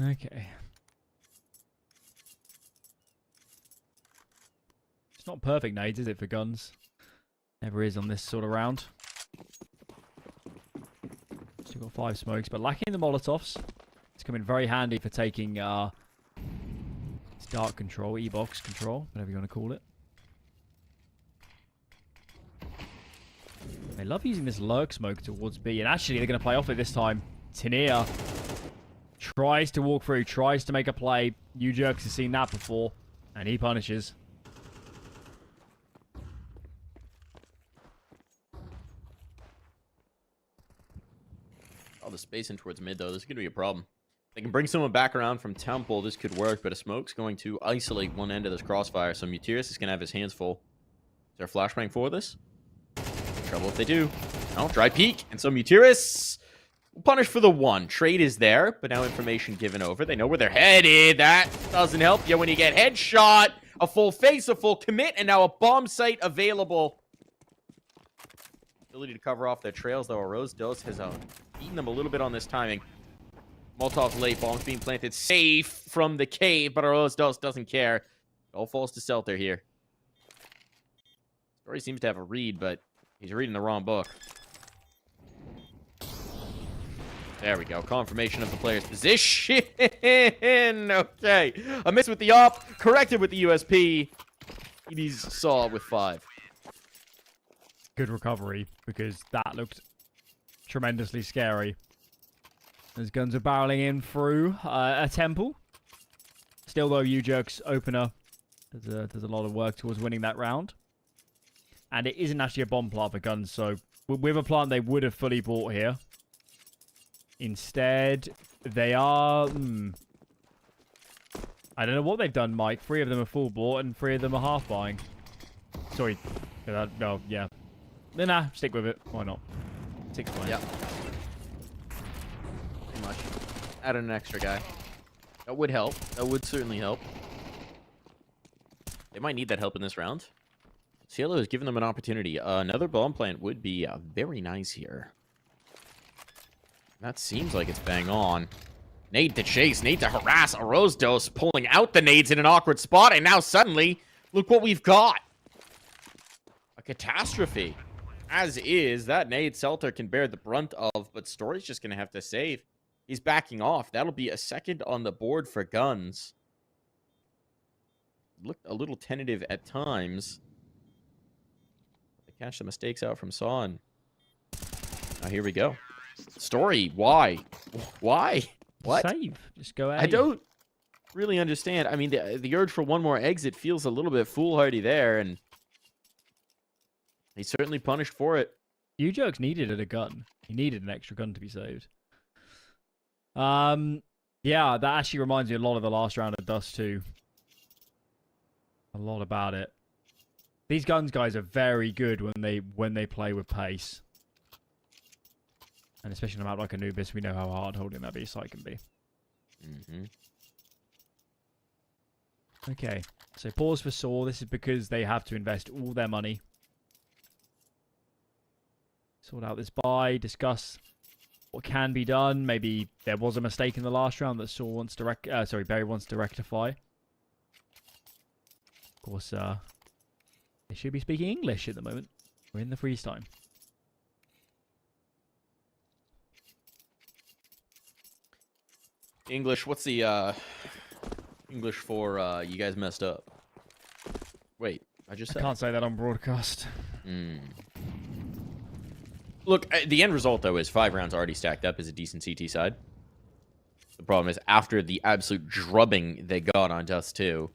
Okay. It's not perfect nades, is it, for guns? Never is on this sort of round. Still got 5 smokes, but lacking the Molotovs. It's coming very handy for taking dark control, E-box control, whatever you want to call it. They love using this lurk smoke towards B, and actually they're going to play off it this time. Tania tries to walk through, tries to make a play. U-Jerks has seen that before, and he punishes. The space in towards mid, though. This is going to be a problem. They can bring someone back around from Temple. This could work, but a smoke's going to isolate one end of this crossfire. So Mutiris is going to have his hands full. Is there a flashbang for this? Trouble if they do. No, dry peek. And so Mutiris will punish for the 1. Trade is there, but now information given over. They know where they're headed. That doesn't help you when you get headshot. A full face, a full commit, and now a bomb site available. Ability to cover off their trails, though. A Rose Dose has beaten them a little bit on this timing. Molotov's late, bombs being planted safe from the cave, but a Rose Dose doesn't care. It all falls to Selter here. Story seems to have a read, but he's reading the wrong book. There we go. Confirmation of the player's position. Okay. A miss with the op, corrected with the USP. He's Saw with 5. Good recovery, because that looked tremendously scary. As guns are barreling in through a temple. Still, though, U-Jerks opener. There's a lot of work towards winning that round. And it isn't actually a bomb plant for guns, so with a plant they would have fully bought here. Instead, they are... I don't know what they've done, Mike. 3 of them are full bought and 3 of them are half buying. Sorry. No, yeah. Nah, stick with it. Why not? 6 points. Yeah. Pretty much. Add an extra guy. That would help. That would certainly help. They might need that help in this round. Cielo has given them an opportunity. Another bomb plant would be very nice here. That seems like it's bang on. Nade to chase. Nade to harass. A Rose Dose pulling out the nades in an awkward spot. And now suddenly, look what we've got. A catastrophe. As is, that nade Selter can bear the brunt of, but Story's just going to have to save. He's backing off. That'll be a second on the board for guns. Looked a little tentative at times. They catch the mistakes out from Saw. Now here we go. Story, why? Why? What? Save. Just go out. I don't really understand. I mean, the urge for one more exit feels a little bit foolhardy there, and he's certainly punished for it. U-Jerks needed a gun. He needed an extra gun to be saved. Yeah, that actually reminds me a lot of the last round of Dust 2. A lot about it. These guns guys are very good when they play with pace. And especially on a map like Anubis, we know how hard holding that B site can be. Okay, so pause for Saw. This is because they have to invest all their money. Sort out this buy, discuss what can be done. Maybe there was a mistake in the last round that Saw wants to Barry wants to rectify. Of course, they should be speaking English at the moment. We're in the freeze time. English, what's the English for you guys messed up? Wait, I can't say that on broadcast. Look, the end result, though, is 5 rounds already stacked up as a decent CT side. The problem is, after the absolute drubbing they got on Dust 2,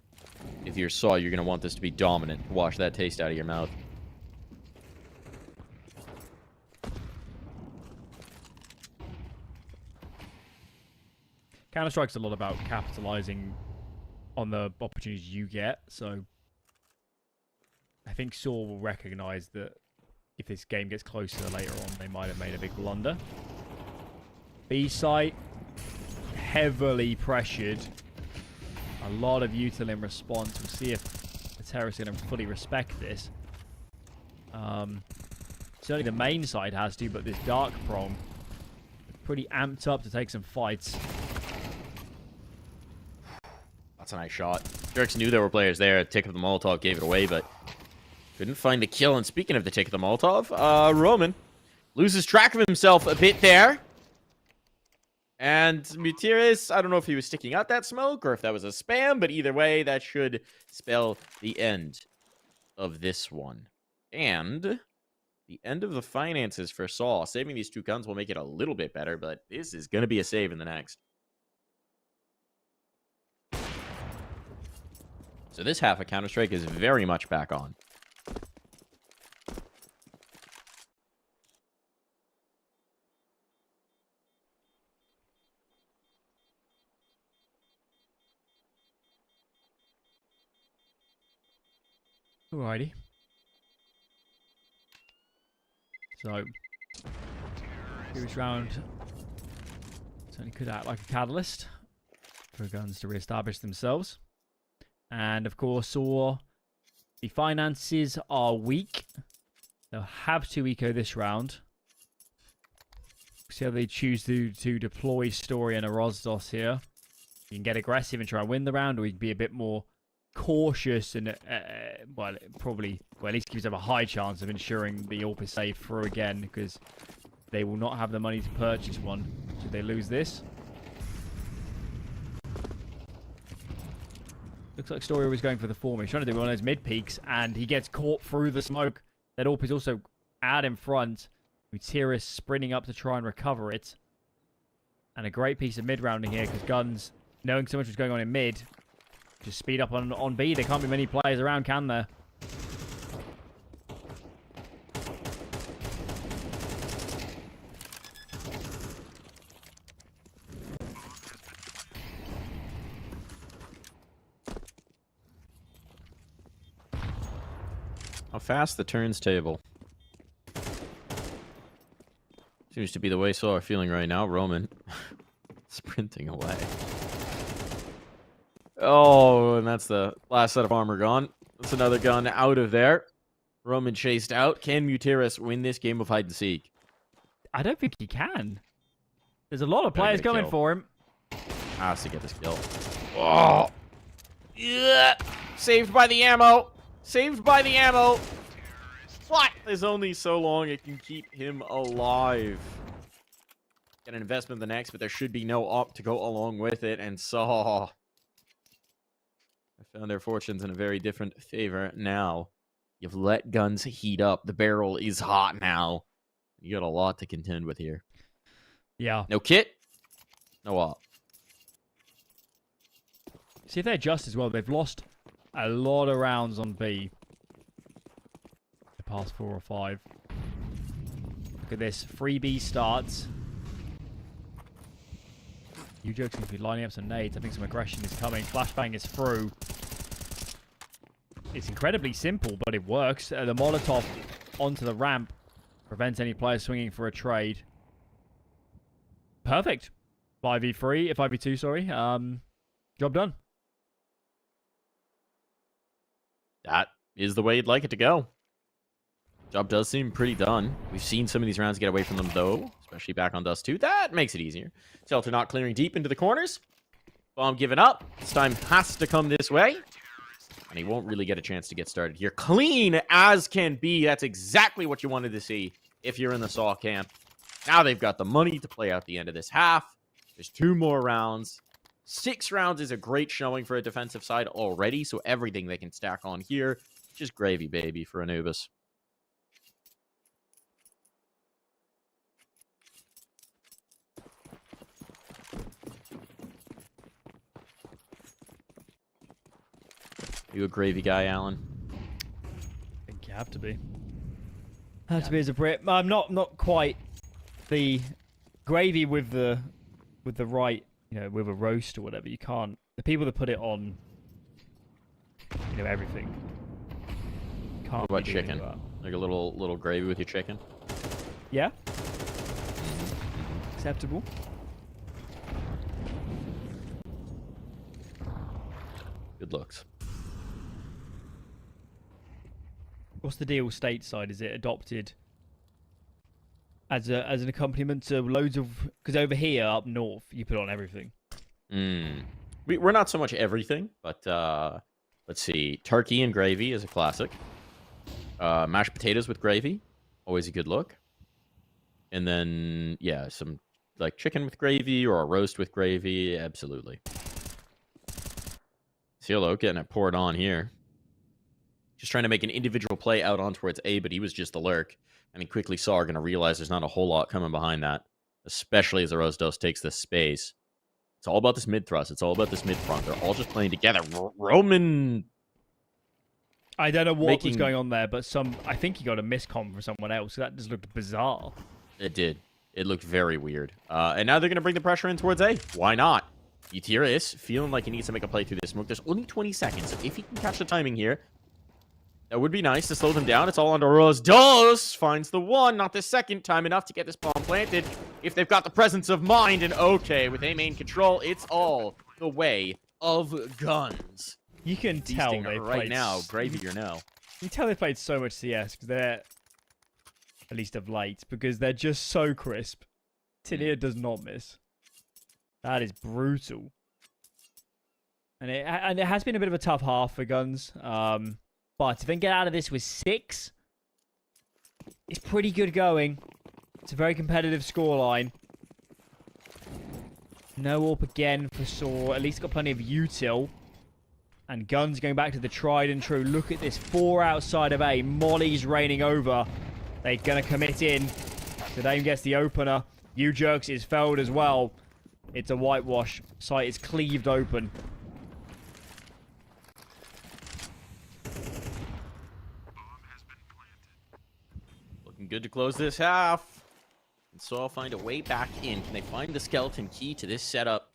if you're Saw, you're going to want this to be dominant. Wash that taste out of your mouth. Counter-Strike's a lot about capitalizing on the opportunities you get, so I think Saw will recognize that if this game gets closer later on, they might have made a big blunder. B site, heavily pressured. A lot of util in response. We'll see if the terrorists are going to fully respect this. Certainly the main side has to, but this dark prong, pretty amped up to take some fights. That's a nice shot. Jerks knew there were players there. Tick of the Molotov gave it away, but couldn't find the kill. And speaking of the Tick of the Molotov, Roman loses track of himself a bit there. And Mutiris, I don't know if he was sticking out that smoke or if that was a spam, but either way, that should spell the end of this one. And the end of the finances for Saul. Saving these 2 guns will make it a little bit better, but this is going to be a save in the next. So this half of Counter-Strike is very much back on. Alrighty. So, previous round certainly could act like a catalyst for guns to re-establish themselves. And of course, Saw, the finances are weak. They'll have to eco this round. See how they choose to deploy Story and a Rosdos here. You can get aggressive and try and win the round, or you can be a bit more cautious and, well, probably, well, at least gives them a high chance of ensuring the AWP is safe through again, because they will not have the money to purchase one should they lose this. Looks like Story was going for the form. He's trying to do one of those mid peaks, and he gets caught through the smoke. That AWP is also out in front. Mutiris sprinting up to try and recover it. And a great piece of mid rounding here, because Guns, knowing so much was going on in mid, just speed up on B. There can't be many players around, can there? How fast the turns table. Seems to be the way Saw are feeling right now. Roman sprinting away. Oh, and that's the last set of armor gone. That's another gun out of there. Roman chased out. Can Mutiris win this game of hide and seek? I don't think he can. There's a lot of players coming for him. Has to get this kill. Oh! Yeah! Saved by the ammo! Saved by the ammo! What? There's only so long it can keep him alive. Get an investment in the next, but there should be no op to go along with it. And Saw I found their fortunes in a very different favor now. You've let Guns heat up. The barrel is hot now. You got a lot to contend with here. Yeah. No kit, no op. See if they adjust as well. They've lost a lot of rounds on B. The past 4 or 5. Look at this. 3B starts. You jokes seem to be lining up some nades. I think some aggression is coming. Flashbang is through. It's incredibly simple, but it works. The Molotov onto the ramp prevents any players swinging for a trade. Perfect. 5v3, 5v2, sorry. Job done. That is the way you'd like it to go. Job does seem pretty done. We've seen some of these rounds get away from them, though, especially back on Dust 2. That makes it easier. Shelter not clearing deep into the corners. Bomb giving up. This time has to come this way. And he won't really get a chance to get started here. Clean as can be. That's exactly what you wanted to see if you're in the Saw camp. Now they've got the money to play out the end of this half. There's 2 more rounds. 6 rounds is a great showing for a defensive side already, so everything they can stack on here, just gravy, baby, for Anubis. You a gravy guy, Alan? I think you have to be. Have to be as a Brit. I'm not quite the gravy with the right, you know, with a roast or whatever. You can't. The people that put it on, you know, everything. Can't. What about be doing chicken? that. Like a little gravy with your chicken? Yeah. Acceptable. Good looks. What's the deal stateside? Is it adopted as an accompaniment to loads of? Because over here up north, you put on everything. We're not so much everything, but let's see. Turkey and gravy is a classic. Mashed potatoes with gravy, always a good look. And then yeah, some like chicken with gravy or a roast with gravy, absolutely. Cielo getting it poured on here. Just trying to make an individual play out on towards A, but he was just a lurk. And he quickly saw, going to realize there's not a whole lot coming behind that, especially as the Rosdos takes this space. It's all about this mid thrust. It's all about this mid front. They're all just playing together. Roman. I don't know what was going on there, but I think he got a miscom from someone else. That just looked bizarre. It did. It looked very weird. And now they're going to bring the pressure in towards A. Why not? Gutierrez feeling like he needs to make a play through this smoke. There's only 20 seconds, so if he can catch the timing here, that would be nice to slow them down. It's all under Rosdos. Finds the one, not the second time enough to get this bomb planted. If they've got the presence of mind, and okay, with A main control, it's all the way of guns. You can tell Feasting they right played now, gravy or no. You can tell they played so much CS because they're, at least of late, because they're just so crisp. Tinia does not miss. That is brutal. And it has been a bit of a tough half for Guns. But if they can get out of this with 6, it's pretty good going. It's a very competitive scoreline. No AWP again for Saw. At least got plenty of util. And Guns going back to the tried and true. Look at this. 4 outside of A. Molly's raining over. They're going to commit in. Tadame gets the opener. U-Jerks is felled as well. It's a whitewash. Site is cleaved open. Looking good to close this half. And so I'll find a way back in. Can they find the skeleton key to this setup?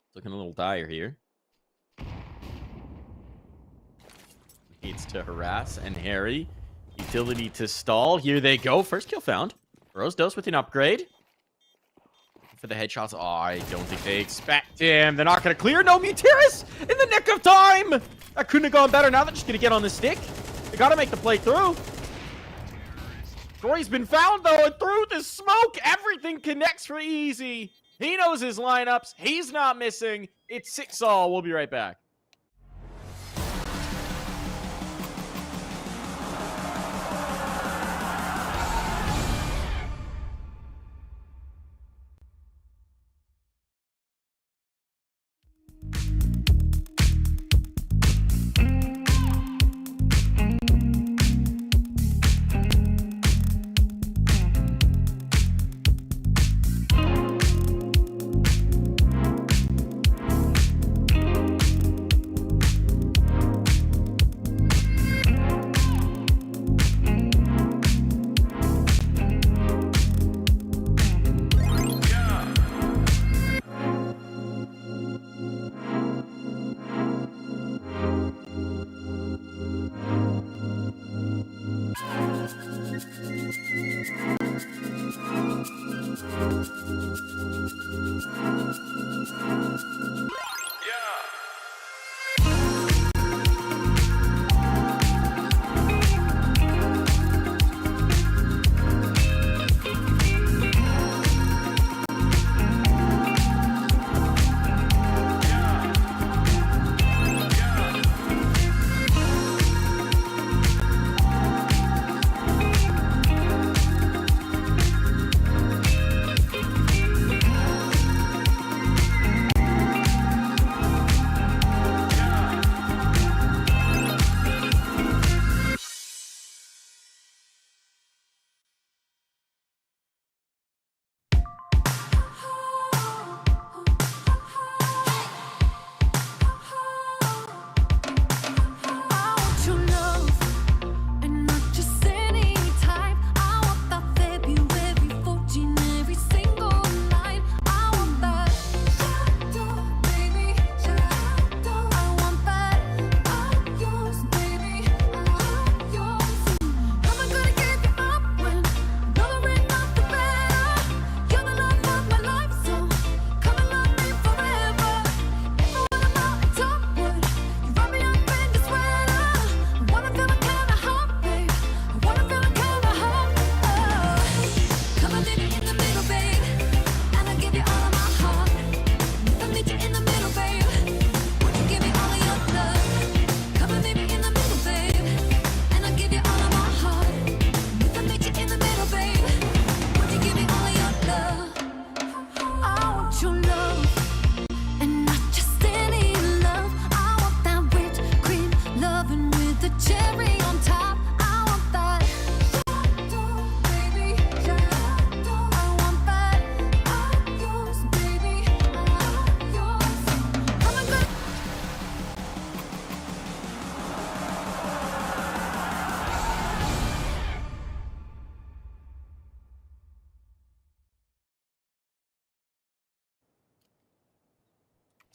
It's looking a little dire here. Needs to harass and harry. Utility to stall. Here they go. First kill found. Rosdos with an upgrade. For the headshots. Oh, I don't think they expect him. They're not going to clear. No, Mutiris in the nick of time. That couldn't have gone better. Now they're just going to get on the stick. They got to make the play through. Troy's been found, though, and through the smoke, everything connects for Easy. He knows his lineups. He's not missing. It's 6-all. We'll be right back.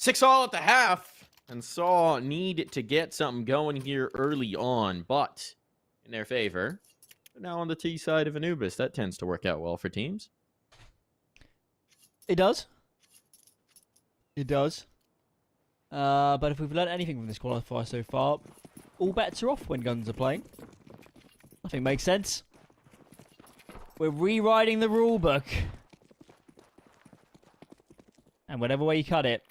6-all at the half. And Saw need to get something going here early on, but in their favor. They're now on the T side of Anubis. That tends to work out well for teams. It does. It does. But if we've learned anything from this qualifier so far, all bets are off when guns are playing. Nothing makes sense. We're rewriting the rulebook. And whatever way you cut it,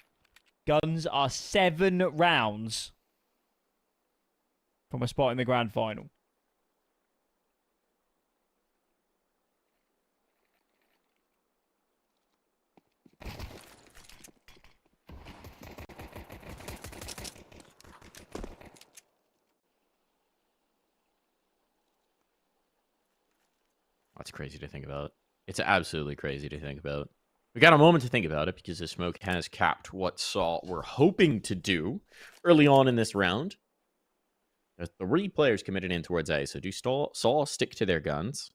guns are 7 rounds from a spot in the grand final. That's crazy to think about. It's absolutely crazy to think about. We got a moment to think about it because the smoke has capped what Saw were hoping to do early on in this round. There's 3 players committed in towards A. So do Saw stick to their guns,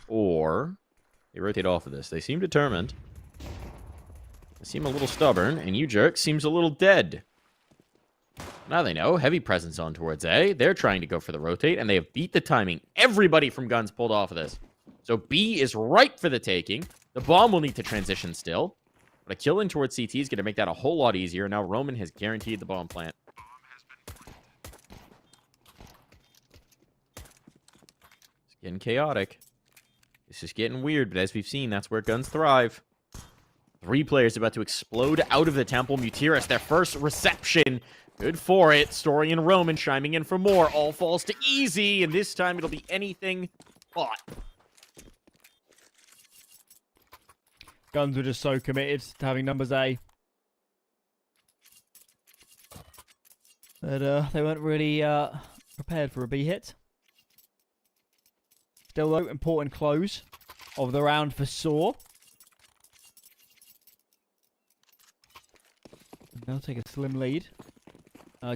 or they rotate off of this? They seem determined. They seem a little stubborn, and you jerk seems a little dead. Now they know. Heavy presence on towards A. They're trying to go for the rotate, and they have beat the timing. Everybody from guns pulled off of this. So B is ripe for the taking. The bomb will need to transition still. But a kill in towards CT is going to make that a whole lot easier. Now Roman has guaranteed the bomb plant. It's getting chaotic. This is getting weird, but as we've seen, that's where guns thrive. 3 players about to explode out of the temple. Mutiras, their first reception. Good for it. Story and Roman chiming in for more. All falls to easy, and this time it'll be anything but. Guns were just so committed to having numbers A. But they weren't really prepared for a B hit. Still though, important close of the round for Saw. They'll take a slim lead.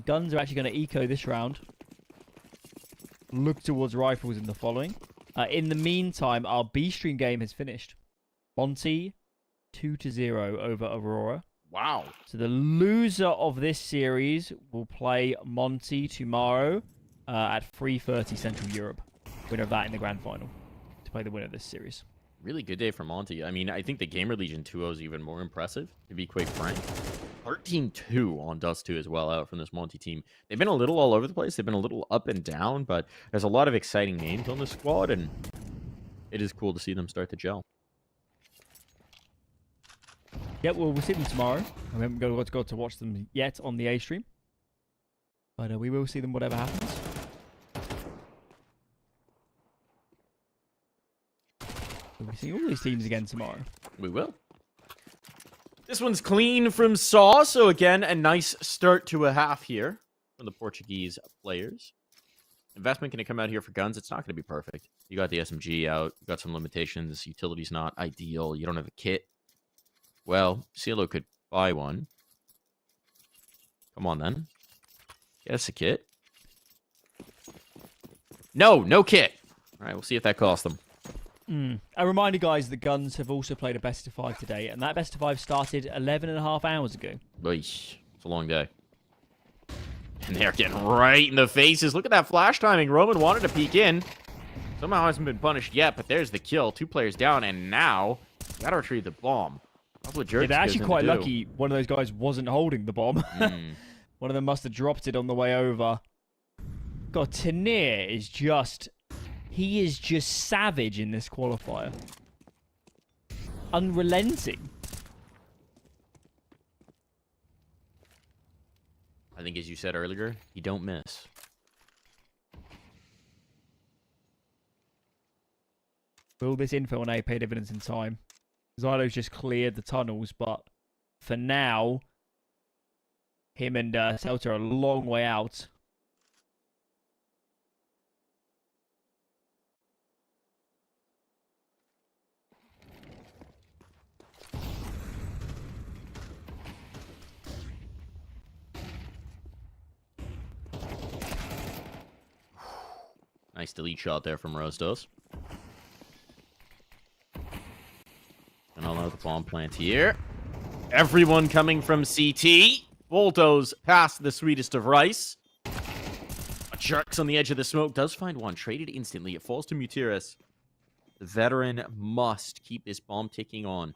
Guns are actually going to eco this round. Look towards rifles in the following. In the meantime, our B stream game has finished. Monty 2-0 over Aurora. Wow. So the loser of this series will play Monty tomorrow at 3:30 Central Europe. Winner of that in the grand final to play the winner of this series. Really good day for Monty. I mean, I think the Gamer Legion 2-0 is even more impressive, to be quite frank. 13-2 on Dust 2 as well out from this Monty team. They've been a little all over the place. They've been a little up and down, but there's a lot of exciting names on the squad, and it is cool to see them start to gel. Yep, well, we'll see them tomorrow. We haven't got to watch them yet on the A stream. But we will see them whatever happens. We'll be seeing all these teams again tomorrow. We will. This one's clean from Saw, so again, a nice start to a half here from the Portuguese players. Investment going to come out here for guns. It's not going to be perfect. You got the SMG out. You got some limitations. Utility's not ideal. You don't have a kit. Well, CeeLo could buy one. Come on, then. Get us a kit. No kit. All right, we'll see if that costs them. A reminder, guys, that Guns have also played a best of 5 today, and that best of 5 started 11.5 hours ago. It's a long day. And they're getting right in the faces. Look at that flash timing. Roman wanted to peek in. Somehow hasn't been punished yet, but there's the kill. 2 players down, and now you gotta retrieve the bomb. That's what Jerks They're actually quite do. lucky one of those guys wasn't holding the bomb. One of them must have dropped it on the way over. God, Tanir is just... He is just savage in this qualifier. Unrelenting. I think, as you said earlier, he don't miss. Will this info on A pay dividends in time? Zylo's just cleared the tunnels, but for now, him and Celta are a long way out. Nice delete shot there from Rostos. And I'll know the bomb plant here. Everyone coming from CT. Volto's past the sweetest of rice. Jerks on the edge of the smoke. Does find one. Traded instantly. It falls to Mutiris. The veteran must keep this bomb ticking on.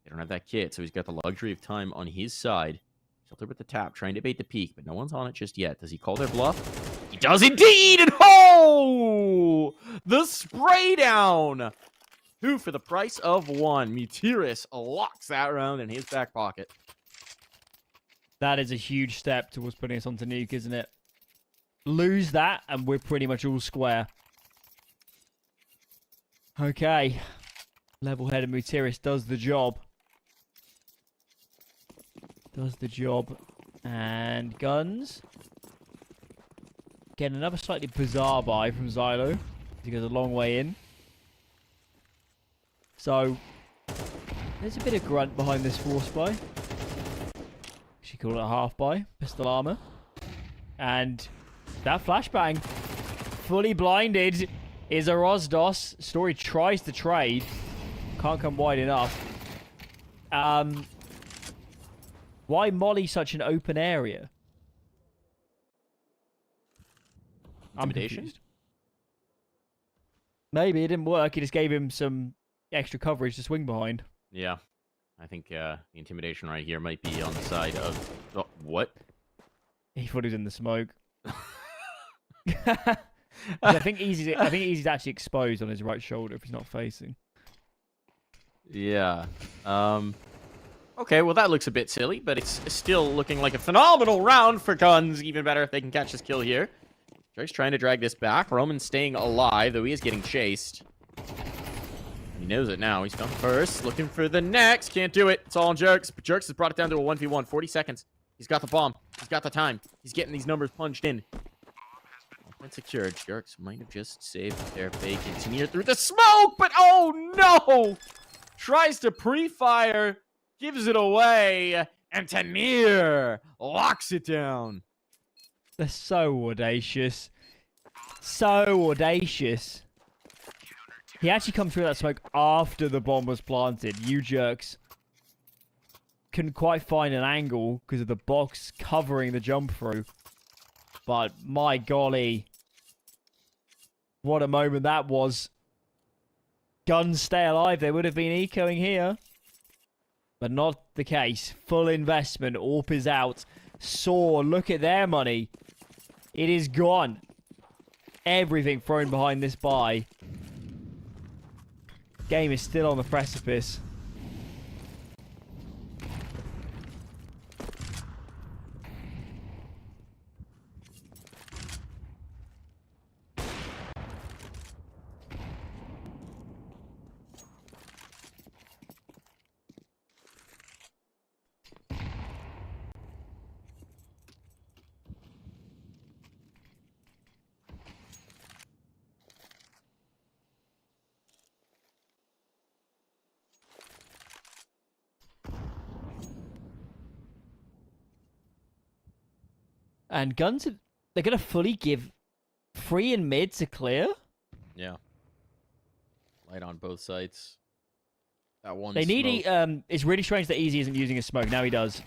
They don't have that kit, so he's got the luxury of time on his side. Shelter with the tap, trying to bait the peak, but no one's on it just yet. Does he call their bluff? He does indeed! And oh! The spray down! 2 for the price of 1. Mutiris locks that round in his back pocket. That is a huge step towards putting us onto nuke, isn't it? Lose that, and we're pretty much all square. Okay. Level-headed Mutiris does the job. Does the job. And guns. Get another slightly bizarre buy from Xylo. He goes a long way in. So, there's a bit of grunt behind this force buy. She called it a half buy. Pistol armor. And that flashbang. Fully blinded is a Rosdos. Story tries to trade. Can't come wide enough. Why Molly such an open area? Intimidation? I'm confused. Maybe it didn't work. He just gave him some extra coverage to swing behind. Yeah. I think the intimidation right here might be on the side of... Oh, what? He thought he was in the smoke. I think Easy's actually exposed on his right shoulder if he's not facing. Yeah. Okay, well, that looks a bit silly, but it's still looking like a phenomenal round for guns. Even better if they can catch this kill here. Drake's trying to drag this back. Roman's staying alive, though he is getting chased. He knows it now. He's gone first. Looking for the next. Can't do it. It's all on Jerks. But Jerks has brought it down to a 1v1. 40 seconds. He's got the bomb. He's got the time. He's getting these numbers punched in. Offense secured. Jerks might have just saved their fake. Continue through the smoke, but oh no! Tries to pre-fire. Gives it away. And Tanir locks it down. They're so audacious. So audacious. He actually come through that smoke after the bomb was planted. You Jerks couldn't quite find an angle because of the box covering the jump through. But my golly. What a moment that was. Guns stay alive. They would have been ecoing here. But not the case. Full investment. AWP is out. Saw, look at their money. It is gone. Everything thrown behind this buy. Game is still on the precipice. And guns, they're going to fully give free and mid to clear? Yeah. Light on both sides. That one They need smoke. it's really strange that Easy isn't using a smoke. Now he does.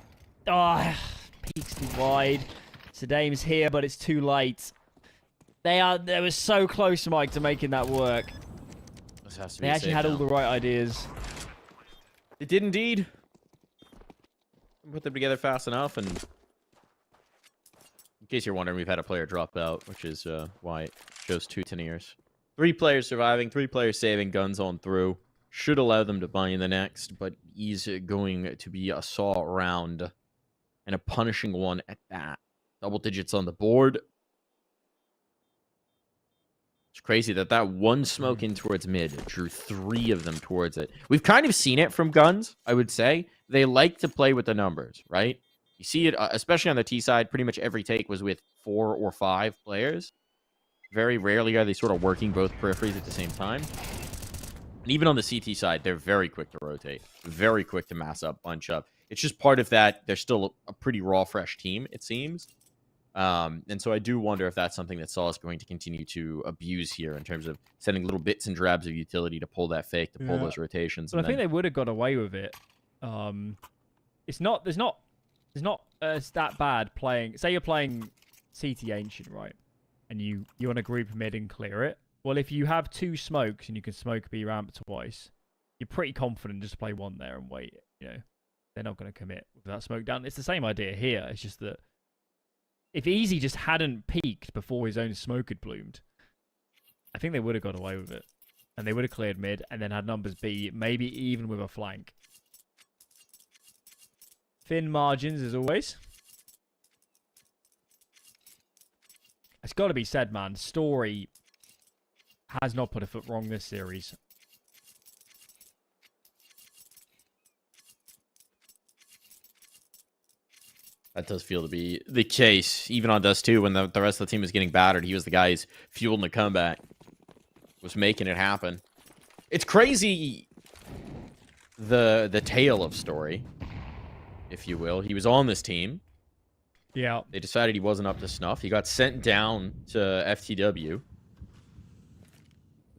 Ah, peaks too wide. Sadaim's here, but it's too late. They were so close, Mike, to making that work. This has to be They actually had all the right ideas. It did indeed. Put them together fast enough, and in case you're wondering, we've had a player drop out, which is why it shows 2 Teniers. 3 players surviving, 3 players saving, guns on through. Should allow them to buy in the next, but he's going to be a saw round and a punishing one at that. Double digits on the board. It's crazy that one smoke in towards mid drew 3 of them towards it. We've kind of seen it from guns, I would say. They like to play with the numbers, right? You see it, especially on the T side, pretty much every take was with 4 or 5 players. Very rarely are they sort of working both peripheries at the same time. And even on the CT side, they're very quick to rotate. Very quick to mass up, bunch up. It's just part of that. They're still a pretty raw, fresh team, it seems. And so I do wonder if that's something that Saul is going to continue to abuse here in terms of sending little bits and drabs of utility to pull that fake, to pull those rotations. But I and think then... they would have got away with it It's not. There's not that bad playing. Say you're playing CT Ancient, right? And you want to group mid and clear it. Well, if you have 2 smokes and you can smoke B ramp twice, you're pretty confident just to play one there and wait. You know, they're not going to commit with that smoke down. It's the same idea here. It's just that if Easy just hadn't peaked before his own smoke had bloomed, I think they would have got away with it. And they would have cleared mid and then had numbers B, maybe even with a flank. Thin margins as always. It's got to be said, man. Story has not put a foot wrong this series. That does feel to be the case. Even on Dust 2, when the rest of the team was getting battered, he was the guy who's fueling the comeback. Was making it happen. It's crazy, the tale of Story, if you will. He was on this team. Yeah. They decided he wasn't up to snuff. He got sent down to FTW.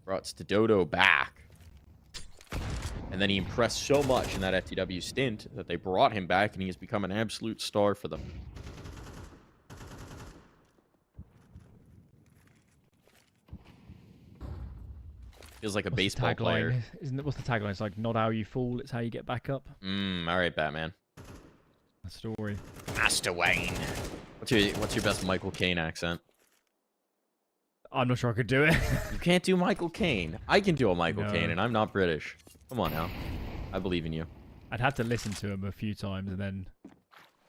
Brought Stododo back. And then he impressed so much in that FTW stint that they brought him back, and he has become an absolute star for them. Feels like a baseball player. Isn't it? What's the tagline? It's like, not how you fall, it's how you get back up. All right, Batman. A story. Master Wayne. What's your best Michael Caine accent? I'm not sure I could do it. You can't do Michael Caine. I can do a Michael No. Caine, and I'm not British. Come on now. I believe in you. I'd have to listen to him a few times and then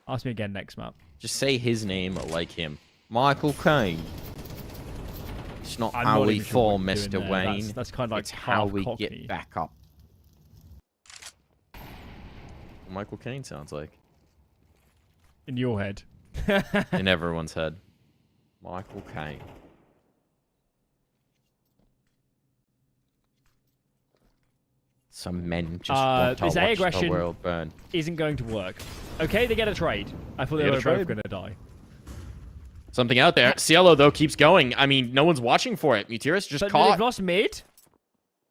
ask me again next map. Just say his name like him. Michael Caine. It's not I'm how not we even sure fall, what you're doing Mr. there. Wayne. That's kind of like it's how half we Cockney. get back up. Michael Caine sounds like. In your head. In everyone's head. Michael Caine. Some men just want to this A watch aggression the world burn. isn't going to work. Okay, they get a trade. I thought they get a were trade. both going to die. Something out there. Cielo, though, keeps going. I mean, no one's watching for it. Mutirus just But caught. they've lost mid.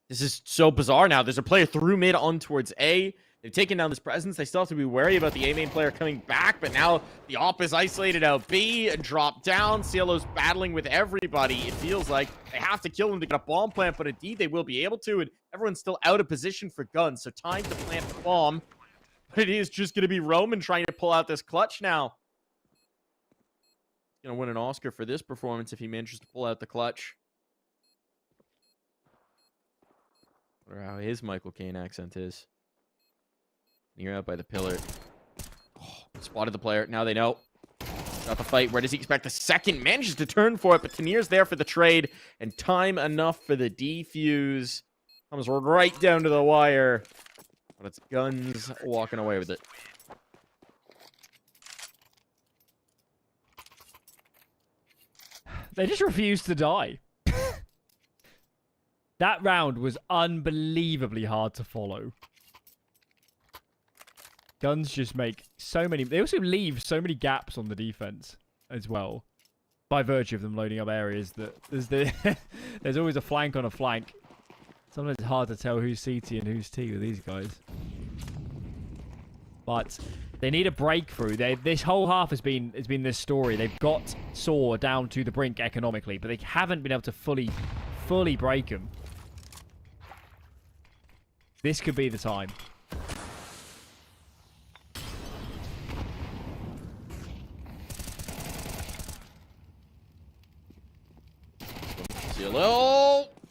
This is so bizarre now. There's a player through mid on towards A. They've taken down this presence. They still have to be wary about the A main player coming back, but now the op is isolated out B and dropped down. Cielo's battling with everybody. It feels like they have to kill him to get a bomb plant, but indeed they will be able to, and everyone's still out of position for guns, so time to plant the bomb. But it is just going to be Roman trying to pull out this clutch now. Going to win an Oscar for this performance if he manages to pull out the clutch. I wonder how his Michael Caine accent is. Near out by the pillar. Oh, spotted the player. Now they know. Got the fight. Where does he expect the second? Manages to turn for it, but Tanir's there for the trade. And time enough for the defuse. Comes right down to the wire. But it's Guns walking away with it. They just refused to die. That round was unbelievably hard to follow. Guns just make so many... They also leave so many gaps on the defense as well. By virtue of them loading up areas that... There's always a flank on a flank. Sometimes it's hard to tell who's CT and who's T with these guys. But they need a breakthrough. This whole half has been this story. They've got Saw down to the brink economically, but they haven't been able to fully break him. This could be the time.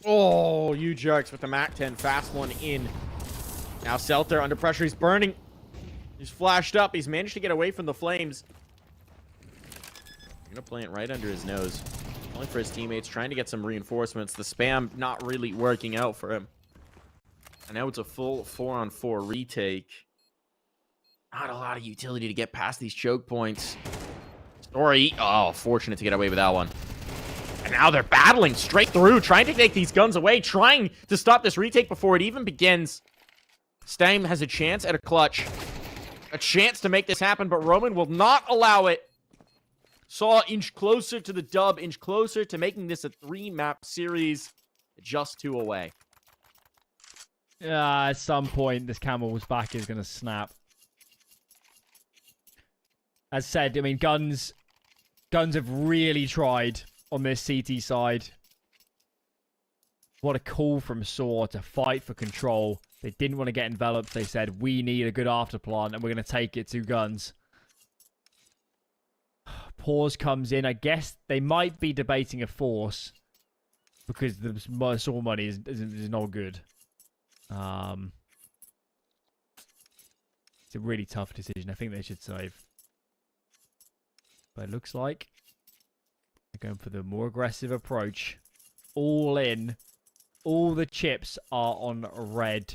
Oh, you jerks with the MAC-10. Fast one in. Now Seltzer under pressure. He's burning. He's flashed up. He's managed to get away from the flames. Gonna plant right under his nose. Only for his teammates. Trying to get some reinforcements. The spam not really working out for him. And now it's a full 4-on-4 retake. Not a lot of utility to get past these choke points. Story. Oh, fortunate to get away with that one. And now they're battling straight through, trying to take these guns away, trying to stop this retake before it even begins. Stein has a chance at a clutch. A chance to make this happen, but Roman will not allow it. Saw inch closer to the dub, inch closer to making this a 3-map series. Just 2 away. At some point, this camel's back is going to snap. As said, I mean, guns have really tried on this CT side. What a call from Saw to fight for control. They didn't want to get enveloped. They said, we need a good afterplan, and we're going to take it to guns. Pause comes in. I guess they might be debating a force because the Saw money is not good. It's a really tough decision. I think they should save. But it looks like they're going for the more aggressive approach. All in. All the chips are on red.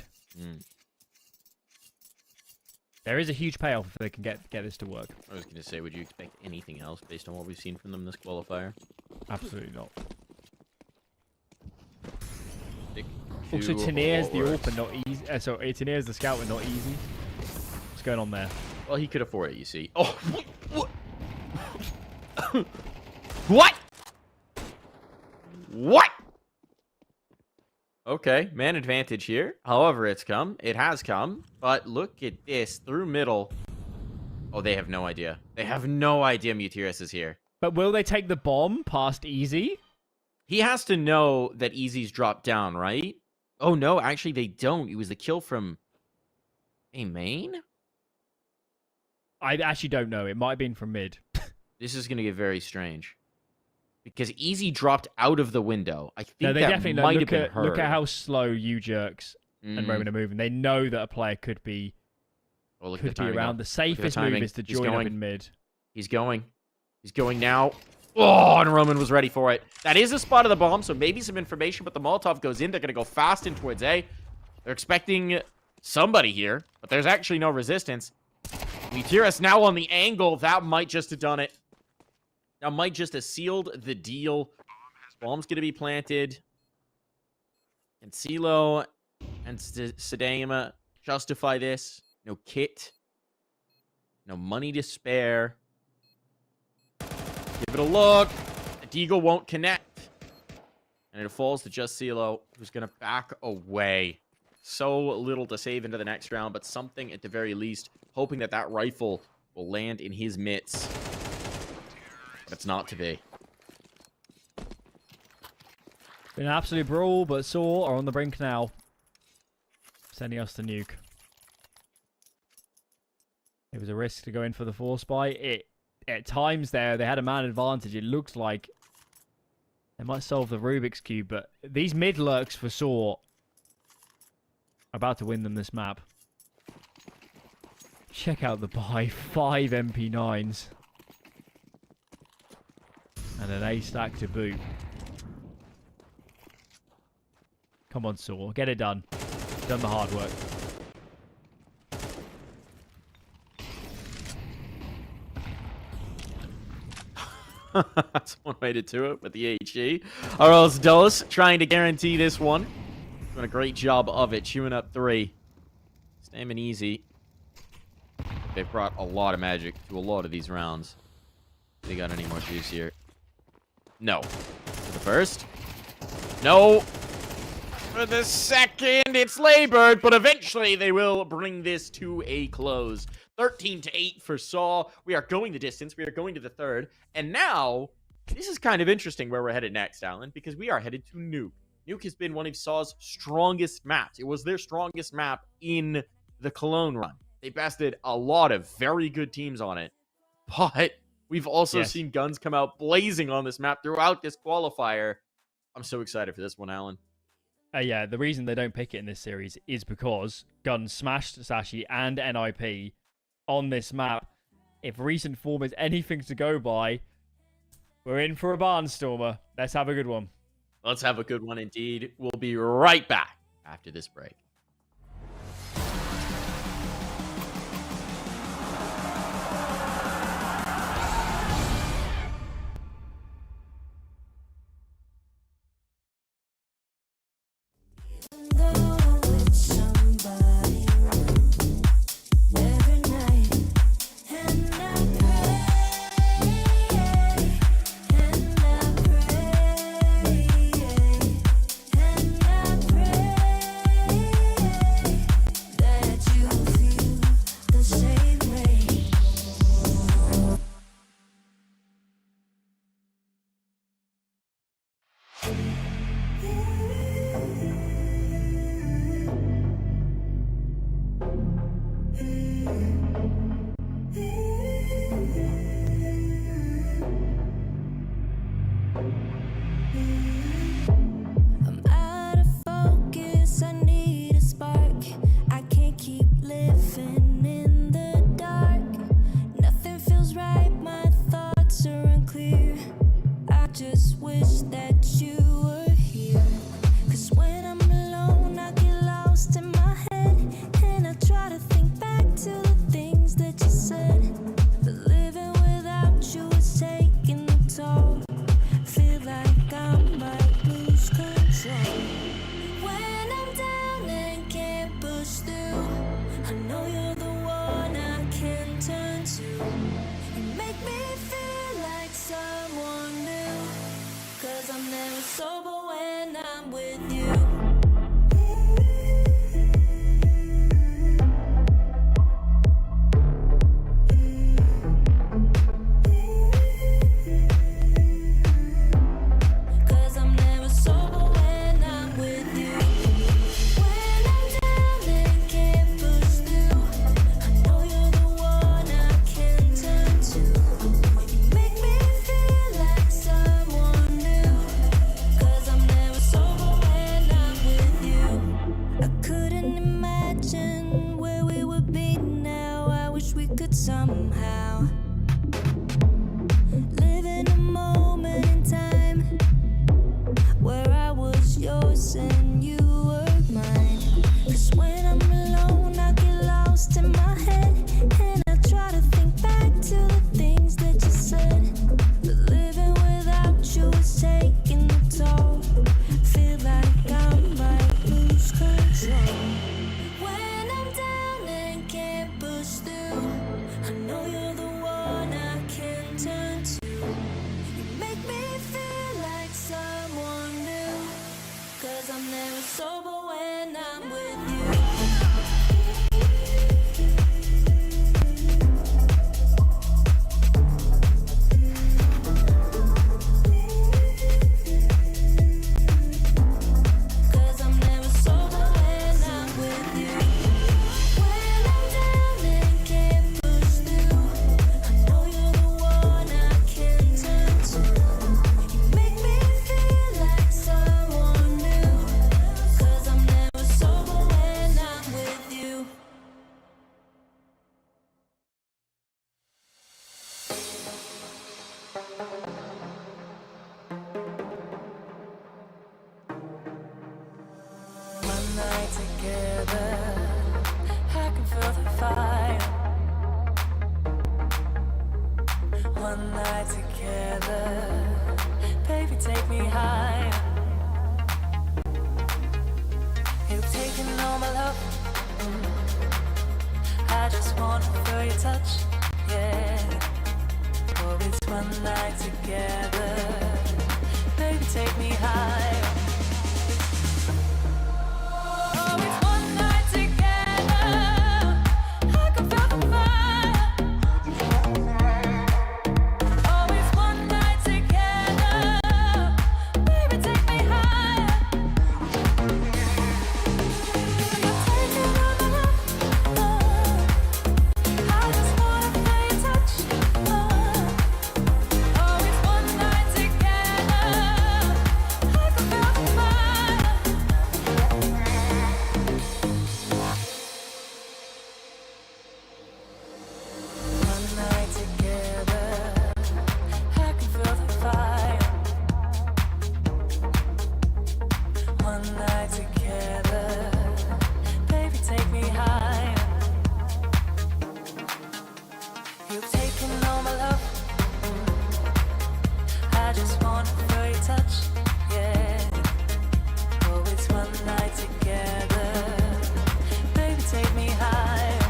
There is a huge payoff if they can get this to work. I was going to say, would you expect anything else based on what we've seen from them this qualifier? Absolutely not. Stick Also, to Tenier is the or- AWP, not easy. So Tenier is the scout, but not easy. What's going on there? Well, he could afford it, you see. Oh, what? What? What? Okay, man advantage here. However, it's come. It has come. But look at this. Through middle. Oh, they have no idea. They have no idea Mutiris is here. But will they take the bomb past Easy? He has to know that Easy's dropped down, right? Oh, no, actually, they don't. It was the kill from a main? I actually don't know. It might have been from mid. This is going to get very strange. Because Easy dropped out of the window. I think No, they that definitely might know. have been her. Look at how slow U-Jerks and Roman are moving. They know that a player could be Oh, look at the timing around. though. The safest move timing. is to He's join up going. in mid. He's going. He's going now. Oh, and Roman was ready for it. That is the spot of the bomb, so maybe some information, but the Molotov goes in. They're going to go fast in towards A. They're expecting somebody here, but there's actually no resistance. Mutiris now on the angle. That might just have done it. That might just have sealed the deal. Bomb's going to be planted. And CeeLo and Sadama justify this. No kit. No money to spare. Give it a look. The Deagle won't connect. And it falls to just CeeLo, who's going to back away. So little to save into the next round, but something at the very least, hoping that that rifle will land in his mitts. But it's not to be. Been an absolute brawl, but Saw are on the brink now. Sending us to nuke. It was a risk to go in for the force buy. At times there, they had a man advantage. It looks like they might solve the Rubik's Cube, but these mid lurks for Saw are about to win them this map. Check out the buy. 5 MP9s. And an A stack to boot. Come on, Saw. Get it done. Done the hard work. That's one way to do it with the HE. Or else Dulles trying to guarantee this one. Doing a great job of it. Chewing up 3. Staying easy. They've brought a lot of magic to a lot of these rounds. They got any more juice here? No. For the first? No. For the second, it's labored, but eventually they will bring this to a close. 13-8 for Saw. We are going the distance. We are going to the third. And now, this is kind of interesting where we're headed next, Alan, because we are headed to Nuke. Nuke has been one of Saw's strongest maps. It was their strongest map in the Cologne run. They bested a lot of very good teams on it. But we've also seen guns come out blazing on this map throughout this qualifier. I'm so excited for this one, Alan. Yeah, the reason they don't pick it in this series is because Guns smashed Sashi and NIP on this map. If recent form is anything to go by, we're in for a barnstormer. Let's have a good one. Let's have a good one indeed. We'll be right back after this break. with you. Cause I'm never sober when I'm with you. When I'm down and can't push through, I know you're the one I can turn to. You make me feel like someone new. Cause I'm never sober when I'm with you. I couldn't imagine where we would be now. I wish we could somehow live in a moment in time where I was yours and you were mine. Cause when I'm alone, I get lost in my head, and I try to think back to the things that you said. But living without you is taking a toll. Feel like I might lose control. When I'm down and can't push through, I know you're the one I can turn to. You make me feel like someone new. Cause I'm never sober when I'm with you. Cause I'm never sober when I'm with you. When I'm down and can't push through, I know you're the one I can turn to. You make me feel like someone new. Cause I'm never sober when I'm with you. One night together, I can feel the fire. One night together, baby, take me higher. You've taken all my love. I just wanna feel your touch, yeah. Oh, it's one night together, baby, take me higher. Oh, it's one night together, I can feel the fire. Oh, it's one night together, baby, take me higher. You're taking all my love, I just wanna feel your touch, oh, it's one night together, I can feel the fire. One night together, I can feel the fire. One night together, baby, take me higher. You've taken all my love. I just want to feel your touch, yeah. Oh, it's one night together, baby, take me higher.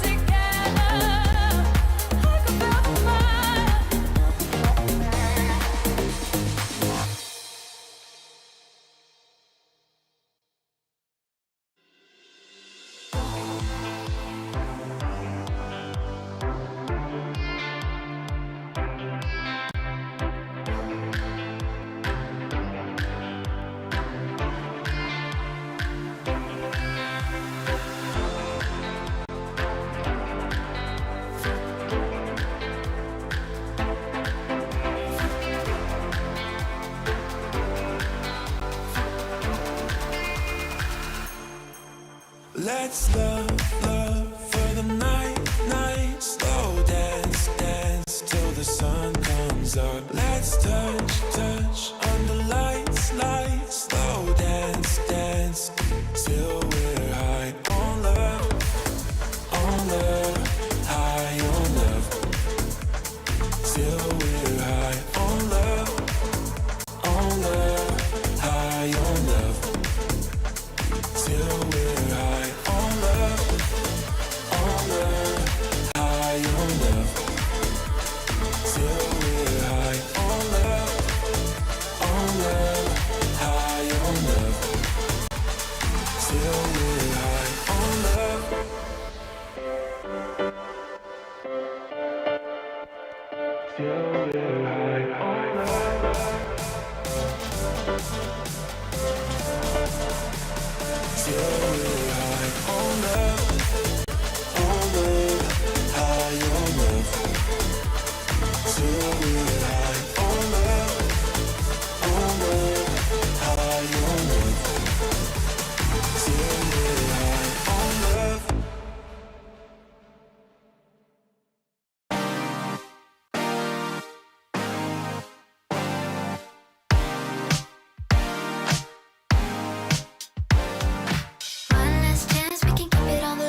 Together Let's love for the night. Slow dance till the sun comes up. Let's touch under lights. Slow dance till we're high on love, high on love. Till we're high on love, high on love. Till we're high on love, high on love. Till we're high on love, high on love. Till we're high on love. Till we're high on love. Till we're high on love, high on love. Till we're high on love, high on love. Till we're high on love. One last chance, we can keep it on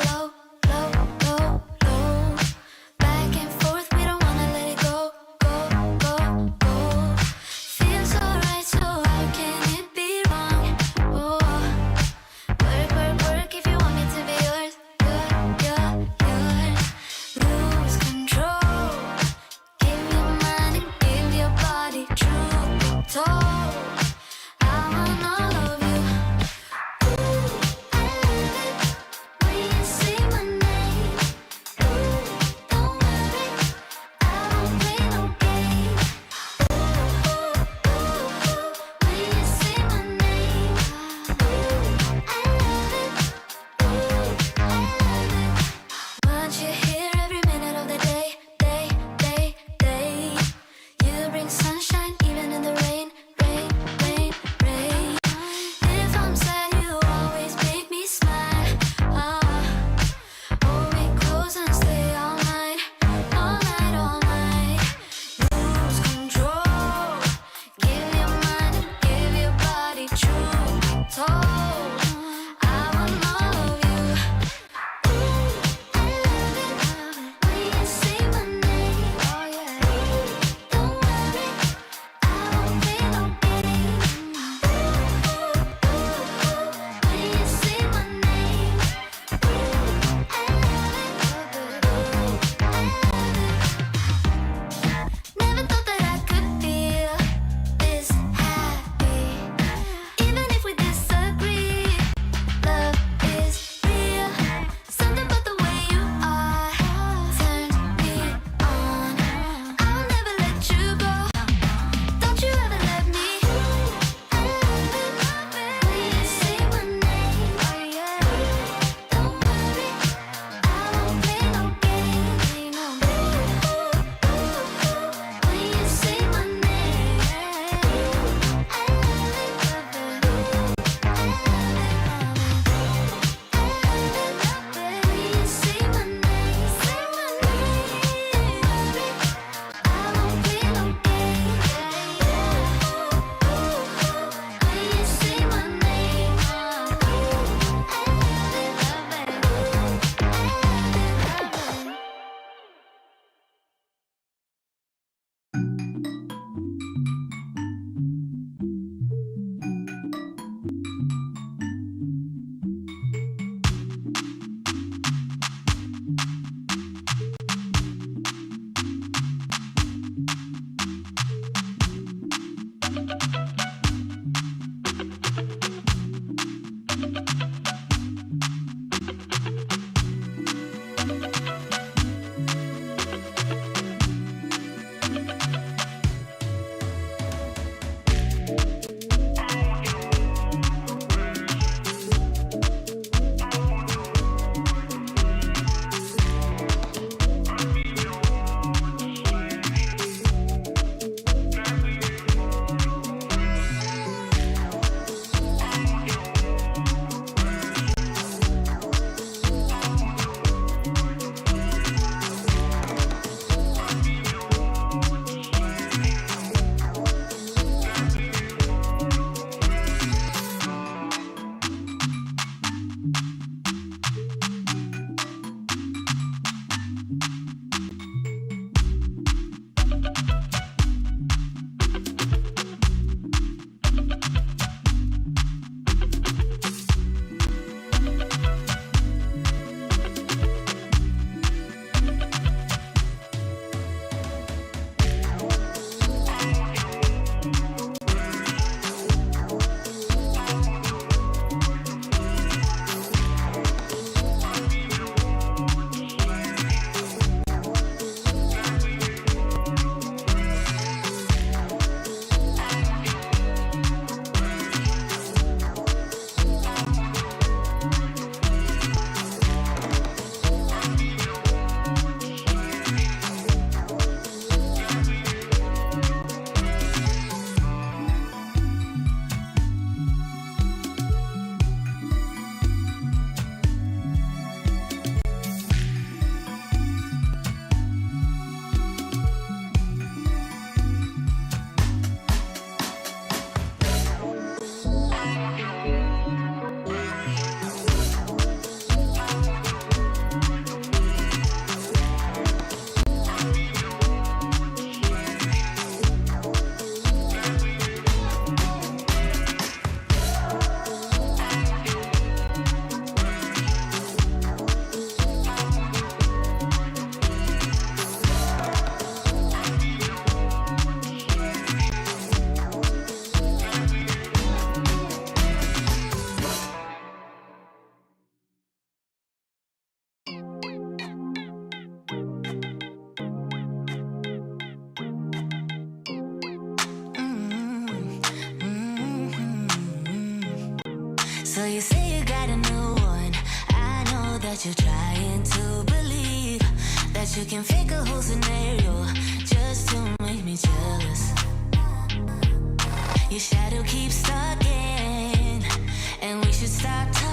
So you say you got a new one. I know that you're trying to believe that you can fake a whole scenario just to make me jealous. Your shadow keeps talking, and we should stop talking.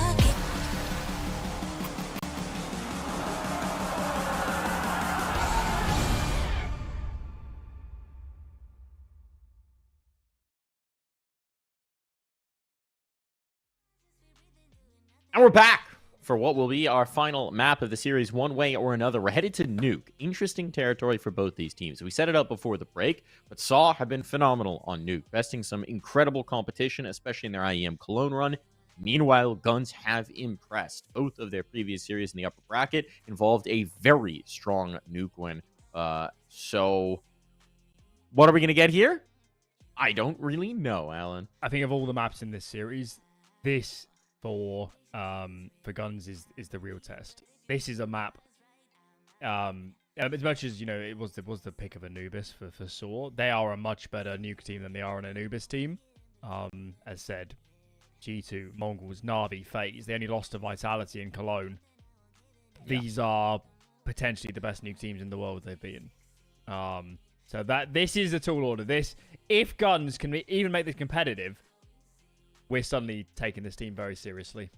And we're back for what will be our final map of the series, one way or another. We're headed to Nuke. Interesting territory for both these teams. We set it up before the break, but Saw have been phenomenal on Nuke, besting some incredible competition, especially in their IEM Cologne run. Meanwhile, Guns have impressed. Both of their previous series in the upper bracket involved a very strong Nuke win. So what are we going to get here? I don't really know, Alan. I think of all the maps in this series, this for Guns is the real test. This is a map. As much as it was the pick of Anubis for Saw, they are a much better Nuke team than they are an Anubis team. As said, G2, Mongols, Na'Vi, FaZe, they only lost to Vitality in Cologne. These are potentially the best Nuke teams in the world they've beaten. So this is a tall order. If Guns can even make this competitive, we're suddenly taking this team very seriously.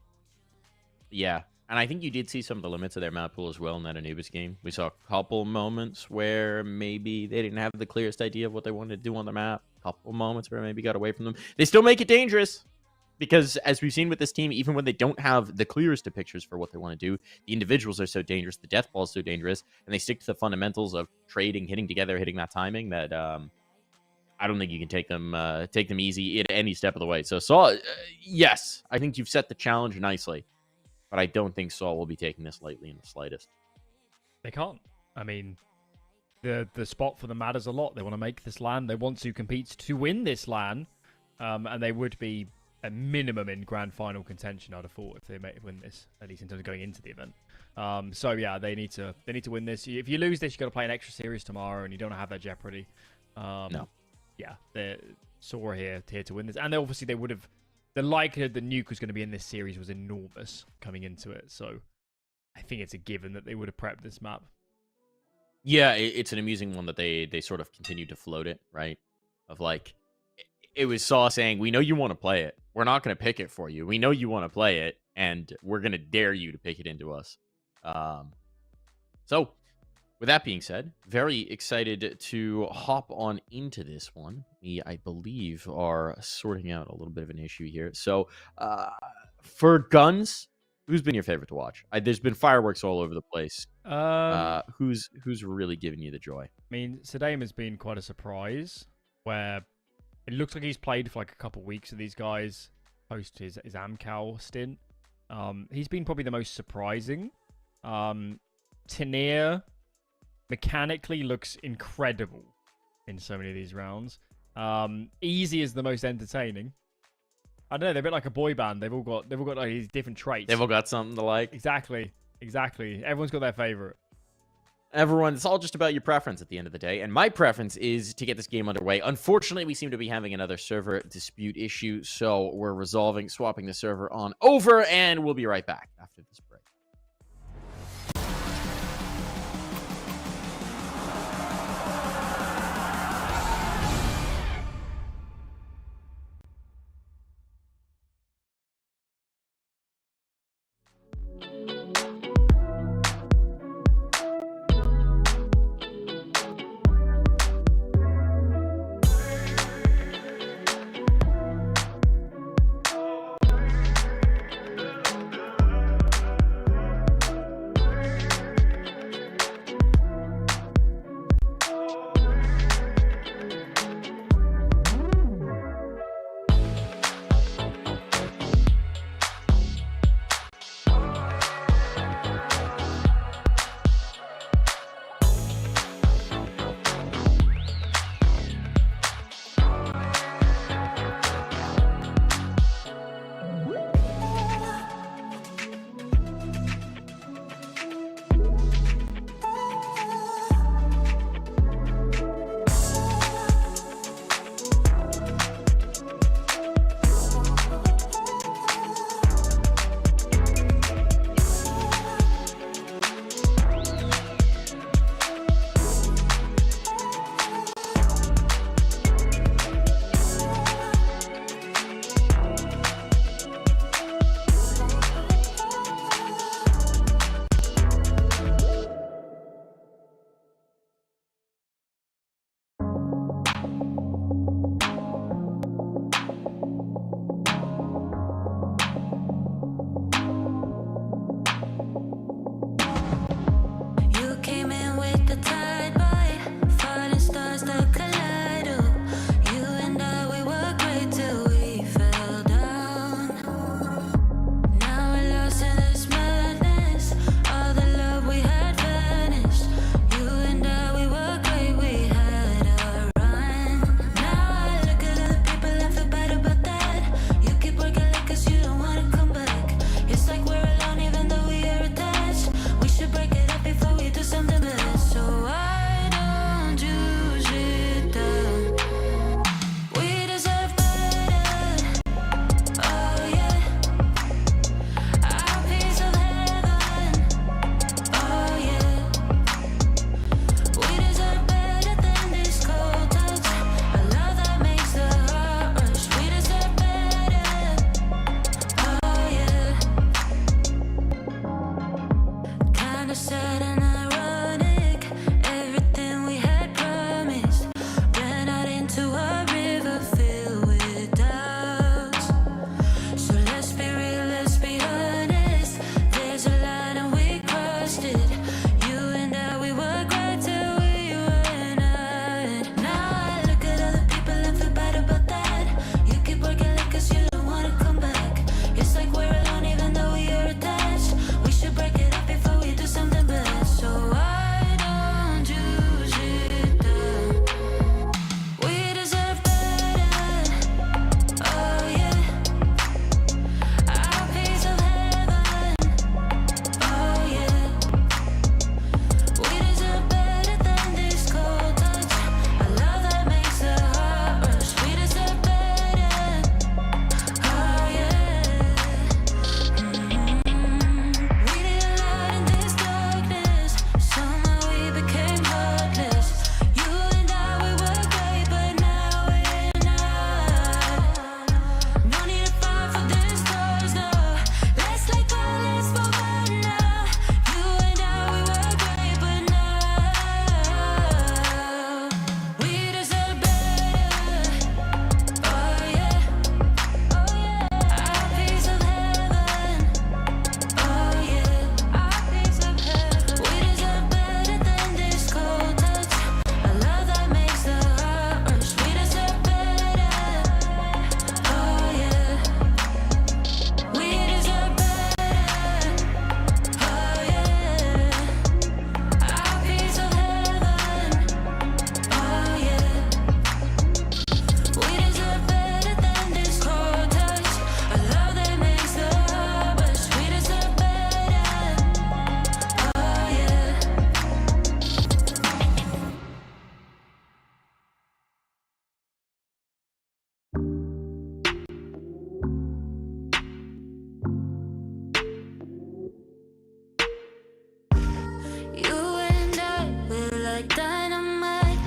Yeah, and I think you did see some of the limits of their map pool as well in that Anubis game. We saw a couple moments where maybe they didn't have the clearest idea of what they wanted to do on the map. A couple moments where maybe got away from them. They still make it dangerous because, as we've seen with this team, even when they don't have the clearest of pictures for what they want to do, the individuals are so dangerous, the death ball is so dangerous, and they stick to the fundamentals of trading, hitting together, hitting that timing that I don't think you can take them easy at any step of the way. So Saw, yes, I think you've set the challenge nicely. But I don't think Saul will be taking this lightly in the slightest. They can't. I mean, the spot for them matters a lot. They want to make this LAN. They want to compete to win this LAN. And they would be a minimum in grand final contention, I'd have thought, if they win this, at least in terms of going into the event. So yeah, they need to win this. If you lose this, you've got to play an extra series tomorrow, and you don't have that jeopardy. No. Yeah, they're Saw here to win this. And obviously they would have... The likelihood that Nuke was going to be in this series was enormous coming into it. So I think it's a given that they would have prepped this map. Yeah, it's an amusing one that they sort of continued to float it, right? Of like, it was Saw saying, we know you want to play it. We're not going to pick it for you. We know you want to play it, and we're going to dare you to pick it into us. So, with that being said, very excited to hop on into this one. We, I believe, are sorting out a little bit of an issue here. So, for Guns, who's been your favorite to watch? There's been fireworks all over the place. Who's really giving you the joy? I mean, Sadame has been quite a surprise, where it looks like he's played for like a couple weeks with these guys post his Amcal stint. He's been probably the most surprising. Tenier mechanically looks incredible in so many of these rounds. Easy is the most entertaining. I don't know, they're a bit like a boy band. They've all got like these different traits. They've all got something to like. Exactly. Everyone's got their favorite. Everyone, it's all just about your preference at the end of the day. And my preference is to get this game underway. Unfortunately, we seem to be having another server dispute issue, so we're swapping the server on over, and we'll be right back after this break. like dynamite.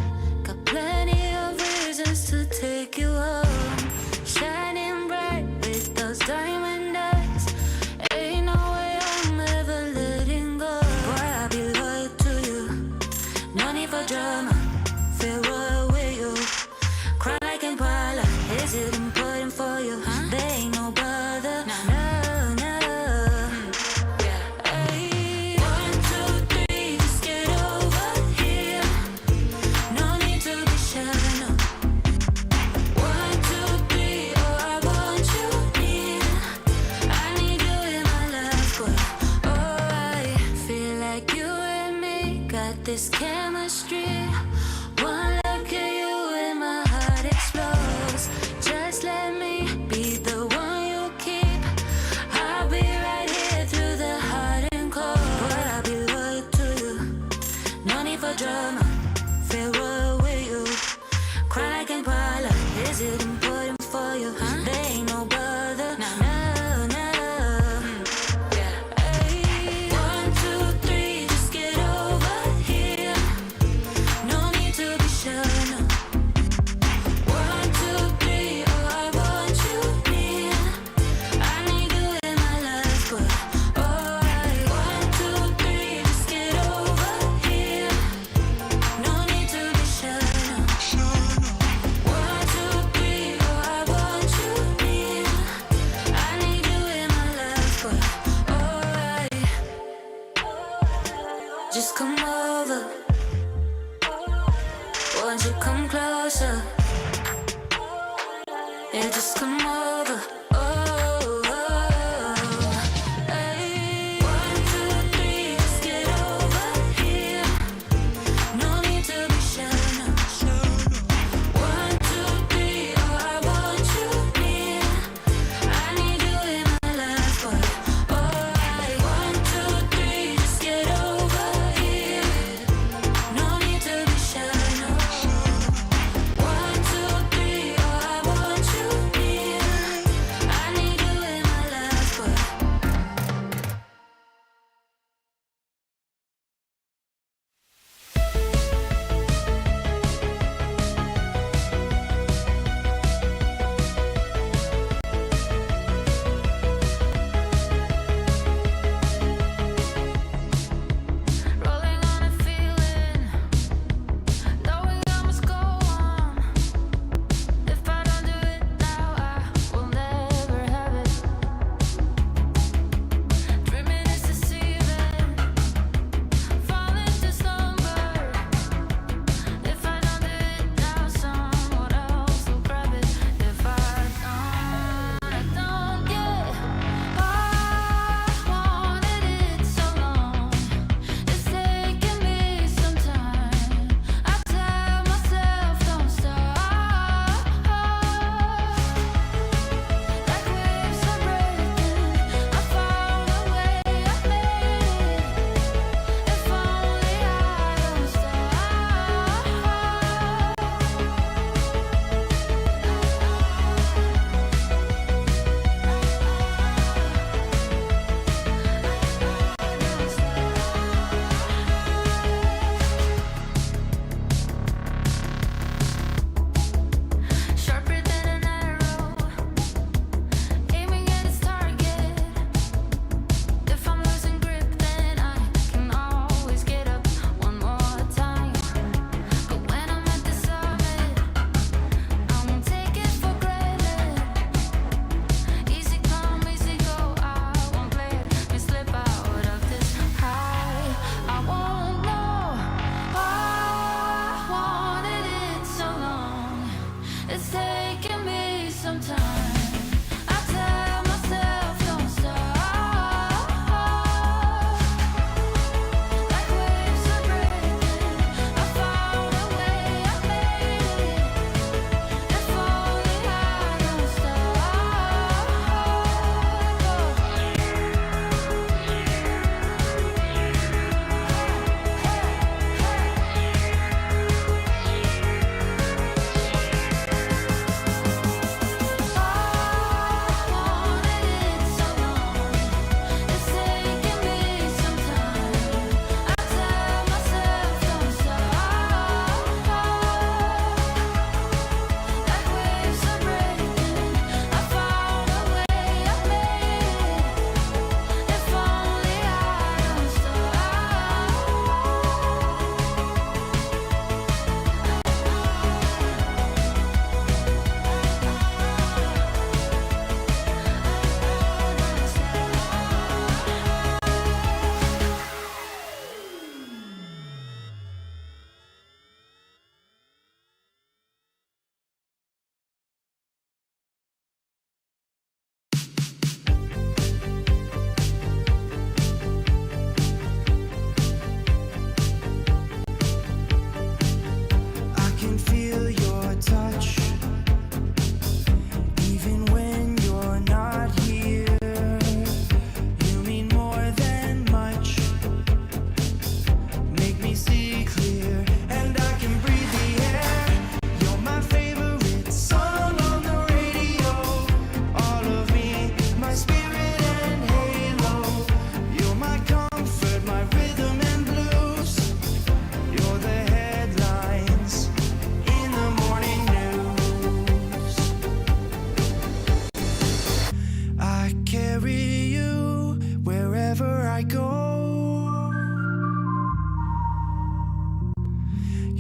Got plenty of reasons to take you home. Shining bright with those diamond eyes. Ain't no way I'm ever letting go. Boy, I'll be loyal to you. No need for drama. Feel royal with you. Cry like Impala. Is it important for you? There ain't no bother. No, no. Ay, 1, 2, 3, just get over here. No need to be shy, no. 1, 2, 3, oh, I want you near. I need you in my life, boy. Oh, I feel like you and me got this chemistry. One look at you and my heart explodes. Just let me be the one you keep. I'll be right here through the hot and cold. Boy, I'll be loyal to you. No need for drama. Feel royal with you. Cry like Impala. Is it important for you? There ain't no bother. No, no. Ay, 1, 2, 3, just get over here. No need to be shy, no. 1, 2, 3, oh, I want you near. I need you in my life, boy. Oh, I 1, 2, 3, just get over here. No need to be shy, no. 1, 2, 3, oh, I want you near. I need you in my life, boy. Oh, I just come over. Won't you come closer? Yeah, just come over. Oh, oh. Ay, 1, 2, 3, just get over here. No need to be shy, no. 1, 2, 3, oh, I want you near. I need you in my life, boy. Oh, I 1, 2, 3, just get over here. No need to be shy, no. 1, 2, 3, oh, I want you near.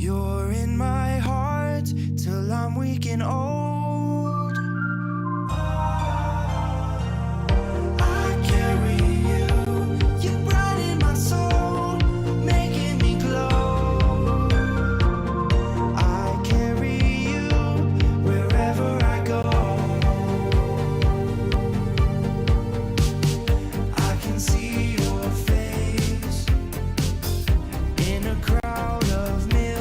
You're in my heart till I'm weak and old. I carry you, you brighten my soul, making me glow. I carry you wherever I go. I can see your face in a crowd of millions.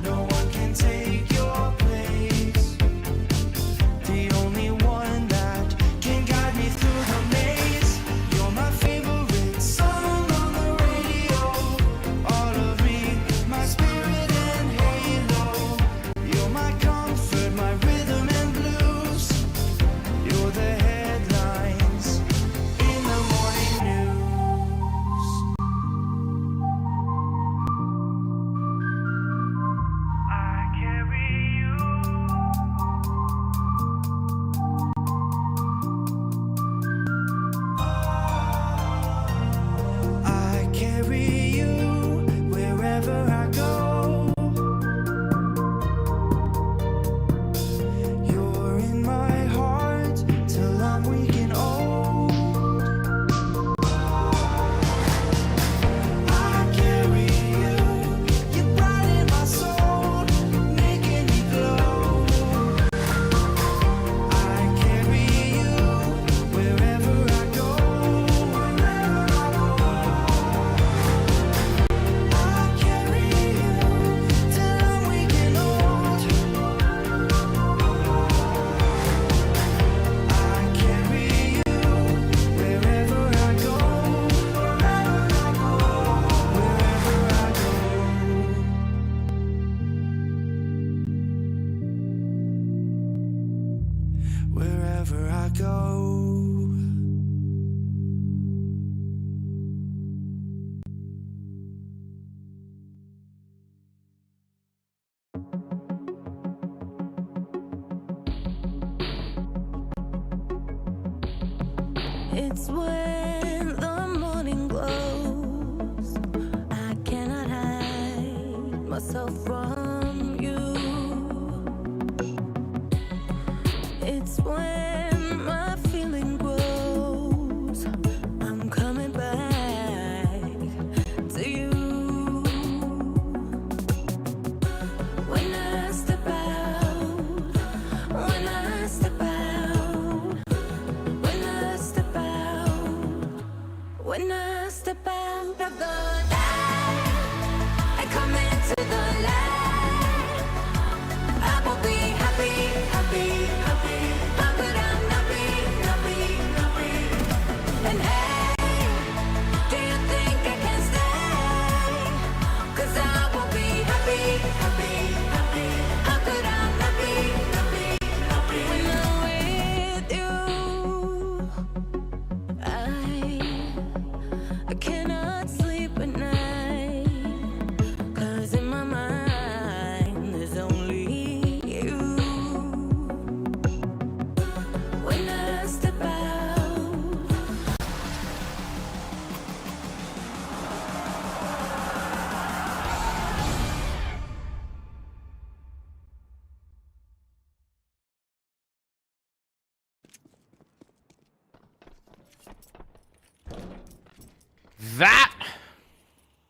No one can take your place. The only one that can guide me through the maze. You're my favorite song on the radio. All of me, my spirit and halo. You're my comfort, my rhythm and blues. You're the headlines in the morning news. I carry you. I carry you wherever I go. You're in my heart till I'm weak and old. I carry you, you brighten my soul, making me glow. I carry you wherever I go. I carry you till I'm weak and old. I carry you wherever I go. Wherever I go. It's when the morning glows. I cannot hide myself from you. It's when my feeling grows. I'm coming back to you. When I step out, when I step out, when I step out, when I step out of the light, I come into the light. I will be happy, happy, happy. How could I not be, not be, not be? And hey, do you think I can stay? 'Cause I will be happy, happy, happy. How could I not be, not be, not be? When I'm with you, I cannot sleep at night. 'Cause in my mind there's only you. When I step out, That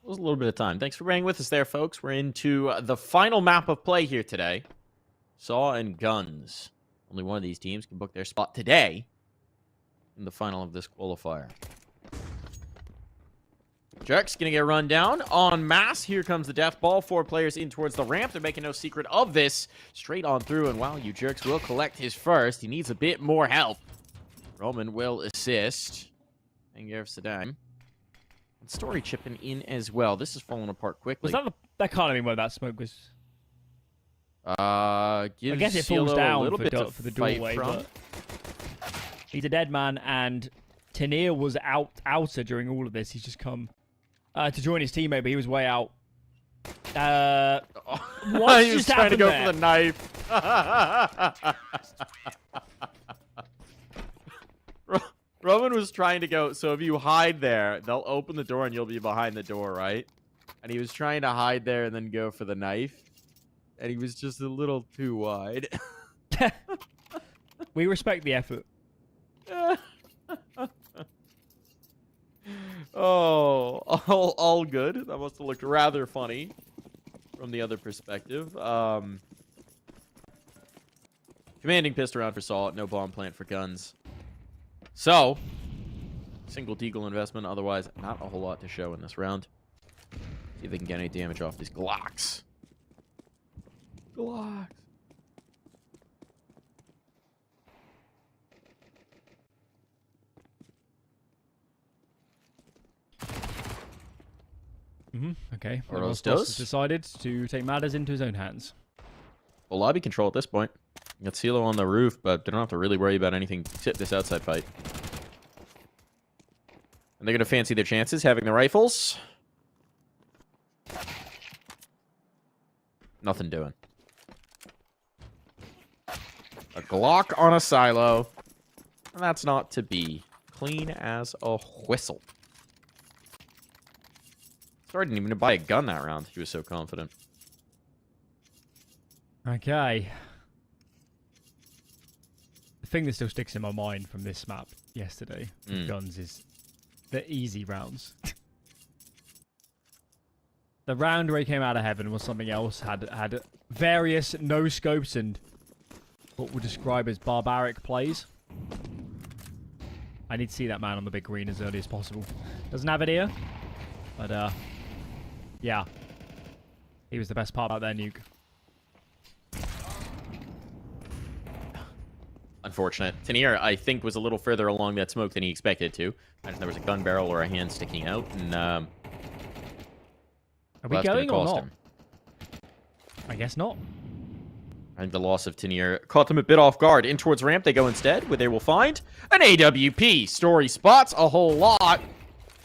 was a little bit of time. Thanks for bearing with us there, folks. We're into the final map of play here today. Saw and Guns. Only one of these teams can book their spot today in the final of this qualifier. Jerk's going to get run down en masse. Here comes the death ball. 4 players in towards the ramp. They're making no secret of this. Straight on through, and wow, you Jerks will collect his first. He needs a bit more help. Roman will assist. And Gareth Saddam. And Story chipping in as well. This is falling apart quickly. Was that that can't have been where that smoke was? Gives I guess it falls CeeLo down a little bit to for the fight doorway, from. but he's a dead man, and Tanir was outer during all of this. He's just come to join his teammate, but he was way out. What's he was just trying to happened go there? for the knife. Roman was trying to go, so if you hide there, they'll open the door and you'll be behind the door, right? And he was trying to hide there and then go for the knife. And he was just a little too wide. We respect the effort. Oh, all good. That must have looked rather funny from the other perspective. Commanding pissed around for salt. No bomb plant for guns. So, single deagle investment. Otherwise, not a whole lot to show in this round. See if they can get any damage off these Glocks. Glocks. Okay. Oros Rostos does. has decided to take matters into his own hands. Well, lobby control at this point. You got CeeLo on the roof, but they don't have to really worry about anything this outside fight. And they're going to fancy their chances having the rifles. Nothing doing. A Glock on a silo. And that's not to be. Clean as a whistle. Sorry, didn't even buy a gun that round. He was so confident. Okay. The thing that still sticks in my mind from this map yesterday with guns is the easy rounds. The round where he came out of heaven was something else. Had various no scopes and what we'll describe as barbaric plays. I need to see that man on the big green as early as possible. Doesn't have it here, but yeah, he was the best part about their nuke. Unfortunate. Tanier, I think, was a little further along that smoke than he expected to. Imagine there was a gun barrel or a hand sticking out, and Are we going or not? him. I guess not. I think the loss of Tanier caught them a bit off guard. In towards ramp, they go instead, where they will find an AWP. Story spots a whole lot.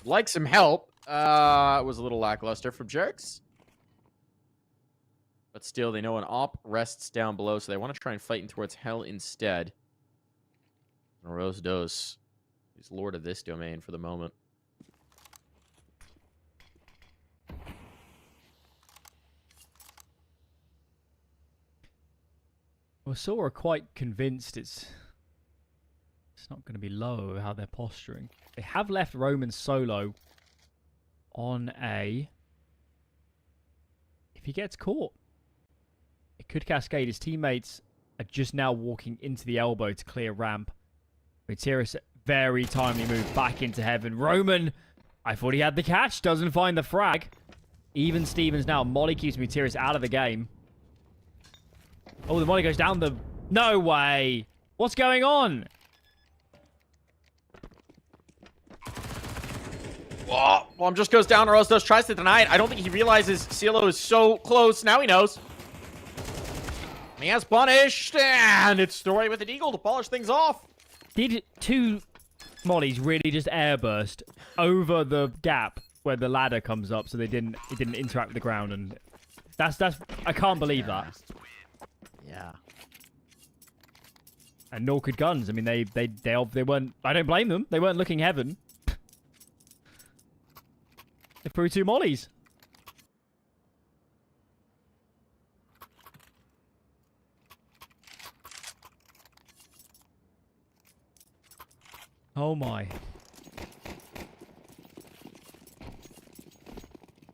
Like some help. It was a little lackluster from Jerks. But still, they know an op rests down below, so they want to try and fight in towards hell instead. Rose Dos is lord of this domain for the moment. Well, Saw are quite convinced it's not going to be low of how they're posturing. They have left Roman solo on A. If he gets caught, it could cascade. His teammates are just now walking into the elbow to clear ramp. Materis, very timely move back into heaven. Roman, I thought he had the catch, doesn't find the frag. Even Stevens now. Molly keeps Materis out of the game. Oh, the Molly goes down the... No way! What's going on? Oh, bomb just goes down. Rostos tries to deny it. I don't think he realizes CeeLo is so close. Now he knows. He has punished, and it's Story with an eagle to polish things off. Did two Mollies really just airburst over the gap where the ladder comes up, so it didn't interact with the ground? And that's I can't believe that. Yeah. And nor could guns. I mean, they weren't. I don't blame them. They weren't looking heaven. They threw two Mollies. Oh my.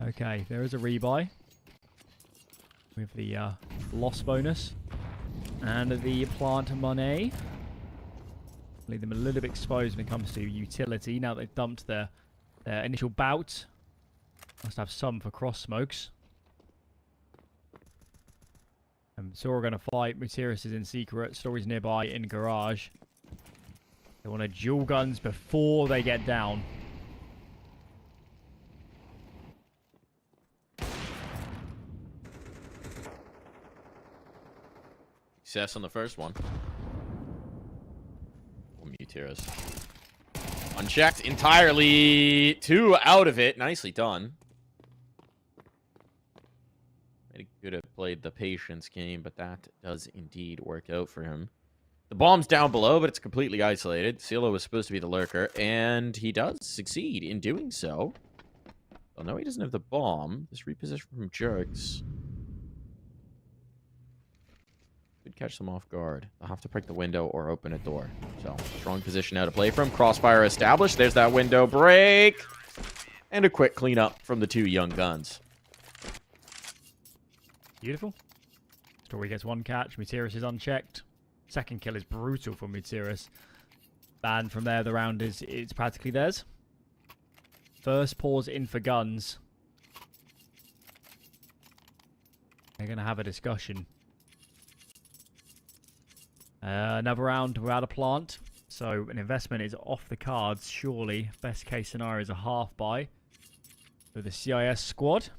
Okay, there is a rebuy with the loss bonus and the plant money. Leave them a little bit exposed when it comes to utility. Now they've dumped their initial bout. Must have some for cross smokes. And so we're going to fight. Materis is in secret. Story's nearby in garage. They want to dual guns before they get down. Success on the first one. Materis. Unchecked entirely. Two out of it. Nicely done. Maybe could have played the patience game, but that does indeed work out for him. The bomb's down below, but it's completely isolated. CeeLo was supposed to be the lurker, and he does succeed in doing so. Oh, no, he doesn't have the bomb. This reposition from Jerks could catch them off guard. They'll have to break the window or open a door. So, strong position now to play from. Crossfire established. There's that window break. And a quick cleanup from the two young guns. Beautiful. Story gets one catch. Mutiris is unchecked. Second kill is brutal for Mutiris. And from there, the round it's practically theirs. First pause in for guns. They're going to have a discussion. Another round without a plant. So an investment is off the cards, surely. Best case scenario is a half buy for the CIS squad.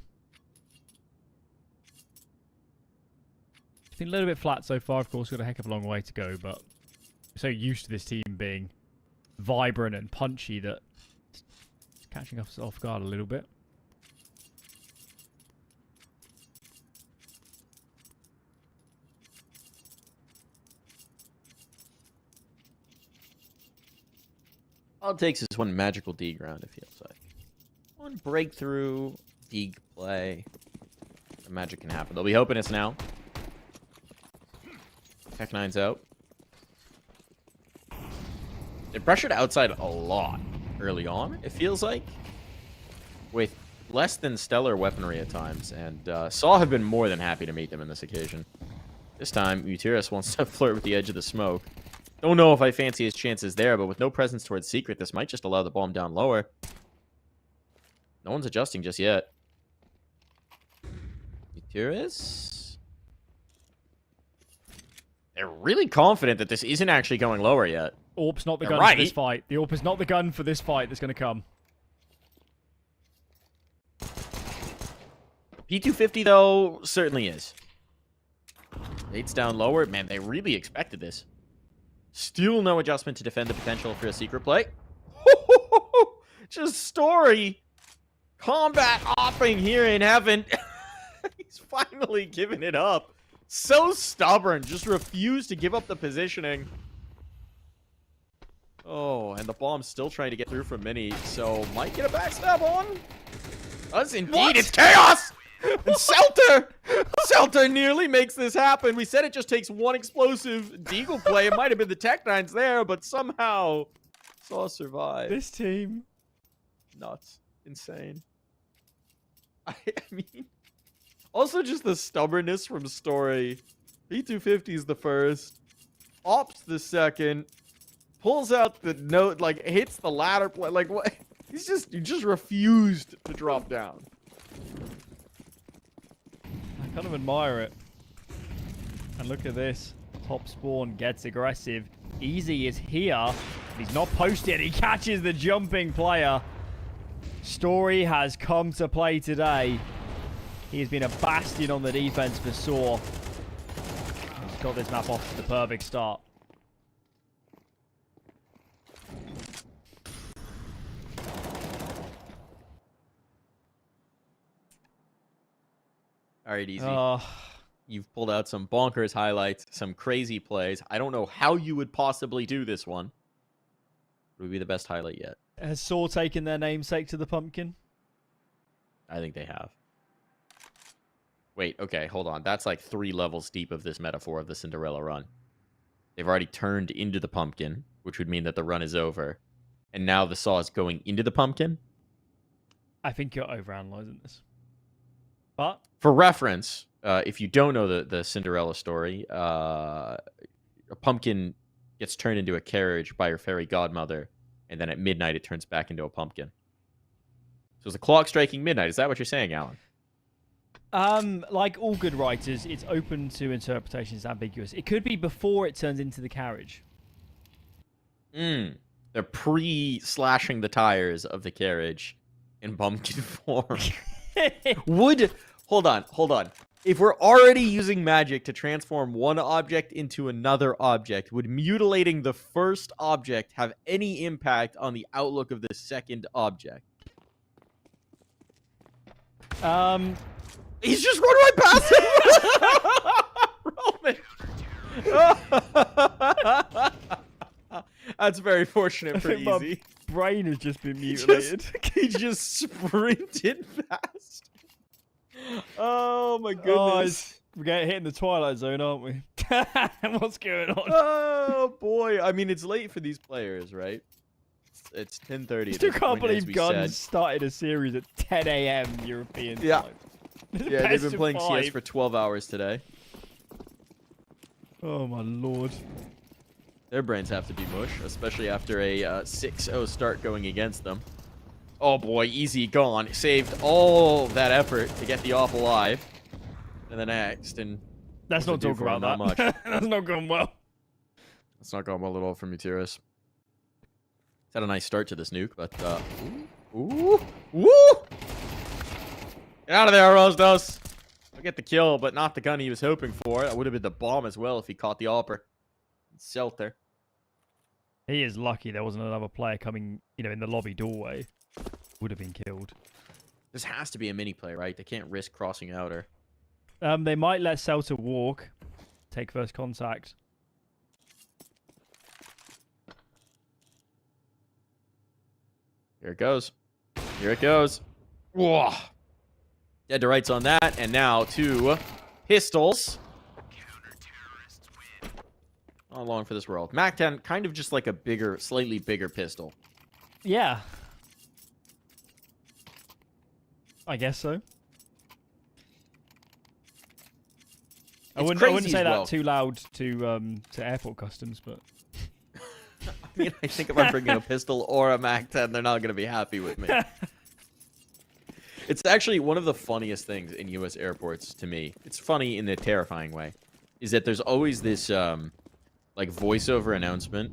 It's been a little bit flat so far, of course. Got a heck of a long way to go, but we're so used to this team being vibrant and punchy that it's catching us off guard a little bit. All it takes is one magical Deeg round, it feels like. One breakthrough Deeg play. The magic can happen. They'll be hoping it's now. Tech 9's out. They pressured outside a lot early on, it feels like. With less than stellar weaponry at times. And Saw have been more than happy to meet them in this occasion. This time, Mutiris wants to flirt with the edge of the smoke. Don't know if I fancy his chances there, but with no presence towards Secret, this might just allow the bomb down lower. No one's adjusting just yet. Mutiris? They're really confident that this isn't actually going lower yet. AWP's not the They're gun right. for this fight. The AWP is not the gun for this fight that's going to come. P250, though, certainly is. Nate's down lower. Man, they really expected this. Still no adjustment to defend the potential for a secret play. Just Story. Combat opping here in heaven. He's finally given it up. So stubborn. Just refused to give up the positioning. Oh, and the bomb's still trying to get through from Mini. So might get a backstab on. Does indeed. What? It's chaos. And Selter nearly makes this happen. We said it just takes one explosive Deagle play. It might have been the Tech 9s there, but somehow Saw survive. This team. Nuts. Insane. I mean, also just the stubbornness from Story. P250 is the first. Ops the second. Pulls out the note, like, hits the ladder play. Like, what? He just refused to drop down. I kind of admire it. And look at this. Top spawn gets aggressive. Easy is here. He's not posted. He catches the jumping player. Story has come to play today. He has been a bastion on the defense for Saw. He's got this map off to the perfect start. All right, Easy. You've pulled out some bonkers highlights, some crazy plays. I don't know how you would possibly do this one. It would be the best highlight yet. Has Saw taken their namesake to the pumpkin? I think they have. Wait, okay, hold on. That's like 3 levels deep of this metaphor of the Cinderella run. They've already turned into the pumpkin, which would mean that the run is over. And now the Saw is going into the pumpkin? I think you're overanalyzing this. But for reference, if you don't know the Cinderella story, a pumpkin gets turned into a carriage by her fairy godmother, and then at midnight it turns back into a pumpkin. So it's the clock striking midnight. Is that what you're saying, Alan? Like all good writers, it's open to interpretation. It's ambiguous. It could be before it turns into the carriage. They're pre-slashing the tires of the carriage in pumpkin form. Hold on. If we're already using magic to transform one object into another object, would mutilating the first object have any impact on the outlook of the second object? He's just run right past him! Roman! That's very fortunate for Easy. brain has just been mutilated. He just sprinted fast. Oh my Oh, goodness. we're getting hit in the Twilight Zone, aren't we? What's going on? Oh boy. I mean, it's late for these players, right? It's 10:30. Still can't believe Guns started a series at 10 a.m. European Yeah. time. Yeah, they've Best been of playing CS 5. for 12 hours today. Oh my lord. Their brains have to be mush, especially after a 6-0 start going against them. Oh boy, easy gone. Saved all that effort to get the off alive. And then next, and Let's not talk about that. much. That's not going well. It's not going well at all for Mutiris. It's had a nice start to this nuke, but ooh, get out of there, Rosdos. I'll get the kill, but not the gun he was hoping for. That would have been the bomb as well if he caught the AWPer. Selter. He is lucky there wasn't another player coming, in the lobby doorway. Would have been killed. This has to be a mini play, right? They can't risk crossing outer. They might let Selter walk, take first contact. Here it goes. Here it goes. Whoa. Dead to rights on that, and now 2 pistols. Not long for this world. MAC-10, kind of just like a bigger, slightly bigger pistol. Yeah. I guess so. I wouldn't say that too loud to airport customs, but I mean, I think if I'm bringing a pistol or a MAC-10, they're not going to be happy with me. It's actually one of the funniest things in U.S. airports to me. It's funny in a terrifying way. Is that there's always this like voiceover announcement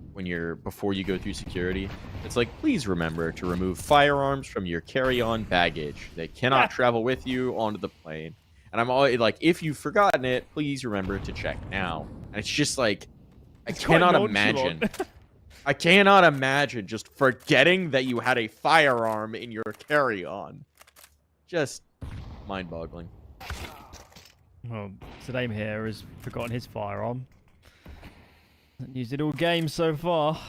before you go through security. It's like, please remember to remove firearms from your carry-on baggage. They cannot travel with you onto the plane. And I'm always like, if you've forgotten it, please remember to check now. And it's just like, I cannot imagine. I cannot imagine just forgetting that you had a firearm in your carry-on. Just mind-boggling. Well, Saddam here has forgotten his firearm. Hasn't used it all game so far.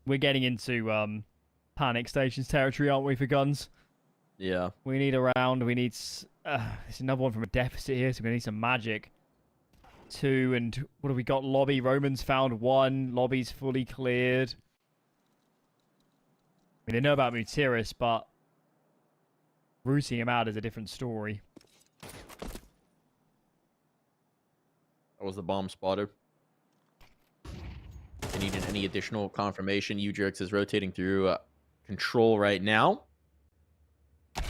We're getting into panic stations territory, aren't we, for guns? Yeah. We need a round. We need... it's another one from a deficit here, so we need some magic. 2, and what have we got? Lobby. Romans found 1. Lobby's fully cleared. I mean, they know about Mutiris, but rooting him out is a different story. That was the bomb spotter. If you needed any additional confirmation, Ujrix is rotating through control right now. They're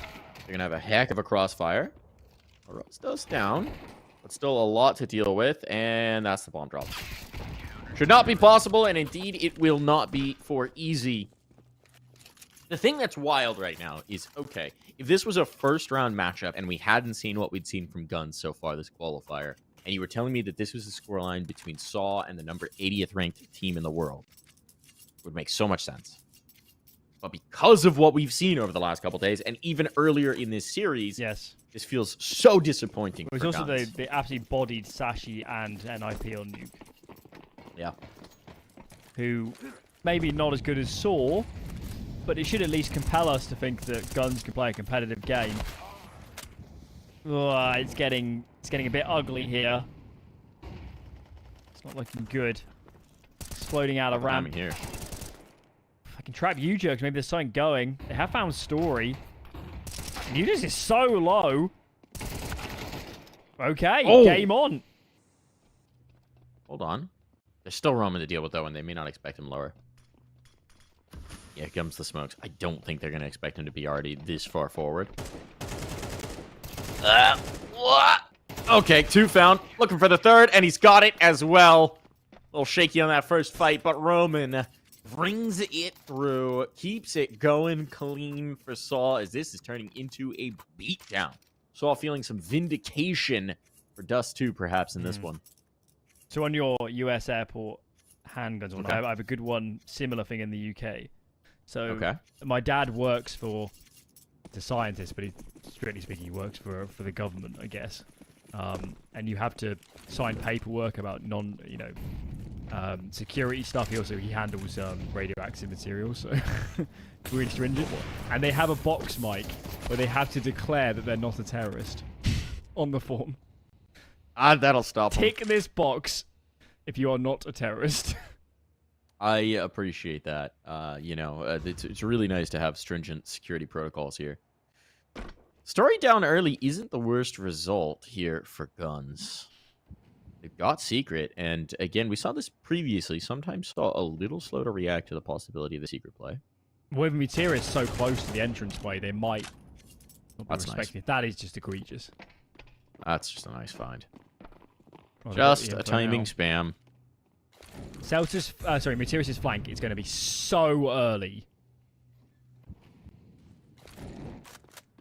going to have a heck of a crossfire. Rostos down, but still a lot to deal with, and that's the bomb drop. Should not be possible, and indeed it will not be for easy. The thing that's wild right now is, okay, if this was a first-round matchup and we hadn't seen what we'd seen from Guns so far this qualifier, and you were telling me that this was a scoreline between SAW and the number 80th ranked team in the world, it would make so much sense. But because of what we've seen over the last couple days, and even earlier in this series, yes, this feels so disappointing. It was also they absolutely bodied Sashi and NIP on Nuke. Yeah. Who maybe not as good as SAW, but it should at least compel us to think that Guns can play a competitive game. Oh, it's getting a bit ugly here. It's not looking good. Exploding out of ramp here. If I can trap U-Jerks, maybe there's something going. They have found Story. U-Jerks is so low. Okay, game on. Hold on. They're still roaming to deal with that one. They may not expect him lower. Yeah, here comes the smokes. I don't think they're going to expect him to be already this far forward. What? Okay, 2 found. Looking for the 3rd, and he's got it as well. A little shaky on that first fight, but Roman brings it through. Keeps it going clean for SAW as this is turning into a beatdown. SAW feeling some vindication for Dust 2, perhaps, in this one. So on your US airport handguns one, I have a good one, similar thing in the UK. So my dad works for the scientist, but strictly speaking, he works for the government, I guess. And you have to sign paperwork about security stuff. He handles radioactive materials, so really stringent. And they have a box mic where they have to declare that they're not a terrorist on the form. That'll stop 'em. Tick this box if you are not a terrorist. I appreciate that. It's really nice to have stringent security protocols here. Story down early isn't the worst result here for Guns. They've got secret, and again, we saw this previously. Sometimes saw a little slow to react to the possibility of the secret play. With Mutiris so close to the entranceway, they might not be That's respected. nice. That is just egregious. That's just a nice find. Oh, Just a timing spam. Mutiris' flank is going to be so early.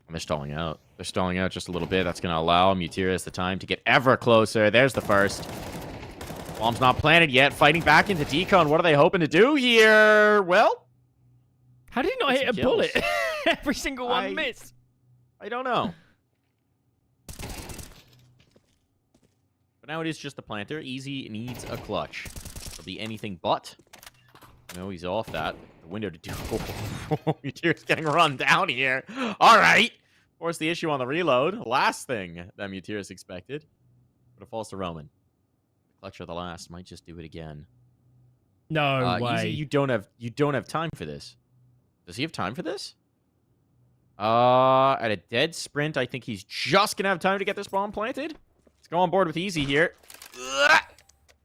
And they're stalling out. They're stalling out just a little bit. That's going to allow Mutiris the time to get ever closer. There's the first. Bomb's not planted yet. Fighting back into Decon. What are they hoping to do here? Well, how did he not hit a bullet? Every single one missed. I don't know. But now it is just a planter. Easy needs a clutch. It'll be anything but. No, he's off that. The window to do. Mutiris getting run down here. All right. Of course, the issue on the reload. Last thing that Mutiris expected. But it falls to Roman. The clutch of the last might just do it again. No way. Easy, you don't have time for this. Does he have time for this? At a dead sprint, I think he's just gonna have time to get this bomb planted. Let's go on board with Easy here.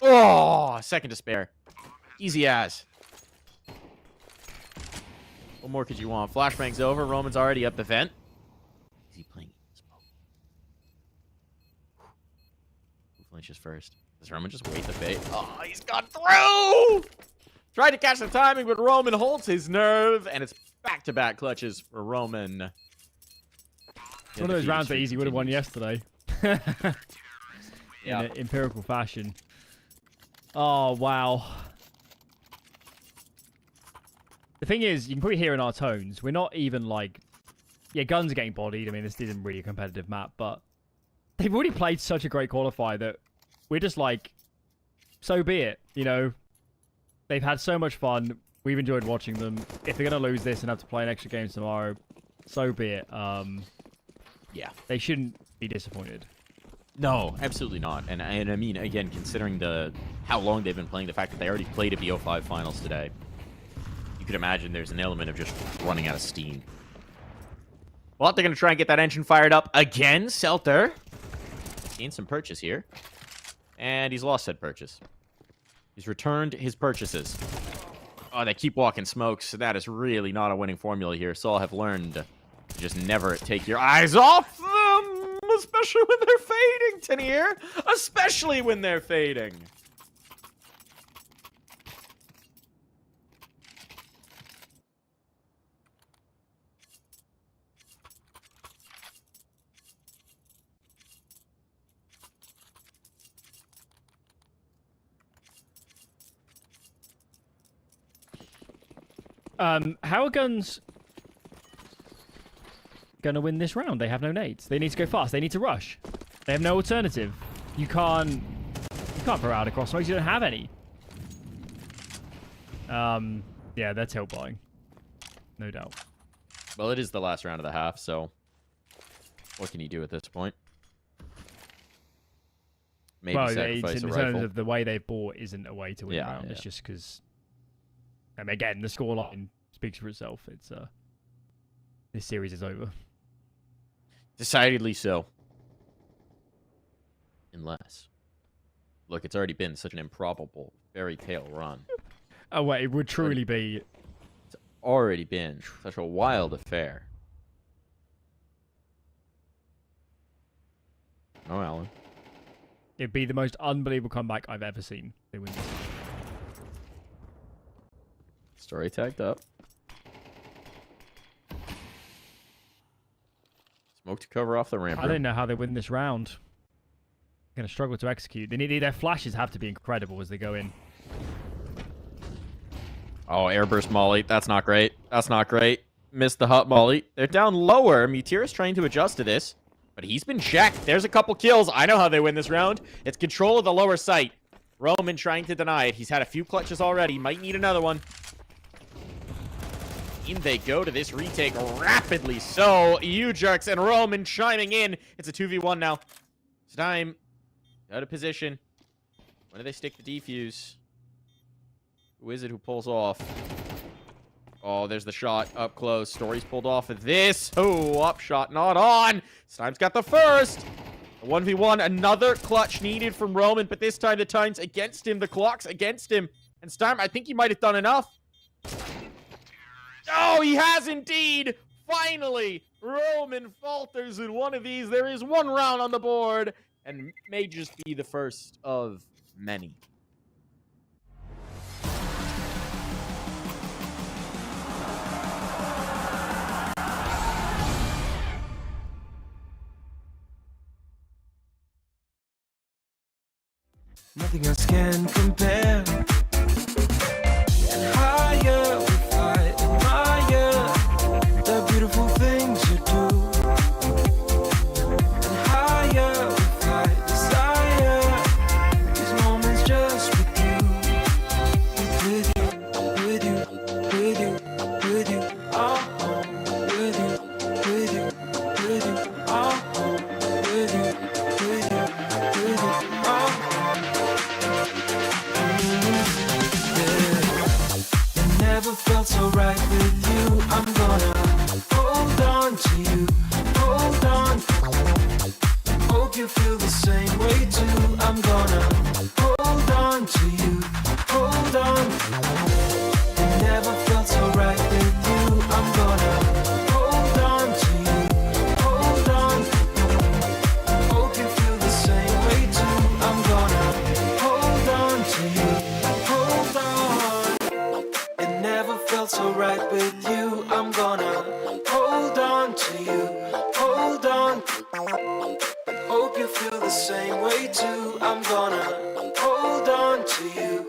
Oh, second to spare. Easy as. What more could you want? Flashbang's over. Roman's already up the vent. Is he playing smoke? Who flinches first? Does Roman just wait the fate? Oh, he's gone through! Tried to catch the timing, but Roman holds his nerve, and it's back-to-back clutches for Roman. It's one of those rounds that Easy would have won yesterday. In an empirical fashion. Oh, wow. The thing is, you can probably hear in our tones, we're not even like... Yeah, Guns are getting bodied. I mean, this isn't really a competitive map, but they've already played such a great qualifier that we're just like, so be it, you know? They've had so much fun. We've enjoyed watching them. If they're going to lose this and have to play an extra game tomorrow, so be it. Yeah, they shouldn't be disappointed. No, absolutely not. And I mean, again, considering how long they've been playing, the fact that they already played a BO5 finals today, you could imagine there's an element of just running out of steam. Well, they're going to try and get that engine fired up again. Selter gained some purchase here. And he's lost said purchase. He's returned his purchases. Oh, they keep walking smokes. So that is really not a winning formula here. Sol have learned to just never take your eyes off them. Especially when they're fading, Tenier. Especially when they're fading. How are Guns gonna win this round? They have no nades. They need to go fast. They need to rush. They have no alternative. You can't throw out across smokes. You don't have any. Yeah, they're tail buying. No doubt. Well, it is the last round of the half, so what can you do at this point? Maybe sacrifice in a terms rifle. of the way they've bought isn't a way to win a round. Yeah. It's just because... again, the scoreline speaks for itself. It's this series is over. Decidedly so. Unless. Look, it's already been such an improbable fairy tale run. Oh, wait, it would truly be... It's already been such a wild affair. Oh, Alan. It'd be the most unbelievable comeback I've ever seen. They win this. Story tagged up. Smoke to cover off the ramp. I don't know how they win this round. They're going to struggle to execute. They need their flashes have to be incredible as they go in. Oh, airburst molly. That's not great. That's not great. Missed the hot molly. They're down lower. Mutiris trying to adjust to this, but he's been checked. There's a couple kills. I know how they win this round. It's control of the lower site. Roman trying to deny it. He's had a few clutches already. Might need another one. In they go to this retake rapidly. So, U-Jerks and Roman chiming in. It's a 2v1 now. It's time. Out of position. When do they stick the defuse? Who is it who pulls off? Oh, there's the shot up close. Story's pulled off of this. Oh, up shot not on. Stime's got the first. A 1v1. Another clutch needed from Roman, but this time the time's against him. The clock's against him. And Stime, I think he might have done enough. Oh, he has indeed. Finally, Roman falters in one of these. There is one round on the board and may just be the first of many. Nothing else can compare. And higher we fly, admire the beautiful things you do. And higher we fly, desire these moments just with you. With you, with you, with you, with you. Oh, with you, with you, with you. Oh, with you, with you, with you. Oh. Never felt so right with you. I'm gonna hold on to you, hold on. Hope you feel the same way too. I'm gonna hold on to you, hold on. Never felt so right with you. I'm gonna hold on to you, hold on. Hope you feel the same way too. I'm gonna hold on to you, hold on. It never felt so right with you. I'm gonna hold on to you, hold on. Hope you feel the same way too. I'm gonna hold on to you.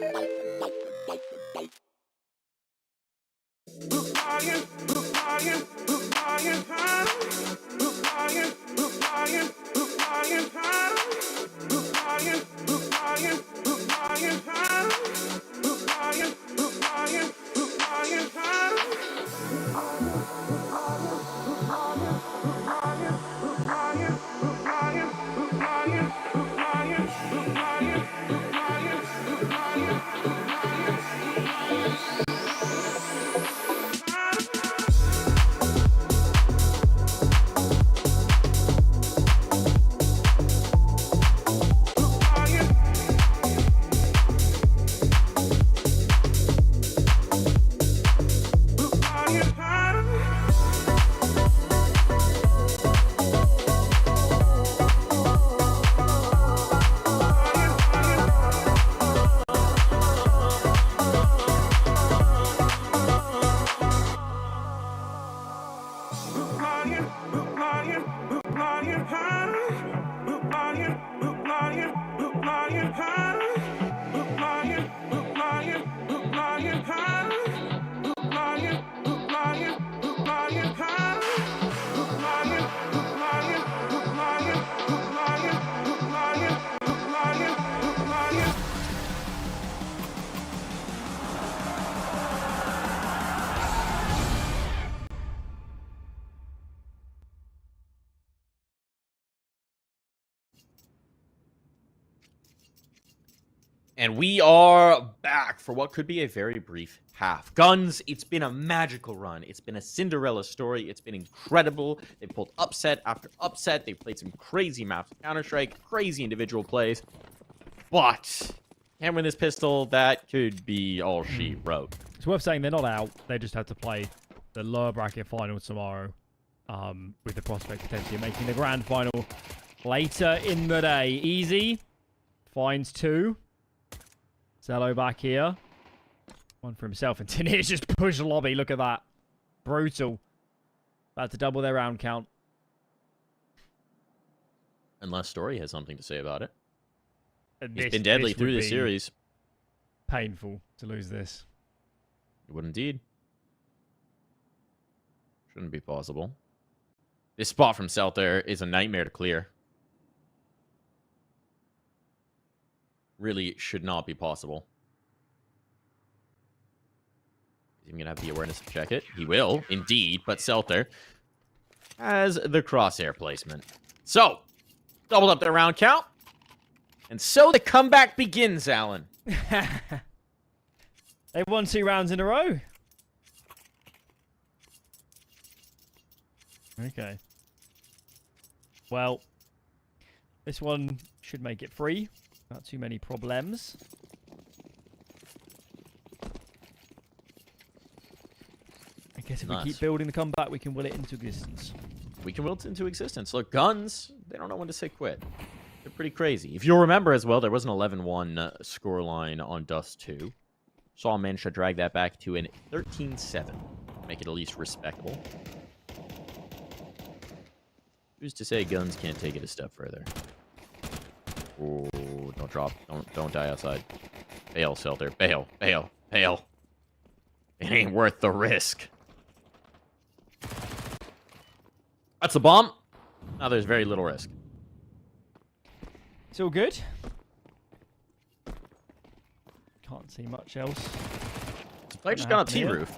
And we are back for what could be a very brief half. Guns, it's been a magical run. It's been a Cinderella story. It's been incredible. They pulled upset after upset. They played some crazy maps of Counter-Strike, crazy individual plays. But can't win this pistol. That could be all she wrote. It's worth saying they're not out. They just have to play the lower bracket final tomorrow, with the prospect potentially of making the grand final later in the day. Easy finds two. Zello back here. One for himself. And Teniers just push lobby. Look at that. Brutal. About to double their round count. Unless Story has something to say about it. And He's been deadly through this series. Painful to lose this. It would indeed. Shouldn't be possible. This spot from South there is a nightmare to clear. really should not be possible. He's even going to have the awareness to check it. He will, indeed, but Seltzer has the crosshair placement. So, doubled up their round count. And so the comeback begins, Alan. They've won 2 rounds in a row. Okay. Well, this one should make it free. Not too many problems. I guess if we keep building the comeback, we can will it into existence. We can will it into existence. Look, Guns, they don't know when to say quit. They're pretty crazy. If you'll remember as well, there was an 11-1 scoreline on Dust 2. Saw managed to drag that back to an 13-7. Make it at least respectable. Who's to say Guns can't take it a step further? Oh, don't drop. Don't die outside. Bail, Seltzer. Bail. Bail. Bail. It ain't worth the risk. That's a bomb. Now there's very little risk. It's all good. Can't see much else. This player just got on T-roof.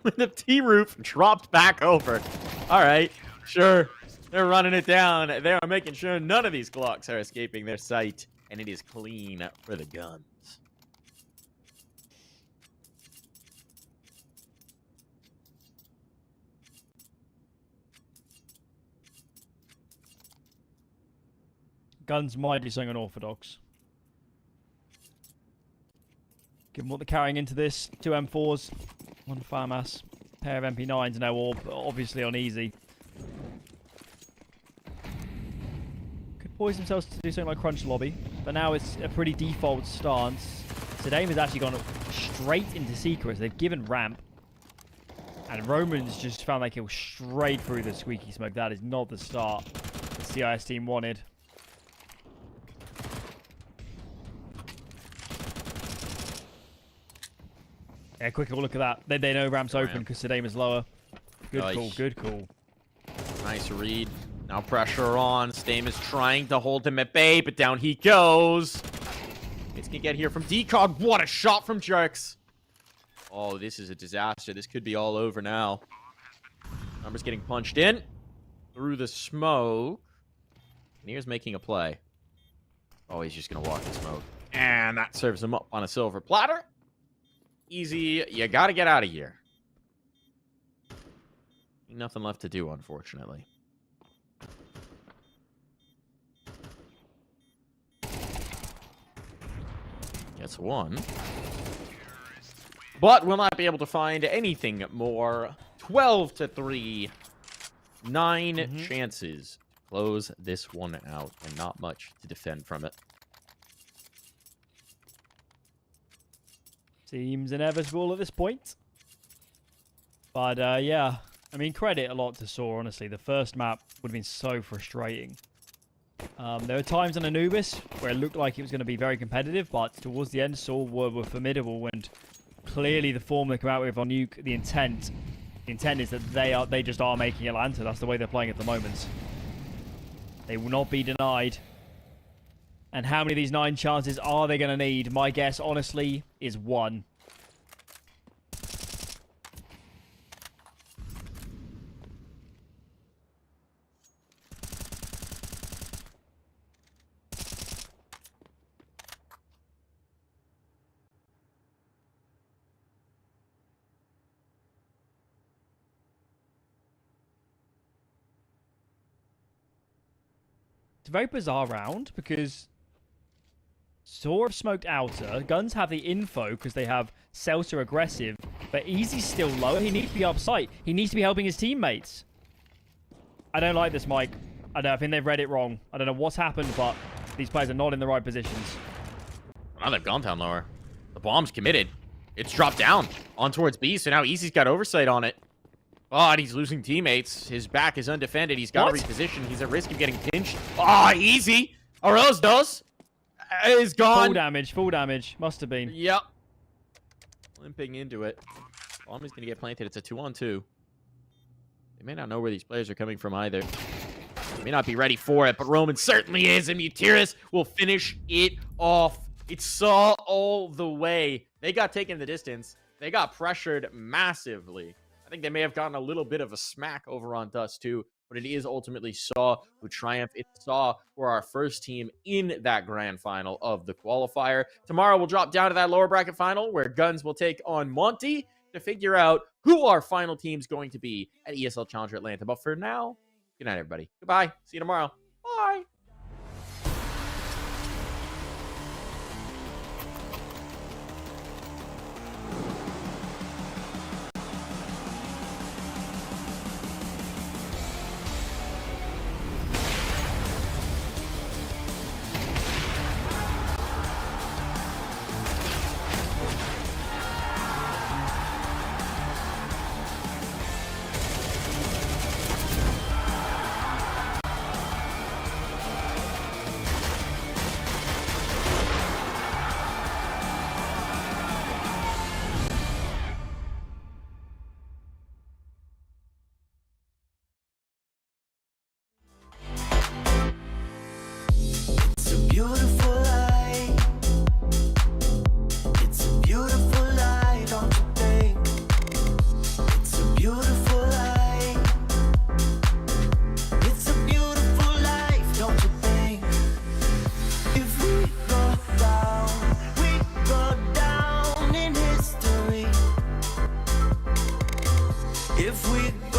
The T-roof dropped back over. All right, sure. They're running it down. They are making sure none of these clocks are escaping their sight. And it is clean for the Guns. Guns might be something unorthodox. Given what they're carrying into this, 2 M4s, 1 FAMAS, pair of MP9s, no orb, obviously on easy. Could poise themselves to do something like Crunch Lobby, but now it's a pretty default stance. Sedame has actually gone straight into Secrets. They've given ramp. And Roman's just found that kill straight through the squeaky smoke. That is not the start the CIS team wanted. Yeah, quick look at that. They know ramp's open because Sedame is lower. Good call, good call. Nice read. Now pressure on. Stame is trying to hold him at bay, but down he goes. It's gonna get here from Decog. What a shot from Jerks. Oh, this is a disaster. This could be all over now. Numbers getting punched in through the smoke. Near's making a play. Oh, he's just gonna walk the smoke. And that serves him up on a silver platter. Easy. You gotta get out of here. Nothing left to do, unfortunately. Gets one. But we'll not be able to find anything more. 12-3. 9 chances to close this one out, and not much to defend from it. Seems inevitable at this point. But, yeah. I mean, credit a lot to Saw, honestly. The first map would have been so frustrating. There were times on Anubis where it looked like it was going to be very competitive, but towards the end, Saw were formidable, and clearly the form they come out with on Nuke, the intent is that they just are making Atlanta. That's the way they're playing at the moment. They will not be denied. And how many of these 9 chances are they going to need? My guess, honestly, is 1. It's a very bizarre round because Saw have smoked outer. Guns have the info because they have Seltzer aggressive, but Easy's still low. He needs to be upside. He needs to be helping his teammates. I don't like this, Mike. I think they've read it wrong. I don't know what's happened, but these players are not in the right positions. Now they've gone down lower. The bomb's committed. It's dropped down on towards B, so now Easy's got oversight on it. Oh, and he's losing teammates. His back is undefended. He's got to reposition. He's at risk of getting pinched. Oh, Easy. Aurelis does. Is gone. Full damage. Must have been. Yep. Limping into it. Bomb is going to get planted. It's a 2-on-2. They may not know where these players are coming from either. They may not be ready for it, but Roman certainly is, and Mutiris will finish it off It's Saw all the way. They got taken the distance. They got pressured massively. I think they may have gotten a little bit of a smack over on Dust too, but it is ultimately Saw who triumph. It's Saw for our first team in that grand final of the qualifier. Tomorrow we'll drop down to that lower bracket final where Guns will take on Monty to figure out who our final team's going to be at ESL Challenger Atlanta. But for now, good night, everybody. Goodbye. See you tomorrow. Bye. It's a beautiful light. It's a beautiful light, don't you think? It's a beautiful light. It's a beautiful life, don't you think? If we go down in history. If we